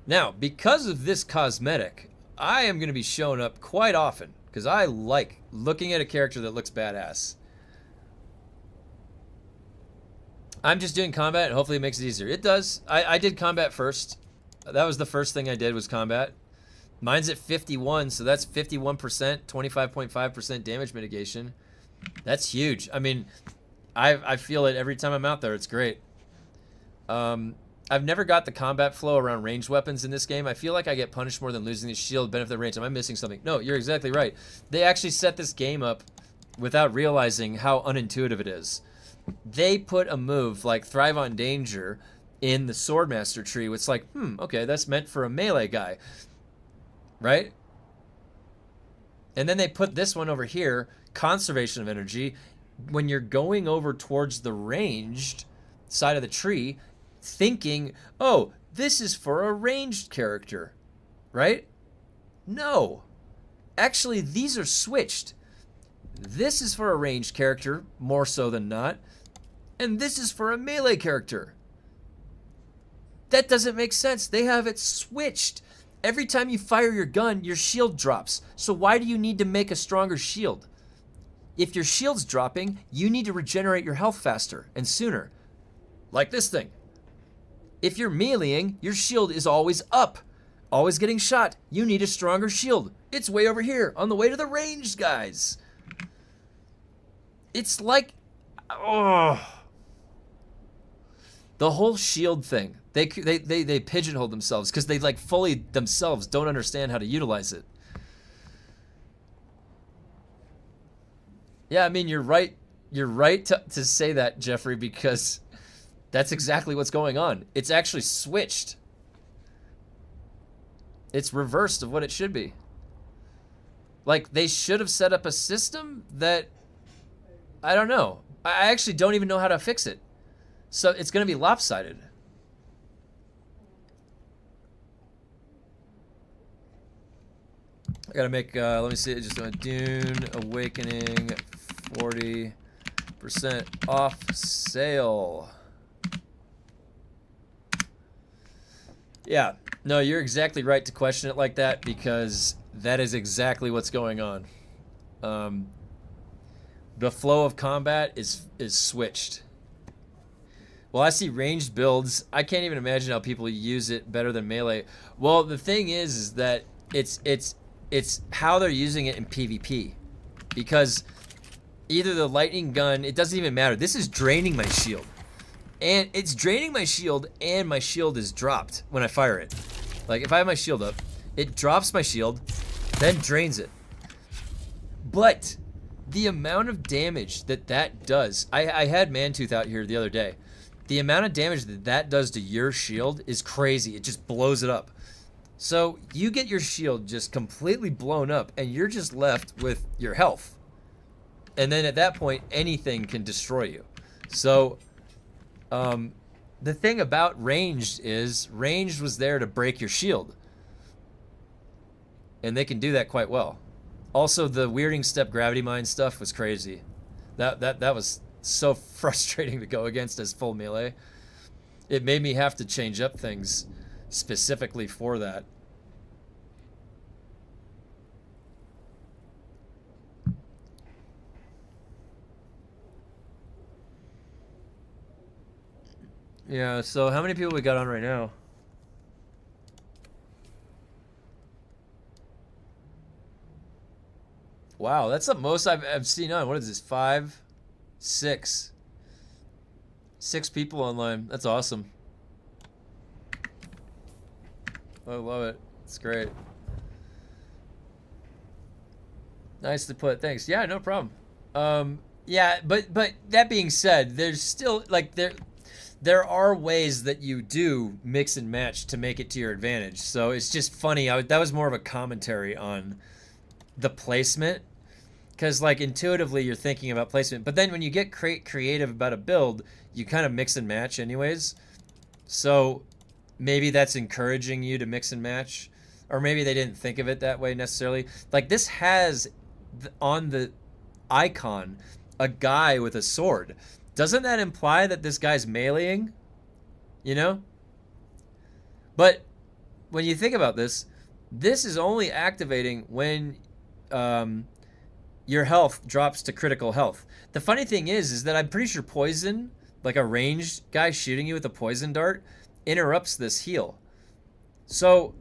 now, because of this cosmetic, I am going to be showing up quite often because I like looking at a character that looks badass. I'm just doing combat, and hopefully it makes it easier. It does. I did combat first. That was the first thing I did was combat. Mine's at 51, so that's 51%, 25.5% damage mitigation. That's huge. I mean, I feel it every time I'm out there. It's great. I've never got the combat flow around ranged weapons in this game. I feel like I get punished more than losing the shield, benefit of range. Am I missing something? No, you're exactly right. They actually set this game up without realizing how unintuitive it is. They put a move like Thrive on Danger in the Swordmaster tree. It's like, okay, that's meant for a melee guy, right? And then they put this one over here, Conservation of Energy, when you're going over towards the ranged side of the tree, thinking, oh, this is for a ranged character, right? No. Actually, these are switched. This is for a ranged character, more so than not, and this is for a melee character. That doesn't make sense. They have it switched. Every time you fire your gun, your shield drops. So why do you need to make a stronger shield? If your shield's dropping, you need to regenerate your health faster and sooner. Like this thing. If you're meleeing, your shield is always up. Always getting shot. You need a stronger shield. It's way over here, on the way to the ranged guys. It's like, the whole shield thing. They pigeonhole themselves because they like fully themselves don't understand how to utilize it. Yeah, I mean, you're right. You're right to say that, Jeffrey, because that's exactly what's going on. It's actually switched. It's reversed of what it should be. Like, they should have set up a system that, I don't know. I actually don't even know how to fix it. So it's going to be lopsided. I gotta make, let me see, just doing Dune Awakening 40% off sale. Yeah. No, you're exactly right to question it like that because that is exactly what's going on. The flow of combat is switched. Well, I see ranged builds. I can't even imagine how people use it better than melee. Well, the thing is that it's how they're using it in PvP, because either the lightning gun, it doesn't even matter. This is draining my shield, and it's draining my shield, and my shield is dropped when I fire it. Like if I have my shield up, it drops my shield, then drains it. But the amount of damage that does, I had Mantooth out here the other day. The amount of damage that does to your shield is crazy. It just blows it up. So you get your shield just completely blown up and you're just left with your health. And then at that point, anything can destroy you. So the thing about ranged is ranged was there to break your shield. And they can do that quite well. Also, the weirding step gravity mine stuff was crazy. That was so frustrating to go against as full melee. It made me have to change up things specifically for that. Yeah, so how many people we got on right now? Wow, that's the most I've seen on. What is this? 5, 6. 6 people online. That's awesome. I love it. It's great. Nice to put. Thanks. Yeah, no problem. Yeah, but that being said, there's still like there are ways that you do mix and match to make it to your advantage. So it's just funny. That was more of a commentary on the placement, because like intuitively you're thinking about placement, but then when you get creative about a build, you kind of mix and match anyways. So maybe that's encouraging you to mix and match, or maybe they didn't think of it that way necessarily. Like this has on the icon a guy with a sword. Doesn't that imply that this guy's meleeing? You know? But when you think about this, this is only activating when your health drops to critical health. The funny thing is that I'm pretty sure poison, like a ranged guy shooting you with a poison dart, interrupts this heal. So,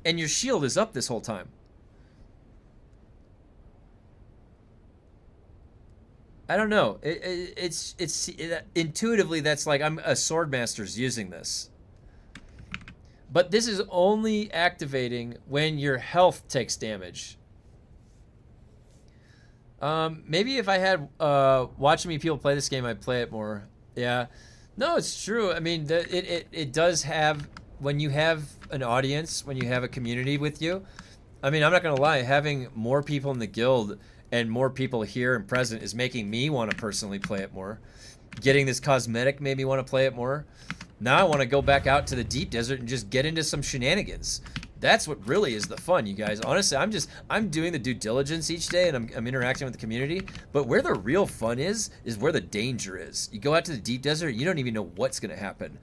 and your shield is up this whole time. I don't know. It's intuitively that's like I'm a swordmaster's using this. But this is only activating when your health takes damage. Maybe if I had watching me people play this game, I'd play it more. Yeah. No, it's true. I mean, it does have, when you have an audience, when you have a community with you. I mean, I'm not gonna lie, having more people in the guild and more people here and present is making me want to personally play it more. Getting this cosmetic made me want to play it more. Now I want to go back out to the deep desert and just get into some shenanigans. That's what really is the fun, you guys. Honestly, I'm doing the due diligence each day, and I'm interacting with the community. But where the real fun is where the danger is. You go out to the deep desert, you don't even know what's going to happen.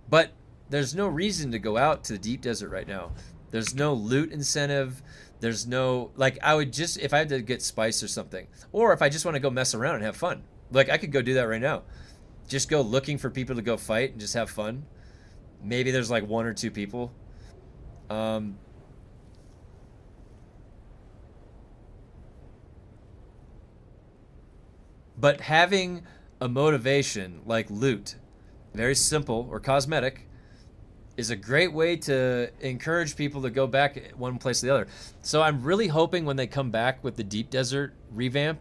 But there's no reason to go out to the deep desert right now. There's no loot incentive. There's no, like, I would just, if I had to get spice or something, or if I just want to go mess around and have fun, like, I could go do that right now. Just go looking for people to go fight and just have fun. Maybe there's like 1 or 2 people. But having a motivation like loot, very simple, or cosmetic, is a great way to encourage people to go back one place to the other. So I'm really hoping when they come back with the Deep Desert revamp,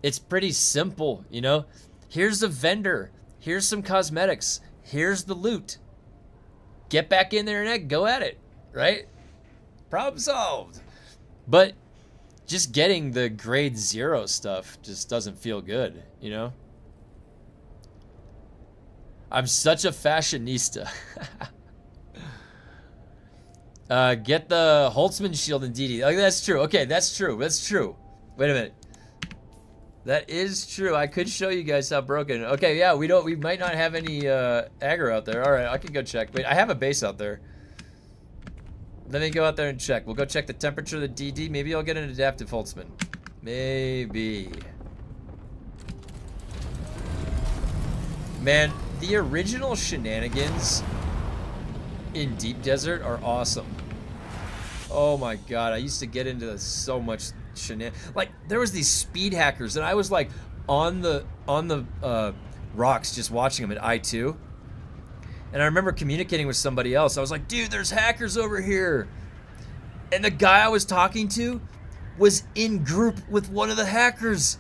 it's pretty simple, you know? Here's a vendor. Here's some cosmetics. Here's the loot. Get back in there and go at it, right? Problem solved. But just getting the grade 0 stuff just doesn't feel good, you know? I'm such a fashionista. Get the Holtzman shield in DD. Like, that's true. Okay, that's true. That's true. Wait a minute. That is true. I could show you guys how broken. Okay, yeah, we might not have any aggro out there. All right, I can go check. Wait, I have a base out there. Let me go out there and check. We'll go check the temperature of the DD. Maybe I'll get an adaptive Holtzman. Maybe. Man, the original shenanigans in Deep Desert are awesome. Oh my god, I used to get into so much like there was these speed hackers and I was like on the rocks just watching them at I-2. And I remember communicating with somebody else. I was like, dude, there's hackers over here. And the guy I was talking to was in group with one of the hackers.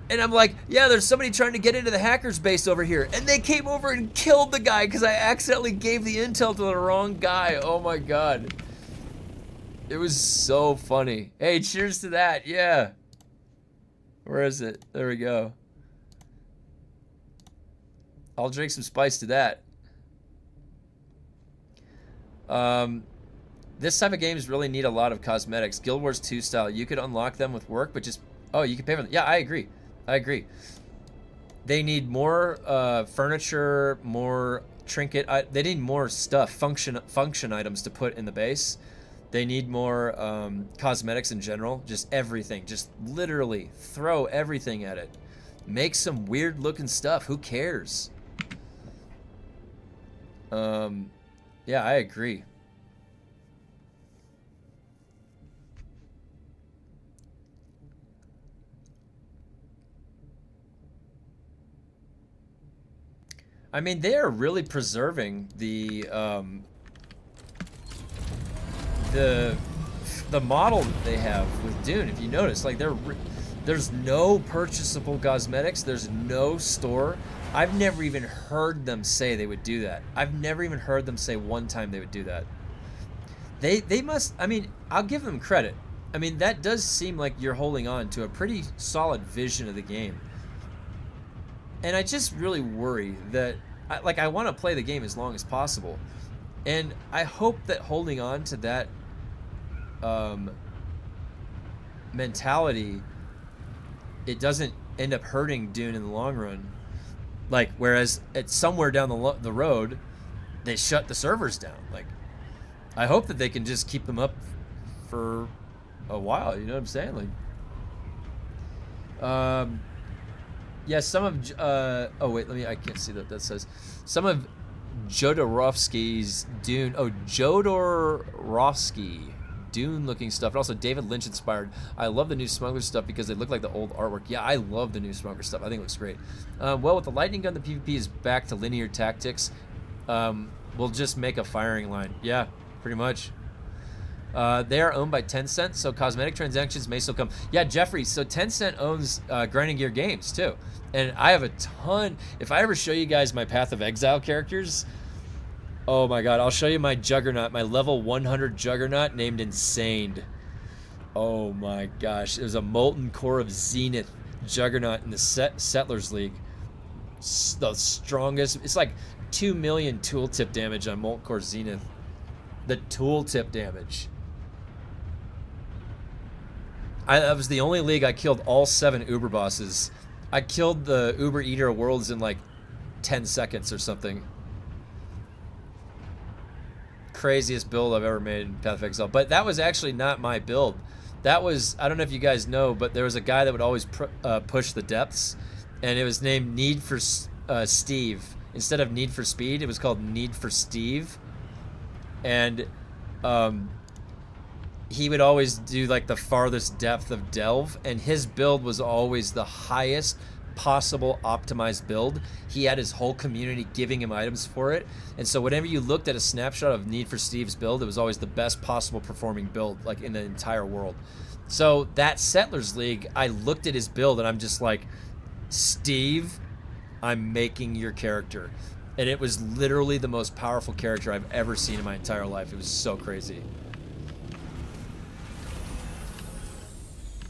And I'm like, yeah, there's somebody trying to get into the hacker's base over here. And they came over and killed the guy because I accidentally gave the intel to the wrong guy. Oh my god. It was so funny. Hey, cheers to that. Yeah. Where is it? There we go. I'll drink some spice to that. This type of games really need a lot of cosmetics. Guild Wars 2 style. You could unlock them with work, but just... Oh, you can pay for them. Yeah, I agree. I agree. They need more furniture, more trinket... they need more stuff, function items to put in the base. They need more cosmetics in general. Just everything. Just literally throw everything at it. Make some weird looking stuff. Who cares? Yeah, I agree. I mean, they are really preserving the model that they have with Dune. If you notice, like there's no purchasable cosmetics. There's no store. I've never even heard them say they would do that. I've never even heard them say one time they would do that. They must. I mean, I'll give them credit. I mean, that does seem like you're holding on to a pretty solid vision of the game. And I just really worry that, I want to play the game as long as possible. And I hope that holding on to that mentality, it doesn't end up hurting Dune in the long run. Like, whereas it's somewhere down the road, they shut the servers down. Like, I hope that they can just keep them up for a while. You know what I'm saying? Like, yeah, some of oh wait, I can't see that says some of Jodorowsky's Dune. Oh, Jodorowsky Dune looking stuff, and also David Lynch inspired. I love the new Smuggler stuff because they look like the old artwork. Yeah, I love the new Smuggler stuff. I think it looks great. Well, with the lightning gun, the PvP is back to linear tactics. We'll just make a firing line. Yeah, pretty much. They are owned by Tencent, so cosmetic transactions may still come. Yeah, Jeffrey, so Tencent owns Grinding Gear Games, too. And I have a ton. If I ever show you guys my Path of Exile characters, oh my god, I'll show you my Juggernaut, my level 100 Juggernaut named Insane. Oh my gosh, it was a Molten Core of Zenith Juggernaut in the Settlers League. The strongest. It's like 2 million tooltip damage on Molten Core Zenith. The tooltip damage. That was the only league I killed all 7 Uber bosses. I killed the Uber Eater of Worlds in like 10 seconds or something. Craziest build I've ever made in Path of Exile. But that was actually not my build. That was, I don't know if you guys know, but there was a guy that would always push the depths. And it was named Need for Steve. Instead of Need for Speed, it was called Need for Steve. And he would always do like the farthest depth of delve, and his build was always the highest possible optimized build. He had his whole community giving him items for it, and so whenever you looked at a snapshot of Need for Steve's build, it was always the best possible performing build like in the entire world. So that Settlers League, I looked at his build and I'm just like, Steve, I'm making your character. And it was literally the most powerful character I've ever seen in my entire life. It was so crazy.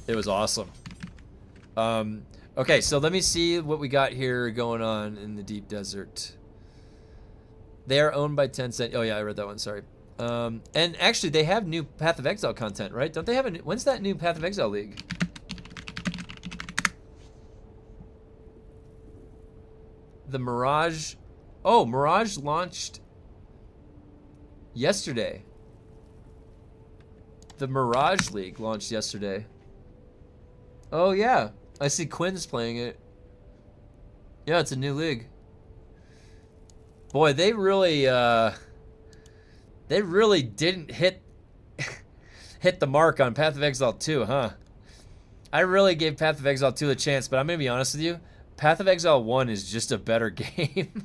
It was awesome. Okay, so let me see what we got here going on in the Deep Desert. They are owned by Tencent. Oh yeah, I read that one, sorry. And actually, they have new Path of Exile content, right? Don't they have when's that new Path of Exile League? The Mirage... Oh, Mirage launched yesterday. the Mirage League launched yesterday. Oh yeah, I see Quinn's playing it. Yeah, it's a new league. Boy, they really didn't hit the mark on Path of Exile 2, huh? I really gave Path of Exile 2 a chance, but I'm gonna be honest with you, Path of Exile 1 is just a better game.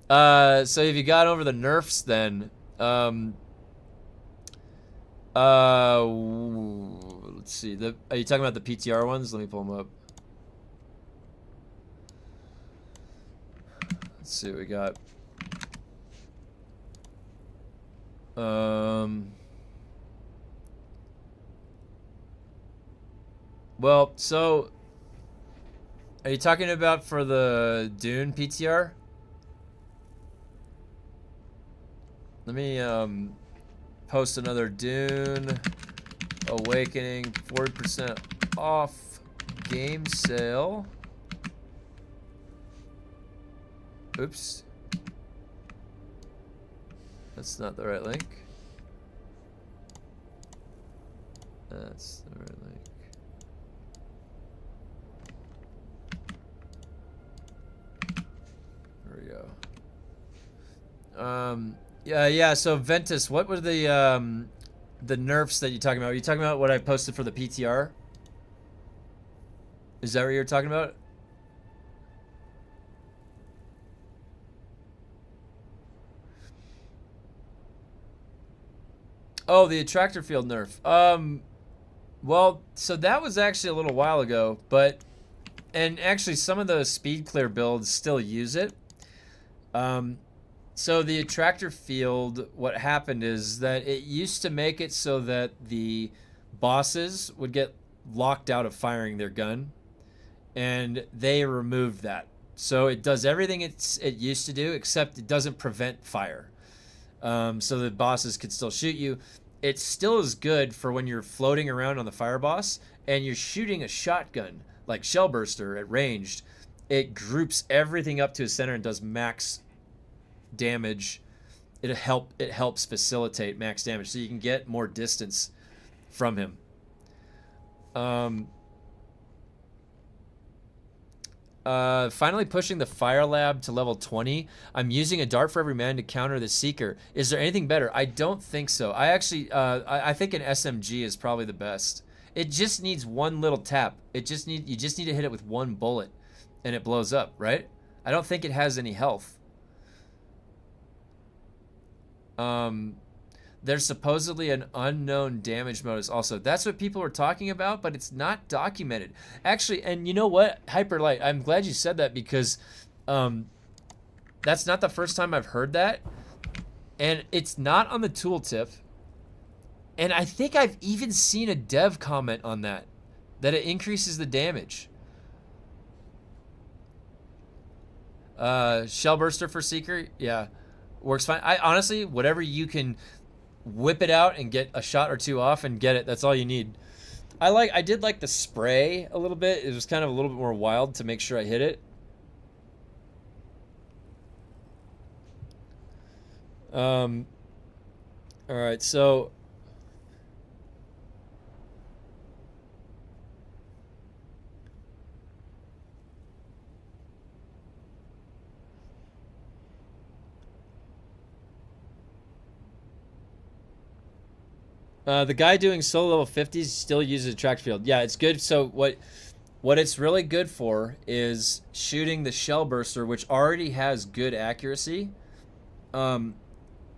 So have you got over the nerfs then? Let's see. Are you talking about the PTR ones? Let me pull them up. Let's see what we got. Well, so are you talking about for the Dune PTR? Let me post another Dune Awakening 40% off game sale. Oops. That's not the right link. That's the right link. There we go. Yeah, so Ventus, what were the nerfs that you're talking about? Are you talking about what I posted for the PTR? Is that what you're talking about? Oh, the attractor field nerf. Well, so that was actually a little while ago, and actually some of the speed clear builds still use it. So the attractor field, what happened is that it used to make it so that the bosses would get locked out of firing their gun, and they removed that. So it does everything it used to do, except it doesn't prevent fire. So the bosses could still shoot you. It still is good for when you're floating around on the fire boss and you're shooting a shotgun, like Shellburster at ranged. It groups everything up to a center and does max damage. It helps facilitate max damage, so you can get more distance from him. Finally pushing the Fire Lab to level 20. I'm using a dart for every man to counter the Seeker. Is there anything better? I don't think so. I actually, I think an SMG is probably the best. It just needs one little tap. You just need to hit it with one bullet, and it blows up, right? I don't think it has any health. There's supposedly an unknown damage modus also. That's what people are talking about, but it's not documented. Actually, and you know what? Hyperlight, I'm glad you said that, because that's not the first time I've heard that. And it's not on the tooltip. And I think I've even seen a dev comment on that it increases the damage. Shellburster for Seeker, yeah, works fine. I honestly, whatever you can whip it out and get a shot or two off and get it, that's all you need. I did like the spray a little bit. It was kind of a little bit more wild to make sure I hit it. All right, so the guy doing solo level 50s still uses a track field. Yeah, it's good. So what it's really good for is shooting the Shellburster, which already has good accuracy.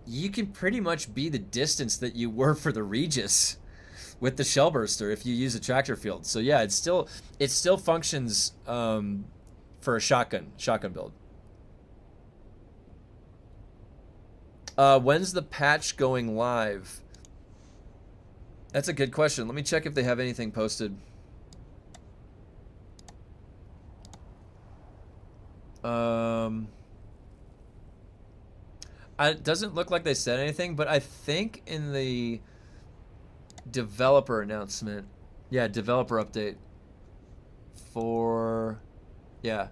You can pretty much be the distance that you were for the Regis with the Shellburster if you use a tractor field. So yeah, it still functions for a shotgun build. When's the patch going live? That's a good question. Let me check if they have anything posted. It doesn't look like they said anything, but I think in the developer announcement, yeah, developer update for, yeah,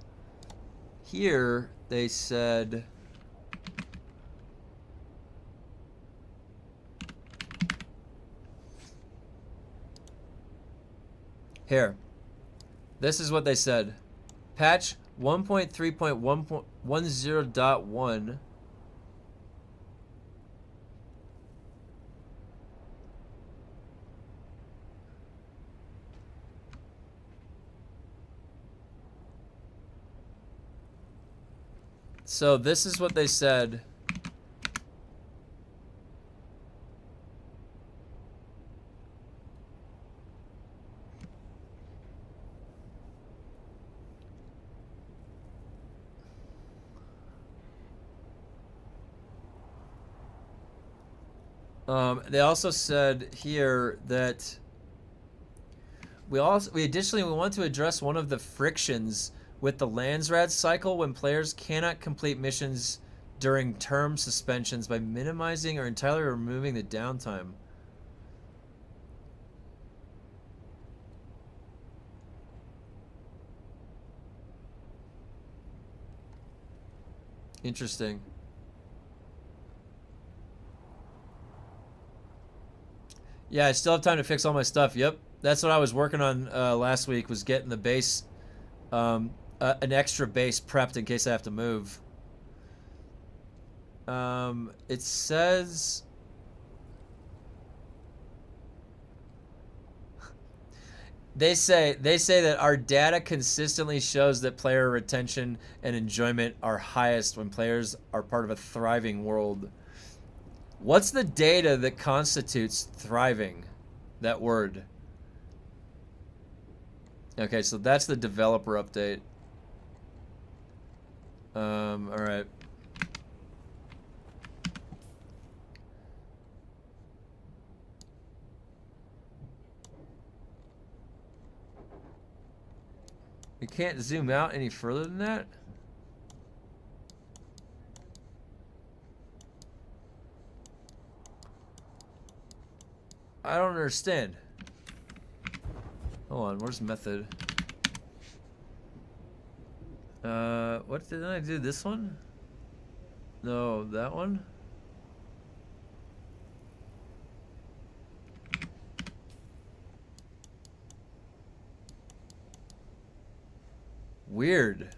here they said, Here. This is what they said. Patch 1.3.10.1. So this is what they said. They also said here that we additionally want to address one of the frictions with the Landsrat cycle when players cannot complete missions during term suspensions by minimizing or entirely removing the downtime. Interesting. Yeah, I still have time to fix all my stuff. Yep, that's what I was working on last week, was getting the base, an extra base prepped in case I have to move. It says... They say that our data consistently shows that player retention and enjoyment are highest when players are part of a thriving world. What's the data that constitutes thriving? That word. Okay, so that's the developer update. All right. We can't zoom out any further than that? I don't understand. Hold on, where's method? What did I do? This one? No, that one? Weird.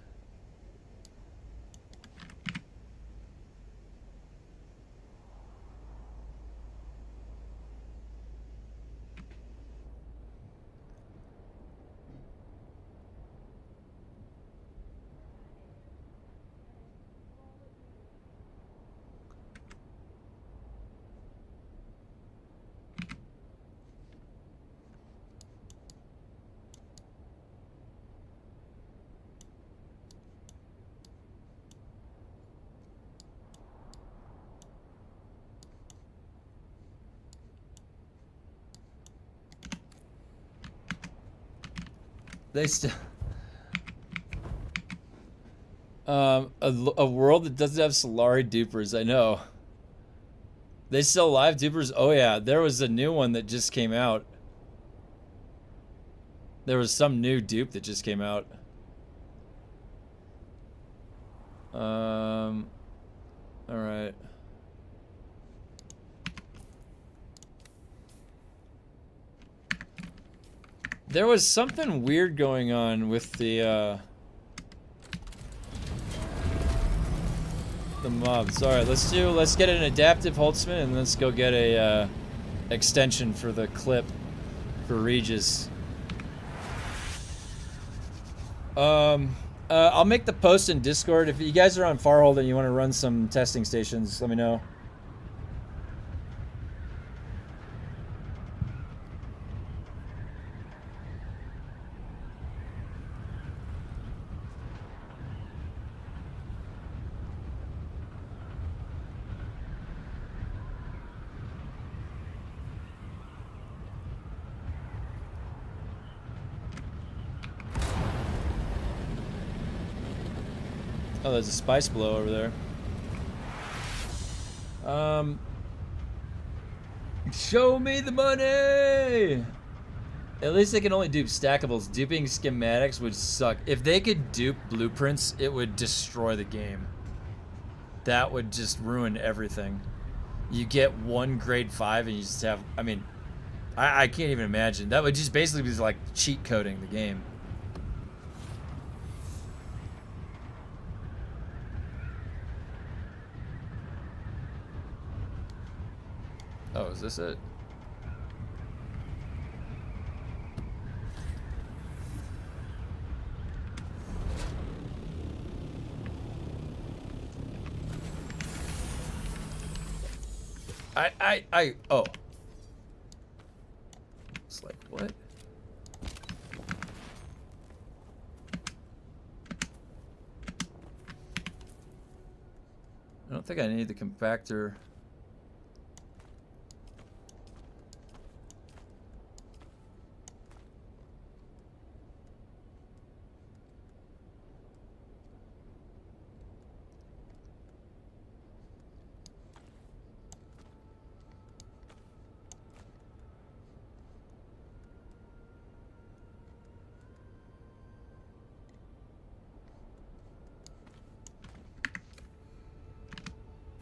They still... a world that doesn't have Solari dupers, I know. They still live dupers? Oh yeah, there was a new one that just came out. There was some new dupe that just came out. Alright. There was something weird going on with the mobs. All right, let's get an adaptive Holtzman and let's go get a extension for the clip for Regis. I'll make the post in Discord. If you guys are on Farhold and you want to run some testing stations, let me know. Oh, there's a spice blow over there. Show me the money! At least they can only dupe stackables. Duping schematics would suck. If they could dupe blueprints, it would destroy the game. That would just ruin everything. You get one grade 5 and you just have... I mean, I can't even imagine. That would just basically be like cheat coding the game. Oh, is this it? Oh. It's like, what? I don't think I need the compactor.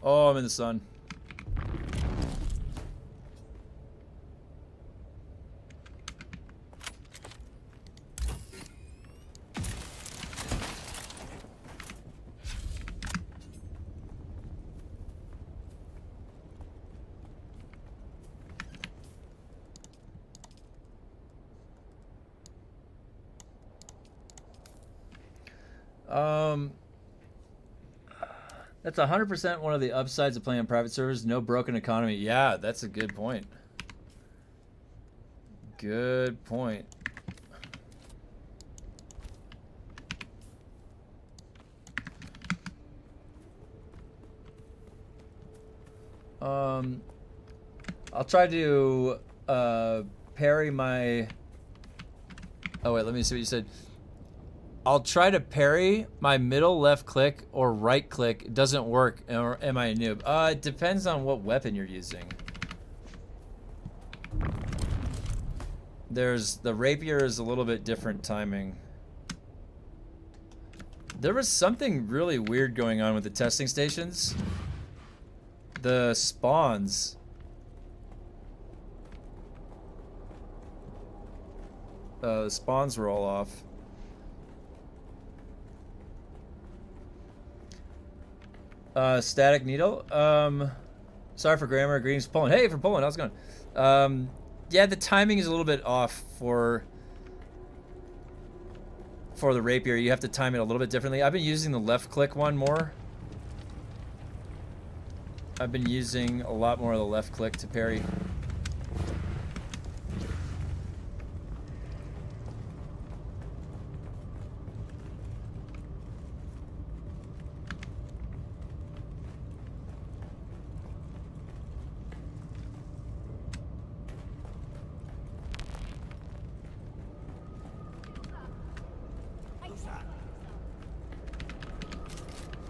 Oh, I'm in the sun. That's 100% one of the upsides of playing on private servers. No broken economy. Yeah, that's a good point. Good point. I'll try to parry my... Oh wait, let me see what you said. I'll try to parry my middle left click or right click. It doesn't work, or am I a noob? It depends on what weapon you're using. There's the rapier is a little bit different timing. There was something really weird going on with the testing stations. The spawns. The spawns were all off. Static Needle. Sorry for grammar. Greetings, Poland. Hey, from Poland. How's it going? Yeah, the timing is a little bit off for the rapier. You have to time it a little bit differently. I've been using the left click one more. I've been using a lot more of the left click to parry.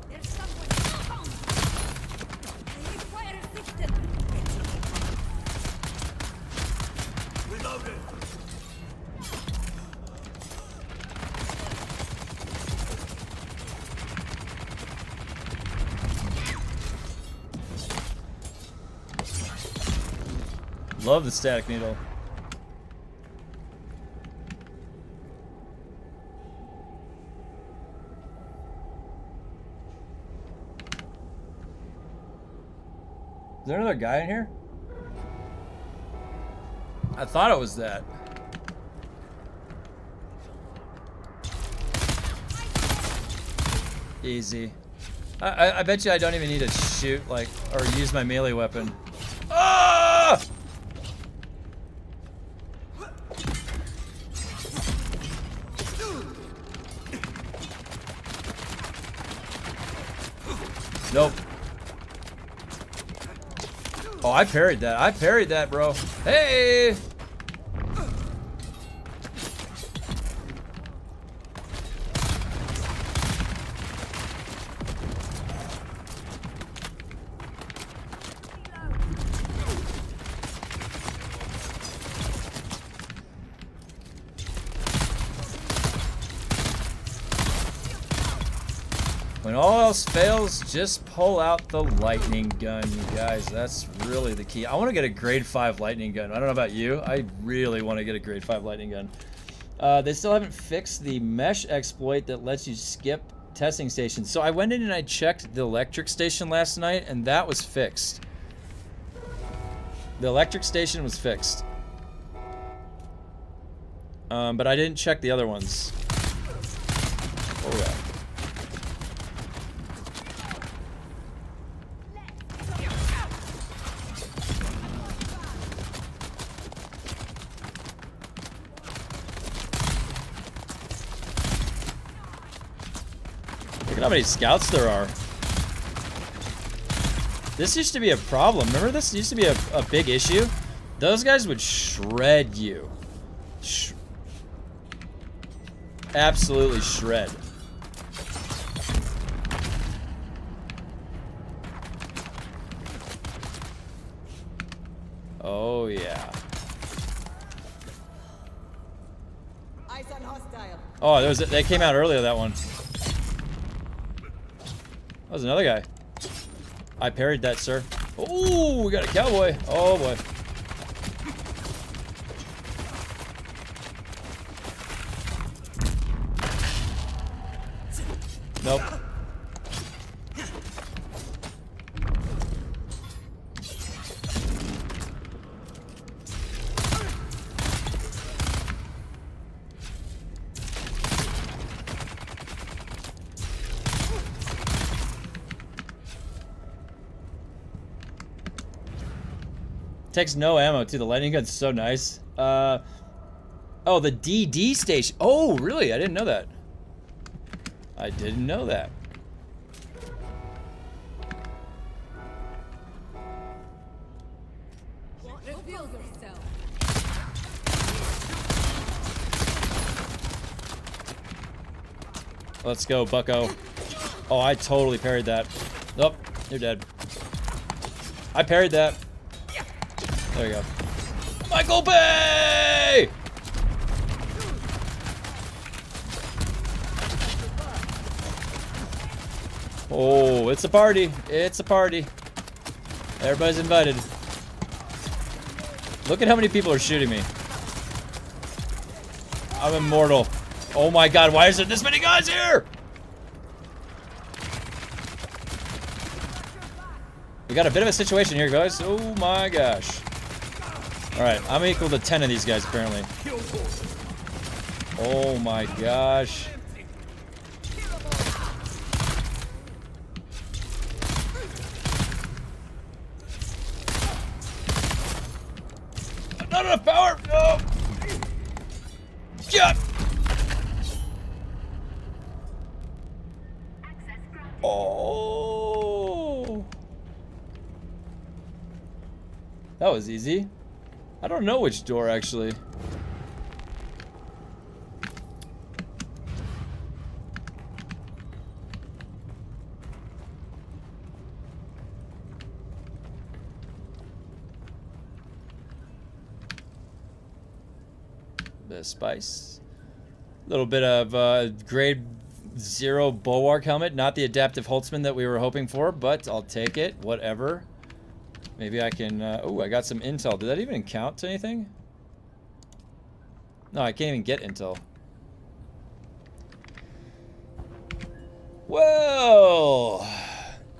There's someone. I require assistance. Reloaded. Love the static needle. Is there another guy in here? I thought it was that. Easy. I bet you I don't even need to shoot, like, or use my melee weapon. Ah! Nope. Oh, I parried that. I parried that, bro. Hey! When all else fails, just pull out the lightning gun, you guys. That's really the key. I want to get a grade 5 lightning gun. I don't know about you. I really want to get a grade 5 lightning gun. They still haven't fixed the mesh exploit that lets you skip testing stations. So I went in and I checked the electric station last night, and that was fixed. The electric station was fixed. But I didn't check the other ones. Oh yeah. Look at how many scouts there are. This used to be a problem. Remember this used to be a big issue? Those guys would shred you. Absolutely shred. Oh yeah. Eyes on hostile. Oh, they came out earlier, that one. That was another guy. I parried that, sir. Oh, we got a cowboy. Oh boy. Nope. Takes no ammo too. The lightning gun's so nice. Oh, the DD station. Oh, really? I didn't know that. I didn't know that. Reveal yourself. Let's go, bucko. Oh, I totally parried that. Nope, you're dead. I parried that. There you go. Michael Bay! Oh, it's a party. It's a party. Everybody's invited. Look at how many people are shooting me. I'm immortal. Oh my god, why is there this many guys here? We got a bit of a situation here, guys. Oh my gosh. Alright, I'm equal to 10 of these guys, apparently. Oh my gosh. Not enough power! No! Yeah! Oh! That was easy. I don't know which door, actually. Bit of spice. A little bit of grade 0 bulwark helmet. Not the adaptive Holtzman that we were hoping for, but I'll take it. Whatever. Maybe I can... oh, I got some intel. Did that even count to anything? No, I can't even get intel. Well...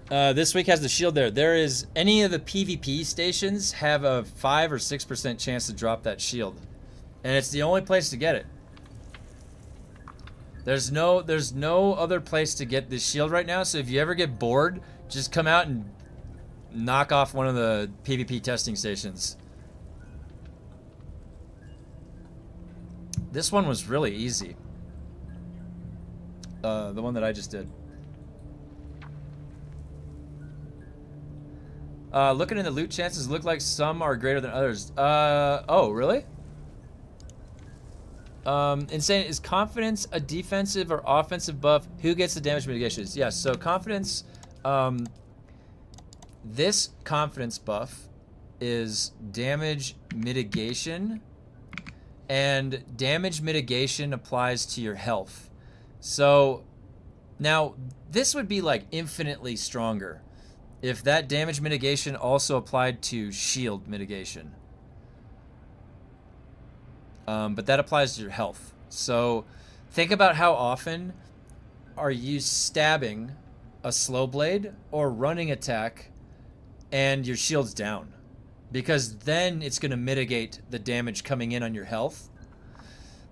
this week has the shield there. There is... Any of the PvP stations have a 5 or 6% chance to drop that shield. And it's the only place to get it. There's no other place to get this shield right now, so if you ever get bored, just come out and knock off one of the PvP testing stations. This one was really easy. The one that I just did. Looking in the loot chances, look like some are greater than others. Oh, really? Insane, is confidence a defensive or offensive buff? Who gets the damage mitigations? Yes, so confidence, this confidence buff is damage mitigation, and damage mitigation applies to your health. So Now, this would be like infinitely stronger if that damage mitigation also applied to shield mitigation. But that applies to your health. So think about how often are you stabbing a slow blade or running attack and your shield's down, because then it's going to mitigate the damage coming in on your health.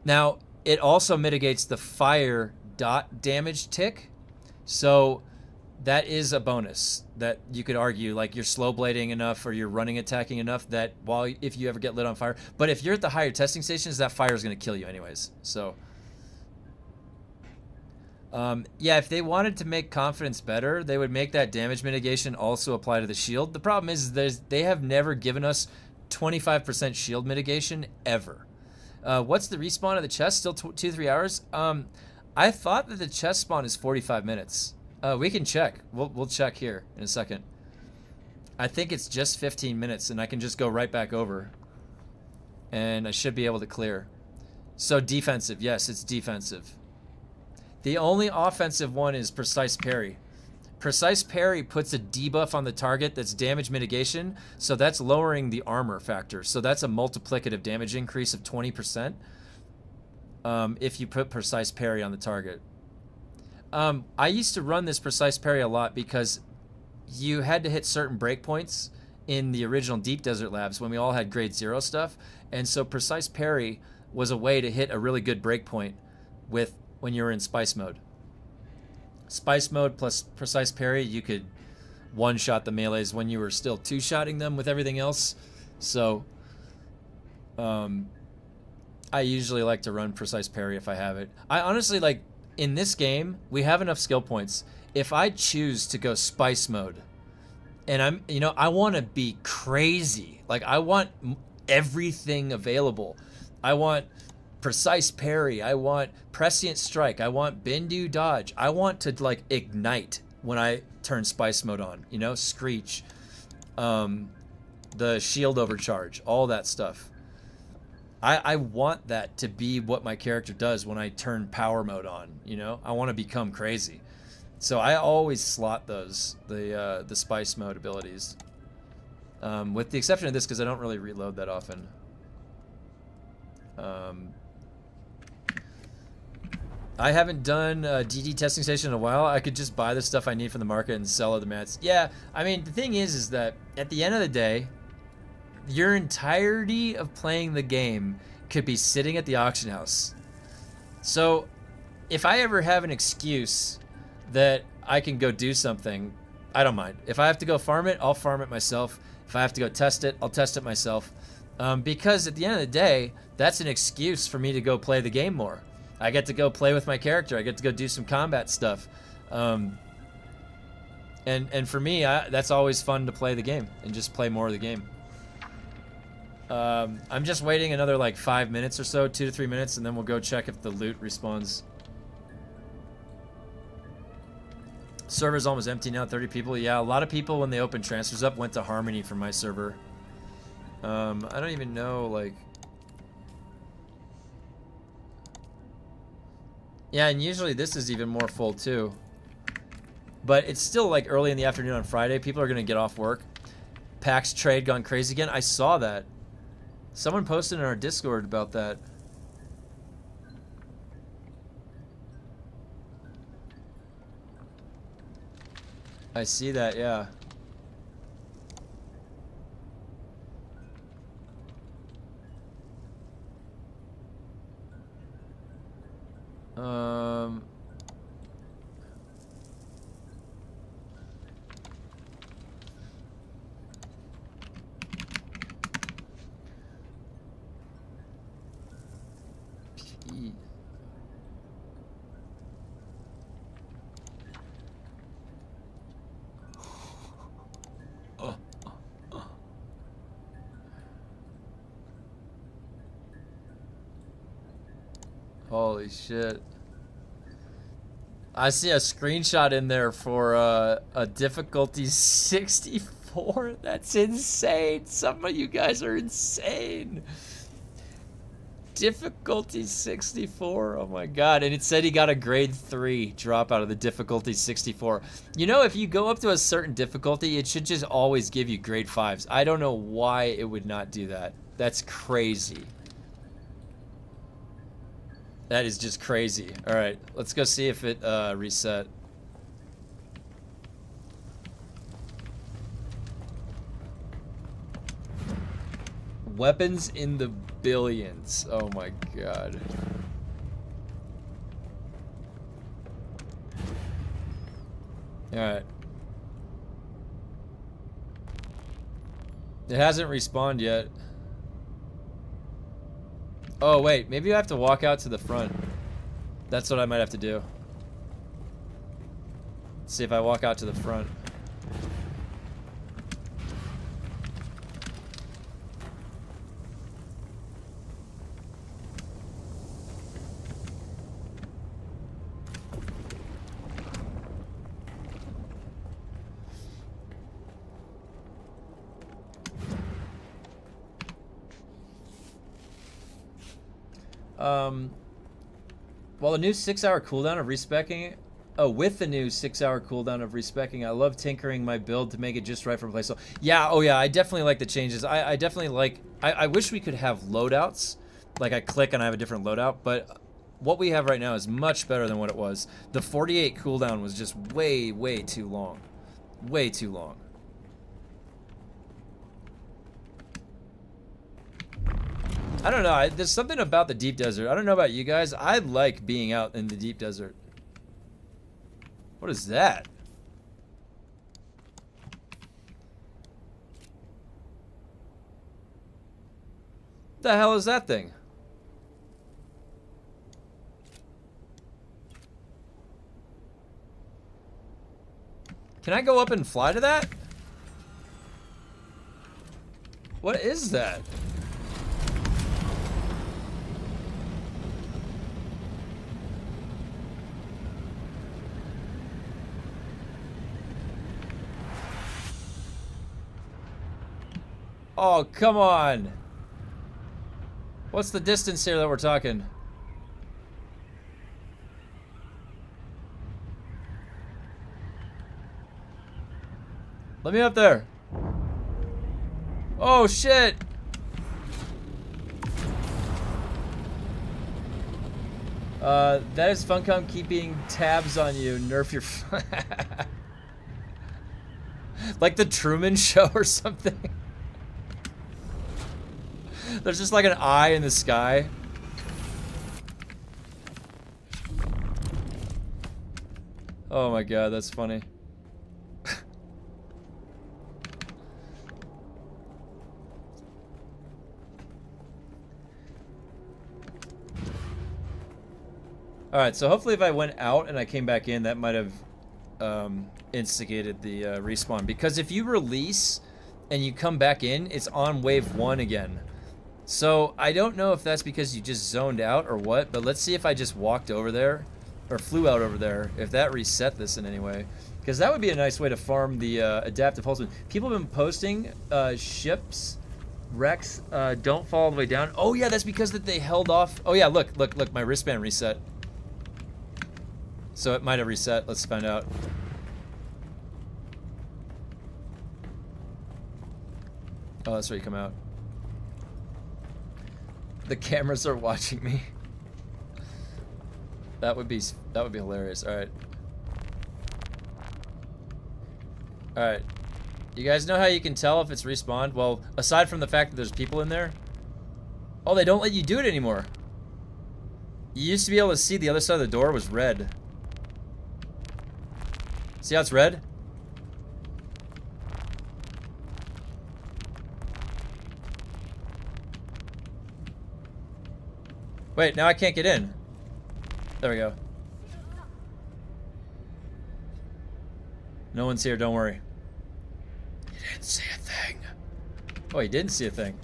Now, it also mitigates the fire dot damage tick, so that is a bonus that you could argue, like you're slow blading enough or you're running attacking enough that if you ever get lit on fire, but if you're at the higher testing stations, that fire is going to kill you anyways. So yeah, if they wanted to make confidence better, they would make that damage mitigation also apply to the shield. The problem is they have never given us 25% shield mitigation ever. What's the respawn of the chest? Still 2-3 hours? I thought that the chest spawn is 45 minutes. We can check. We'll check here in a second. I think it's just 15 minutes, and I can just go right back over. And I should be able to clear. So defensive. Yes, it's defensive. The only offensive one is Precise Parry. Precise Parry puts a debuff on the target that's damage mitigation, so that's lowering the armor factor. So that's a multiplicative damage increase of 20% if you put Precise Parry on the target. I used to run this Precise Parry a lot because you had to hit certain breakpoints in the original Deep Desert Labs when we all had grade 0 stuff, and so Precise Parry was a way to hit a really good breakpoint when you were in Spice Mode. Spice Mode plus Precise Parry, you could one-shot the melees when you were still two-shotting them with everything else. So I usually like to run Precise Parry if I have it. I honestly, like, in this game, we have enough skill points. If I choose to go Spice Mode, and I want to be crazy. Like, I want everything available. I want Precise Parry, I want Prescient Strike, I want Bendu Dodge. I want to, like, ignite when I turn Spice Mode on, Screech, the shield overcharge, all that stuff. I want that to be what my character does when I turn Power Mode on, I want to become crazy. So I always slot the Spice Mode abilities, with the exception of this, because I don't really reload that often. I haven't done a DD testing station in a while. I could just buy the stuff I need from the market and sell other mats. Yeah, I mean, the thing is that at the end of the day, your entirety of playing the game could be sitting at the auction house. So if I ever have an excuse that I can go do something, I don't mind. If I have to go farm it, I'll farm it myself. If I have to go test it, I'll test it myself. Because at the end of the day, that's an excuse for me to go play the game more. I get to go play with my character. I get to go do some combat stuff. And for me, that's always fun to play the game and just play more of the game. I'm just waiting another like 5 minutes or so, 2 to 3 minutes, and then we'll go check if the loot respawns. Server's almost empty now, 30 people. Yeah, a lot of people when they opened transfers up went to Harmony from my server. I don't even know, like... Yeah, and usually this is even more full too. But it's still like early in the afternoon on Friday. People are going to get off work. PAX trade gone crazy again. I saw that. Someone posted in our Discord about that. I see that, yeah. Holy shit. I see a screenshot in there for a difficulty 64. That's insane. Some of you guys are insane. Difficulty 64. Oh my god. And it said he got a grade 3 drop out of the difficulty 64. You know, if you go up to a certain difficulty, it should just always give you grade 5s. I don't know why it would not do that. That's crazy. That is just crazy. Alright, let's go see if it reset. Weapons in the billions. Oh my god. Alright. It hasn't respawned yet. Oh wait, maybe I have to walk out to the front. That's what I might have to do. Let's see if I walk out to the front. Well, the new 6-hour cooldown of respeccing. Oh, with the new 6-hour cooldown of respeccing, I love tinkering my build to make it just right for play. So, yeah, oh yeah, I definitely like the changes. I definitely like. I wish we could have loadouts. Like I click and I have a different loadout, but what we have right now is much better than what it was. The 48 cooldown was just way, way too long. Way too long. I don't know. There's something about the deep desert. I don't know about you guys. I like being out in the deep desert. What is that? The hell is that thing? Can I go up and fly to that? What is that? Oh, come on. What's the distance here that we're talking? Let me up there. Oh, shit. That is Funcom keeping tabs on you. Nerf your... Like the Truman Show or something. There's just like an eye in the sky. Oh my god, that's funny. Alright, so hopefully if I went out and I came back in, that might have instigated the respawn. Because if you release and you come back in, it's on wave 1 again. So I don't know if that's because you just zoned out or what, but let's see if I just walked over there or flew out over there, if that reset this in any way. Because that would be a nice way to farm the adaptive pulse. People have been posting ships, wrecks, don't fall all the way down. Oh yeah, that's because that they held off. Oh yeah, look, my wristband reset. So it might have reset, let's find out. Oh, that's where you come out. The cameras are watching me. That would be hilarious. All right. All right. You guys know how you can tell if it's respawned? Well, aside from the fact that there's people in there. Oh, they don't let you do it anymore. You used to be able to see the other side of the door was red. See how it's red? Wait, now I can't get in. There we go. No one's here, don't worry. He didn't see a thing. Oh, he didn't see a thing.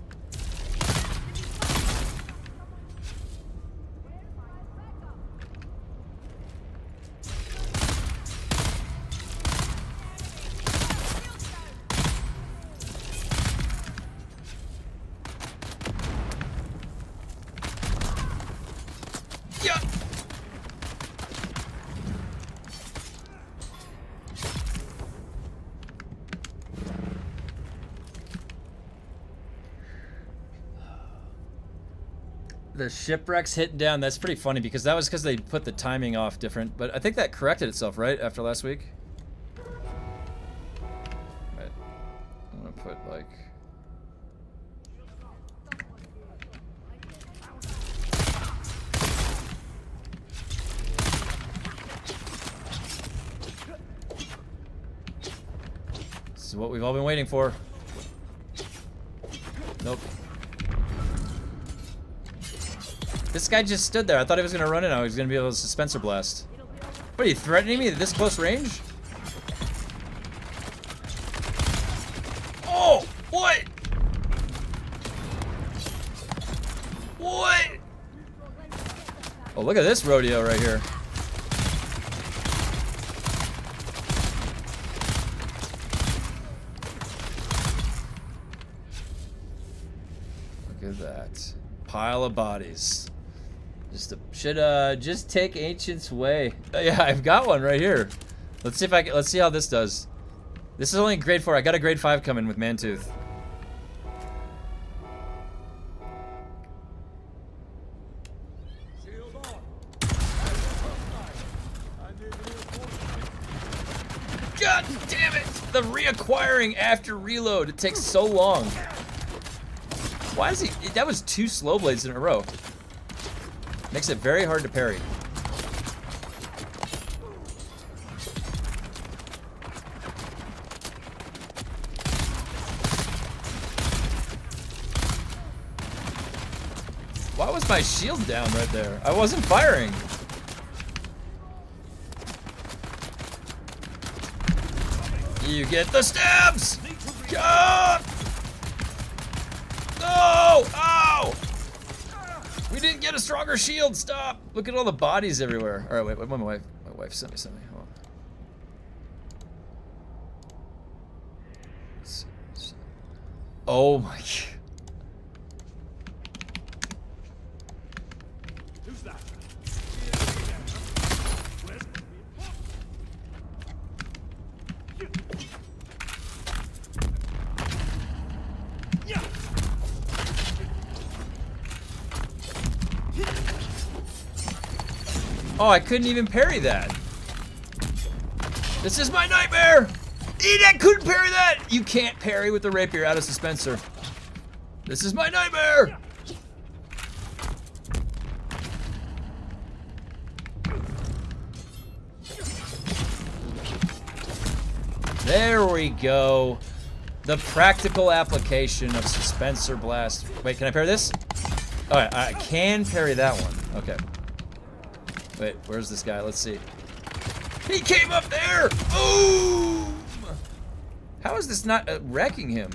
The shipwreck's hitting down. That's pretty funny because that was because they put the timing off different. But I think that corrected itself, right? After last week? Right. I'm gonna put like... This is what we've all been waiting for. Nope. This guy just stood there. I thought he was gonna run in. I was gonna be able to dispenser blast. What are you threatening me at this close range? Oh! What? What? Oh, look at this rodeo right here. Look at that. Pile of bodies. Should just take Ancient's Way. Yeah, I've got one right here. Let's see if I can, let's see how this does. This is only grade 4. I got a grade 5 coming with Mantooth. God damn it! The reacquiring after reload, it takes so long. Why is he? That was 2 slow blades in a row. Makes it very hard to parry. Why was my shield down right there? I wasn't firing. You get the stabs! God! No! Ow! We didn't get a stronger shield. Stop! Look at all the bodies everywhere. All right, wait. My wife sent me something. Hold on. Oh my God. Who's that? Oh, I couldn't even parry that. This is my nightmare! I couldn't parry that! You can't parry with the rapier out of dispenser. This is my nightmare! There we go. The practical application of Dispenser Blast. Wait, can I parry this? Alright, I can parry that one. Okay. Wait, where's this guy? Let's see. He came up there! Boom! How is this not wrecking him?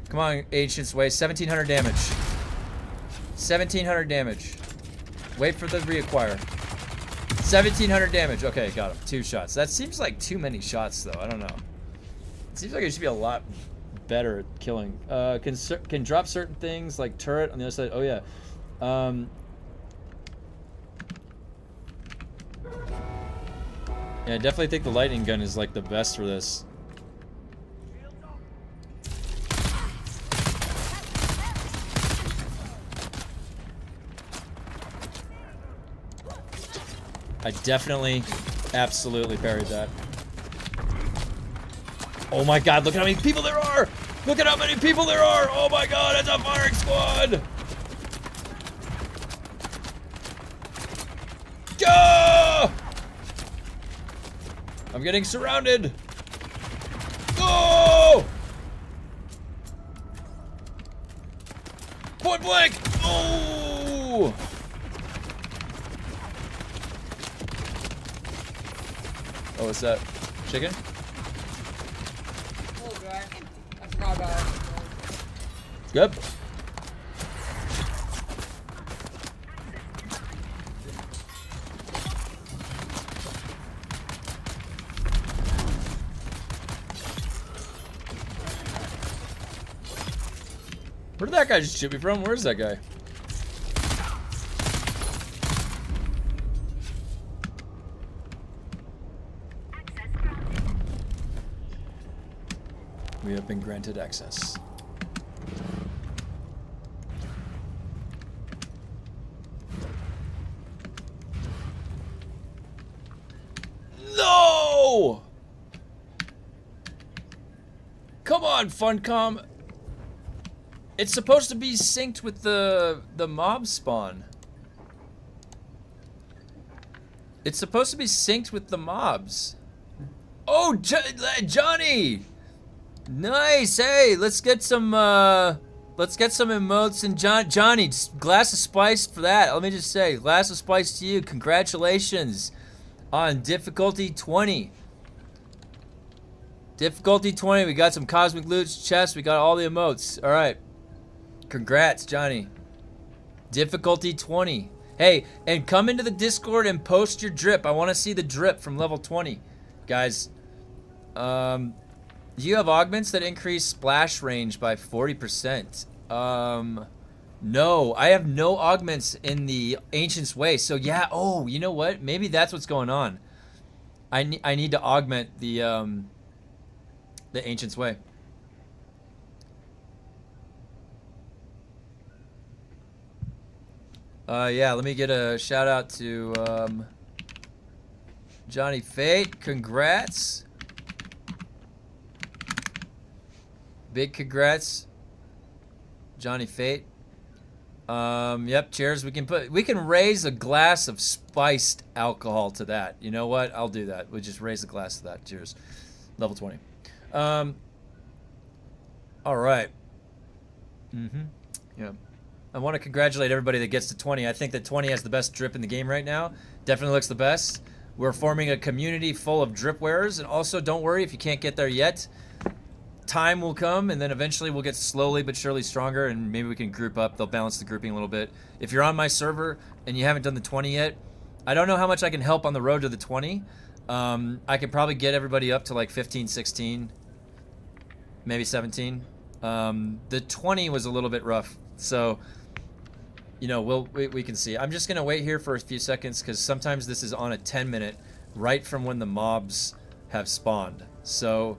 Come on, Ancient's Way. 1700 damage. 1700 damage. Wait for the reacquire. 1700 damage. Okay, got him. 2 shots. That seems like too many shots, though. I don't know. It seems like it should be a lot better at killing. Can drop certain things like turret on the other side. Oh yeah. Yeah, I definitely think the lightning gun is like the best for this. I definitely, absolutely parried that. Oh my God, look at how many people there are! Look at how many people there are! Oh my God, it's a firing squad! Go! I'm getting surrounded! Go! Point blank! Oh! Oh, what's that? Chicken? Oh, God. I forgot about it. Good. Where did that guy just shoot me from? Where's that guy? We have been granted access. No! Come on, Funcom. It's supposed to be synced with the mob spawn. It's supposed to be synced with the mobs. Oh, Johnny! Nice. Hey, let's get some emotes and Johnny, glass of spice for that. Let me just say, glass of spice to you. Congratulations on difficulty 20. Difficulty 20. We got some cosmic loot chests. We got all the emotes. All right. Congrats, Johnny. Difficulty 20. Hey, and come into the Discord and post your drip. I want to see the drip from level 20. Guys, do you have augments that increase splash range by 40%? No, I have no augments in the Ancient's Way. So yeah, oh, you know what? Maybe that's what's going on. I need to augment the Ancient's Way. Yeah, let me get a shout out to Johnny Fate. Congrats. Big congrats, Johnny Fate. Yep, cheers. We can raise a glass of spiced alcohol to that. You know what? I'll do that. We'll just raise a glass to that. Cheers. Level 20. All right. Yeah. I want to congratulate everybody that gets to 20. I think that 20 has the best drip in the game right now. Definitely looks the best. We're forming a community full of drip wearers, and also don't worry if you can't get there yet. Time will come, and then eventually we'll get slowly but surely stronger, and maybe we can group up. They'll balance the grouping a little bit. If you're on my server and you haven't done the 20 yet, I don't know how much I can help on the road to the 20. I could probably get everybody up to like 15, 16, maybe 17. The 20 was a little bit rough, so you know we can see. I'm just gonna wait here for a few seconds because sometimes this is on a 10-minute right from when the mobs have spawned. So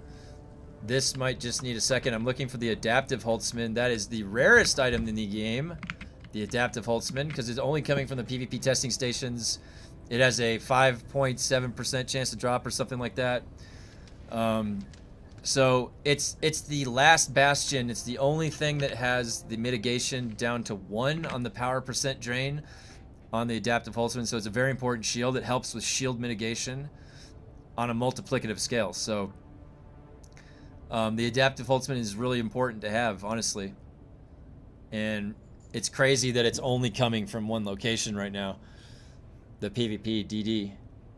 this might just need a second. I'm looking for the adaptive Holtzman. That is the rarest item in the game, the adaptive Holtzman, because it's only coming from the PvP testing stations. It has a 5.7% chance to drop or something like that. So it's the last bastion. It's the only thing that has the mitigation down to 1 on the power percent drain on the adaptive Holtzman. So it's a very important shield. It helps with shield mitigation on a multiplicative scale. So the adaptive Holtzman is really important to have, honestly. And it's crazy that it's only coming from one location right now. The PvP DD.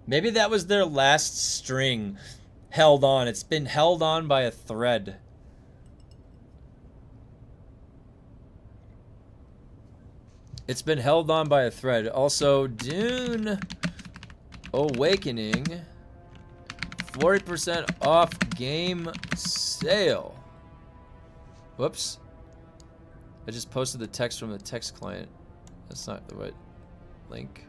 Maybe that was their last string held on. It's been held on by a thread. It's been held on by a thread. Also, Dune Awakening, 40% off game sale. Whoops. I just posted the text from the text client. That's not the right link.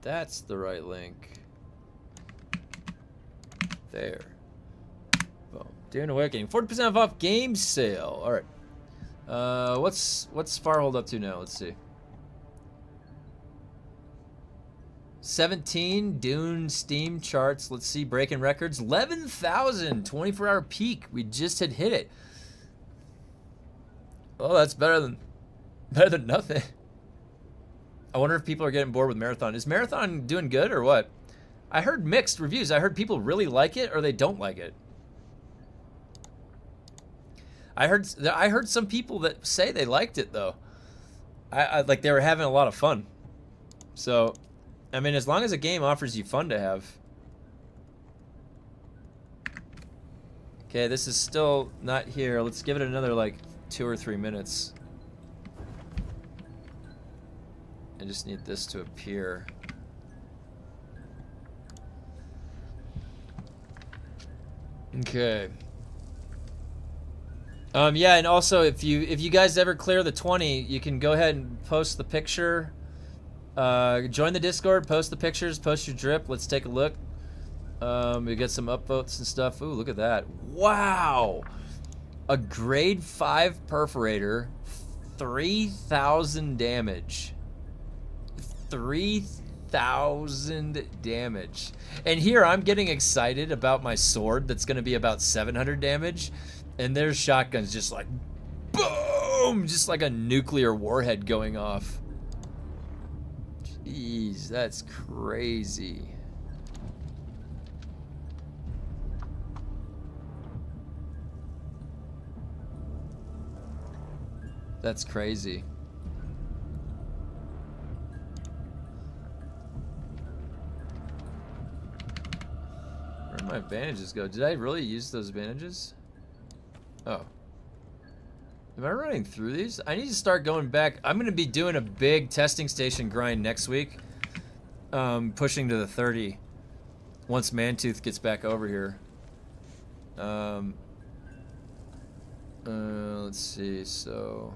That's the right link. There. Boom. Dune Awakening, 40% off game sale. All right. What's Farhold up to now? Let's see. 17 Dune Steam charts. Let's see, breaking records. 11,000 24-hour peak. We just had hit it. Oh, that's better than nothing. I wonder if people are getting bored with Marathon. Is Marathon doing good or what? I heard mixed reviews. I heard people really like it or they don't like it. I heard some people that say they liked it though. I like they were having a lot of fun. So, I mean, as long as a game offers you fun to have. Okay, this is still not here. Let's give it another like 2 or 3 minutes. I just need this to appear. Okay. Yeah, and also if you guys ever clear the 20, you can go ahead and post the picture. Join the Discord, post the pictures, post your drip. Let's take a look. We get some upvotes and stuff. Ooh, look at that. Wow. A grade 5 perforator, 3,000 damage. 3,000 damage. And here I'm getting excited about my sword that's going to be about 700 damage. And there's shotguns just like, boom! Just like a nuclear warhead going off. Jeez, that's crazy. That's crazy. Where'd my bandages go? Did I really use those bandages? Oh. Am I running through these? I need to start going back. I'm going to be doing a big testing station grind next week. Pushing to the 30. Once Mantooth gets back over here. Let's see. So...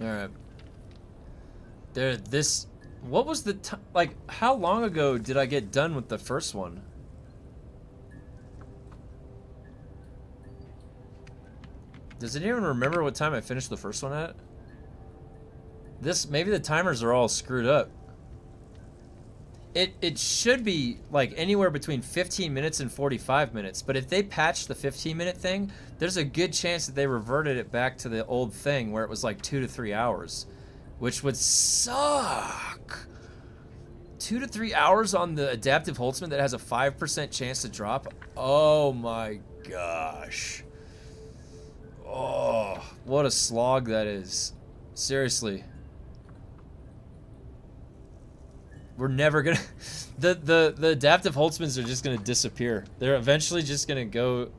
Alright. What was the time? Like, how long ago did I get done with the first one? Does anyone remember what time I finished the first one at? Maybe the timers are all screwed up. It should be like anywhere between 15 minutes and 45 minutes, but if they patched the 15-minute thing, there's a good chance that they reverted it back to the old thing where it was like 2 to 3 hours, which would suck. 2 to 3 hours on the adaptive Holtzman that has a 5% chance to drop? Oh my gosh. Oh, what a slog that is. Seriously. We're never gonna the adaptive Holtzmans are just gonna disappear. They're eventually just gonna go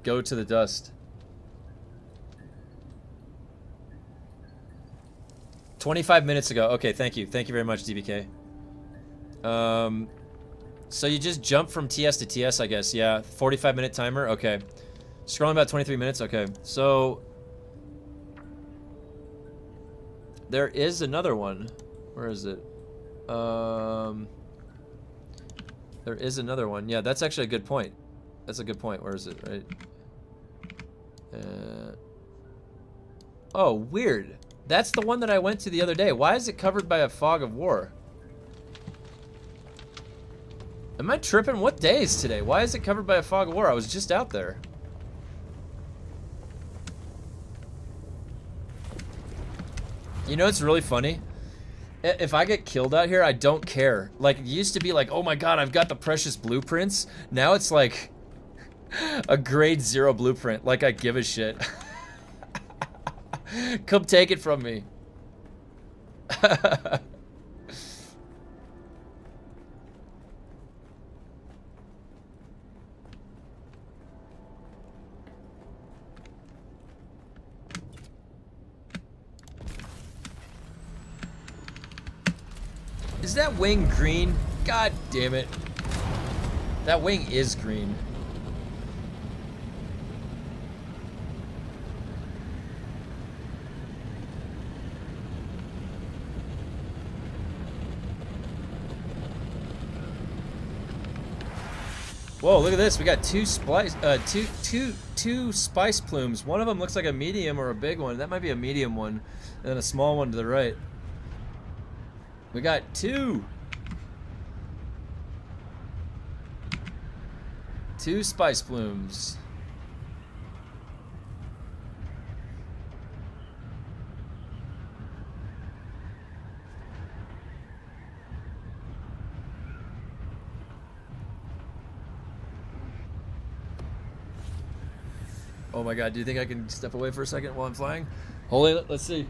to the dust. 25 minutes ago. Okay, thank you. Thank you very much, DBK. So you just jump from TS to TS, I guess. Yeah, 45-minute timer. Okay. Scrolling about 23 minutes. Okay. So there is another one. Where is it? There is another one. Yeah, that's actually a good point. That's a good point. Where is it? Right. Oh, weird. That's the one that I went to the other day. Why is it covered by a fog of war? Am I tripping? What day is today? Why is it covered by a fog of war? I was just out there. You know, it's really funny. If I get killed out here, I don't care. Like, it used to be like, oh my god, I've got the precious blueprints. Now it's like a grade 0 blueprint. Like, I give a shit. Come take it from me. Is that wing green? God damn it. That wing is green. Whoa, look at this. We got two spice plumes. One of them looks like a medium or a big one. That might be a medium one. And then a small one to the right. We got two spice plumes. Oh my god, do you think I can step away for a second while I'm flying? Holy, let's see.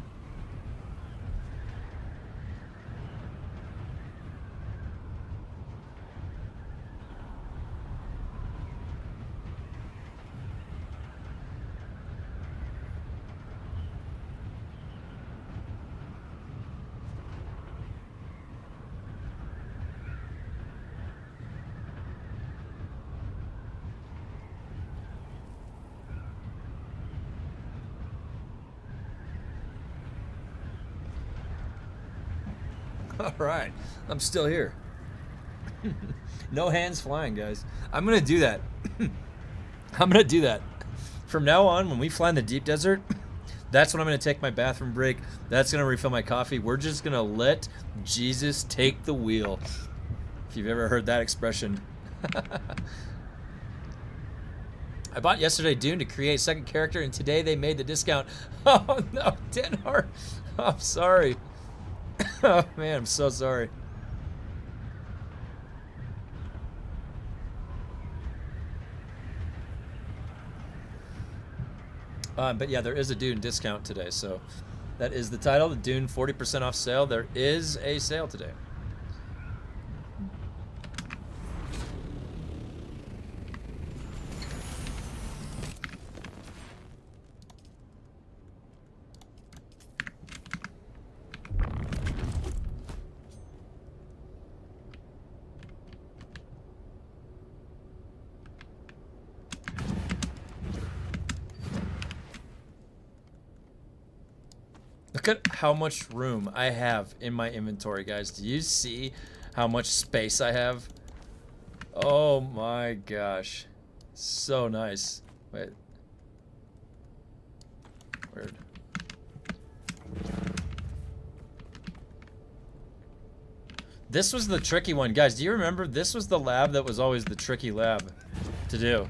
All right, I'm still here. No hands flying, guys. I'm gonna do that. I'm gonna do that. From now on, when we fly in the deep desert, that's when I'm gonna take my bathroom break. That's gonna refill my coffee. We're just gonna let Jesus take the wheel. If you've ever heard that expression. I bought yesterday Dune to create second character, and today they made the discount. Oh no, Denhar. I'm sorry. Oh man, I'm so sorry. But yeah, there is a Dune discount today, so that is the title. The Dune 40% off sale. There is a sale today. Look at how much room I have in my inventory, guys. Do you see how much space I have? Oh my gosh. So nice. Wait. Weird. This was the tricky one. Guys, do you remember? This was the lab that was always the tricky lab to do.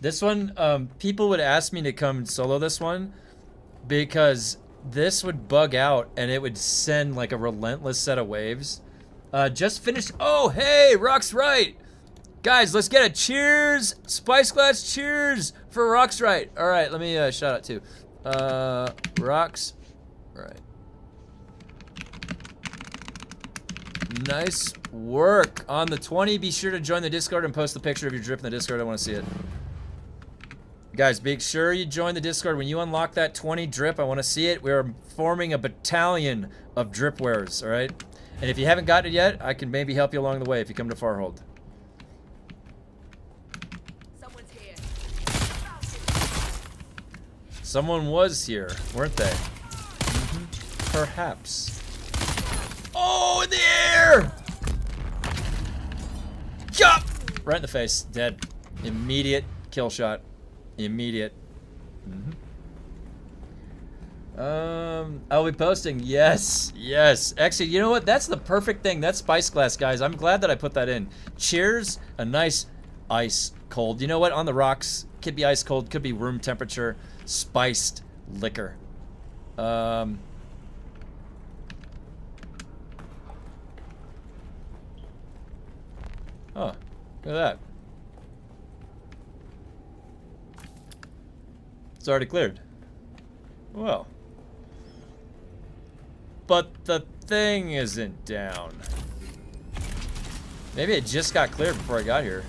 This one, people would ask me to come solo this one because this would bug out and it would send like a relentless set of waves. Just finished. Oh, hey, Rock's right. Guys, let's get a cheers. Spice glass cheers for Rock's right. All right, let me shout out too. Rock's right. Nice work on the 20. Be sure to join the Discord and post the picture of your drip in the Discord. I want to see it. Guys, make sure you join the Discord. When you unlock that 20 drip, I want to see it. We're forming a battalion of drip wearers, all right? And if you haven't gotten it yet, I can maybe help you along the way if you come to Farhold. Someone's here. Someone was here, weren't they? Perhaps. Oh, in the air! Chop! Right in the face, dead. Immediate kill shot. Immediate. I'll be posting. Yes, yes. Actually, you know what? That's the perfect thing. That's spice glass, guys. I'm glad that I put that in. Cheers, a nice ice cold. You know what? On the rocks, could be ice cold, could be room temperature, spiced liquor. Oh, look at that. It's already cleared. Well. But the thing isn't down. Maybe it just got cleared before I got here.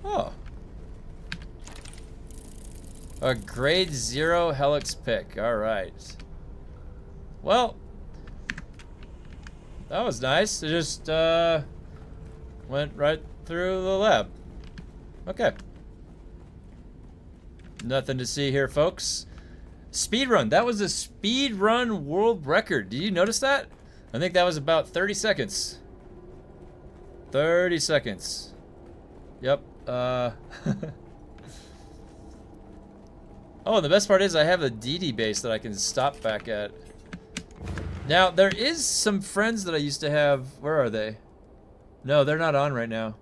Oh. A grade 0 helix pick. Alright. Well. That was nice. It just went right through the lab. Okay. Nothing to see here, folks. Speedrun. That was a speedrun world record. Did you notice that? I think that was about 30 seconds. 30 seconds. Yep. Oh, and the best part is I have a DD base that I can stop back at. Now, there is some friends that I used to have. Where are they? No, they're not on right now.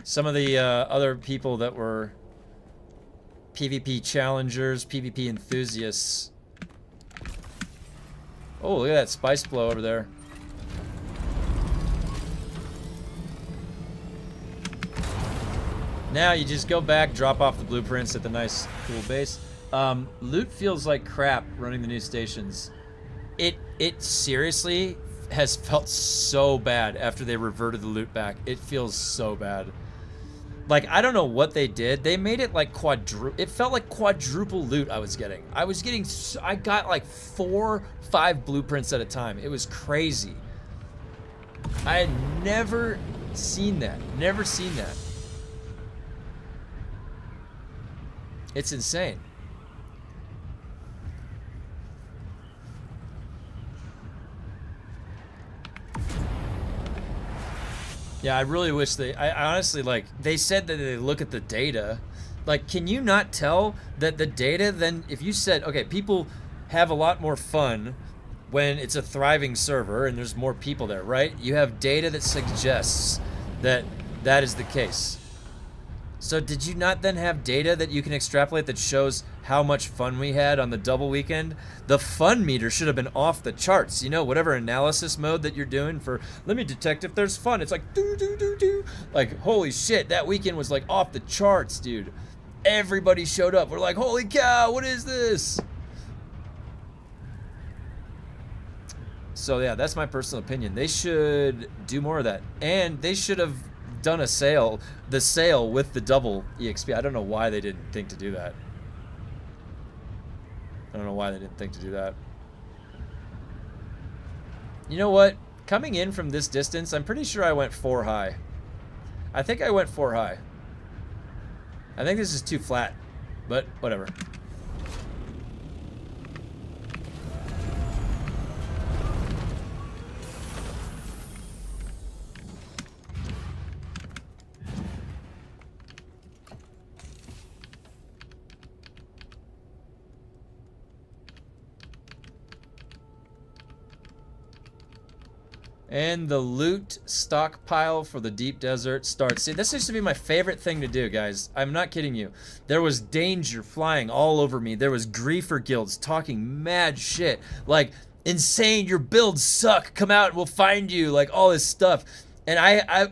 Some of the other people that were PvP challengers, PvP enthusiasts. Oh, look at that spice blow over there. Now you just go back, drop off the blueprints at the nice, cool base. Loot feels like crap running the new stations. It seriously has felt so bad after they reverted the loot back. It feels so bad. Like, I don't know what they did. They made it like it felt like quadruple loot I was getting. I got like 4, 5 blueprints at a time. It was crazy. I had never seen that. Never seen that. It's insane. Yeah, I really wish I honestly, like, they said that they look at the data. Like, can you not tell that the data then, if you said, okay, people have a lot more fun when it's a thriving server and there's more people there, right? You have data that suggests that that is the case. So did you not then have data that you can extrapolate that shows how much fun we had on the double weekend? The fun meter should have been off the charts. You know, whatever analysis mode that you're doing for, let me detect if there's fun. It's like, do, do, do, do. Like, holy shit, that weekend was like off the charts, dude. Everybody showed up. We're like, holy cow, what is this? So yeah, that's my personal opinion. They should do more of that. And they should have done a sale, the sale with the double EXP. I don't know why they didn't think to do that. I don't know why they didn't think to do that. You know what? Coming in from this distance, I'm pretty sure I went 4 high. I think I went 4 high. I think this is too flat, but whatever. And the loot stockpile for the deep desert starts. See, this used to be my favorite thing to do, guys. I'm not kidding you. There was danger flying all over me. There was griefer guilds talking mad shit. Like, insane, your builds suck. Come out and we'll find you. Like, all this stuff. And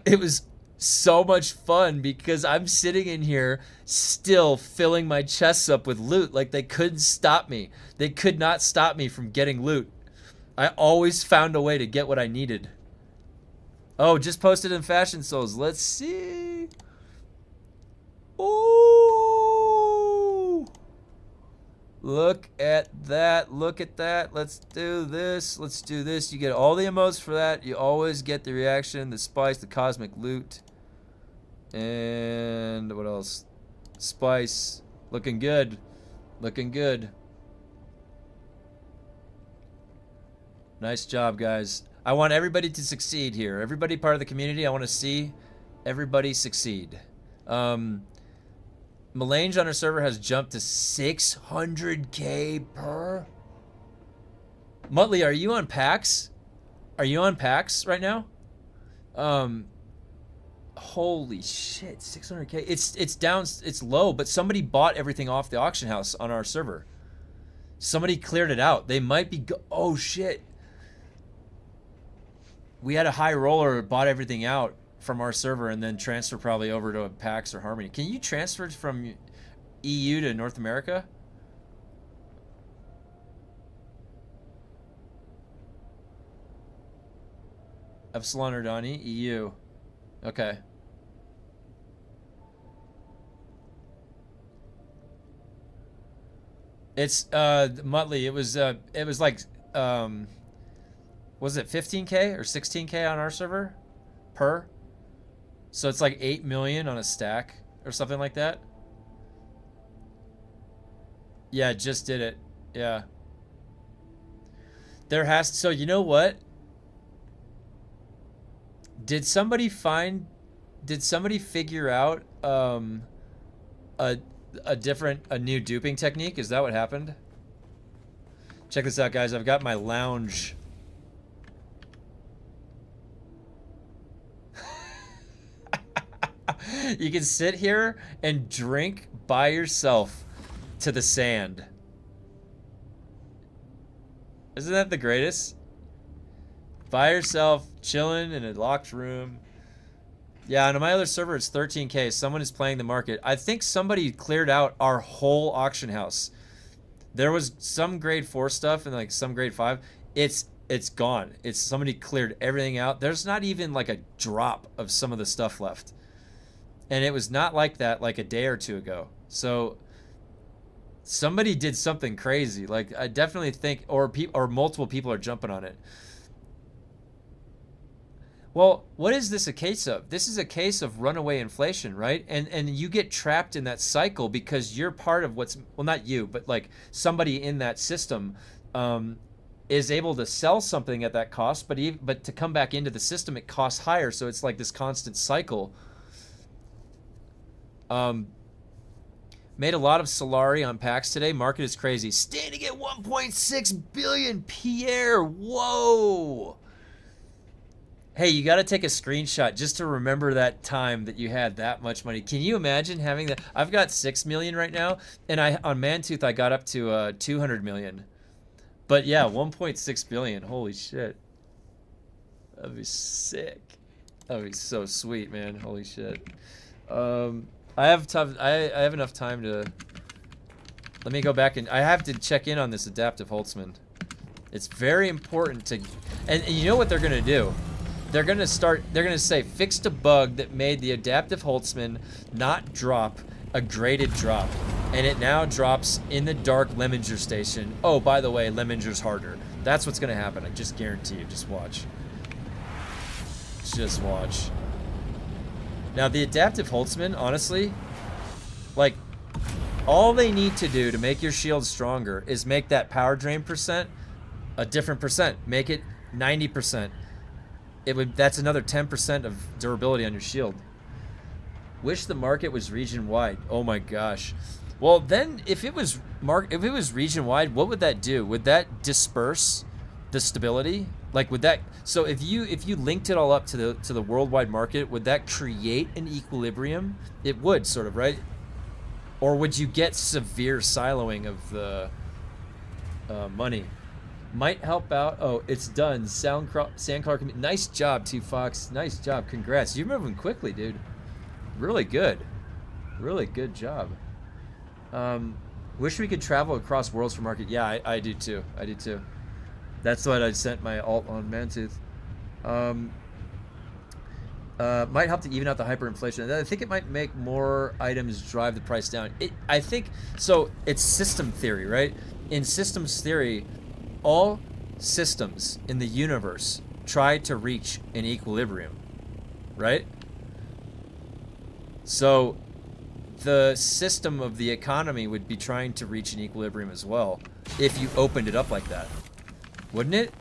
it was so much fun because I'm sitting in here still filling my chests up with loot. Like, they couldn't stop me. They could not stop me from getting loot. I always found a way to get what I needed. Oh, just posted in Fashion Souls. Let's see. Ooh. Look at that. Look at that. Let's do this. Let's do this. You get all the emotes for that. You always get the reaction, the spice, the cosmic loot. And what else? Spice. Looking good. Looking good. Nice job, guys. I want everybody to succeed here. Everybody part of the community, I want to see everybody succeed. Melange on our server has jumped to 600k per. Muttley, are you on PAX? Are you on PAX right now? Holy shit, 600k. It's down, it's low, but somebody bought everything off the auction house on our server. Somebody cleared it out. They might be oh shit. We had a high roller bought everything out from our server and then transferred probably over to a PAX or Harmony. Can you transfer from EU to North America? Epsilon Erdani, EU. Okay. It's Muttley. It was like was it 15k or 16k on our server per? So it's like 8 million on a stack or something like that. Yeah, just did it. Yeah. There has to, so you know what? Did somebody figure out a new duping technique? Is that what happened? Check this out, guys. I've got my lounge. You can sit here and drink by yourself to the sand. Isn't that the greatest? By yourself, chilling in a locked room. Yeah, on my other server, it's 13K. Someone is playing the market. I think somebody cleared out our whole auction house. There was some grade 4 stuff and like some grade 5. It's gone. It's somebody cleared everything out. There's not even like a drop of some of the stuff left. And it was not like that like a day or two ago. So somebody did something crazy. Like I definitely think, or multiple people are jumping on it. Well, what is this a case of? This is a case of runaway inflation, right? And you get trapped in that cycle because you're part of what's, well, not you, but like somebody in that system is able to sell something at that cost, but to come back into the system, it costs higher. So it's like this constant cycle. Made a lot of Solari on packs today. Market is crazy. Standing at 1.6 billion Pierre. Whoa. Hey, you got to take a screenshot just to remember that time that you had that much money. Can you imagine having that? I've got 6 million right now, and on Mantooth I got up to 200 million. But yeah, 1.6 billion. Holy shit. That'd be sick. That'd be so sweet, man. Holy shit. I have enough time to. Let me go back and I have to check in on this adaptive Holtzman. It's very important to, and you know what they're gonna do? They're gonna say fixed a bug that made the adaptive Holtzman not drop a graded drop, and it now drops in the dark Lemminger station. Oh, by the way, Lemminger's harder. That's what's gonna happen. I just guarantee you. Just watch. Just watch. Now the adaptive Holtzman, honestly, like all they need to do to make your shield stronger is make that power drain percent a different percent. Make it 90%. That's another 10% of durability on your shield. Wish the market was region wide. Oh my gosh. Well, then if it was region wide, what would that do? Would that disperse the stability? Like would that, so if you linked it all up to the worldwide market, would that create an equilibrium? It would, sort of, right? Or would you get severe siloing of the money? Might help out. Oh, it's done. Sandcrawler. Nice job, T Fox. Nice job. Congrats. You're moving quickly, dude. Really good. Really good job. Wish we could travel across worlds for market. Yeah, I do too. I do too. That's what I sent my alt on Mantooth. Might help to even out the hyperinflation. I think it might make more items drive the price down. I think so. It's system theory, right? In systems theory, all systems in the universe try to reach an equilibrium, right? So the system of the economy would be trying to reach an equilibrium as well if you opened it up like that, wouldn't it?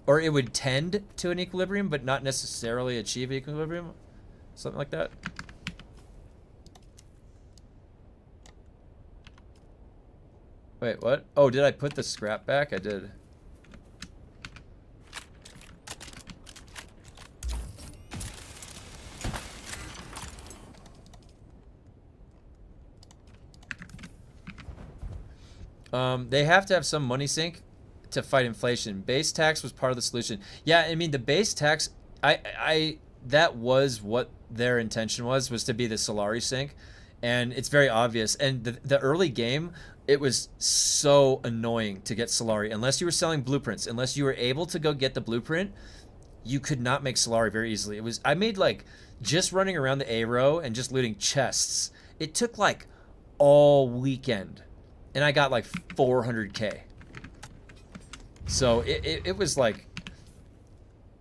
Or it would tend to an equilibrium but not necessarily achieve equilibrium, something like that. Wait, what? Oh, did I put the scrap back? I did. They have to have some money sink to fight inflation. Base tax was part of the solution. Yeah, I mean the base tax, that was what their intention was to be the Solari sink, and it's very obvious. And the early game, it was so annoying to get Solari unless you were selling blueprints. Unless you were able to go get the blueprint, you could not make Solari very easily. I made like just running around the A row and just looting chests. It took like all weekend. And I got like 400K. So it was like,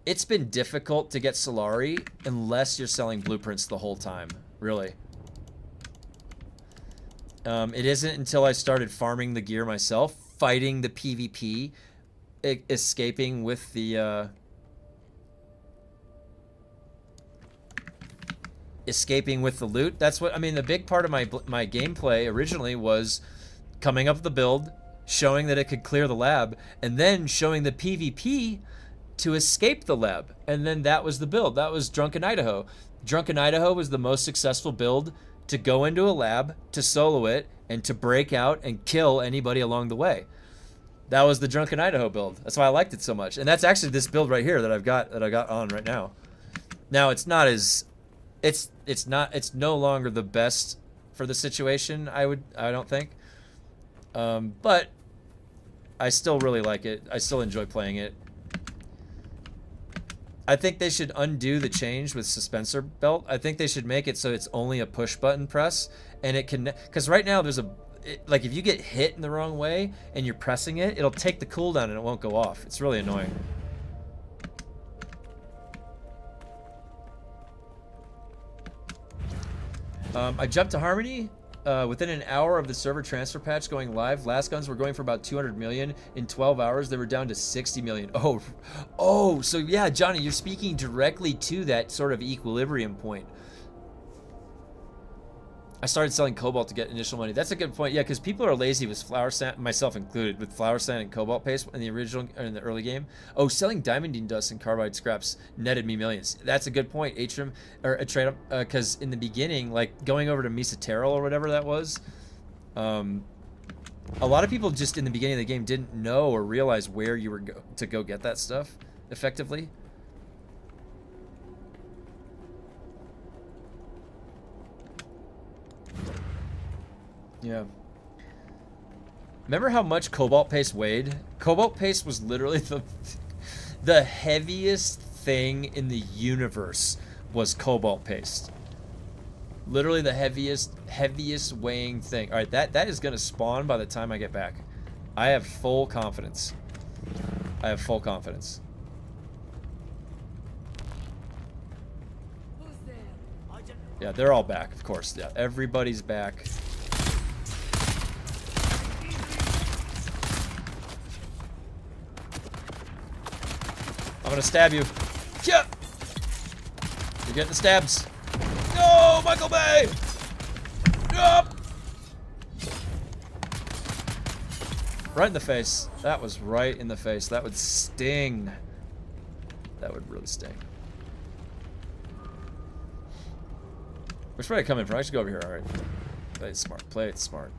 it's been difficult to get Solari unless you're selling blueprints the whole time, really. It isn't until I started farming the gear myself, fighting the PvP, escaping with the loot. That's what I mean. The big part of my gameplay originally was coming up with the build, showing that it could clear the lab, and then showing the PvP to escape the lab. And then that was the build. That was Drunken Idaho. Drunken Idaho was the most successful build to go into a lab, to solo it, and to break out and kill anybody along the way. That was the Drunken Idaho build. That's why I liked it so much. And that's actually this build right here that I got on right now. Now it's not as it's no longer the best for the situation, I don't think. But I still really like it. I still enjoy playing it. I think they should undo the change with suspensor belt. I think they should make it so it's only a push button press, and it can, because right now there's like if you get hit in the wrong way and you're pressing it, it'll take the cooldown and it won't go off. It's really annoying. I jumped to Harmony within an hour of the server transfer patch going live. Last guns were going for about 200 million. In 12 hours, they were down to 60 million. Oh, so yeah, Johnny, you're speaking directly to that sort of equilibrium point. I started selling cobalt to get initial money. That's a good point. Yeah, because people are lazy with flower sand, myself included, with flower sand and cobalt paste in the early game. Oh, selling diamondine dust and carbide scraps netted me millions. That's a good point, Atrium, or Atrium, because in the beginning, like going over to Misaterral or whatever that was, a lot of people just in the beginning of the game didn't know or realize where you were to go get that stuff effectively. Yeah. Remember how much cobalt paste weighed? Cobalt paste was literally the heaviest thing in the universe was cobalt paste. Literally the heaviest weighing thing. All right, that is going to spawn by the time I get back. I have full confidence. I have full confidence. Who's there? Yeah, they're all back, of course. Yeah, everybody's back. I'm gonna stab you. Yeah. You're getting the stabs. No, Michael Bay! No! Right in the face. That was right in the face. That would sting. That would really sting. Which way I come in from? I should go over here. All right. Play it smart. Play it smart.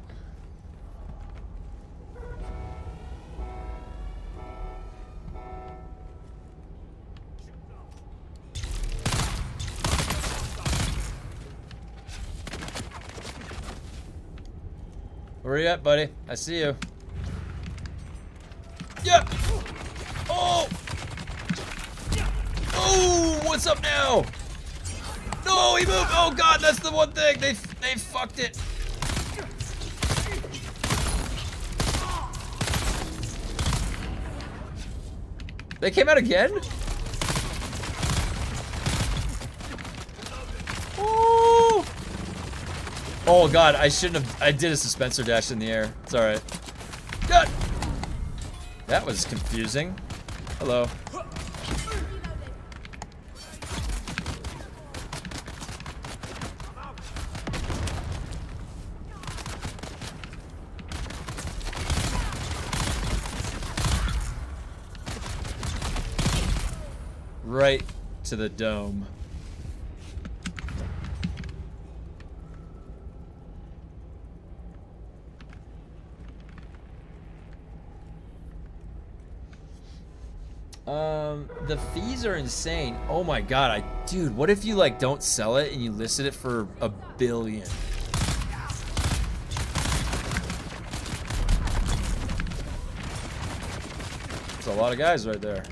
Where are you at, buddy? I see you. Yeah. Oh. Oh, what's up now? No, he moved. Oh God, that's the one thing they fucked it. They came out again? Oh. Oh God, I shouldn't have. I did a suspensor dash in the air. It's all right. God. That was confusing. Hello. Right to the dome. The fees are insane. Oh my God, dude, what if you like don't sell it and you listed it for $1 billion? That's a lot of guys right there.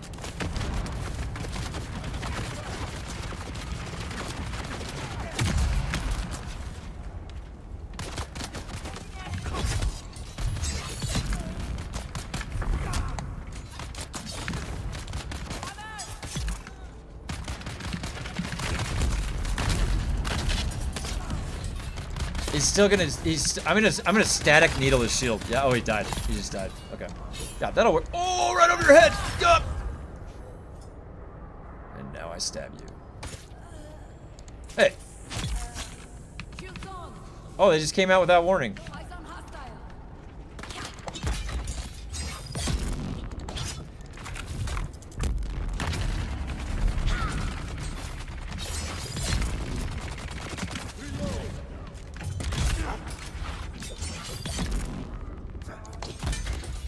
He's still gonna. I'm gonna static needle his shield. Yeah. Oh, he died. He just died. Okay. Yeah, that'll work. Oh, right over your head. Yup. And now I stab you. Hey. Oh, they just came out without warning. Eyes on hostile.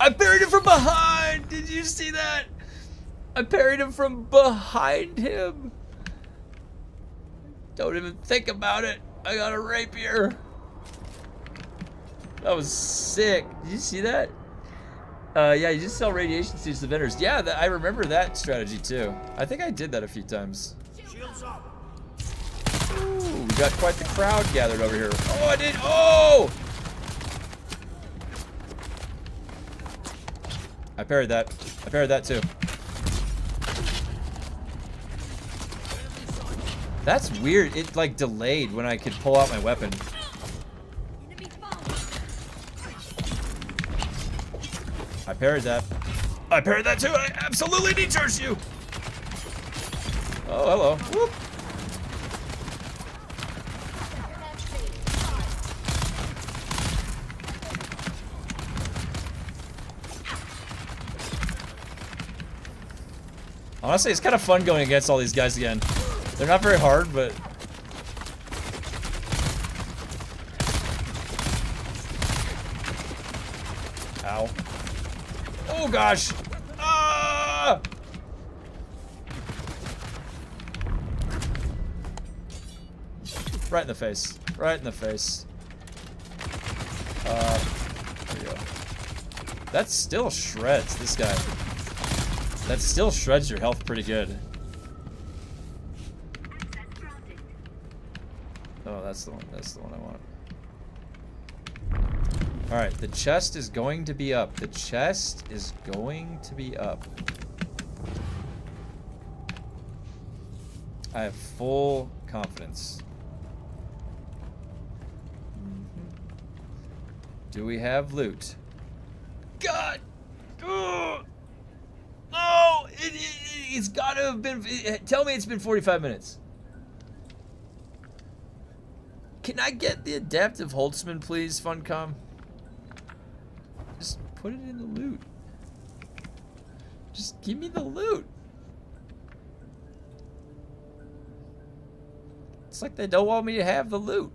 I parried him from behind! Did you see that? I parried him from behind him. Don't even think about it. I got a rapier. That was sick. Did you see that? Yeah, you just sell radiation suits to vendors. Yeah, I remember that strategy too. I think I did that a few times. Shields up. Ooh, we got quite the crowd gathered over here. Oh, I did. Oh! I parried that. I parried that too. That's weird. It like delayed when I could pull out my weapon. Enemy found. I parried that. I parried that too. I absolutely decharged you. Oh, hello. Whoop. Honestly, it's kind of fun going against all these guys again. They're not very hard, but... Ow. Oh, gosh! Ah! Right in the face. Right in the face. There you go. That still shreds, this guy. That still shreds your health pretty good. Oh, that's the one. That's the one I want. Alright, the chest is going to be up. The chest is going to be up. I have full confidence. Do we have loot? God! Ugh! No! It's gotta have been... Tell me it's been 45 minutes. Can I get the adaptive Holtzman, please, Funcom? Just put it in the loot. Just give me the loot. It's like they don't want me to have the loot.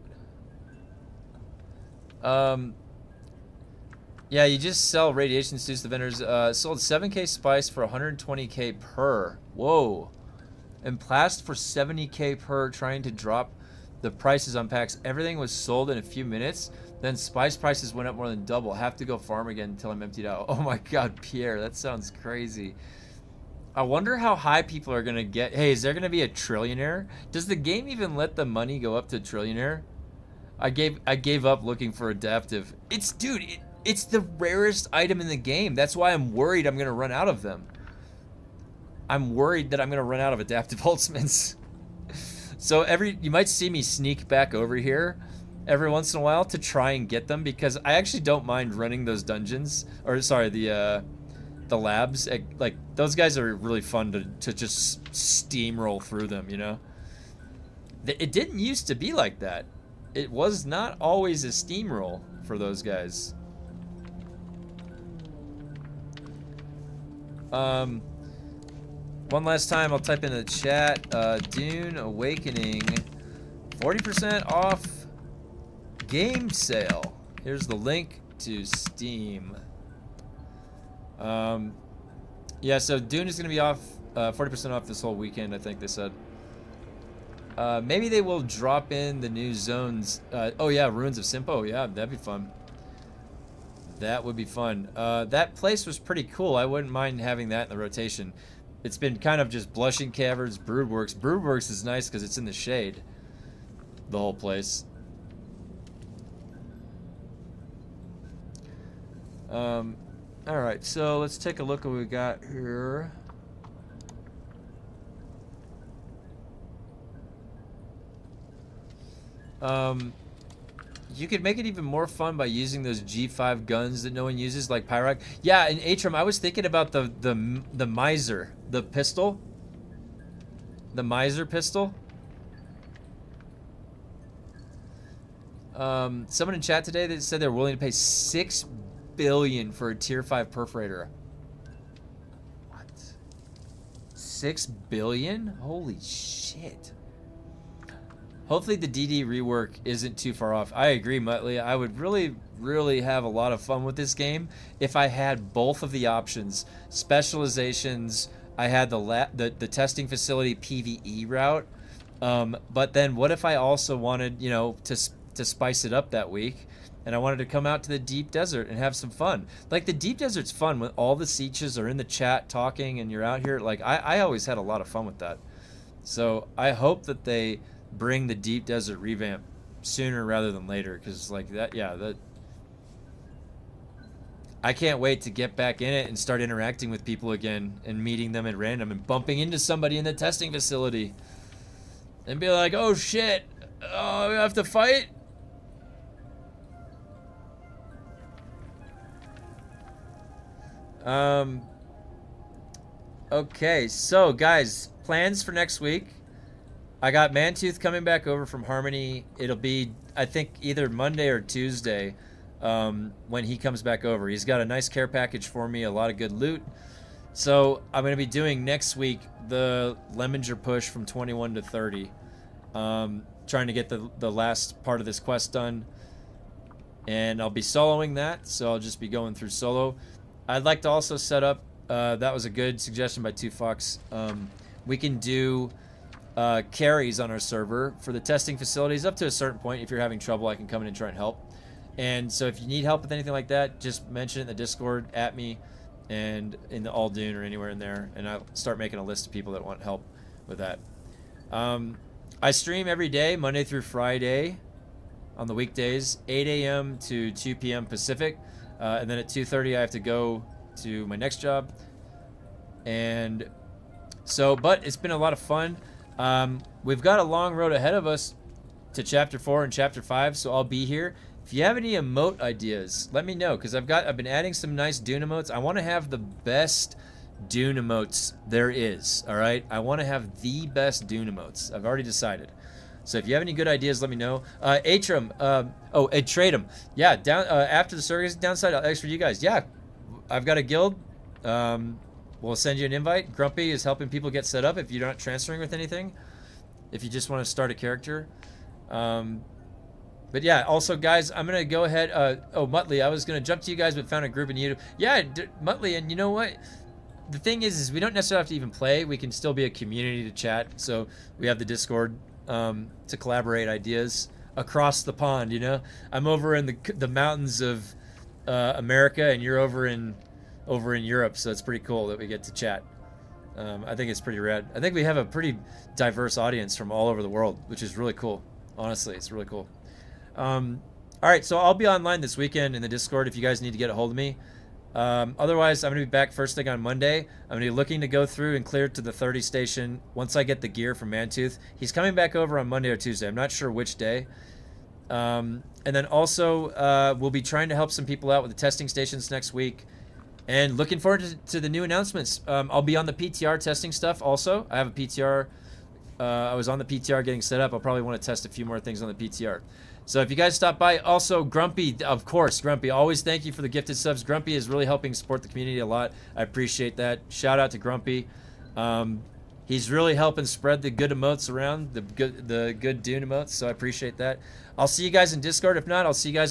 Yeah, you just sell radiation suits to vendors. Sold 7k spice for 120k per. Whoa. And plast for 70k per, trying to drop the prices on packs. Everything was sold in a few minutes. Then spice prices went up more than double. Have to go farm again until I'm emptied out. Oh my god, Pierre, that sounds crazy. I wonder how high people are gonna get. Hey, is there gonna be a trillionaire? Does the game even let the money go up to trillionaire? I gave up looking for adaptive. It's the rarest item in the game. That's why I'm worried I'm gonna run out of them. I'm worried that I'm gonna run out of adaptive Holtzmans. So you might see me sneak back over here every once in a while to try and get them, because I actually don't mind running those dungeons, or sorry, the labs. Like, those guys are really fun to just steamroll through them, you know? It didn't used to be like that. It was not always a steamroll for those guys. One last time, I'll type in the chat, Dune Awakening, 40% off game sale. Here's the link to Steam. Yeah, so Dune is going to be off, 40% off this whole weekend, I think they said. Maybe they will drop in the new zones. Oh yeah, Ruins of Simpo. Yeah, that'd be fun. That would be fun. That place was pretty cool. I wouldn't mind having that in the rotation. It's been kind of just Blushing Caverns, Broodworks. Broodworks is nice because it's in the shade. The whole place. Alright, so let's take a look at what we got here. You could make it even more fun by using those G5 guns that no one uses, like Pyrock. Yeah, in Atrum, I was thinking about the Miser, the pistol. The Miser pistol. Someone in chat today that said they're willing to pay $6 billion for a tier 5 perforator. What? $6 billion? Holy shit. hopefully the DD rework isn't too far off. I agree, Muttley. I would really, really have a lot of fun with this game if I had both of the options. Specializations, I had the testing facility PvE route. But then what if I also wanted, you know, to spice it up that week, and I wanted to come out to the deep desert and have some fun. Like, the deep desert's fun when all the Sieches are in the chat talking and you're out here. Like, I always had a lot of fun with that. So I hope that they bring the deep desert revamp sooner rather than later, because like that, yeah, that I can't wait to get back in it and start interacting with people again and meeting them at random and bumping into somebody in the testing facility and be like, oh shit, oh, we have to fight. Okay, so guys, plans for next week. I got Mantooth coming back over from Harmony. It'll be, I think, either Monday or Tuesday when he comes back over. He's got a nice care package for me, a lot of good loot. So I'm going to be doing next week the Lemminger push from 21 to 30. Trying to get the last part of this quest done. And I'll be soloing that, so I'll just be going through solo. I'd like to also set up, that was a good suggestion by 2Fox. We can do carries on our server for the testing facilities up to a certain point. If you're having trouble, I can come in and try and help. And so if you need help with anything like that, just mention it in the Discord at me and in the All DUNE or anywhere in there, and I'll start making a list of people that want help with that. I stream every day, Monday through Friday on the weekdays, 8 a.m. to 2 p.m. Pacific. And then at 2:30 I have to go to my next job. And so, but it's been a lot of fun. We've got a long road ahead of us to Chapter 4 and Chapter 5, so I'll be here. If you have any emote ideas, let me know, because I've been adding some nice DUNE emotes. I want to have the best DUNE emotes there is, all right? I want to have the best DUNE emotes. I've already decided. So if you have any good ideas, let me know. Atrum, Tradem. Yeah, down after the circus downside, extra you guys. Yeah, I've got a guild. We'll send you an invite. Grumpy is helping people get set up if you're not transferring with anything. If you just want to start a character. But yeah, also guys, I'm going to go ahead. Muttley, I was going to jump to you guys, but found a group in YouTube. Yeah, Muttley, and you know what? The thing is we don't necessarily have to even play. We can still be a community to chat. So we have the Discord to collaborate ideas across the pond, you know? I'm over in the mountains of America, and you're over in Europe, so it's pretty cool that we get to chat. I think it's pretty rad. I think we have a pretty diverse audience from all over the world, which is really cool. Honestly, it's really cool. All right, so I'll be online this weekend in the Discord if you guys need to get a hold of me. Otherwise, I'm going to be back first thing on Monday. I'm going to be looking to go through and clear to the 30 station once I get the gear from Mantooth. He's coming back over on Monday or Tuesday. I'm not sure which day. And then also, we'll be trying to help some people out with the testing stations next week. And looking forward to the new announcements. I'll be on the PTR testing stuff also. I have a PTR. I was on the PTR getting set up. I'll probably want to test a few more things on the PTR. So if you guys stop by, also Grumpy, of course, Grumpy, always thank you for the gifted subs. Grumpy is really helping support the community a lot. I appreciate that. Shout out to Grumpy. He's really helping spread the good emotes around, the good DUNE emotes, so I appreciate that. I'll see you guys in Discord. If not, I'll see you guys